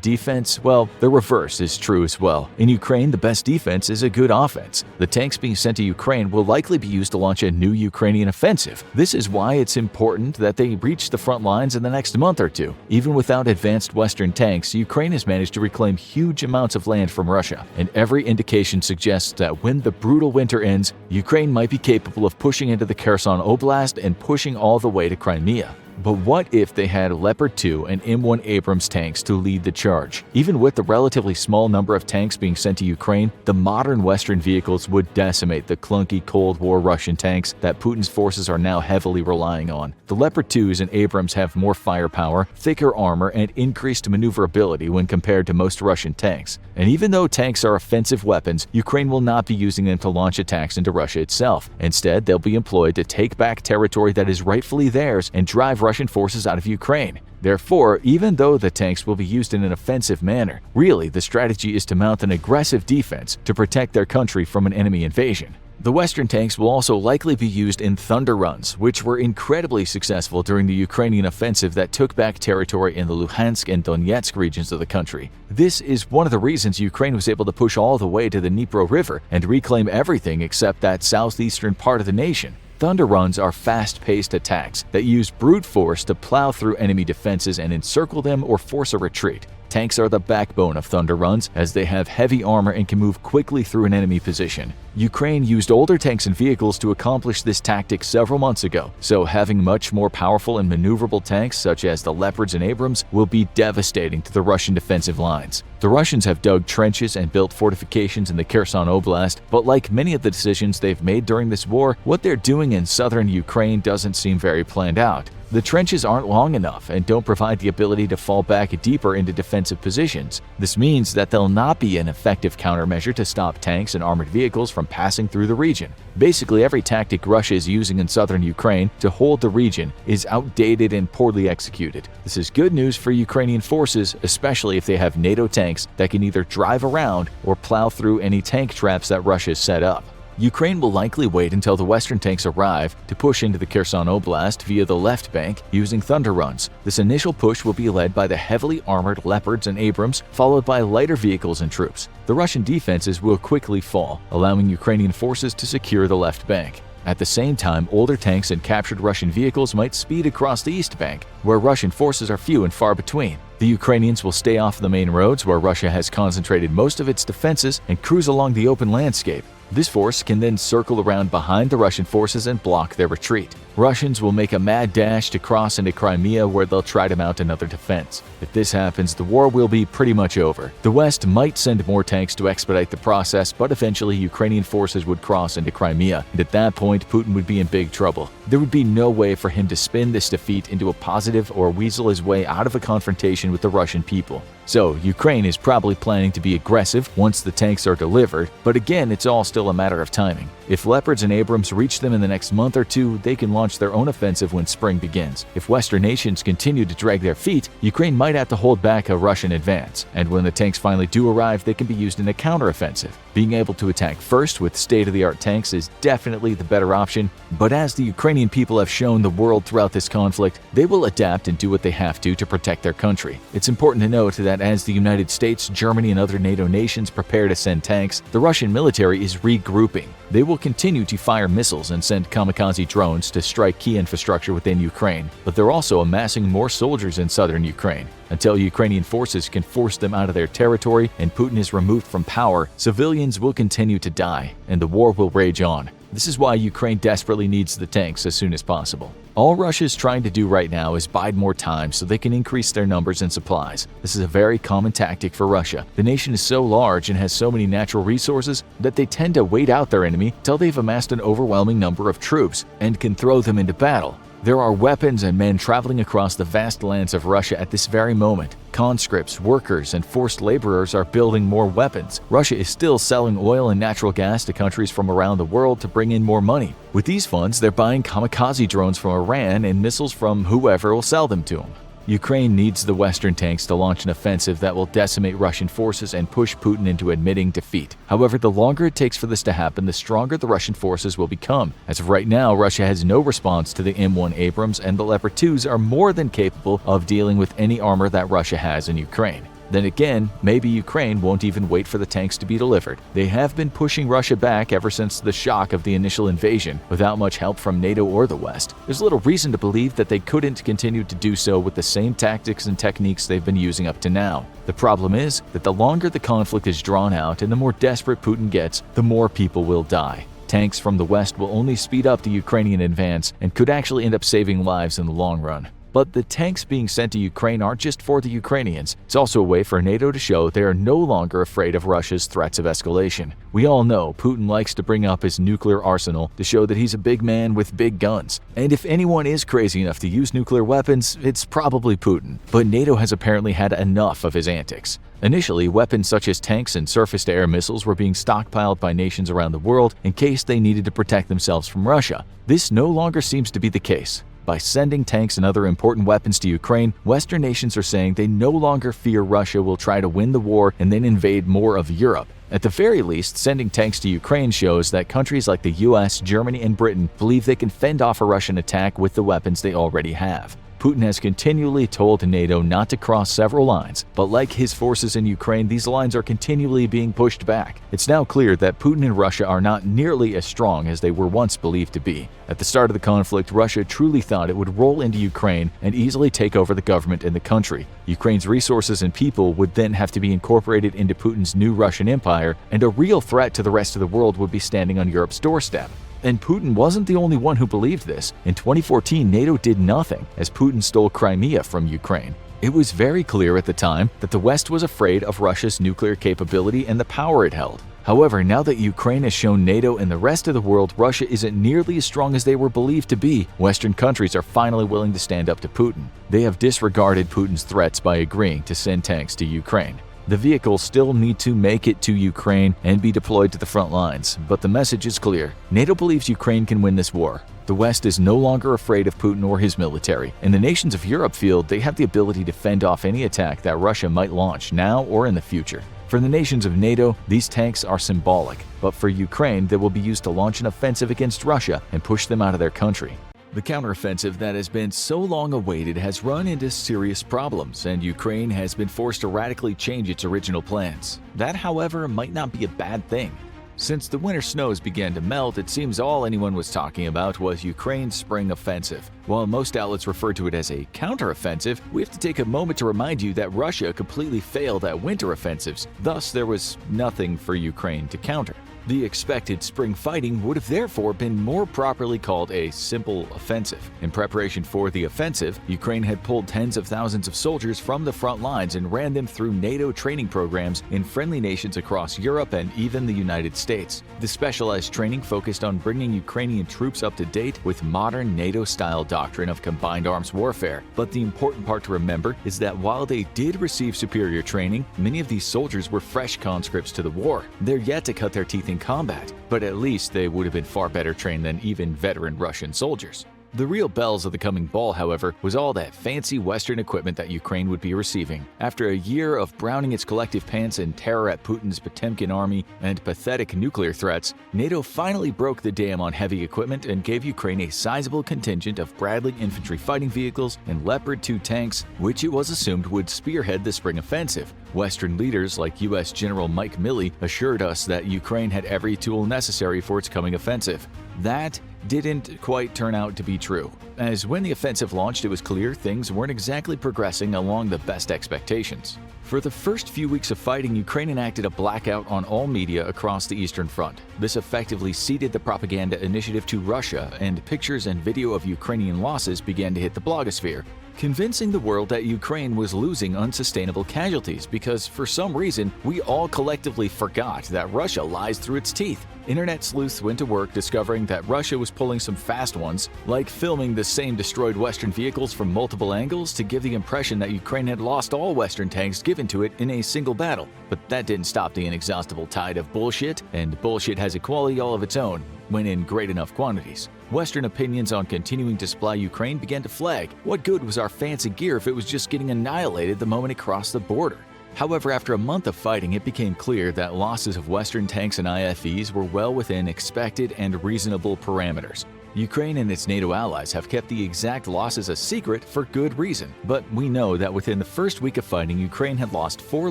defense. Well, the reverse is true as well. In Ukraine, the best defense is a good offense. The tanks being sent to Ukraine will likely be used to launch a new Ukrainian offensive. This is why it's important that they reach the front lines in the next month or two. Even without advanced Western tanks, Ukraine has managed to reclaim huge amounts of land from Russia, and every indication suggests that when the brutal winter ends, Ukraine might be capable of pushing into the Kherson Oblast and pushing all the way to Crimea. But what if they had Leopard 2 and M1 Abrams tanks to lead the charge? Even with the relatively small number of tanks being sent to Ukraine, the modern Western vehicles would decimate the clunky Cold War Russian tanks that Putin's forces are now heavily relying on. The Leopard 2s and Abrams have more firepower, thicker armor, and increased maneuverability when compared to most Russian tanks. And even though tanks are offensive weapons, Ukraine will not be using them to launch attacks into Russia itself. Instead, they'll be employed to take back territory that is rightfully theirs and drive Russian forces out of Ukraine. Therefore, even though the tanks will be used in an offensive manner, really the strategy is to mount an aggressive defense to protect their country from an enemy invasion. The Western tanks will also likely be used in thunder runs, which were incredibly successful during the Ukrainian offensive that took back territory in the Luhansk and Donetsk regions of the country. This is one of the reasons Ukraine was able to push all the way to the Dnipro River and reclaim everything except that southeastern part of the nation. Thunder runs are fast-paced attacks that use brute force to plow through enemy defenses and encircle them or force a retreat. Tanks are the backbone of thunder runs as they have heavy armor and can move quickly through an enemy position. Ukraine used older tanks and vehicles to accomplish this tactic several months ago, so having much more powerful and maneuverable tanks such as the Leopards and Abrams will be devastating to the Russian defensive lines. The Russians have dug trenches and built fortifications in the Kherson Oblast, but like many of the decisions they've made during this war, what they're doing in southern Ukraine doesn't seem very planned out. The trenches aren't long enough and don't provide the ability to fall back deeper into defensive positions. This means that they'll not be an effective countermeasure to stop tanks and armored vehicles from passing through the region. Basically, every tactic Russia is using in southern Ukraine to hold the region is outdated and poorly executed. This is good news for Ukrainian forces, especially if they have NATO tanks that can either drive around or plow through any tank traps that Russia has set up. Ukraine will likely wait until the Western tanks arrive to push into the Kherson Oblast via the left bank using thunder runs. This initial push will be led by the heavily armored Leopards and Abrams, followed by lighter vehicles and troops. The Russian defenses will quickly fall, allowing Ukrainian forces to secure the left bank. At the same time, older tanks and captured Russian vehicles might speed across the east bank, where Russian forces are few and far between. The Ukrainians will stay off the main roads where Russia has concentrated most of its defenses and cruise along the open landscape. This force can then circle around behind the Russian forces and block their retreat. Russians will make a mad dash to cross into Crimea where they'll try to mount another defense. If this happens, the war will be pretty much over. The West might send more tanks to expedite the process, but eventually Ukrainian forces would cross into Crimea, and at that point Putin would be in big trouble. There would be no way for him to spin this defeat into a positive or weasel his way out of a confrontation with the Russian people. So, Ukraine is probably planning to be aggressive once the tanks are delivered, but again, it's all still a matter of timing. If Leopards and Abrams reach them in the next month or two, they can launch their own offensive when spring begins. If Western nations continue to drag their feet, Ukraine might have to hold back a Russian advance, and when the tanks finally do arrive, they can be used in a counteroffensive. Being able to attack first with state-of-the-art tanks is definitely the better option, but as the Ukrainian people have shown the world throughout this conflict, they will adapt and do what they have to protect their country. It's important to note that as the United States, Germany, and other NATO nations prepare to send tanks, the Russian military is regrouping. They will continue to fire missiles and send kamikaze drones to strike key infrastructure within Ukraine, but they're also amassing more soldiers in southern Ukraine. Until Ukrainian forces can force them out of their territory and Putin is removed from power, civilians will continue to die, and the war will rage on. This is why Ukraine desperately needs the tanks as soon as possible. All Russia is trying to do right now is bide more time so they can increase their numbers and supplies. This is a very common tactic for Russia. The nation is so large and has so many natural resources that they tend to wait out their enemy till they've amassed an overwhelming number of troops and can throw them into battle. There are weapons and men traveling across the vast lands of Russia at this very moment. Conscripts, workers, and forced laborers are building more weapons. Russia is still selling oil and natural gas to countries from around the world to bring in more money. With these funds, they're buying kamikaze drones from Iran and missiles from whoever will sell them to them. Ukraine needs the Western tanks to launch an offensive that will decimate Russian forces and push Putin into admitting defeat. However, the longer it takes for this to happen, the stronger the Russian forces will become. As of right now, Russia has no response to the M1 Abrams, and the Leopard 2s are more than capable of dealing with any armor that Russia has in Ukraine. Then again, maybe Ukraine won't even wait for the tanks to be delivered. They have been pushing Russia back ever since the shock of the initial invasion, without much help from NATO or the West. There's little reason to believe that they couldn't continue to do so with the same tactics and techniques they've been using up to now. The problem is that the longer the conflict is drawn out and the more desperate Putin gets, the more people will die. Tanks from the West will only speed up the Ukrainian advance and could actually end up saving lives in the long run. But the tanks being sent to Ukraine aren't just for the Ukrainians. It's also a way for NATO to show they are no longer afraid of Russia's threats of escalation. We all know Putin likes to bring up his nuclear arsenal to show that he's a big man with big guns. And if anyone is crazy enough to use nuclear weapons, it's probably Putin. But NATO has apparently had enough of his antics. Initially, weapons such as tanks and surface-to-air missiles were being stockpiled by nations around the world in case they needed to protect themselves from Russia. This no longer seems to be the case. By sending tanks and other important weapons to Ukraine, Western nations are saying they no longer fear Russia will try to win the war and then invade more of Europe. At the very least, sending tanks to Ukraine shows that countries like the US, Germany, and Britain believe they can fend off a Russian attack with the weapons they already have. Putin has continually told NATO not to cross several lines, but like his forces in Ukraine, these lines are continually being pushed back. It's now clear that Putin and Russia are not nearly as strong as they were once believed to be. At the start of the conflict, Russia truly thought it would roll into Ukraine and easily take over the government in the country. Ukraine's resources and people would then have to be incorporated into Putin's new Russian empire, and a real threat to the rest of the world would be standing on Europe's doorstep. And Putin wasn't the only one who believed this. In 2014, NATO did nothing as Putin stole Crimea from Ukraine. It was very clear at the time that the West was afraid of Russia's nuclear capability and the power it held. However, now that Ukraine has shown NATO and the rest of the world Russia isn't nearly as strong as they were believed to be, Western countries are finally willing to stand up to Putin. They have disregarded Putin's threats by agreeing to send tanks to Ukraine. The vehicles still need to make it to Ukraine and be deployed to the front lines, but the message is clear. NATO believes Ukraine can win this war. The West is no longer afraid of Putin or his military, and the nations of Europe feel they have the ability to fend off any attack that Russia might launch now or in the future. For the nations of NATO, these tanks are symbolic, but for Ukraine, they will be used to launch an offensive against Russia and push them out of their country. The counteroffensive that has been so long awaited has run into serious problems, and Ukraine has been forced to radically change its original plans. That, however, might not be a bad thing. Since the winter snows began to melt, it seems all anyone was talking about was Ukraine's spring offensive. While most outlets refer to it as a counteroffensive, we have to take a moment to remind you that Russia completely failed at winter offensives, thus there was nothing for Ukraine to counter. The expected spring fighting would have therefore been more properly called a simple offensive. In preparation for the offensive, Ukraine had pulled tens of thousands of soldiers from the front lines and ran them through NATO training programs in friendly nations across Europe and even the United States. The specialized training focused on bringing Ukrainian troops up to date with modern NATO-style doctrine of combined arms warfare. But the important part to remember is that while they did receive superior training, many of these soldiers were fresh conscripts to the war. They're yet to cut their teeth in combat, but at least they would have been far better trained than even veteran Russian soldiers. The real bells of the coming ball, however, was all that fancy Western equipment that Ukraine would be receiving. After a year of browning its collective pants in terror at Putin's Potemkin army and pathetic nuclear threats, NATO finally broke the dam on heavy equipment and gave Ukraine a sizable contingent of Bradley infantry fighting vehicles and Leopard 2 tanks, which it was assumed would spearhead the spring offensive. Western leaders like U.S. General Mike Milley assured us that Ukraine had every tool necessary for its coming offensive. That didn't quite turn out to be true, as when the offensive launched, it was clear things weren't exactly progressing along the best expectations. For the first few weeks of fighting, Ukraine enacted a blackout on all media across the Eastern Front. This effectively ceded the propaganda initiative to Russia, and pictures and video of Ukrainian losses began to hit the blogosphere, convincing the world that Ukraine was losing unsustainable casualties because, for some reason, we all collectively forgot that Russia lies through its teeth. Internet sleuths went to work discovering that Russia was pulling some fast ones, like filming the same destroyed Western vehicles from multiple angles to give the impression that Ukraine had lost all Western tanks given to it in a single battle. But that didn't stop the inexhaustible tide of bullshit, and bullshit has a quality all of its own when in great enough quantities. Western opinions on continuing to supply Ukraine began to flag. What good was our fancy gear if it was just getting annihilated the moment it crossed the border? However, after a month of fighting, it became clear that losses of Western tanks and IFVs were well within expected and reasonable parameters. Ukraine and its NATO allies have kept the exact losses a secret for good reason, but we know that within the first week of fighting, Ukraine had lost 4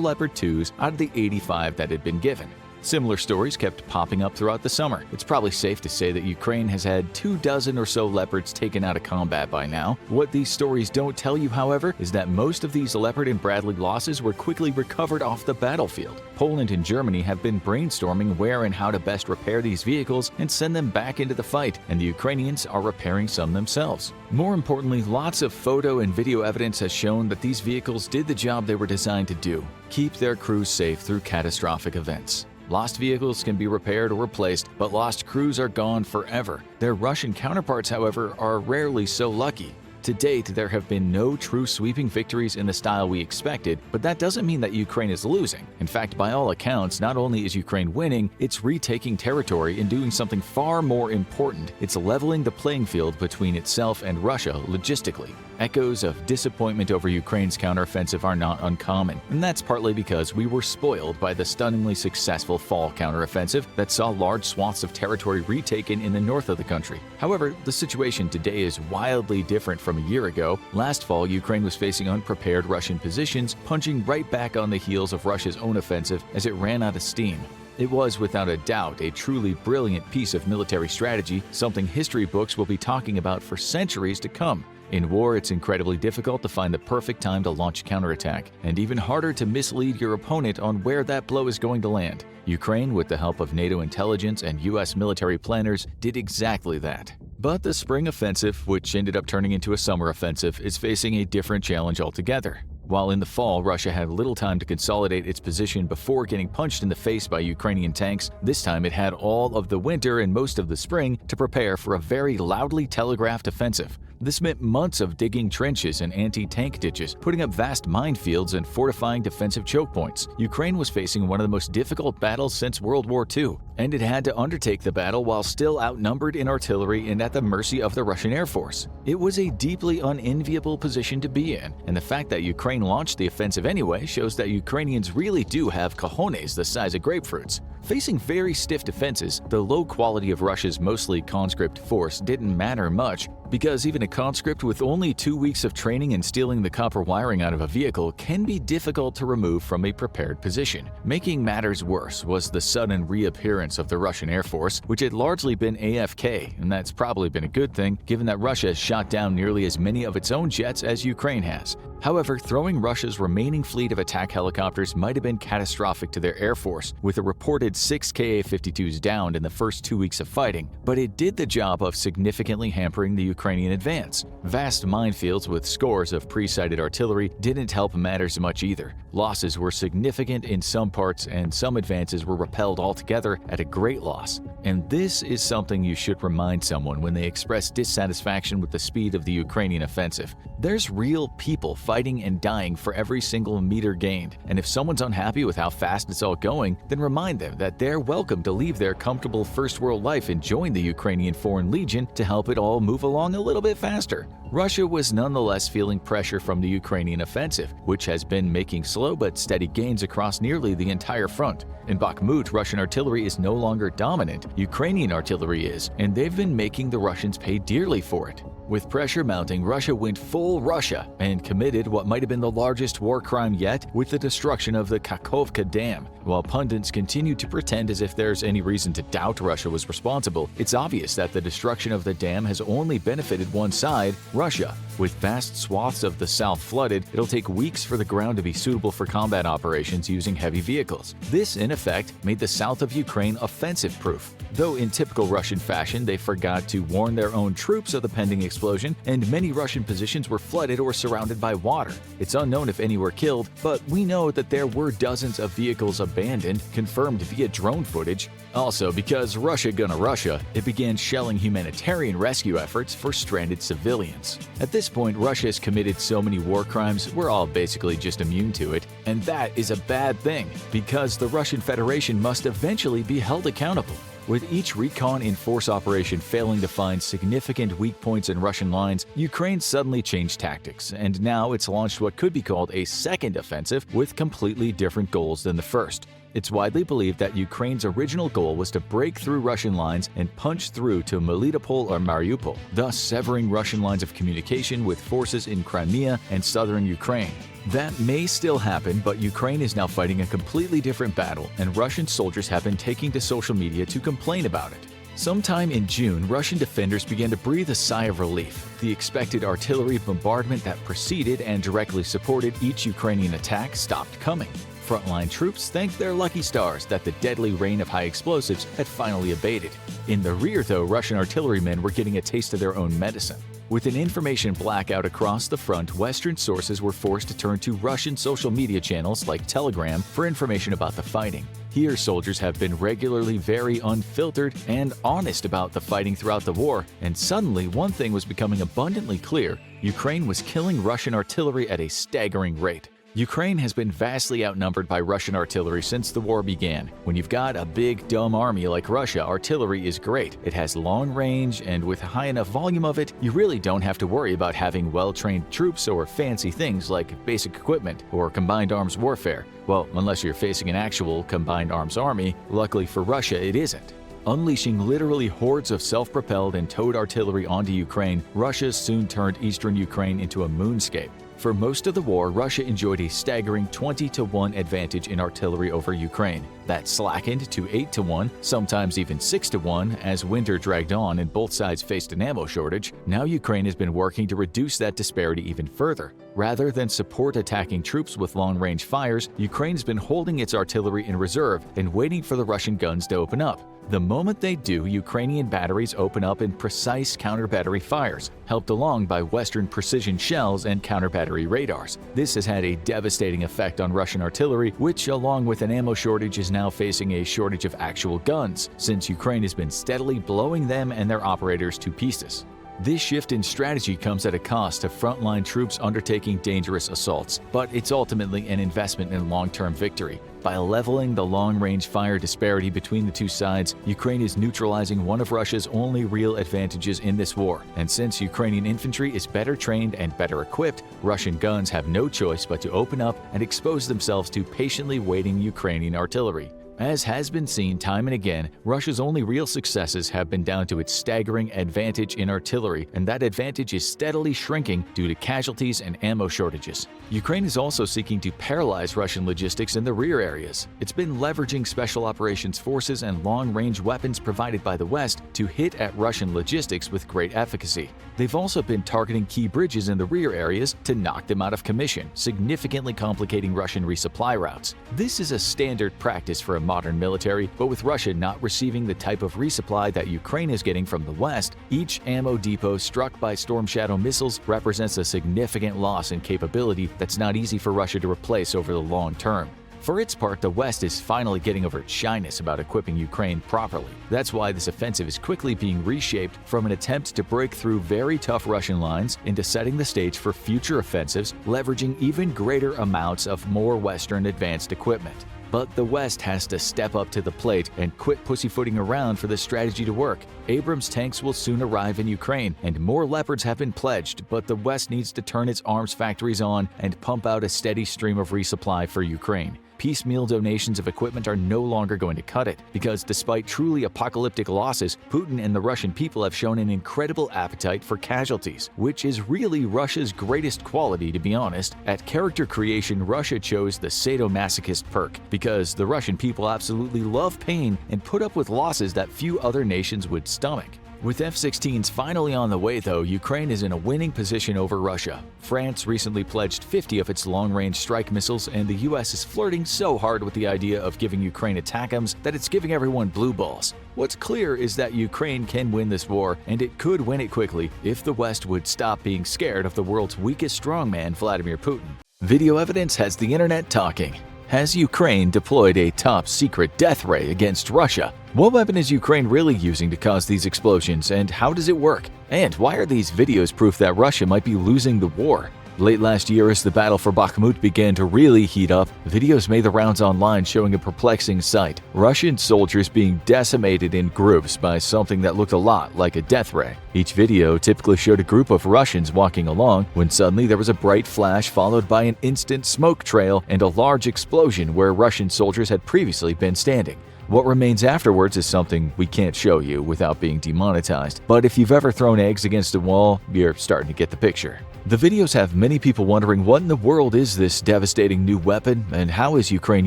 Leopard 2s out of the 85 that had been given. Similar stories kept popping up throughout the summer. It's probably safe to say that Ukraine has had 24 or so Leopards taken out of combat by now. What these stories don't tell you, however, is that most of these Leopard and Bradley losses were quickly recovered off the battlefield. Poland and Germany have been brainstorming where and how to best repair these vehicles and send them back into the fight, and the Ukrainians are repairing some themselves. More importantly, lots of photo and video evidence has shown that these vehicles did the job they were designed to do: keep their crews safe through catastrophic events. Lost vehicles can be repaired or replaced, but lost crews are gone forever. Their Russian counterparts, however, are rarely so lucky. To date, there have been no true sweeping victories in the style we expected, but that doesn't mean that Ukraine is losing. In fact, by all accounts, not only is Ukraine winning, it's retaking territory and doing something far more important. It's leveling the playing field between itself and Russia logistically. Echoes of disappointment over Ukraine's counteroffensive are not uncommon, and that's partly because we were spoiled by the stunningly successful fall counteroffensive that saw large swaths of territory retaken in the north of the country. However, the situation today is wildly different from a year ago. Last fall, Ukraine was facing unprepared Russian positions, punching right back on the heels of Russia's own offensive as it ran out of steam. It was without a doubt a truly brilliant piece of military strategy, something history books will be talking about for centuries to come. In war, it's incredibly difficult to find the perfect time to launch a counterattack, and even harder to mislead your opponent on where that blow is going to land. Ukraine, with the help of NATO intelligence and US military planners, did exactly that. But the spring offensive, which ended up turning into a summer offensive, is facing a different challenge altogether. While in the fall, Russia had little time to consolidate its position before getting punched in the face by Ukrainian tanks, this time it had all of the winter and most of the spring to prepare for a very loudly telegraphed offensive. This meant months of digging trenches and anti-tank ditches, putting up vast minefields and fortifying defensive choke points. Ukraine was facing one of the most difficult battles since World War II, and it had to undertake the battle while still outnumbered in artillery and at the mercy of the Russian Air Force. It was a deeply unenviable position to be in, and the fact that Ukraine launched the offensive anyway shows that Ukrainians really do have cojones the size of grapefruits. Facing very stiff defenses, the low quality of Russia's mostly conscript force didn't matter much, because even a conscript with only 2 weeks of training and stealing the copper wiring out of a vehicle can be difficult to remove from a prepared position. Making matters worse was the sudden reappearance of the Russian Air Force, which had largely been AFK, and that's probably been a good thing, given that Russia has shot down nearly as many of its own jets as Ukraine has. However, throwing Russia's remaining fleet of attack helicopters might have been catastrophic to their air force, with a reported 6 Ka-52s downed in the first 2 weeks of fighting, but it did the job of significantly hampering the Ukrainian advance. Vast minefields with scores of pre-sighted artillery didn't help matters much either. Losses were significant in some parts, and some advances were repelled altogether at a great loss. And this is something you should remind someone when they express dissatisfaction with the speed of the Ukrainian offensive. There's real people fighting and dying for every single meter gained, and if someone's unhappy with how fast it's all going, then remind them that they're welcome to leave their comfortable first world life and join the Ukrainian Foreign Legion to help it all move along a little bit faster. Russia was nonetheless feeling pressure from the Ukrainian offensive, which has been making slow but steady gains across nearly the entire front. In Bakhmut, Russian artillery is no longer dominant, Ukrainian artillery is, and they've been making the Russians pay dearly for it. With pressure mounting, Russia went full Russia and committed what might have been the largest war crime yet with the destruction of the Kakhovka Dam. While pundits continue to pretend as if there's any reason to doubt Russia was responsible, it's obvious that the destruction of the dam has only benefited one side, Russia. With vast swaths of the south flooded, it'll take weeks for the ground to be suitable for combat operations using heavy vehicles. This, in effect, made the south of Ukraine offensive-proof. Though in typical Russian fashion, they forgot to warn their own troops of the pending explosion, and many Russian positions were flooded or surrounded by water. It's unknown if any were killed, but we know that there were dozens of vehicles abandoned, confirmed via drone footage. Also, because Russia gonna Russia, it began shelling humanitarian rescue efforts for stranded civilians. At this point, Russia has committed so many war crimes, we're all basically just immune to it. And that is a bad thing, because the Russian Federation must eventually be held accountable. With each recon in force operation failing to find significant weak points in Russian lines, Ukraine suddenly changed tactics, and now it's launched what could be called a second offensive with completely different goals than the first. It's widely believed that Ukraine's original goal was to break through Russian lines and punch through to Melitopol or Mariupol, thus severing Russian lines of communication with forces in Crimea and southern Ukraine. That may still happen, but Ukraine is now fighting a completely different battle, and Russian soldiers have been taking to social media to complain about it. Sometime in June, Russian defenders began to breathe a sigh of relief. The expected artillery bombardment that preceded and directly supported each Ukrainian attack stopped coming. Frontline troops thanked their lucky stars that the deadly rain of high explosives had finally abated. In the rear, though, Russian artillerymen were getting a taste of their own medicine. With an information blackout across the front, Western sources were forced to turn to Russian social media channels like Telegram for information about the fighting. Here, soldiers have been regularly very unfiltered and honest about the fighting throughout the war, and suddenly one thing was becoming abundantly clear: Ukraine was killing Russian artillery at a staggering rate. Ukraine has been vastly outnumbered by Russian artillery since the war began. When you've got a big, dumb army like Russia, artillery is great. It has long range, and with a high enough volume of it, you really don't have to worry about having well-trained troops or fancy things like basic equipment or combined arms warfare. Well, unless you're facing an actual combined arms army. Luckily for Russia, it isn't. Unleashing literally hordes of self-propelled and towed artillery onto Ukraine, Russia soon turned eastern Ukraine into a moonscape. For most of the war, Russia enjoyed a staggering 20-1 advantage in artillery over Ukraine. That slackened to 8-1, sometimes even 6-1, as winter dragged on and both sides faced an ammo shortage. Now Ukraine has been working to reduce that disparity even further. Rather than support attacking troops with long-range fires, Ukraine's been holding its artillery in reserve and waiting for the Russian guns to open up. The moment they do, Ukrainian batteries open up in precise counter-battery fires, helped along by Western precision shells and counter-battery radars. This has had a devastating effect on Russian artillery, which, along with an ammo shortage, is now facing a shortage of actual guns, since Ukraine has been steadily blowing them and their operators to pieces. This shift in strategy comes at a cost to frontline troops undertaking dangerous assaults, but it's ultimately an investment in long-term victory. By leveling the long-range fire disparity between the two sides, Ukraine is neutralizing one of Russia's only real advantages in this war. And since Ukrainian infantry is better trained and better equipped, Russian guns have no choice but to open up and expose themselves to patiently waiting Ukrainian artillery. As has been seen time and again, Russia's only real successes have been down to its staggering advantage in artillery, and that advantage is steadily shrinking due to casualties and ammo shortages. Ukraine is also seeking to paralyze Russian logistics in the rear areas. It's been leveraging special operations forces and long-range weapons provided by the West to hit at Russian logistics with great efficacy. They've also been targeting key bridges in the rear areas to knock them out of commission, significantly complicating Russian resupply routes. This is a standard practice for a modern military, but with Russia not receiving the type of resupply that Ukraine is getting from the West, each ammo depot struck by Storm Shadow missiles represents a significant loss in capability that's not easy for Russia to replace over the long term. For its part, the West is finally getting over its shyness about equipping Ukraine properly. That's why this offensive is quickly being reshaped from an attempt to break through very tough Russian lines into setting the stage for future offensives, leveraging even greater amounts of more Western advanced equipment. But the West has to step up to the plate and quit pussyfooting around for the strategy to work. Abrams tanks will soon arrive in Ukraine, and more Leopards have been pledged, but the West needs to turn its arms factories on and pump out a steady stream of resupply for Ukraine. Piecemeal donations of equipment are no longer going to cut it, because despite truly apocalyptic losses, Putin and the Russian people have shown an incredible appetite for casualties, which is really Russia's greatest quality, to be honest. At character creation, Russia chose the sadomasochist perk, because the Russian people absolutely love pain and put up with losses that few other nations would stomach. With F-16s finally on the way, though, Ukraine is in a winning position over Russia. France recently pledged 50 of its long-range strike missiles, and the US is flirting so hard with the idea of giving Ukraine ATACMS that it's giving everyone blue balls. What's clear is that Ukraine can win this war, and it could win it quickly if the West would stop being scared of the world's weakest strongman, Vladimir Putin. Video evidence has the internet talking. Has Ukraine deployed a top-secret death ray against Russia? What weapon is Ukraine really using to cause these explosions, and how does it work? And why are these videos proof that Russia might be losing the war? Late last year, as the battle for Bakhmut began to really heat up, videos made the rounds online showing a perplexing sight: Russian soldiers being decimated in groups by something that looked a lot like a death ray. Each video typically showed a group of Russians walking along when suddenly there was a bright flash followed by an instant smoke trail and a large explosion where Russian soldiers had previously been standing. What remains afterwards is something we can't show you without being demonetized, but if you've ever thrown eggs against a wall, you're starting to get the picture. The videos have many people wondering what in the world is this devastating new weapon and how is Ukraine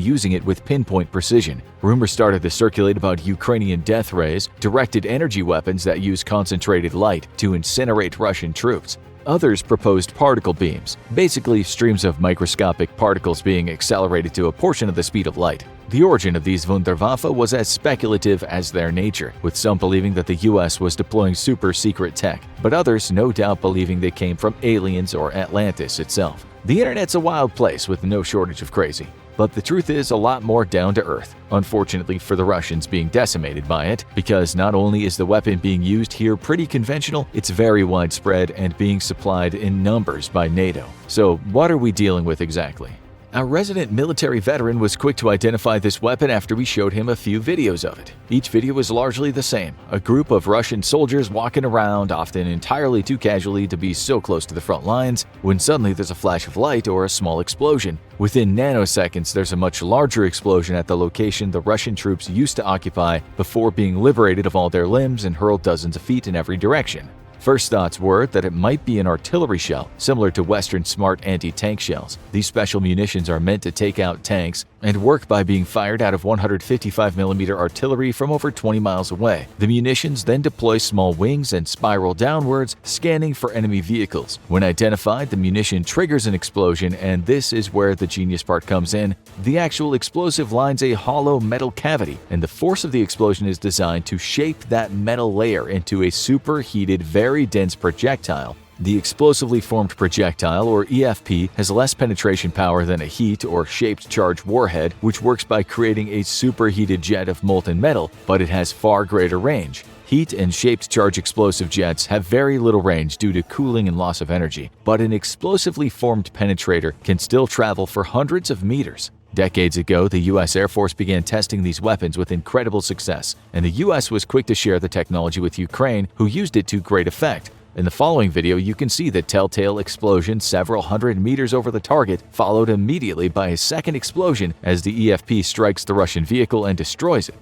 using it with pinpoint precision. Rumors started to circulate about Ukrainian death rays, directed energy weapons that use concentrated light to incinerate Russian troops. Others proposed particle beams, basically streams of microscopic particles being accelerated to a portion of the speed of light. The origin of these Wunderwaffe was as speculative as their nature, with some believing that the US was deploying super-secret tech, but others no doubt believing they came from aliens or Atlantis itself. The internet's a wild place with no shortage of crazy, but the truth is a lot more down to earth, unfortunately for the Russians being decimated by it, because not only is the weapon being used here pretty conventional, it's very widespread and being supplied in numbers by NATO. So what are we dealing with exactly? Our resident military veteran was quick to identify this weapon after we showed him a few videos of it. Each video was largely the same: a group of Russian soldiers walking around, often entirely too casually to be so close to the front lines, when suddenly there's a flash of light or a small explosion. Within nanoseconds, there's a much larger explosion at the location the Russian troops used to occupy before being liberated of all their limbs and hurled dozens of feet in every direction. First thoughts were that it might be an artillery shell, similar to Western smart anti-tank shells. These special munitions are meant to take out tanks and work by being fired out of 155mm artillery from over 20 miles away. The munitions then deploy small wings and spiral downwards, scanning for enemy vehicles. When identified, the munition triggers an explosion, and this is where the genius part comes in. The actual explosive lines a hollow metal cavity, and the force of the explosion is designed to shape that metal layer into a superheated, very dense projectile. The explosively formed projectile, or EFP, has less penetration power than a heat or shaped charge warhead, which works by creating a superheated jet of molten metal, but it has far greater range. Heat and shaped charge explosive jets have very little range due to cooling and loss of energy, but an explosively formed penetrator can still travel for hundreds of meters. Decades ago, the U.S. Air Force began testing these weapons with incredible success, and the U.S. was quick to share the technology with Ukraine, who used it to great effect. In the following video, you can see the telltale explosion several hundred meters over the target, followed immediately by a second explosion as the EFP strikes the Russian vehicle and destroys it.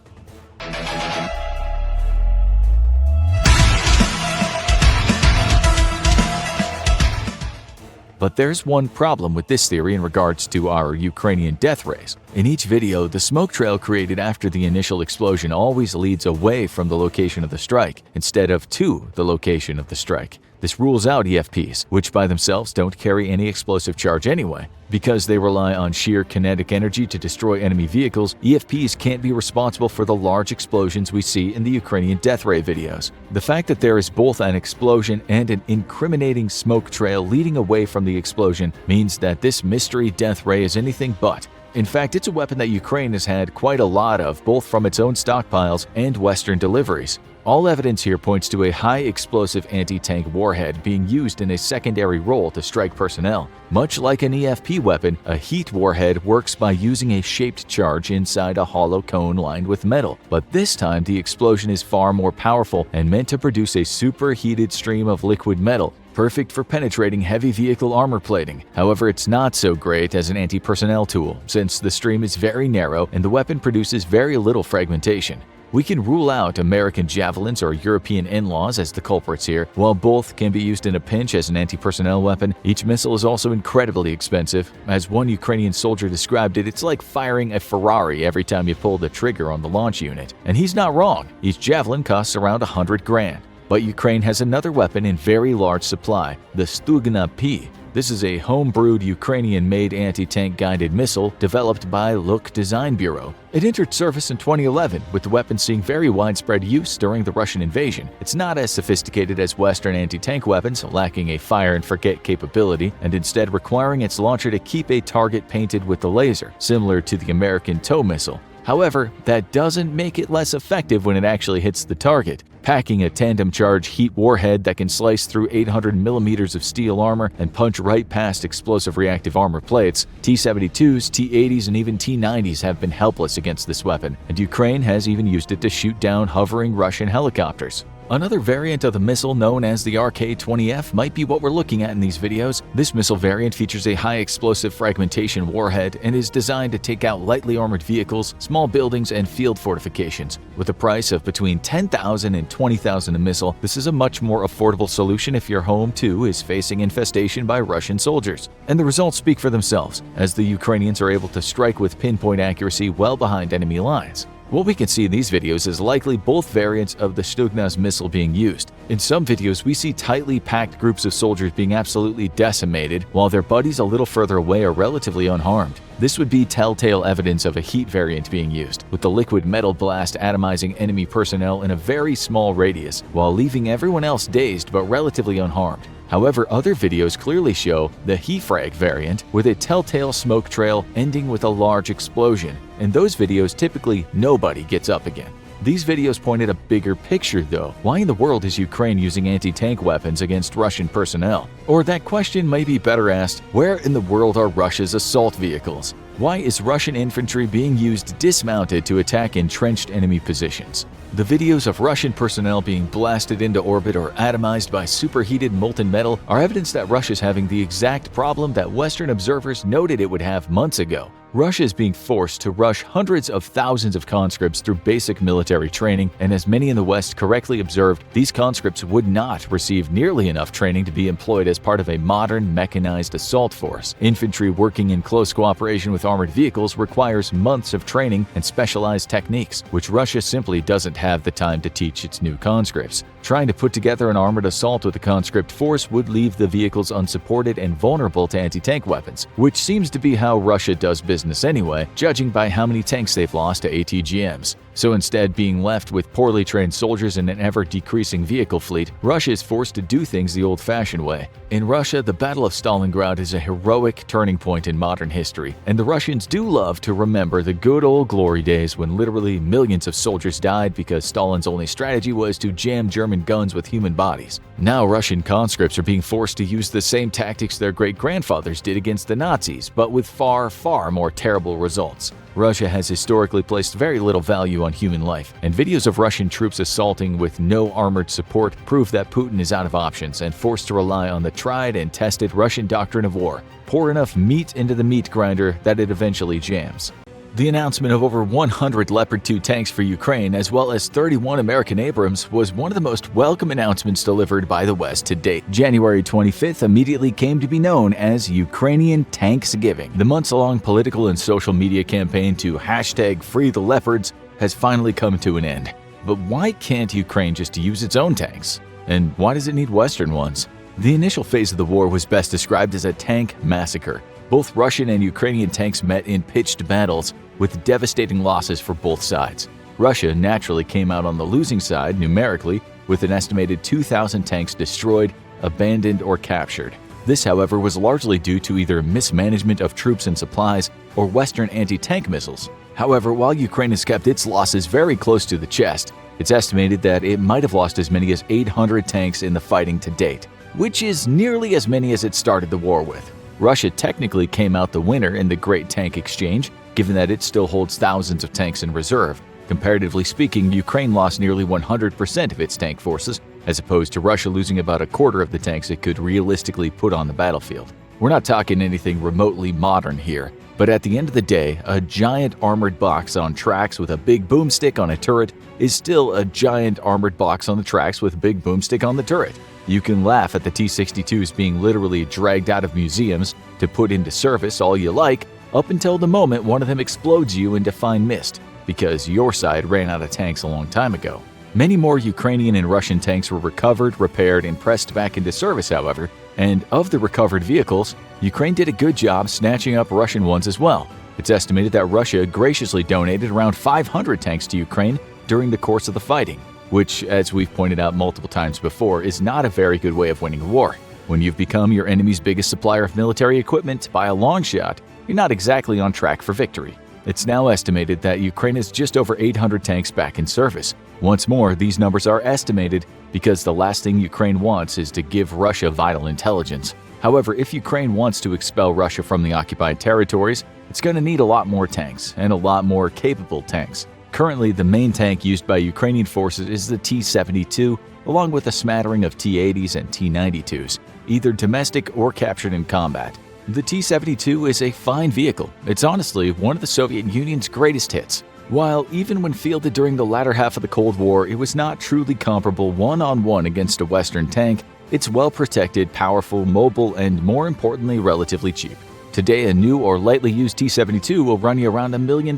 But there's one problem with this theory in regards to our Ukrainian death rays. In each video, the smoke trail created after the initial explosion always leads away from the location of the strike, instead of to the location of the strike. This rules out EFPs, which by themselves don't carry any explosive charge anyway. Because they rely on sheer kinetic energy to destroy enemy vehicles, EFPs can't be responsible for the large explosions we see in the Ukrainian death ray videos. The fact that there is both an explosion and an incriminating smoke trail leading away from the explosion means that this mystery death ray is anything but. In fact, it's a weapon that Ukraine has had quite a lot of, both from its own stockpiles and Western deliveries. All evidence here points to a high-explosive anti-tank warhead being used in a secondary role to strike personnel. Much like an EFP weapon, a heat warhead works by using a shaped charge inside a hollow cone lined with metal, but this time the explosion is far more powerful and meant to produce a superheated stream of liquid metal, perfect for penetrating heavy vehicle armor plating. However, it's not so great as an anti-personnel tool, since the stream is very narrow and the weapon produces very little fragmentation. We can rule out American javelins or European in-laws as the culprits here. While both can be used in a pinch as an anti-personnel weapon, each missile is also incredibly expensive. As one Ukrainian soldier described it, it's like firing a Ferrari every time you pull the trigger on the launch unit. And he's not wrong. Each javelin costs around $100 grand. But Ukraine has another weapon in very large supply, the Stugna P. This is a home-brewed Ukrainian-made anti-tank guided missile developed by Luk Design Bureau. It entered service in 2011, with the weapon seeing very widespread use during the Russian invasion. It's not as sophisticated as Western anti-tank weapons, lacking a fire-and-forget capability, and instead requiring its launcher to keep a target painted with the laser, similar to the American TOW missile. However, that doesn't make it less effective when it actually hits the target. Packing a tandem-charge heat warhead that can slice through 800 millimeters of steel armor and punch right past explosive reactive armor plates, T-72s, T-80s, and even T-90s have been helpless against this weapon, and Ukraine has even used it to shoot down hovering Russian helicopters. Another variant of the missile known as the RK-20F might be what we're looking at in these videos. This missile variant features a high-explosive fragmentation warhead and is designed to take out lightly armored vehicles, small buildings, and field fortifications. With a price of between $10,000 and $20,000 a missile, this is a much more affordable solution if your home, too, is facing infestation by Russian soldiers. And the results speak for themselves, as the Ukrainians are able to strike with pinpoint accuracy well behind enemy lines. What we can see in these videos is likely both variants of the Stugnas missile being used. In some videos, we see tightly packed groups of soldiers being absolutely decimated, while their buddies a little further away are relatively unharmed. This would be telltale evidence of a heat variant being used, with the liquid metal blast atomizing enemy personnel in a very small radius, while leaving everyone else dazed but relatively unharmed. However, other videos clearly show the heat-frag variant with a telltale smoke trail ending with a large explosion. In those videos, typically nobody gets up again. These videos point at a bigger picture though. Why in the world is Ukraine using anti-tank weapons against Russian personnel? Or that question may be better asked, where in the world are Russia's assault vehicles? Why is Russian infantry being used dismounted to attack entrenched enemy positions? The videos of Russian personnel being blasted into orbit or atomized by superheated molten metal are evidence that Russia is having the exact problem that Western observers noted it would have months ago. Russia is being forced to rush hundreds of thousands of conscripts through basic military training, and as many in the West correctly observed, these conscripts would not receive nearly enough training to be employed as part of a modern mechanized assault force. Infantry working in close cooperation with armored vehicles requires months of training and specialized techniques, which Russia simply doesn't have the time to teach its new conscripts. Trying to put together an armored assault with a conscript force would leave the vehicles unsupported and vulnerable to anti-tank weapons, which seems to be how Russia does business anyway, judging by how many tanks they've lost to ATGMs. So instead, being left with poorly trained soldiers and an ever-decreasing vehicle fleet, Russia is forced to do things the old-fashioned way. In Russia, the Battle of Stalingrad is a heroic turning point in modern history, and the Russians do love to remember the good old glory days when literally millions of soldiers died because Stalin's only strategy was to jam German guns with human bodies. Now Russian conscripts are being forced to use the same tactics their great-grandfathers did against the Nazis, but with far, far more terrible results. Russia has historically placed very little value on human life, and videos of Russian troops assaulting with no armored support prove that Putin is out of options and forced to rely on the tried and tested Russian doctrine of war: pour enough meat into the meat grinder that it eventually jams. The announcement of over 100 Leopard 2 tanks for Ukraine, as well as 31 American Abrams, was one of the most welcome announcements delivered by the West to date. January 25th immediately came to be known as Ukrainian Tanksgiving. The months-long political and social media campaign to #FreeTheLeopards has finally come to an end. But why can't Ukraine just use its own tanks? And why does it need Western ones? The initial phase of the war was best described as a tank massacre. Both Russian and Ukrainian tanks met in pitched battles, with devastating losses for both sides. Russia naturally came out on the losing side numerically, with an estimated 2,000 tanks destroyed, abandoned, or captured. This, however, was largely due to either mismanagement of troops and supplies or Western anti-tank missiles. However, while Ukraine has kept its losses very close to the chest, it's estimated that it might have lost as many as 800 tanks in the fighting to date, which is nearly as many as it started the war with. Russia technically came out the winner in the Great Tank Exchange, given that it still holds thousands of tanks in reserve. Comparatively speaking, Ukraine lost nearly 100% of its tank forces, as opposed to Russia losing about a quarter of the tanks it could realistically put on the battlefield. We're not talking anything remotely modern here, but at the end of the day, a giant armored box on tracks with a big boomstick on a turret is still a giant armored box on the tracks with a big boomstick on the turret. You can laugh at the T-62s being literally dragged out of museums to put into service all you like, up until the moment one of them explodes you into fine mist, because your side ran out of tanks a long time ago. Many more Ukrainian and Russian tanks were recovered, repaired, and pressed back into service, however, and of the recovered vehicles, Ukraine did a good job snatching up Russian ones as well. It's estimated that Russia graciously donated around 500 tanks to Ukraine during the course of the fighting, which, as we've pointed out multiple times before, is not a very good way of winning a war. When you've become your enemy's biggest supplier of military equipment by a long shot, you're not exactly on track for victory. It's now estimated that Ukraine has just over 800 tanks back in service. Once more, these numbers are estimated because the last thing Ukraine wants is to give Russia vital intelligence. However, if Ukraine wants to expel Russia from the occupied territories, it's going to need a lot more tanks, and a lot more capable tanks. Currently, the main tank used by Ukrainian forces is the T-72, along with a smattering of T-80s and T-92s, either domestic or captured in combat. The T-72 is a fine vehicle. It's honestly one of the Soviet Union's greatest hits. While even when fielded during the latter half of the Cold War, it was not truly comparable one-on-one against a Western tank, it's well-protected, powerful, mobile, and more importantly, relatively cheap. Today, a new or lightly used T-72 will run you around $1 million,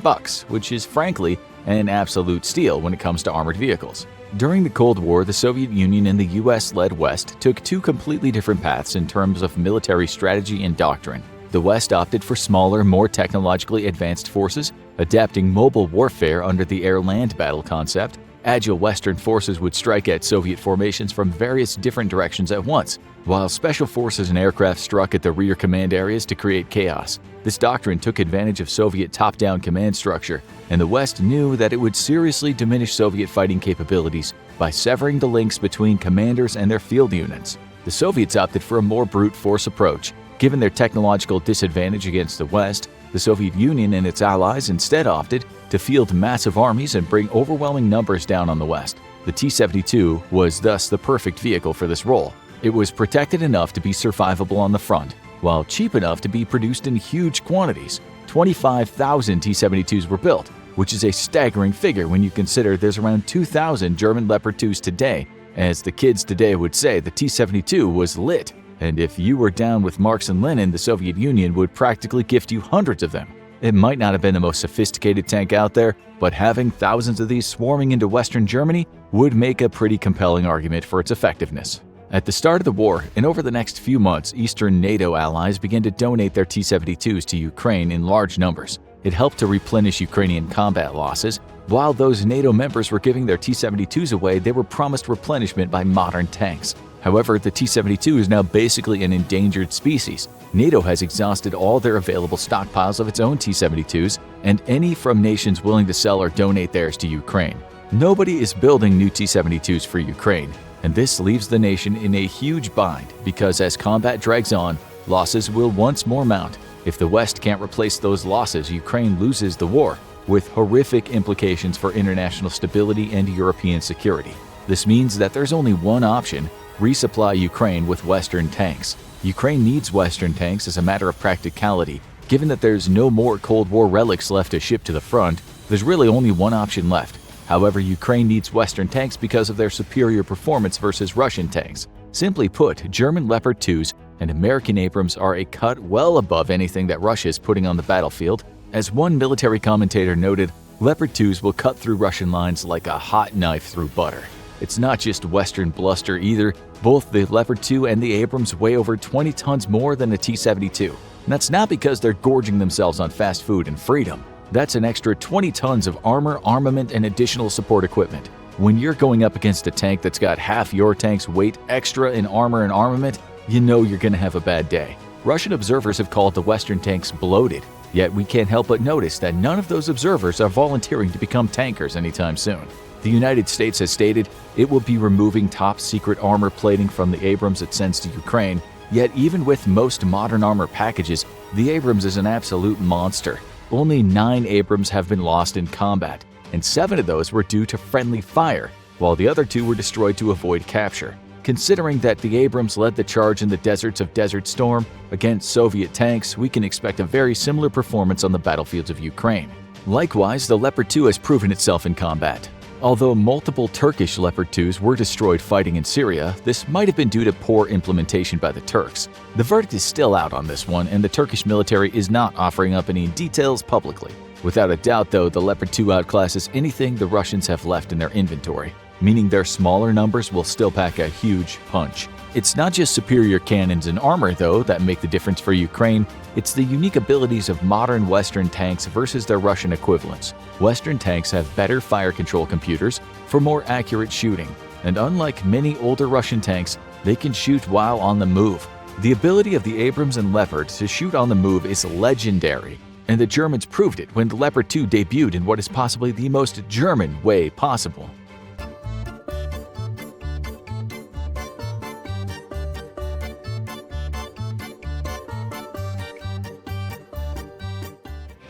which is frankly an absolute steal when it comes to armored vehicles. During the Cold War, the Soviet Union and the US-led West took two completely different paths in terms of military strategy and doctrine. The West opted for smaller, more technologically advanced forces, adapting mobile warfare under the air-land battle concept. Agile Western forces would strike at Soviet formations from various different directions at once, while special forces and aircraft struck at the rear command areas to create chaos. This doctrine took advantage of Soviet top-down command structure, and the West knew that it would seriously diminish Soviet fighting capabilities by severing the links between commanders and their field units. The Soviets opted for a more brute force approach. Given their technological disadvantage against the West, the Soviet Union and its allies instead opted to field massive armies and bring overwhelming numbers down on the West. The T-72 was thus the perfect vehicle for this role. It was protected enough to be survivable on the front, while cheap enough to be produced in huge quantities. 25,000 T-72s were built, which is a staggering figure when you consider there's around 2,000 German Leopard 2s today. As the kids today would say, the T-72 was lit, and if you were down with Marx and Lenin, the Soviet Union would practically gift you hundreds of them. It might not have been the most sophisticated tank out there, but having thousands of these swarming into Western Germany would make a pretty compelling argument for its effectiveness. At the start of the war, and over the next few months, Eastern NATO allies began to donate their T-72s to Ukraine in large numbers. It helped to replenish Ukrainian combat losses. While those NATO members were giving their T-72s away, they were promised replenishment by modern tanks. However, the T-72 is now basically an endangered species. NATO has exhausted all their available stockpiles of its own T-72s, and any from nations willing to sell or donate theirs to Ukraine. Nobody is building new T-72s for Ukraine, and this leaves the nation in a huge bind because as combat drags on, losses will once more mount. If the West can't replace those losses, Ukraine loses the war, with horrific implications for international stability and European security. This means that there's only one option: resupply Ukraine with Western tanks. Ukraine needs Western tanks as a matter of practicality. Given that there's no more Cold War relics left to ship to the front, there's really only one option left. However, Ukraine needs Western tanks because of their superior performance versus Russian tanks. Simply put, German Leopard 2s and American Abrams are a cut well above anything that Russia is putting on the battlefield. As one military commentator noted, Leopard 2s will cut through Russian lines like a hot knife through butter. It's not just Western bluster either. Both the Leopard 2 and the Abrams weigh over 20 tons more than the T-72. And that's not because they're gorging themselves on fast food and freedom. That's an extra 20 tons of armor, armament, and additional support equipment. When you're going up against a tank that's got half your tank's weight extra in armor and armament, you know you're going to have a bad day. Russian observers have called the Western tanks bloated, yet we can't help but notice that none of those observers are volunteering to become tankers anytime soon. The United States has stated it will be removing top-secret armor plating from the Abrams it sends to Ukraine, yet even with most modern armor packages, the Abrams is an absolute monster. Only 9 Abrams have been lost in combat, and 7 of those were due to friendly fire, while the other 2 were destroyed to avoid capture. Considering that the Abrams led the charge in the deserts of Desert Storm against Soviet tanks, we can expect a very similar performance on the battlefields of Ukraine. Likewise, the Leopard 2 has proven itself in combat. Although multiple Turkish Leopard 2s were destroyed fighting in Syria, this might have been due to poor implementation by the Turks. The verdict is still out on this one, and the Turkish military is not offering up any details publicly. Without a doubt, though, the Leopard 2 outclasses anything the Russians have left in their inventory, meaning their smaller numbers will still pack a huge punch. It's not just superior cannons and armor, though, that make the difference for Ukraine. It's the unique abilities of modern Western tanks versus their Russian equivalents. Western tanks have better fire control computers for more accurate shooting, and unlike many older Russian tanks, they can shoot while on the move. The ability of the Abrams and Leopard to shoot on the move is legendary. and the Germans proved it when the Leopard 2 debuted in what is possibly the most German way possible.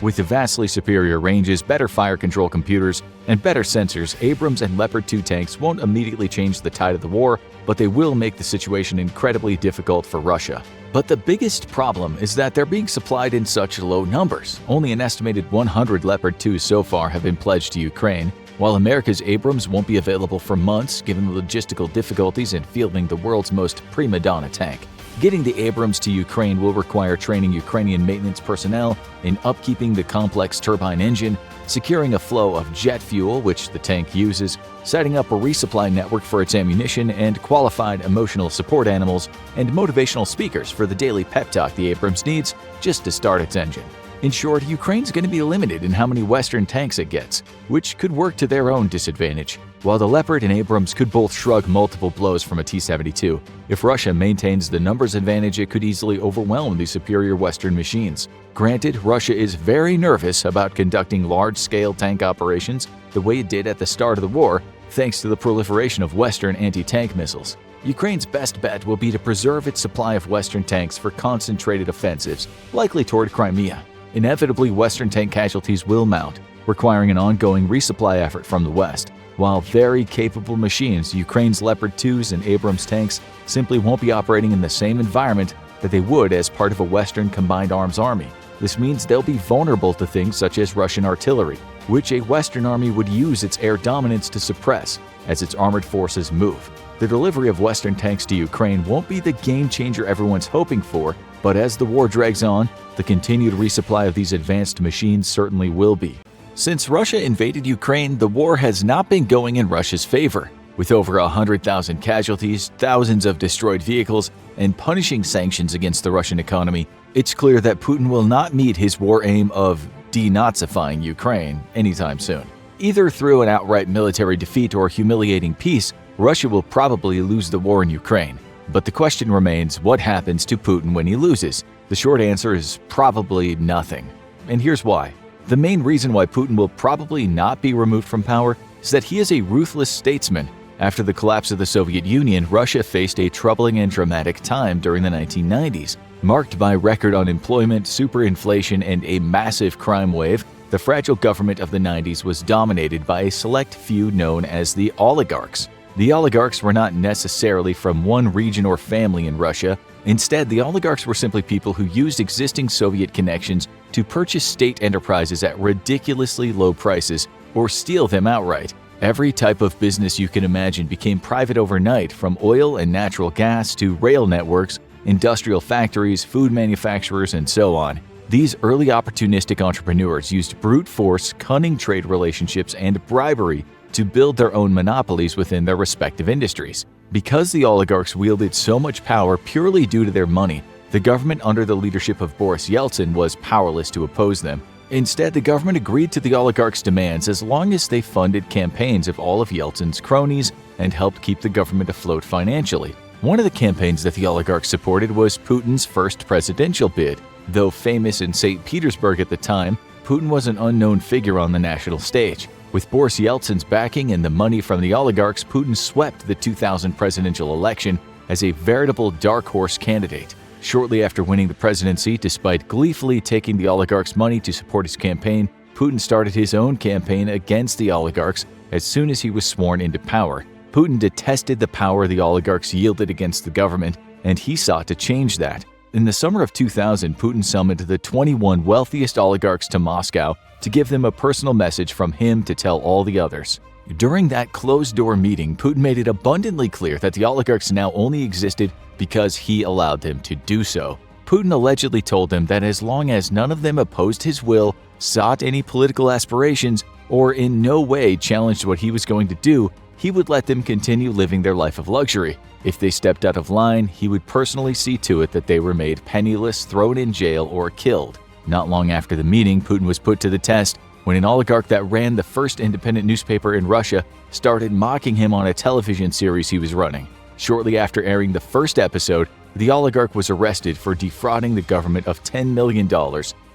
With the vastly superior ranges, better fire control computers, and better sensors, Abrams and Leopard 2 tanks won't immediately change the tide of the war, but they will make the situation incredibly difficult for Russia. But the biggest problem is that they're being supplied in such low numbers. Only an estimated 100 Leopard 2s so far have been pledged to Ukraine, while America's Abrams won't be available for months given the logistical difficulties in fielding the world's most prima donna tank. Getting the Abrams to Ukraine will require training Ukrainian maintenance personnel in upkeeping the complex turbine engine, securing a flow of jet fuel, which the tank uses, setting up a resupply network for its ammunition, and qualified emotional support animals and motivational speakers for the daily pep talk the Abrams needs just to start its engine. In short, Ukraine's going to be limited in how many Western tanks it gets, which could work to their own disadvantage. While the Leopard and Abrams could both shrug multiple blows from a T-72, if Russia maintains the numbers advantage, it could easily overwhelm the superior Western machines. Granted, Russia is very nervous about conducting large-scale tank operations the way it did at the start of the war, thanks to the proliferation of Western anti-tank missiles. Ukraine's best bet will be to preserve its supply of Western tanks for concentrated offensives, likely toward Crimea. Inevitably, Western tank casualties will mount, requiring an ongoing resupply effort from the West. While very capable machines, Ukraine's Leopard 2s and Abrams tanks simply won't be operating in the same environment that they would as part of a Western combined arms army. This means they'll be vulnerable to things such as Russian artillery, which a Western army would use its air dominance to suppress as its armored forces move. The delivery of Western tanks to Ukraine won't be the game changer everyone's hoping for, but as the war drags on, the continued resupply of these advanced machines certainly will be. Since Russia invaded Ukraine, the war has not been going in Russia's favor. With over 100,000 casualties, thousands of destroyed vehicles, and punishing sanctions against the Russian economy, it's clear that Putin will not meet his war aim of denazifying Ukraine anytime soon. Either through an outright military defeat or humiliating peace, Russia will probably lose the war in Ukraine. But the question remains, what happens to Putin when he loses? The short answer is probably nothing. And here's why. The main reason why Putin will probably not be removed from power is that he is a ruthless statesman. After the collapse of the Soviet Union, Russia faced a troubling and dramatic time during the 1990s. Marked by record unemployment, superinflation, and a massive crime wave, the fragile government of the 90s was dominated by a select few known as the oligarchs. The oligarchs were not necessarily from one region or family in Russia. Instead, the oligarchs were simply people who used existing Soviet connections to purchase state enterprises at ridiculously low prices or steal them outright. Every type of business you can imagine became private overnight, from oil and natural gas to rail networks, industrial factories, food manufacturers, and so on. These early opportunistic entrepreneurs used brute force, cunning trade relationships, and bribery to build their own monopolies within their respective industries. Because the oligarchs wielded so much power purely due to their money, the government under the leadership of Boris Yeltsin was powerless to oppose them. Instead, the government agreed to the oligarchs' demands as long as they funded campaigns of all of Yeltsin's cronies and helped keep the government afloat financially. One of the campaigns that the oligarchs supported was Putin's first presidential bid. Though famous in St. Petersburg at the time, Putin was an unknown figure on the national stage. With Boris Yeltsin's backing and the money from the oligarchs, Putin swept the 2000 presidential election as a veritable dark horse candidate. Shortly after winning the presidency, despite gleefully taking the oligarchs' money to support his campaign, Putin started his own campaign against the oligarchs as soon as he was sworn into power. Putin detested the power the oligarchs yielded against the government, and he sought to change that. In the summer of 2000, Putin summoned the 21 wealthiest oligarchs to Moscow to give them a personal message from him to tell all the others. During that closed-door meeting, Putin made it abundantly clear that the oligarchs now only existed because he allowed them to do so. Putin allegedly told them that as long as none of them opposed his will, sought any political aspirations, or in no way challenged what he was going to do, he would let them continue living their life of luxury. If they stepped out of line, he would personally see to it that they were made penniless, thrown in jail, or killed. Not long after the meeting, Putin was put to the test when an oligarch that ran the first independent newspaper in Russia started mocking him on a television series he was running. Shortly after airing the first episode, the oligarch was arrested for defrauding the government of $10 million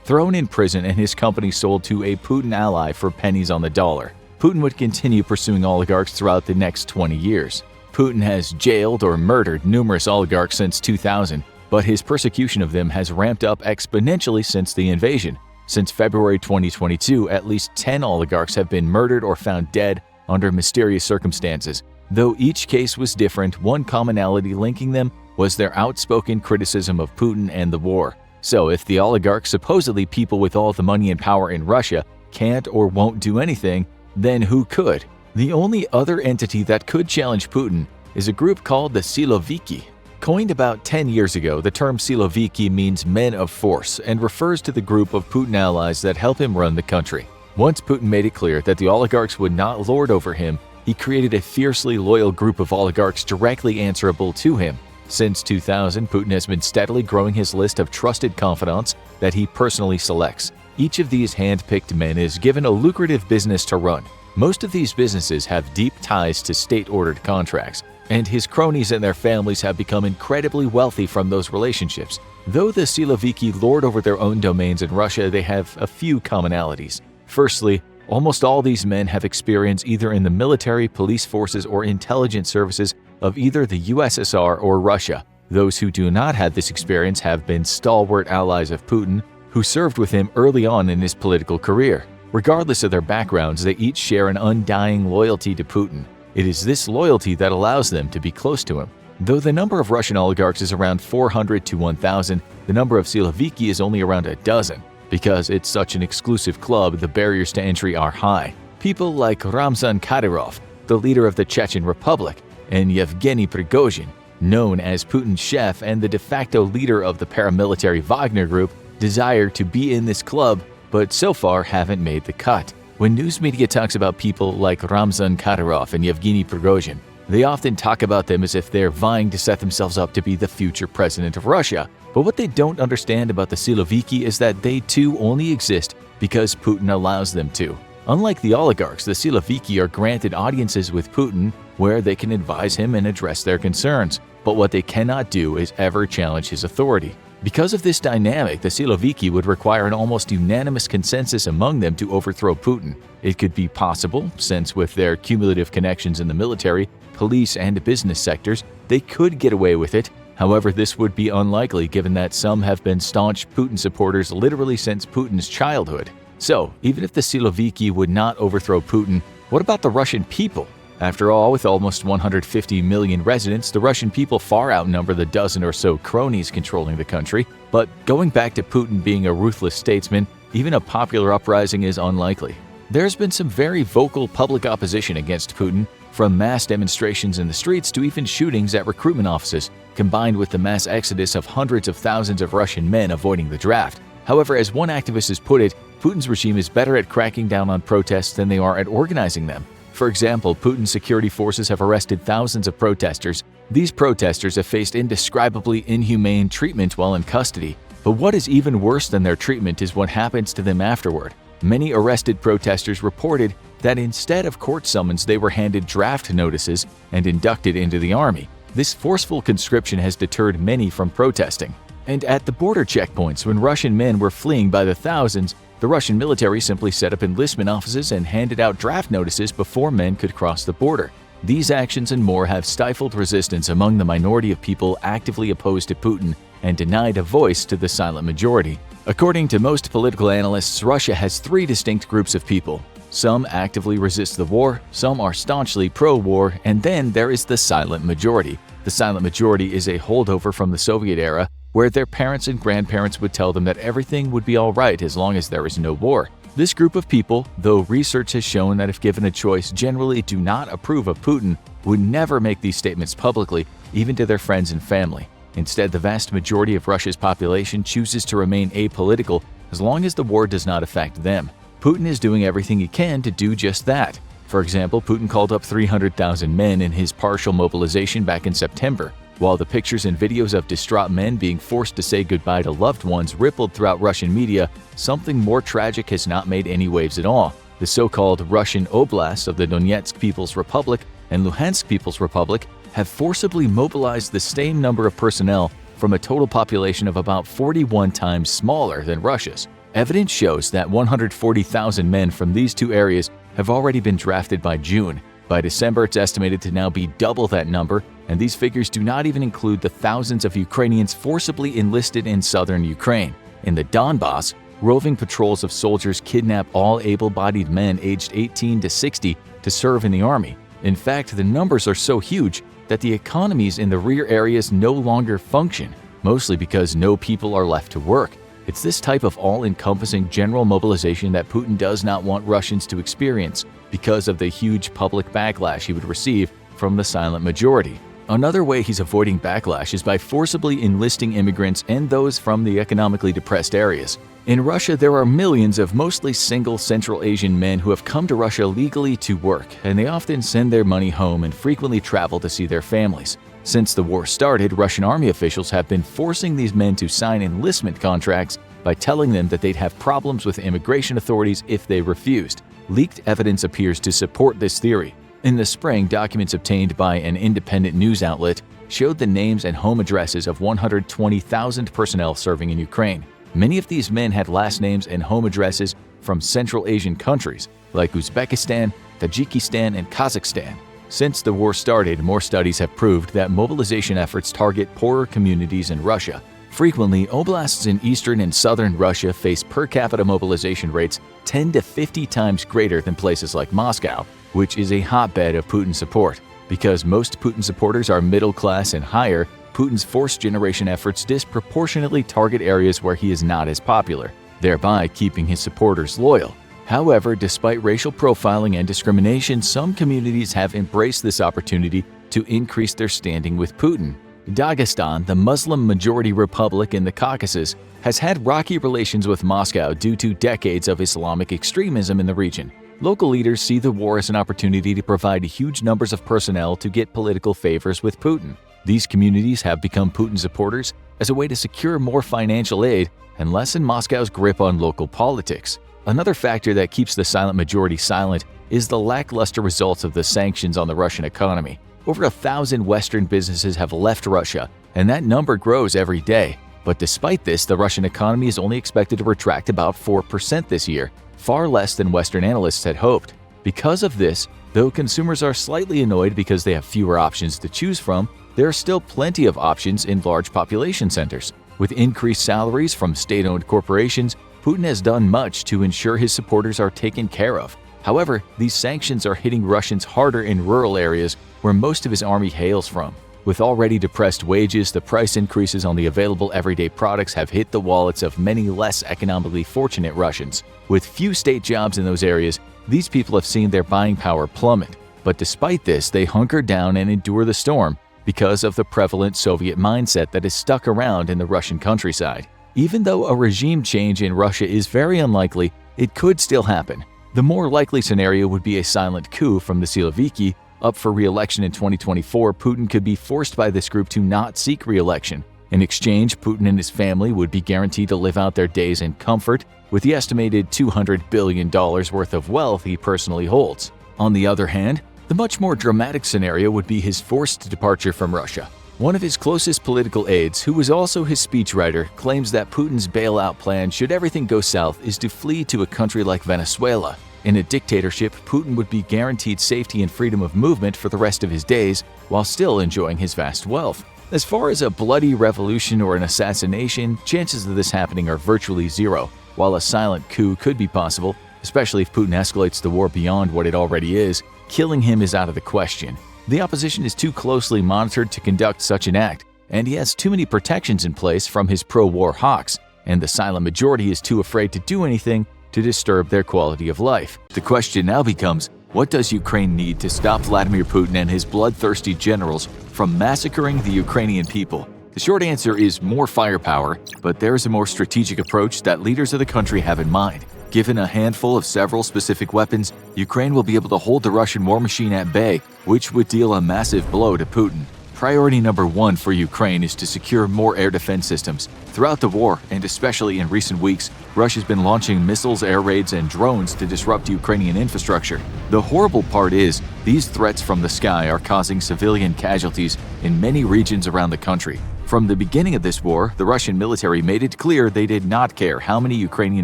thrown in prison and his company sold to a Putin ally for pennies on the dollar. Putin would continue pursuing oligarchs throughout the next 20 years. Putin has jailed or murdered numerous oligarchs since 2000, but his persecution of them has ramped up exponentially since the invasion. Since February 2022, at least 10 oligarchs have been murdered or found dead under mysterious circumstances. Though each case was different, one commonality linking them was their outspoken criticism of Putin and the war. So if the oligarchs, supposedly people with all the money and power in Russia, can't or won't do anything, then who could? The only other entity that could challenge Putin is a group called the Siloviki. Coined about 10 years ago, the term Siloviki means men of force and refers to the group of Putin allies that help him run the country. Once Putin made it clear that the oligarchs would not lord over him, he created a fiercely loyal group of oligarchs directly answerable to him. Since 2000, Putin has been steadily growing his list of trusted confidants that he personally selects. Each of these hand-picked men is given a lucrative business to run. Most of these businesses have deep ties to state-ordered contracts, and his cronies and their families have become incredibly wealthy from those relationships. Though the Siloviki lord over their own domains in Russia, they have a few commonalities. Firstly, almost all these men have experience either in the military, police forces, or intelligence services of either the USSR or Russia. Those who do not have this experience have been stalwart allies of Putin, who served with him early on in his political career. Regardless of their backgrounds, they each share an undying loyalty to Putin. It is this loyalty that allows them to be close to him. Though the number of Russian oligarchs is around 400 to 1,000, the number of Siloviki is only around a dozen. Because it's such an exclusive club, the barriers to entry are high. People like Ramzan Kadyrov, the leader of the Chechen Republic, and Yevgeny Prigozhin, known as Putin's chef and the de facto leader of the paramilitary Wagner Group, desire to be in this club, but so far haven't made the cut. When news media talks about people like Ramzan Kadyrov and Yevgeny Prigozhin, they often talk about them as if they're vying to set themselves up to be the future president of Russia. But what they don't understand about the Siloviki is that they too only exist because Putin allows them to. Unlike the oligarchs, the Siloviki are granted audiences with Putin where they can advise him and address their concerns. But what they cannot do is ever challenge his authority. Because of this dynamic, the Siloviki would require an almost unanimous consensus among them to overthrow Putin. It could be possible, since with their cumulative connections in the military, police, and business sectors, they could get away with it. However, this would be unlikely given that some have been staunch Putin supporters literally since Putin's childhood. So, even if the Siloviki would not overthrow Putin, what about the Russian people? After all, with almost 150 million residents, the Russian people far outnumber the dozen or so cronies controlling the country. But going back to Putin being a ruthless statesman, even a popular uprising is unlikely. There's been some very vocal public opposition against Putin, from mass demonstrations in the streets to even shootings at recruitment offices, combined with the mass exodus of hundreds of thousands of Russian men avoiding the draft. However, as one activist has put it, Putin's regime is better at cracking down on protests than they are at organizing them. For example, Putin's security forces have arrested thousands of protesters. These protesters have faced indescribably inhumane treatment while in custody. But what is even worse than their treatment is what happens to them afterward. Many arrested protesters reported that instead of court summons, they were handed draft notices and inducted into the army. This forceful conscription has deterred many from protesting. And at the border checkpoints, when Russian men were fleeing by the thousands, the Russian military simply set up enlistment offices and handed out draft notices before men could cross the border. These actions and more have stifled resistance among the minority of people actively opposed to Putin and denied a voice to the silent majority. According to most political analysts, Russia has three distinct groups of people. Some actively resist the war, some are staunchly pro-war, and then there is the silent majority. The silent majority is a holdover from the Soviet era, where their parents and grandparents would tell them that everything would be all right as long as there is no war. This group of people, though research has shown that if given a choice generally do not approve of Putin, would never make these statements publicly, even to their friends and family. Instead, the vast majority of Russia's population chooses to remain apolitical as long as the war does not affect them. Putin is doing everything he can to do just that. For example, Putin called up 300,000 men in his partial mobilization back in September. While the pictures and videos of distraught men being forced to say goodbye to loved ones rippled throughout Russian media, something more tragic has not made any waves at all. The so-called Russian oblasts of the Donetsk People's Republic and Luhansk People's Republic have forcibly mobilized the same number of personnel from a total population of about 41 times smaller than Russia's. Evidence shows that 140,000 men from these two areas have already been drafted by June. By December, it's estimated to now be double that number, and these figures do not even include the thousands of Ukrainians forcibly enlisted in southern Ukraine. In the Donbass, roving patrols of soldiers kidnap all able-bodied men aged 18 to 60 to serve in the army. In fact, the numbers are so huge that the economies in the rear areas no longer function, mostly because no people are left to work. It's this type of all-encompassing general mobilization that Putin does not want Russians to experience because of the huge public backlash he would receive from the silent majority. Another way he's avoiding backlash is by forcibly enlisting immigrants and those from the economically depressed areas. In Russia, there are millions of mostly single Central Asian men who have come to Russia legally to work, and they often send their money home and frequently travel to see their families. Since the war started, Russian army officials have been forcing these men to sign enlistment contracts by telling them that they'd have problems with immigration authorities if they refused. Leaked evidence appears to support this theory. In the spring, documents obtained by an independent news outlet showed the names and home addresses of 120,000 personnel serving in Ukraine. Many of these men had last names and home addresses from Central Asian countries like Uzbekistan, Tajikistan, and Kazakhstan. Since the war started, more studies have proved that mobilization efforts target poorer communities in Russia. Frequently, oblasts in eastern and southern Russia face per capita mobilization rates 10 to 50 times greater than places like Moscow, which is a hotbed of Putin support. Because most Putin supporters are middle class and higher, Putin's forced generation efforts disproportionately target areas where he is not as popular, thereby keeping his supporters loyal. However, despite racial profiling and discrimination, some communities have embraced this opportunity to increase their standing with Putin. Dagestan, the Muslim-majority republic in the Caucasus, has had rocky relations with Moscow due to decades of Islamic extremism in the region. Local leaders see the war as an opportunity to provide huge numbers of personnel to get political favors with Putin. These communities have become Putin supporters as a way to secure more financial aid and lessen Moscow's grip on local politics. Another factor that keeps the silent majority silent is the lackluster results of the sanctions on the Russian economy. Over 1,000 Western businesses have left Russia, and that number grows every day. But despite this, the Russian economy is only expected to retract about 4% this year, far less than Western analysts had hoped. Because of this, though consumers are slightly annoyed because they have fewer options to choose from, there are still plenty of options in large population centers. With increased salaries from state-owned corporations, Putin has done much to ensure his supporters are taken care of. However, these sanctions are hitting Russians harder in rural areas where most of his army hails from. With already depressed wages, the price increases on the available everyday products have hit the wallets of many less economically fortunate Russians. With few state jobs in those areas, these people have seen their buying power plummet. But despite this, they hunker down and endure the storm because of the prevalent Soviet mindset that is stuck around in the Russian countryside. Even though a regime change in Russia is very unlikely, it could still happen. The more likely scenario would be a silent coup from the Siloviki. Up for re-election in 2024, Putin could be forced by this group to not seek re-election. In exchange, Putin and his family would be guaranteed to live out their days in comfort with the estimated $200 billion worth of wealth he personally holds. On the other hand, the much more dramatic scenario would be his forced departure from Russia. One of his closest political aides, who was also his speechwriter, claims that Putin's bailout plan, should everything go south, is to flee to a country like Venezuela. In a dictatorship, Putin would be guaranteed safety and freedom of movement for the rest of his days, while still enjoying his vast wealth. As far as a bloody revolution or an assassination, chances of this happening are virtually zero, while a silent coup could be possible, especially if Putin escalates the war beyond what it already is. Killing him is out of the question. The opposition is too closely monitored to conduct such an act, and he has too many protections in place from his pro-war hawks, and the silent majority is too afraid to do anything to disturb their quality of life. The question now becomes, what does Ukraine need to stop Vladimir Putin and his bloodthirsty generals from massacring the Ukrainian people? The short answer is more firepower, but there is a more strategic approach that leaders of the country have in mind. Given a handful of several specific weapons, Ukraine will be able to hold the Russian war machine at bay, which would deal a massive blow to Putin. Priority number one for Ukraine is to secure more air defense systems. Throughout the war, and especially in recent weeks, Russia's been launching missiles, air raids, and drones to disrupt Ukrainian infrastructure. The horrible part is, these threats from the sky are causing civilian casualties in many regions around the country. From the beginning of this war, the Russian military made it clear they did not care how many Ukrainian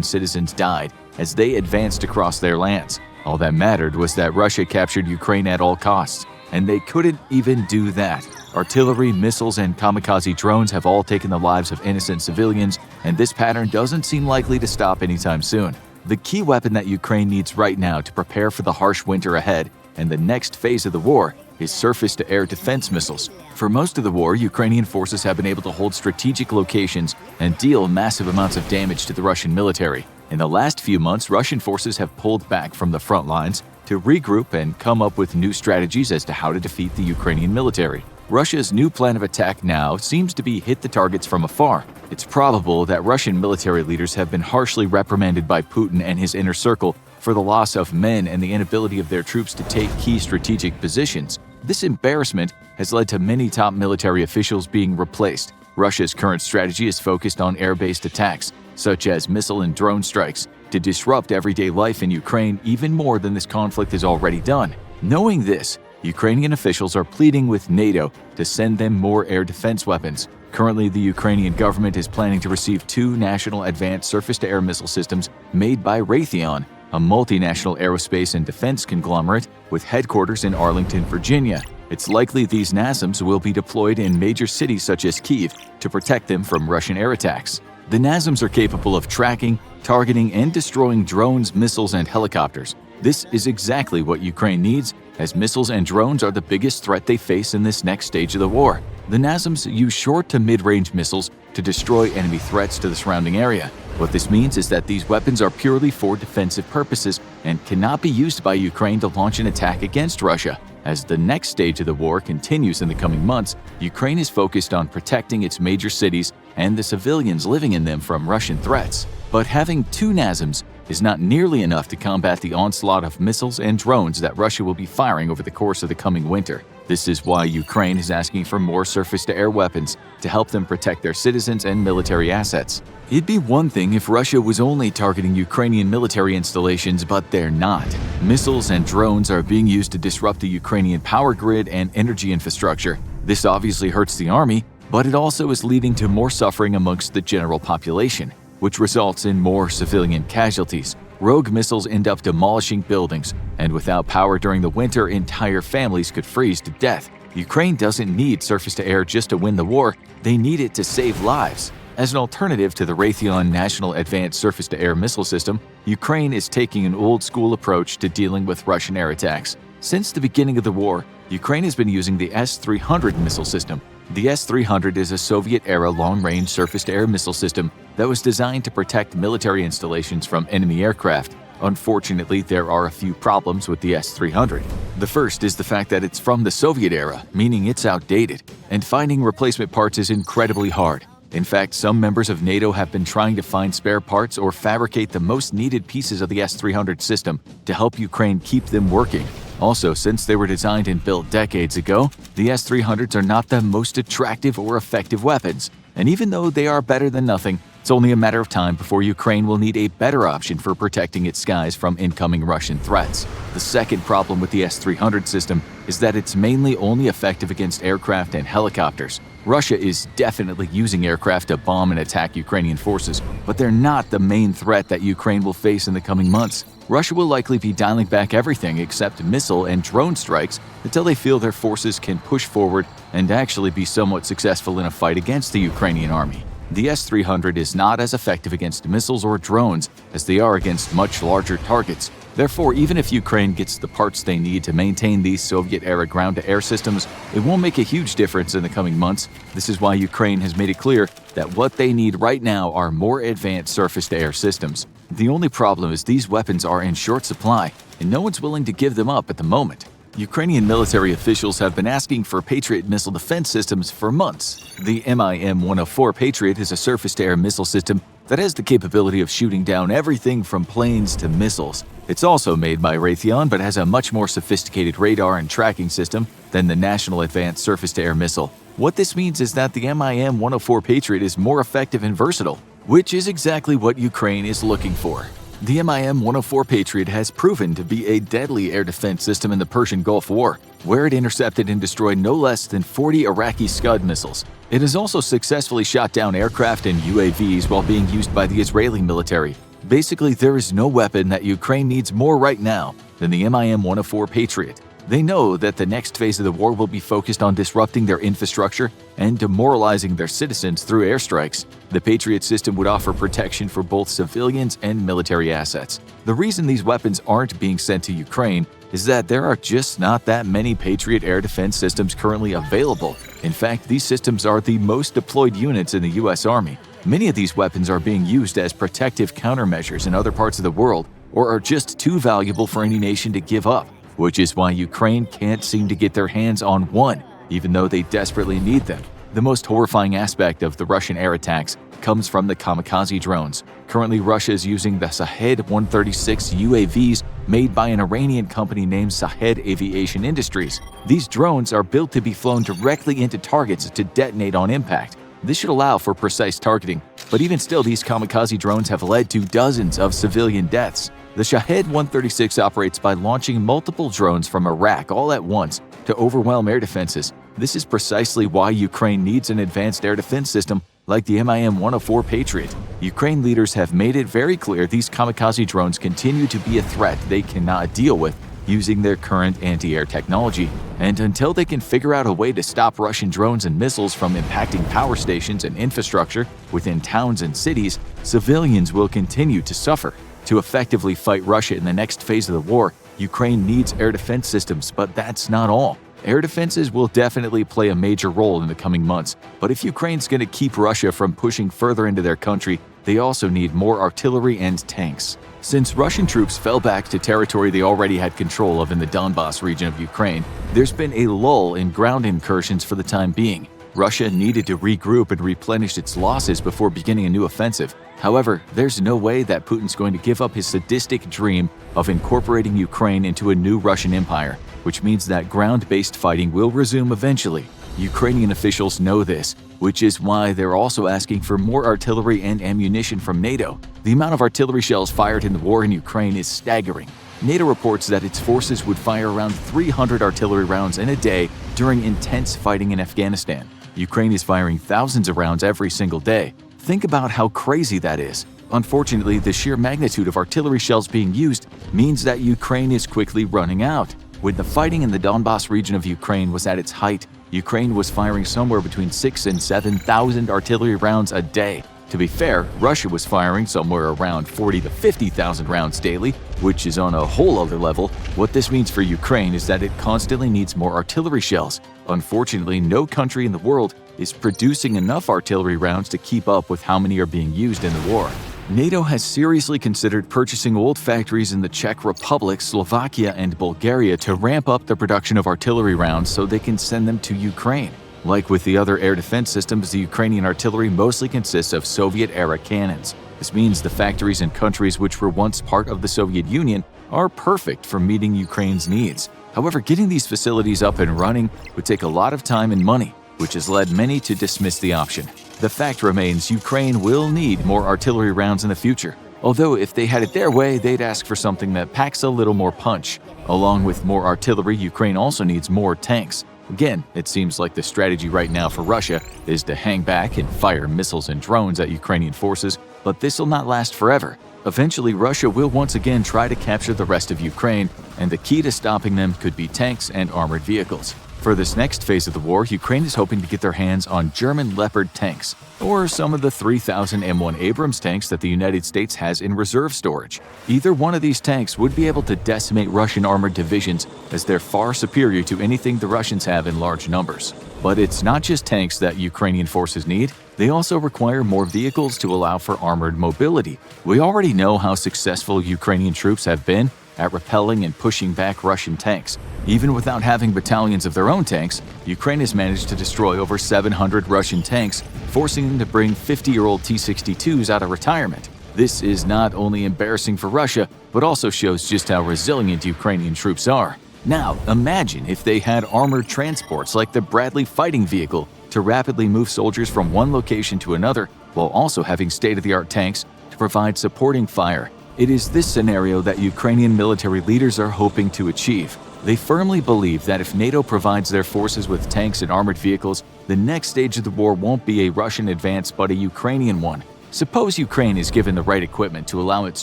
citizens died as they advanced across their lands. All that mattered was that Russia captured Ukraine at all costs, and they couldn't even do that. Artillery, missiles, and kamikaze drones have all taken the lives of innocent civilians, and this pattern doesn't seem likely to stop anytime soon. The key weapon that Ukraine needs right now to prepare for the harsh winter ahead and the next phase of the war is surface-to-air defense missiles. For most of the war, Ukrainian forces have been able to hold strategic locations and deal massive amounts of damage to the Russian military. In the last few months, Russian forces have pulled back from the front lines to regroup and come up with new strategies as to how to defeat the Ukrainian military. Russia's new plan of attack now seems to be hit the targets from afar. It's probable that Russian military leaders have been harshly reprimanded by Putin and his inner circle for the loss of men and the inability of their troops to take key strategic positions. This embarrassment has led to many top military officials being replaced. Russia's current strategy is focused on air-based attacks, such as missile and drone strikes, to disrupt everyday life in Ukraine even more than this conflict has already done. Knowing this, Ukrainian officials are pleading with NATO to send them more air defense weapons. Currently, the Ukrainian government is planning to receive 2 national advanced surface-to-air missile systems made by Raytheon, a multinational aerospace and defense conglomerate with headquarters in Arlington, Virginia. It's likely these NASAMS will be deployed in major cities such as Kyiv to protect them from Russian air attacks. The NASAMS are capable of tracking, targeting, and destroying drones, missiles, and helicopters. This is exactly what Ukraine needs, as missiles and drones are the biggest threat they face in this next stage of the war. The NASAMS use short to mid-range missiles to destroy enemy threats to the surrounding area. What this means is that these weapons are purely for defensive purposes and cannot be used by Ukraine to launch an attack against Russia. As the next stage of the war continues in the coming months, Ukraine is focused on protecting its major cities and the civilians living in them from Russian threats. But having 2 NASAMS is not nearly enough to combat the onslaught of missiles and drones that Russia will be firing over the course of the coming winter. This is why Ukraine is asking for more surface-to-air weapons to help them protect their citizens and military assets. It'd be one thing if Russia was only targeting Ukrainian military installations, but they're not. Missiles and drones are being used to disrupt the Ukrainian power grid and energy infrastructure. This obviously hurts the army, but it also is leading to more suffering amongst the general population, which results in more civilian casualties. Rogue missiles end up demolishing buildings, and without power during the winter, entire families could freeze to death. Ukraine doesn't need surface-to-air just to win the war, they need it to save lives. As an alternative to the Raytheon National Advanced Surface-to-Air Missile System, Ukraine is taking an old-school approach to dealing with Russian air attacks. Since the beginning of the war, Ukraine has been using the S-300 missile system. The S-300 is a Soviet-era long-range surface-to-air missile system that was designed to protect military installations from enemy aircraft. Unfortunately, there are a few problems with the S-300. The first is the fact that it's from the Soviet era, meaning it's outdated, and finding replacement parts is incredibly hard. In fact, some members of NATO have been trying to find spare parts or fabricate the most needed pieces of the S-300 system to help Ukraine keep them working. Also, since they were designed and built decades ago, the S-300s are not the most attractive or effective weapons. And even though they are better than nothing, it's only a matter of time before Ukraine will need a better option for protecting its skies from incoming Russian threats. The second problem with the S-300 system is that it's mainly only effective against aircraft and helicopters. Russia is definitely using aircraft to bomb and attack Ukrainian forces, but they're not the main threat that Ukraine will face in the coming months. Russia will likely be dialing back everything except missile and drone strikes until they feel their forces can push forward and actually be somewhat successful in a fight against the Ukrainian army. The S-300 is not as effective against missiles or drones as they are against much larger targets. Therefore, even if Ukraine gets the parts they need to maintain these Soviet-era ground-to-air systems, it won't make a huge difference in the coming months. This is why Ukraine has made it clear that what they need right now are more advanced surface-to-air systems. The only problem is these weapons are in short supply, and no one's willing to give them up at the moment. Ukrainian military officials have been asking for Patriot missile defense systems for months. The MIM-104 Patriot is a surface-to-air missile system that has the capability of shooting down everything from planes to missiles. It's also made by Raytheon but has a much more sophisticated radar and tracking system than the National Advanced Surface-to-Air Missile. What this means is that the MIM-104 Patriot is more effective and versatile, which is exactly what Ukraine is looking for. The MIM-104 Patriot has proven to be a deadly air defense system in the Persian Gulf War, where it intercepted and destroyed no less than 40 Iraqi Scud missiles. It has also successfully shot down aircraft and UAVs while being used by the Israeli military. Basically, there is no weapon that Ukraine needs more right now than the MIM-104 Patriot. They know that the next phase of the war will be focused on disrupting their infrastructure and demoralizing their citizens through airstrikes. The Patriot system would offer protection for both civilians and military assets. The reason these weapons aren't being sent to Ukraine is that there are just not that many Patriot air defense systems currently available. In fact, these systems are the most deployed units in the U.S. Army. Many of these weapons are being used as protective countermeasures in other parts of the world or are just too valuable for any nation to give up, which is why Ukraine can't seem to get their hands on one, even though they desperately need them. The most horrifying aspect of the Russian air attacks comes from the kamikaze drones. Currently, Russia is using the Shahed-136 UAVs made by an Iranian company named Shahed Aviation Industries. These drones are built to be flown directly into targets to detonate on impact. This should allow for precise targeting, but even still, these kamikaze drones have led to dozens of civilian deaths. The Shahed-136 operates by launching multiple drones from Iraq all at once to overwhelm air defenses. This is precisely why Ukraine needs an advanced air defense system like the MIM-104 Patriot. Ukraine leaders have made it very clear these kamikaze drones continue to be a threat they cannot deal with using their current anti-air technology. And until they can figure out a way to stop Russian drones and missiles from impacting power stations and infrastructure within towns and cities, civilians will continue to suffer. To effectively fight Russia in the next phase of the war, Ukraine needs air defense systems, but that's not all. Air defenses will definitely play a major role in the coming months, but if Ukraine's going to keep Russia from pushing further into their country, they also need more artillery and tanks. Since Russian troops fell back to territory they already had control of in the Donbas region of Ukraine, there's been a lull in ground incursions for the time being. Russia needed to regroup and replenish its losses before beginning a new offensive. However, there's no way that Putin's going to give up his sadistic dream of incorporating Ukraine into a new Russian empire, which means that ground-based fighting will resume eventually. Ukrainian officials know this, which is why they're also asking for more artillery and ammunition from NATO. The amount of artillery shells fired in the war in Ukraine is staggering. NATO reports that its forces would fire around 300 artillery rounds in a day during intense fighting in Afghanistan. Ukraine is firing thousands of rounds every single day. Think about how crazy that is. Unfortunately, the sheer magnitude of artillery shells being used means that Ukraine is quickly running out. When the fighting in the Donbas region of Ukraine was at its height, Ukraine was firing somewhere between 6,000 and 7,000 artillery rounds a day. To be fair, Russia was firing somewhere around 40,000 to 50,000 rounds daily, which is on a whole other level. What this means for Ukraine is that it constantly needs more artillery shells. Unfortunately, no country in the world is producing enough artillery rounds to keep up with how many are being used in the war. NATO has seriously considered purchasing old factories in the Czech Republic, Slovakia, and Bulgaria to ramp up the production of artillery rounds so they can send them to Ukraine. Like with the other air defense systems, the Ukrainian artillery mostly consists of Soviet-era cannons. This means the factories in countries which were once part of the Soviet Union are perfect for meeting Ukraine's needs. However, getting these facilities up and running would take a lot of time and money, which has led many to dismiss the option. The fact remains Ukraine will need more artillery rounds in the future. Although if they had it their way, they'd ask for something that packs a little more punch. Along with more artillery, Ukraine also needs more tanks. Again, it seems like the strategy right now for Russia is to hang back and fire missiles and drones at Ukrainian forces, but this will not last forever. Eventually, Russia will once again try to capture the rest of Ukraine, and the key to stopping them could be tanks and armored vehicles. For this next phase of the war, Ukraine is hoping to get their hands on German Leopard tanks, or some of the 3,000 M1 Abrams tanks that the United States has in reserve storage. Either one of these tanks would be able to decimate Russian armored divisions, as they're far superior to anything the Russians have in large numbers. But it's not just tanks that Ukrainian forces need, they also require more vehicles to allow for armored mobility. We already know how successful Ukrainian troops have been at repelling and pushing back Russian tanks. Even without having battalions of their own tanks, Ukraine has managed to destroy over 700 Russian tanks, forcing them to bring 50-year-old T-62s out of retirement. This is not only embarrassing for Russia, but also shows just how resilient Ukrainian troops are. Now, imagine if they had armored transports like the Bradley fighting vehicle to rapidly move soldiers from one location to another, while also having state-of-the-art tanks to provide supporting fire. It is this scenario that Ukrainian military leaders are hoping to achieve. They firmly believe that if NATO provides their forces with tanks and armored vehicles, the next stage of the war won't be a Russian advance but a Ukrainian one. Suppose Ukraine is given the right equipment to allow its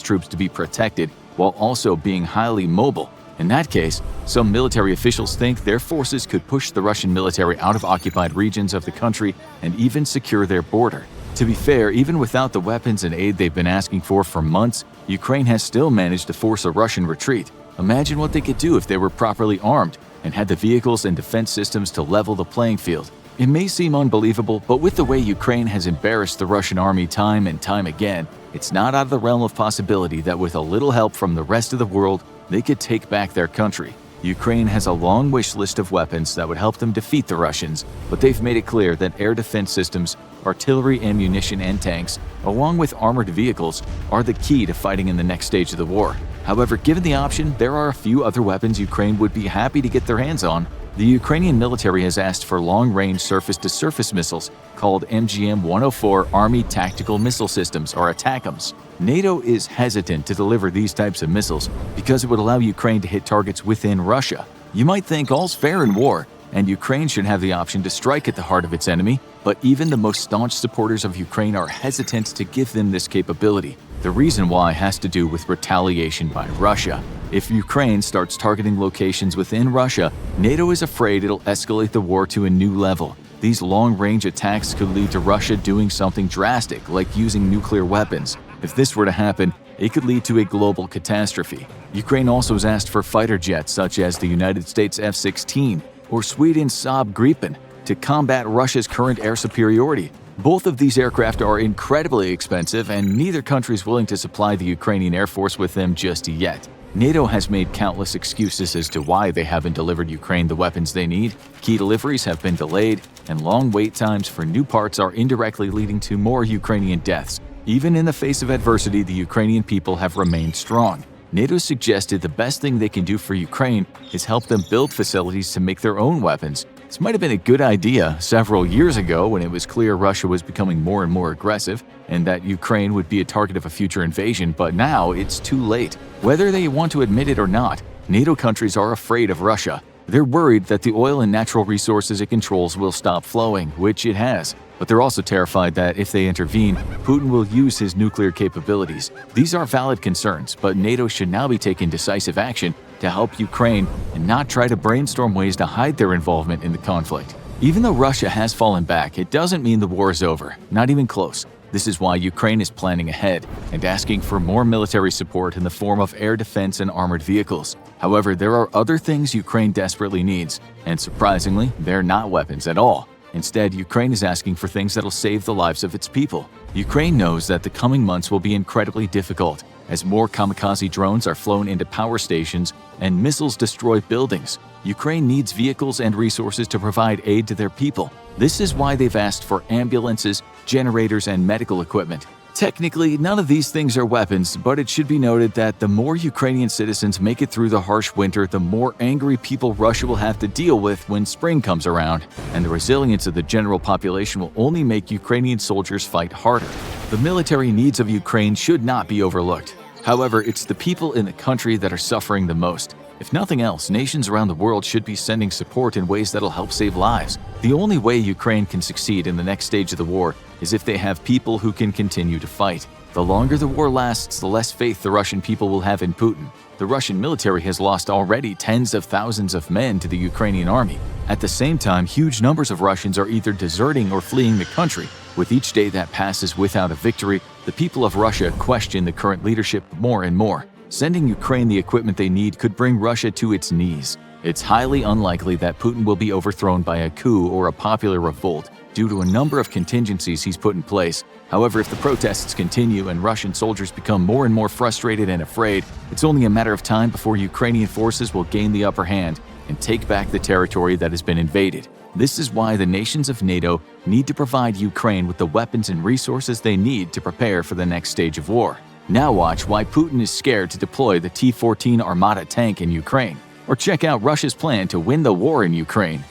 troops to be protected while also being highly mobile. In that case, some military officials think their forces could push the Russian military out of occupied regions of the country and even secure their border. To be fair, even without the weapons and aid they've been asking for months, Ukraine has still managed to force a Russian retreat. Imagine what they could do if they were properly armed and had the vehicles and defense systems to level the playing field. It may seem unbelievable, but with the way Ukraine has embarrassed the Russian army time and time again, it's not out of the realm of possibility that with a little help from the rest of the world, they could take back their country. Ukraine has a long wish list of weapons that would help them defeat the Russians, but they've made it clear that air defense systems, artillery, ammunition, and tanks, along with armored vehicles, are the key to fighting in the next stage of the war. However, given the option, there are a few other weapons Ukraine would be happy to get their hands on. The Ukrainian military has asked for long-range surface-to-surface missiles called MGM-104 Army Tactical Missile Systems, or ATACMS. NATO is hesitant to deliver these types of missiles because it would allow Ukraine to hit targets within Russia. You might think all's fair in war, and Ukraine should have the option to strike at the heart of its enemy, but even the most staunch supporters of Ukraine are hesitant to give them this capability. The reason why has to do with retaliation by Russia. If Ukraine starts targeting locations within Russia, NATO is afraid it'll escalate the war to a new level. These long-range attacks could lead to Russia doing something drastic, like using nuclear weapons. If this were to happen, it could lead to a global catastrophe. Ukraine also has asked for fighter jets such as the United States F-16 or Sweden's Saab Gripen to combat Russia's current air superiority. Both of these aircraft are incredibly expensive, and neither country is willing to supply the Ukrainian Air Force with them just yet. NATO has made countless excuses as to why they haven't delivered Ukraine the weapons they need. Key deliveries have been delayed, and long wait times for new parts are indirectly leading to more Ukrainian deaths. Even in the face of adversity, the Ukrainian people have remained strong. NATO suggested the best thing they can do for Ukraine is help them build facilities to make their own weapons. This might have been a good idea several years ago when it was clear Russia was becoming more and more aggressive and that Ukraine would be a target of a future invasion, but now it's too late. Whether they want to admit it or not, NATO countries are afraid of Russia. They're worried that the oil and natural resources it controls will stop flowing, which it has. But they're also terrified that if they intervene, Putin will use his nuclear capabilities. These are valid concerns, but NATO should now be taking decisive action to help Ukraine and not try to brainstorm ways to hide their involvement in the conflict. Even though Russia has fallen back, it doesn't mean the war is over, not even close. This is why Ukraine is planning ahead and asking for more military support in the form of air defense and armored vehicles. However, there are other things Ukraine desperately needs, and surprisingly, they're not weapons at all. Instead, Ukraine is asking for things that'll save the lives of its people. Ukraine knows that the coming months will be incredibly difficult, as more kamikaze drones are flown into power stations and missiles destroy buildings. Ukraine needs vehicles and resources to provide aid to their people. This is why they've asked for ambulances, generators, and medical equipment. Technically, none of these things are weapons, but it should be noted that the more Ukrainian citizens make it through the harsh winter, the more angry people Russia will have to deal with when spring comes around, and the resilience of the general population will only make Ukrainian soldiers fight harder. The military needs of Ukraine should not be overlooked. However, it's the people in the country that are suffering the most. If nothing else, nations around the world should be sending support in ways that'll help save lives. The only way Ukraine can succeed in the next stage of the war is if they have people who can continue to fight. The longer the war lasts, the less faith the Russian people will have in Putin. The Russian military has lost already tens of thousands of men to the Ukrainian army. At the same time, huge numbers of Russians are either deserting or fleeing the country. With each day that passes without a victory, the people of Russia question the current leadership more and more. Sending Ukraine the equipment they need could bring Russia to its knees. It's highly unlikely that Putin will be overthrown by a coup or a popular revolt due to a number of contingencies he's put in place. However, if the protests continue and Russian soldiers become more and more frustrated and afraid, it's only a matter of time before Ukrainian forces will gain the upper hand and take back the territory that has been invaded. This is why the nations of NATO need to provide Ukraine with the weapons and resources they need to prepare for the next stage of war. Now watch why Putin is scared to deploy the T-14 Armata tank in Ukraine, or check out Russia's plan to win the war in Ukraine.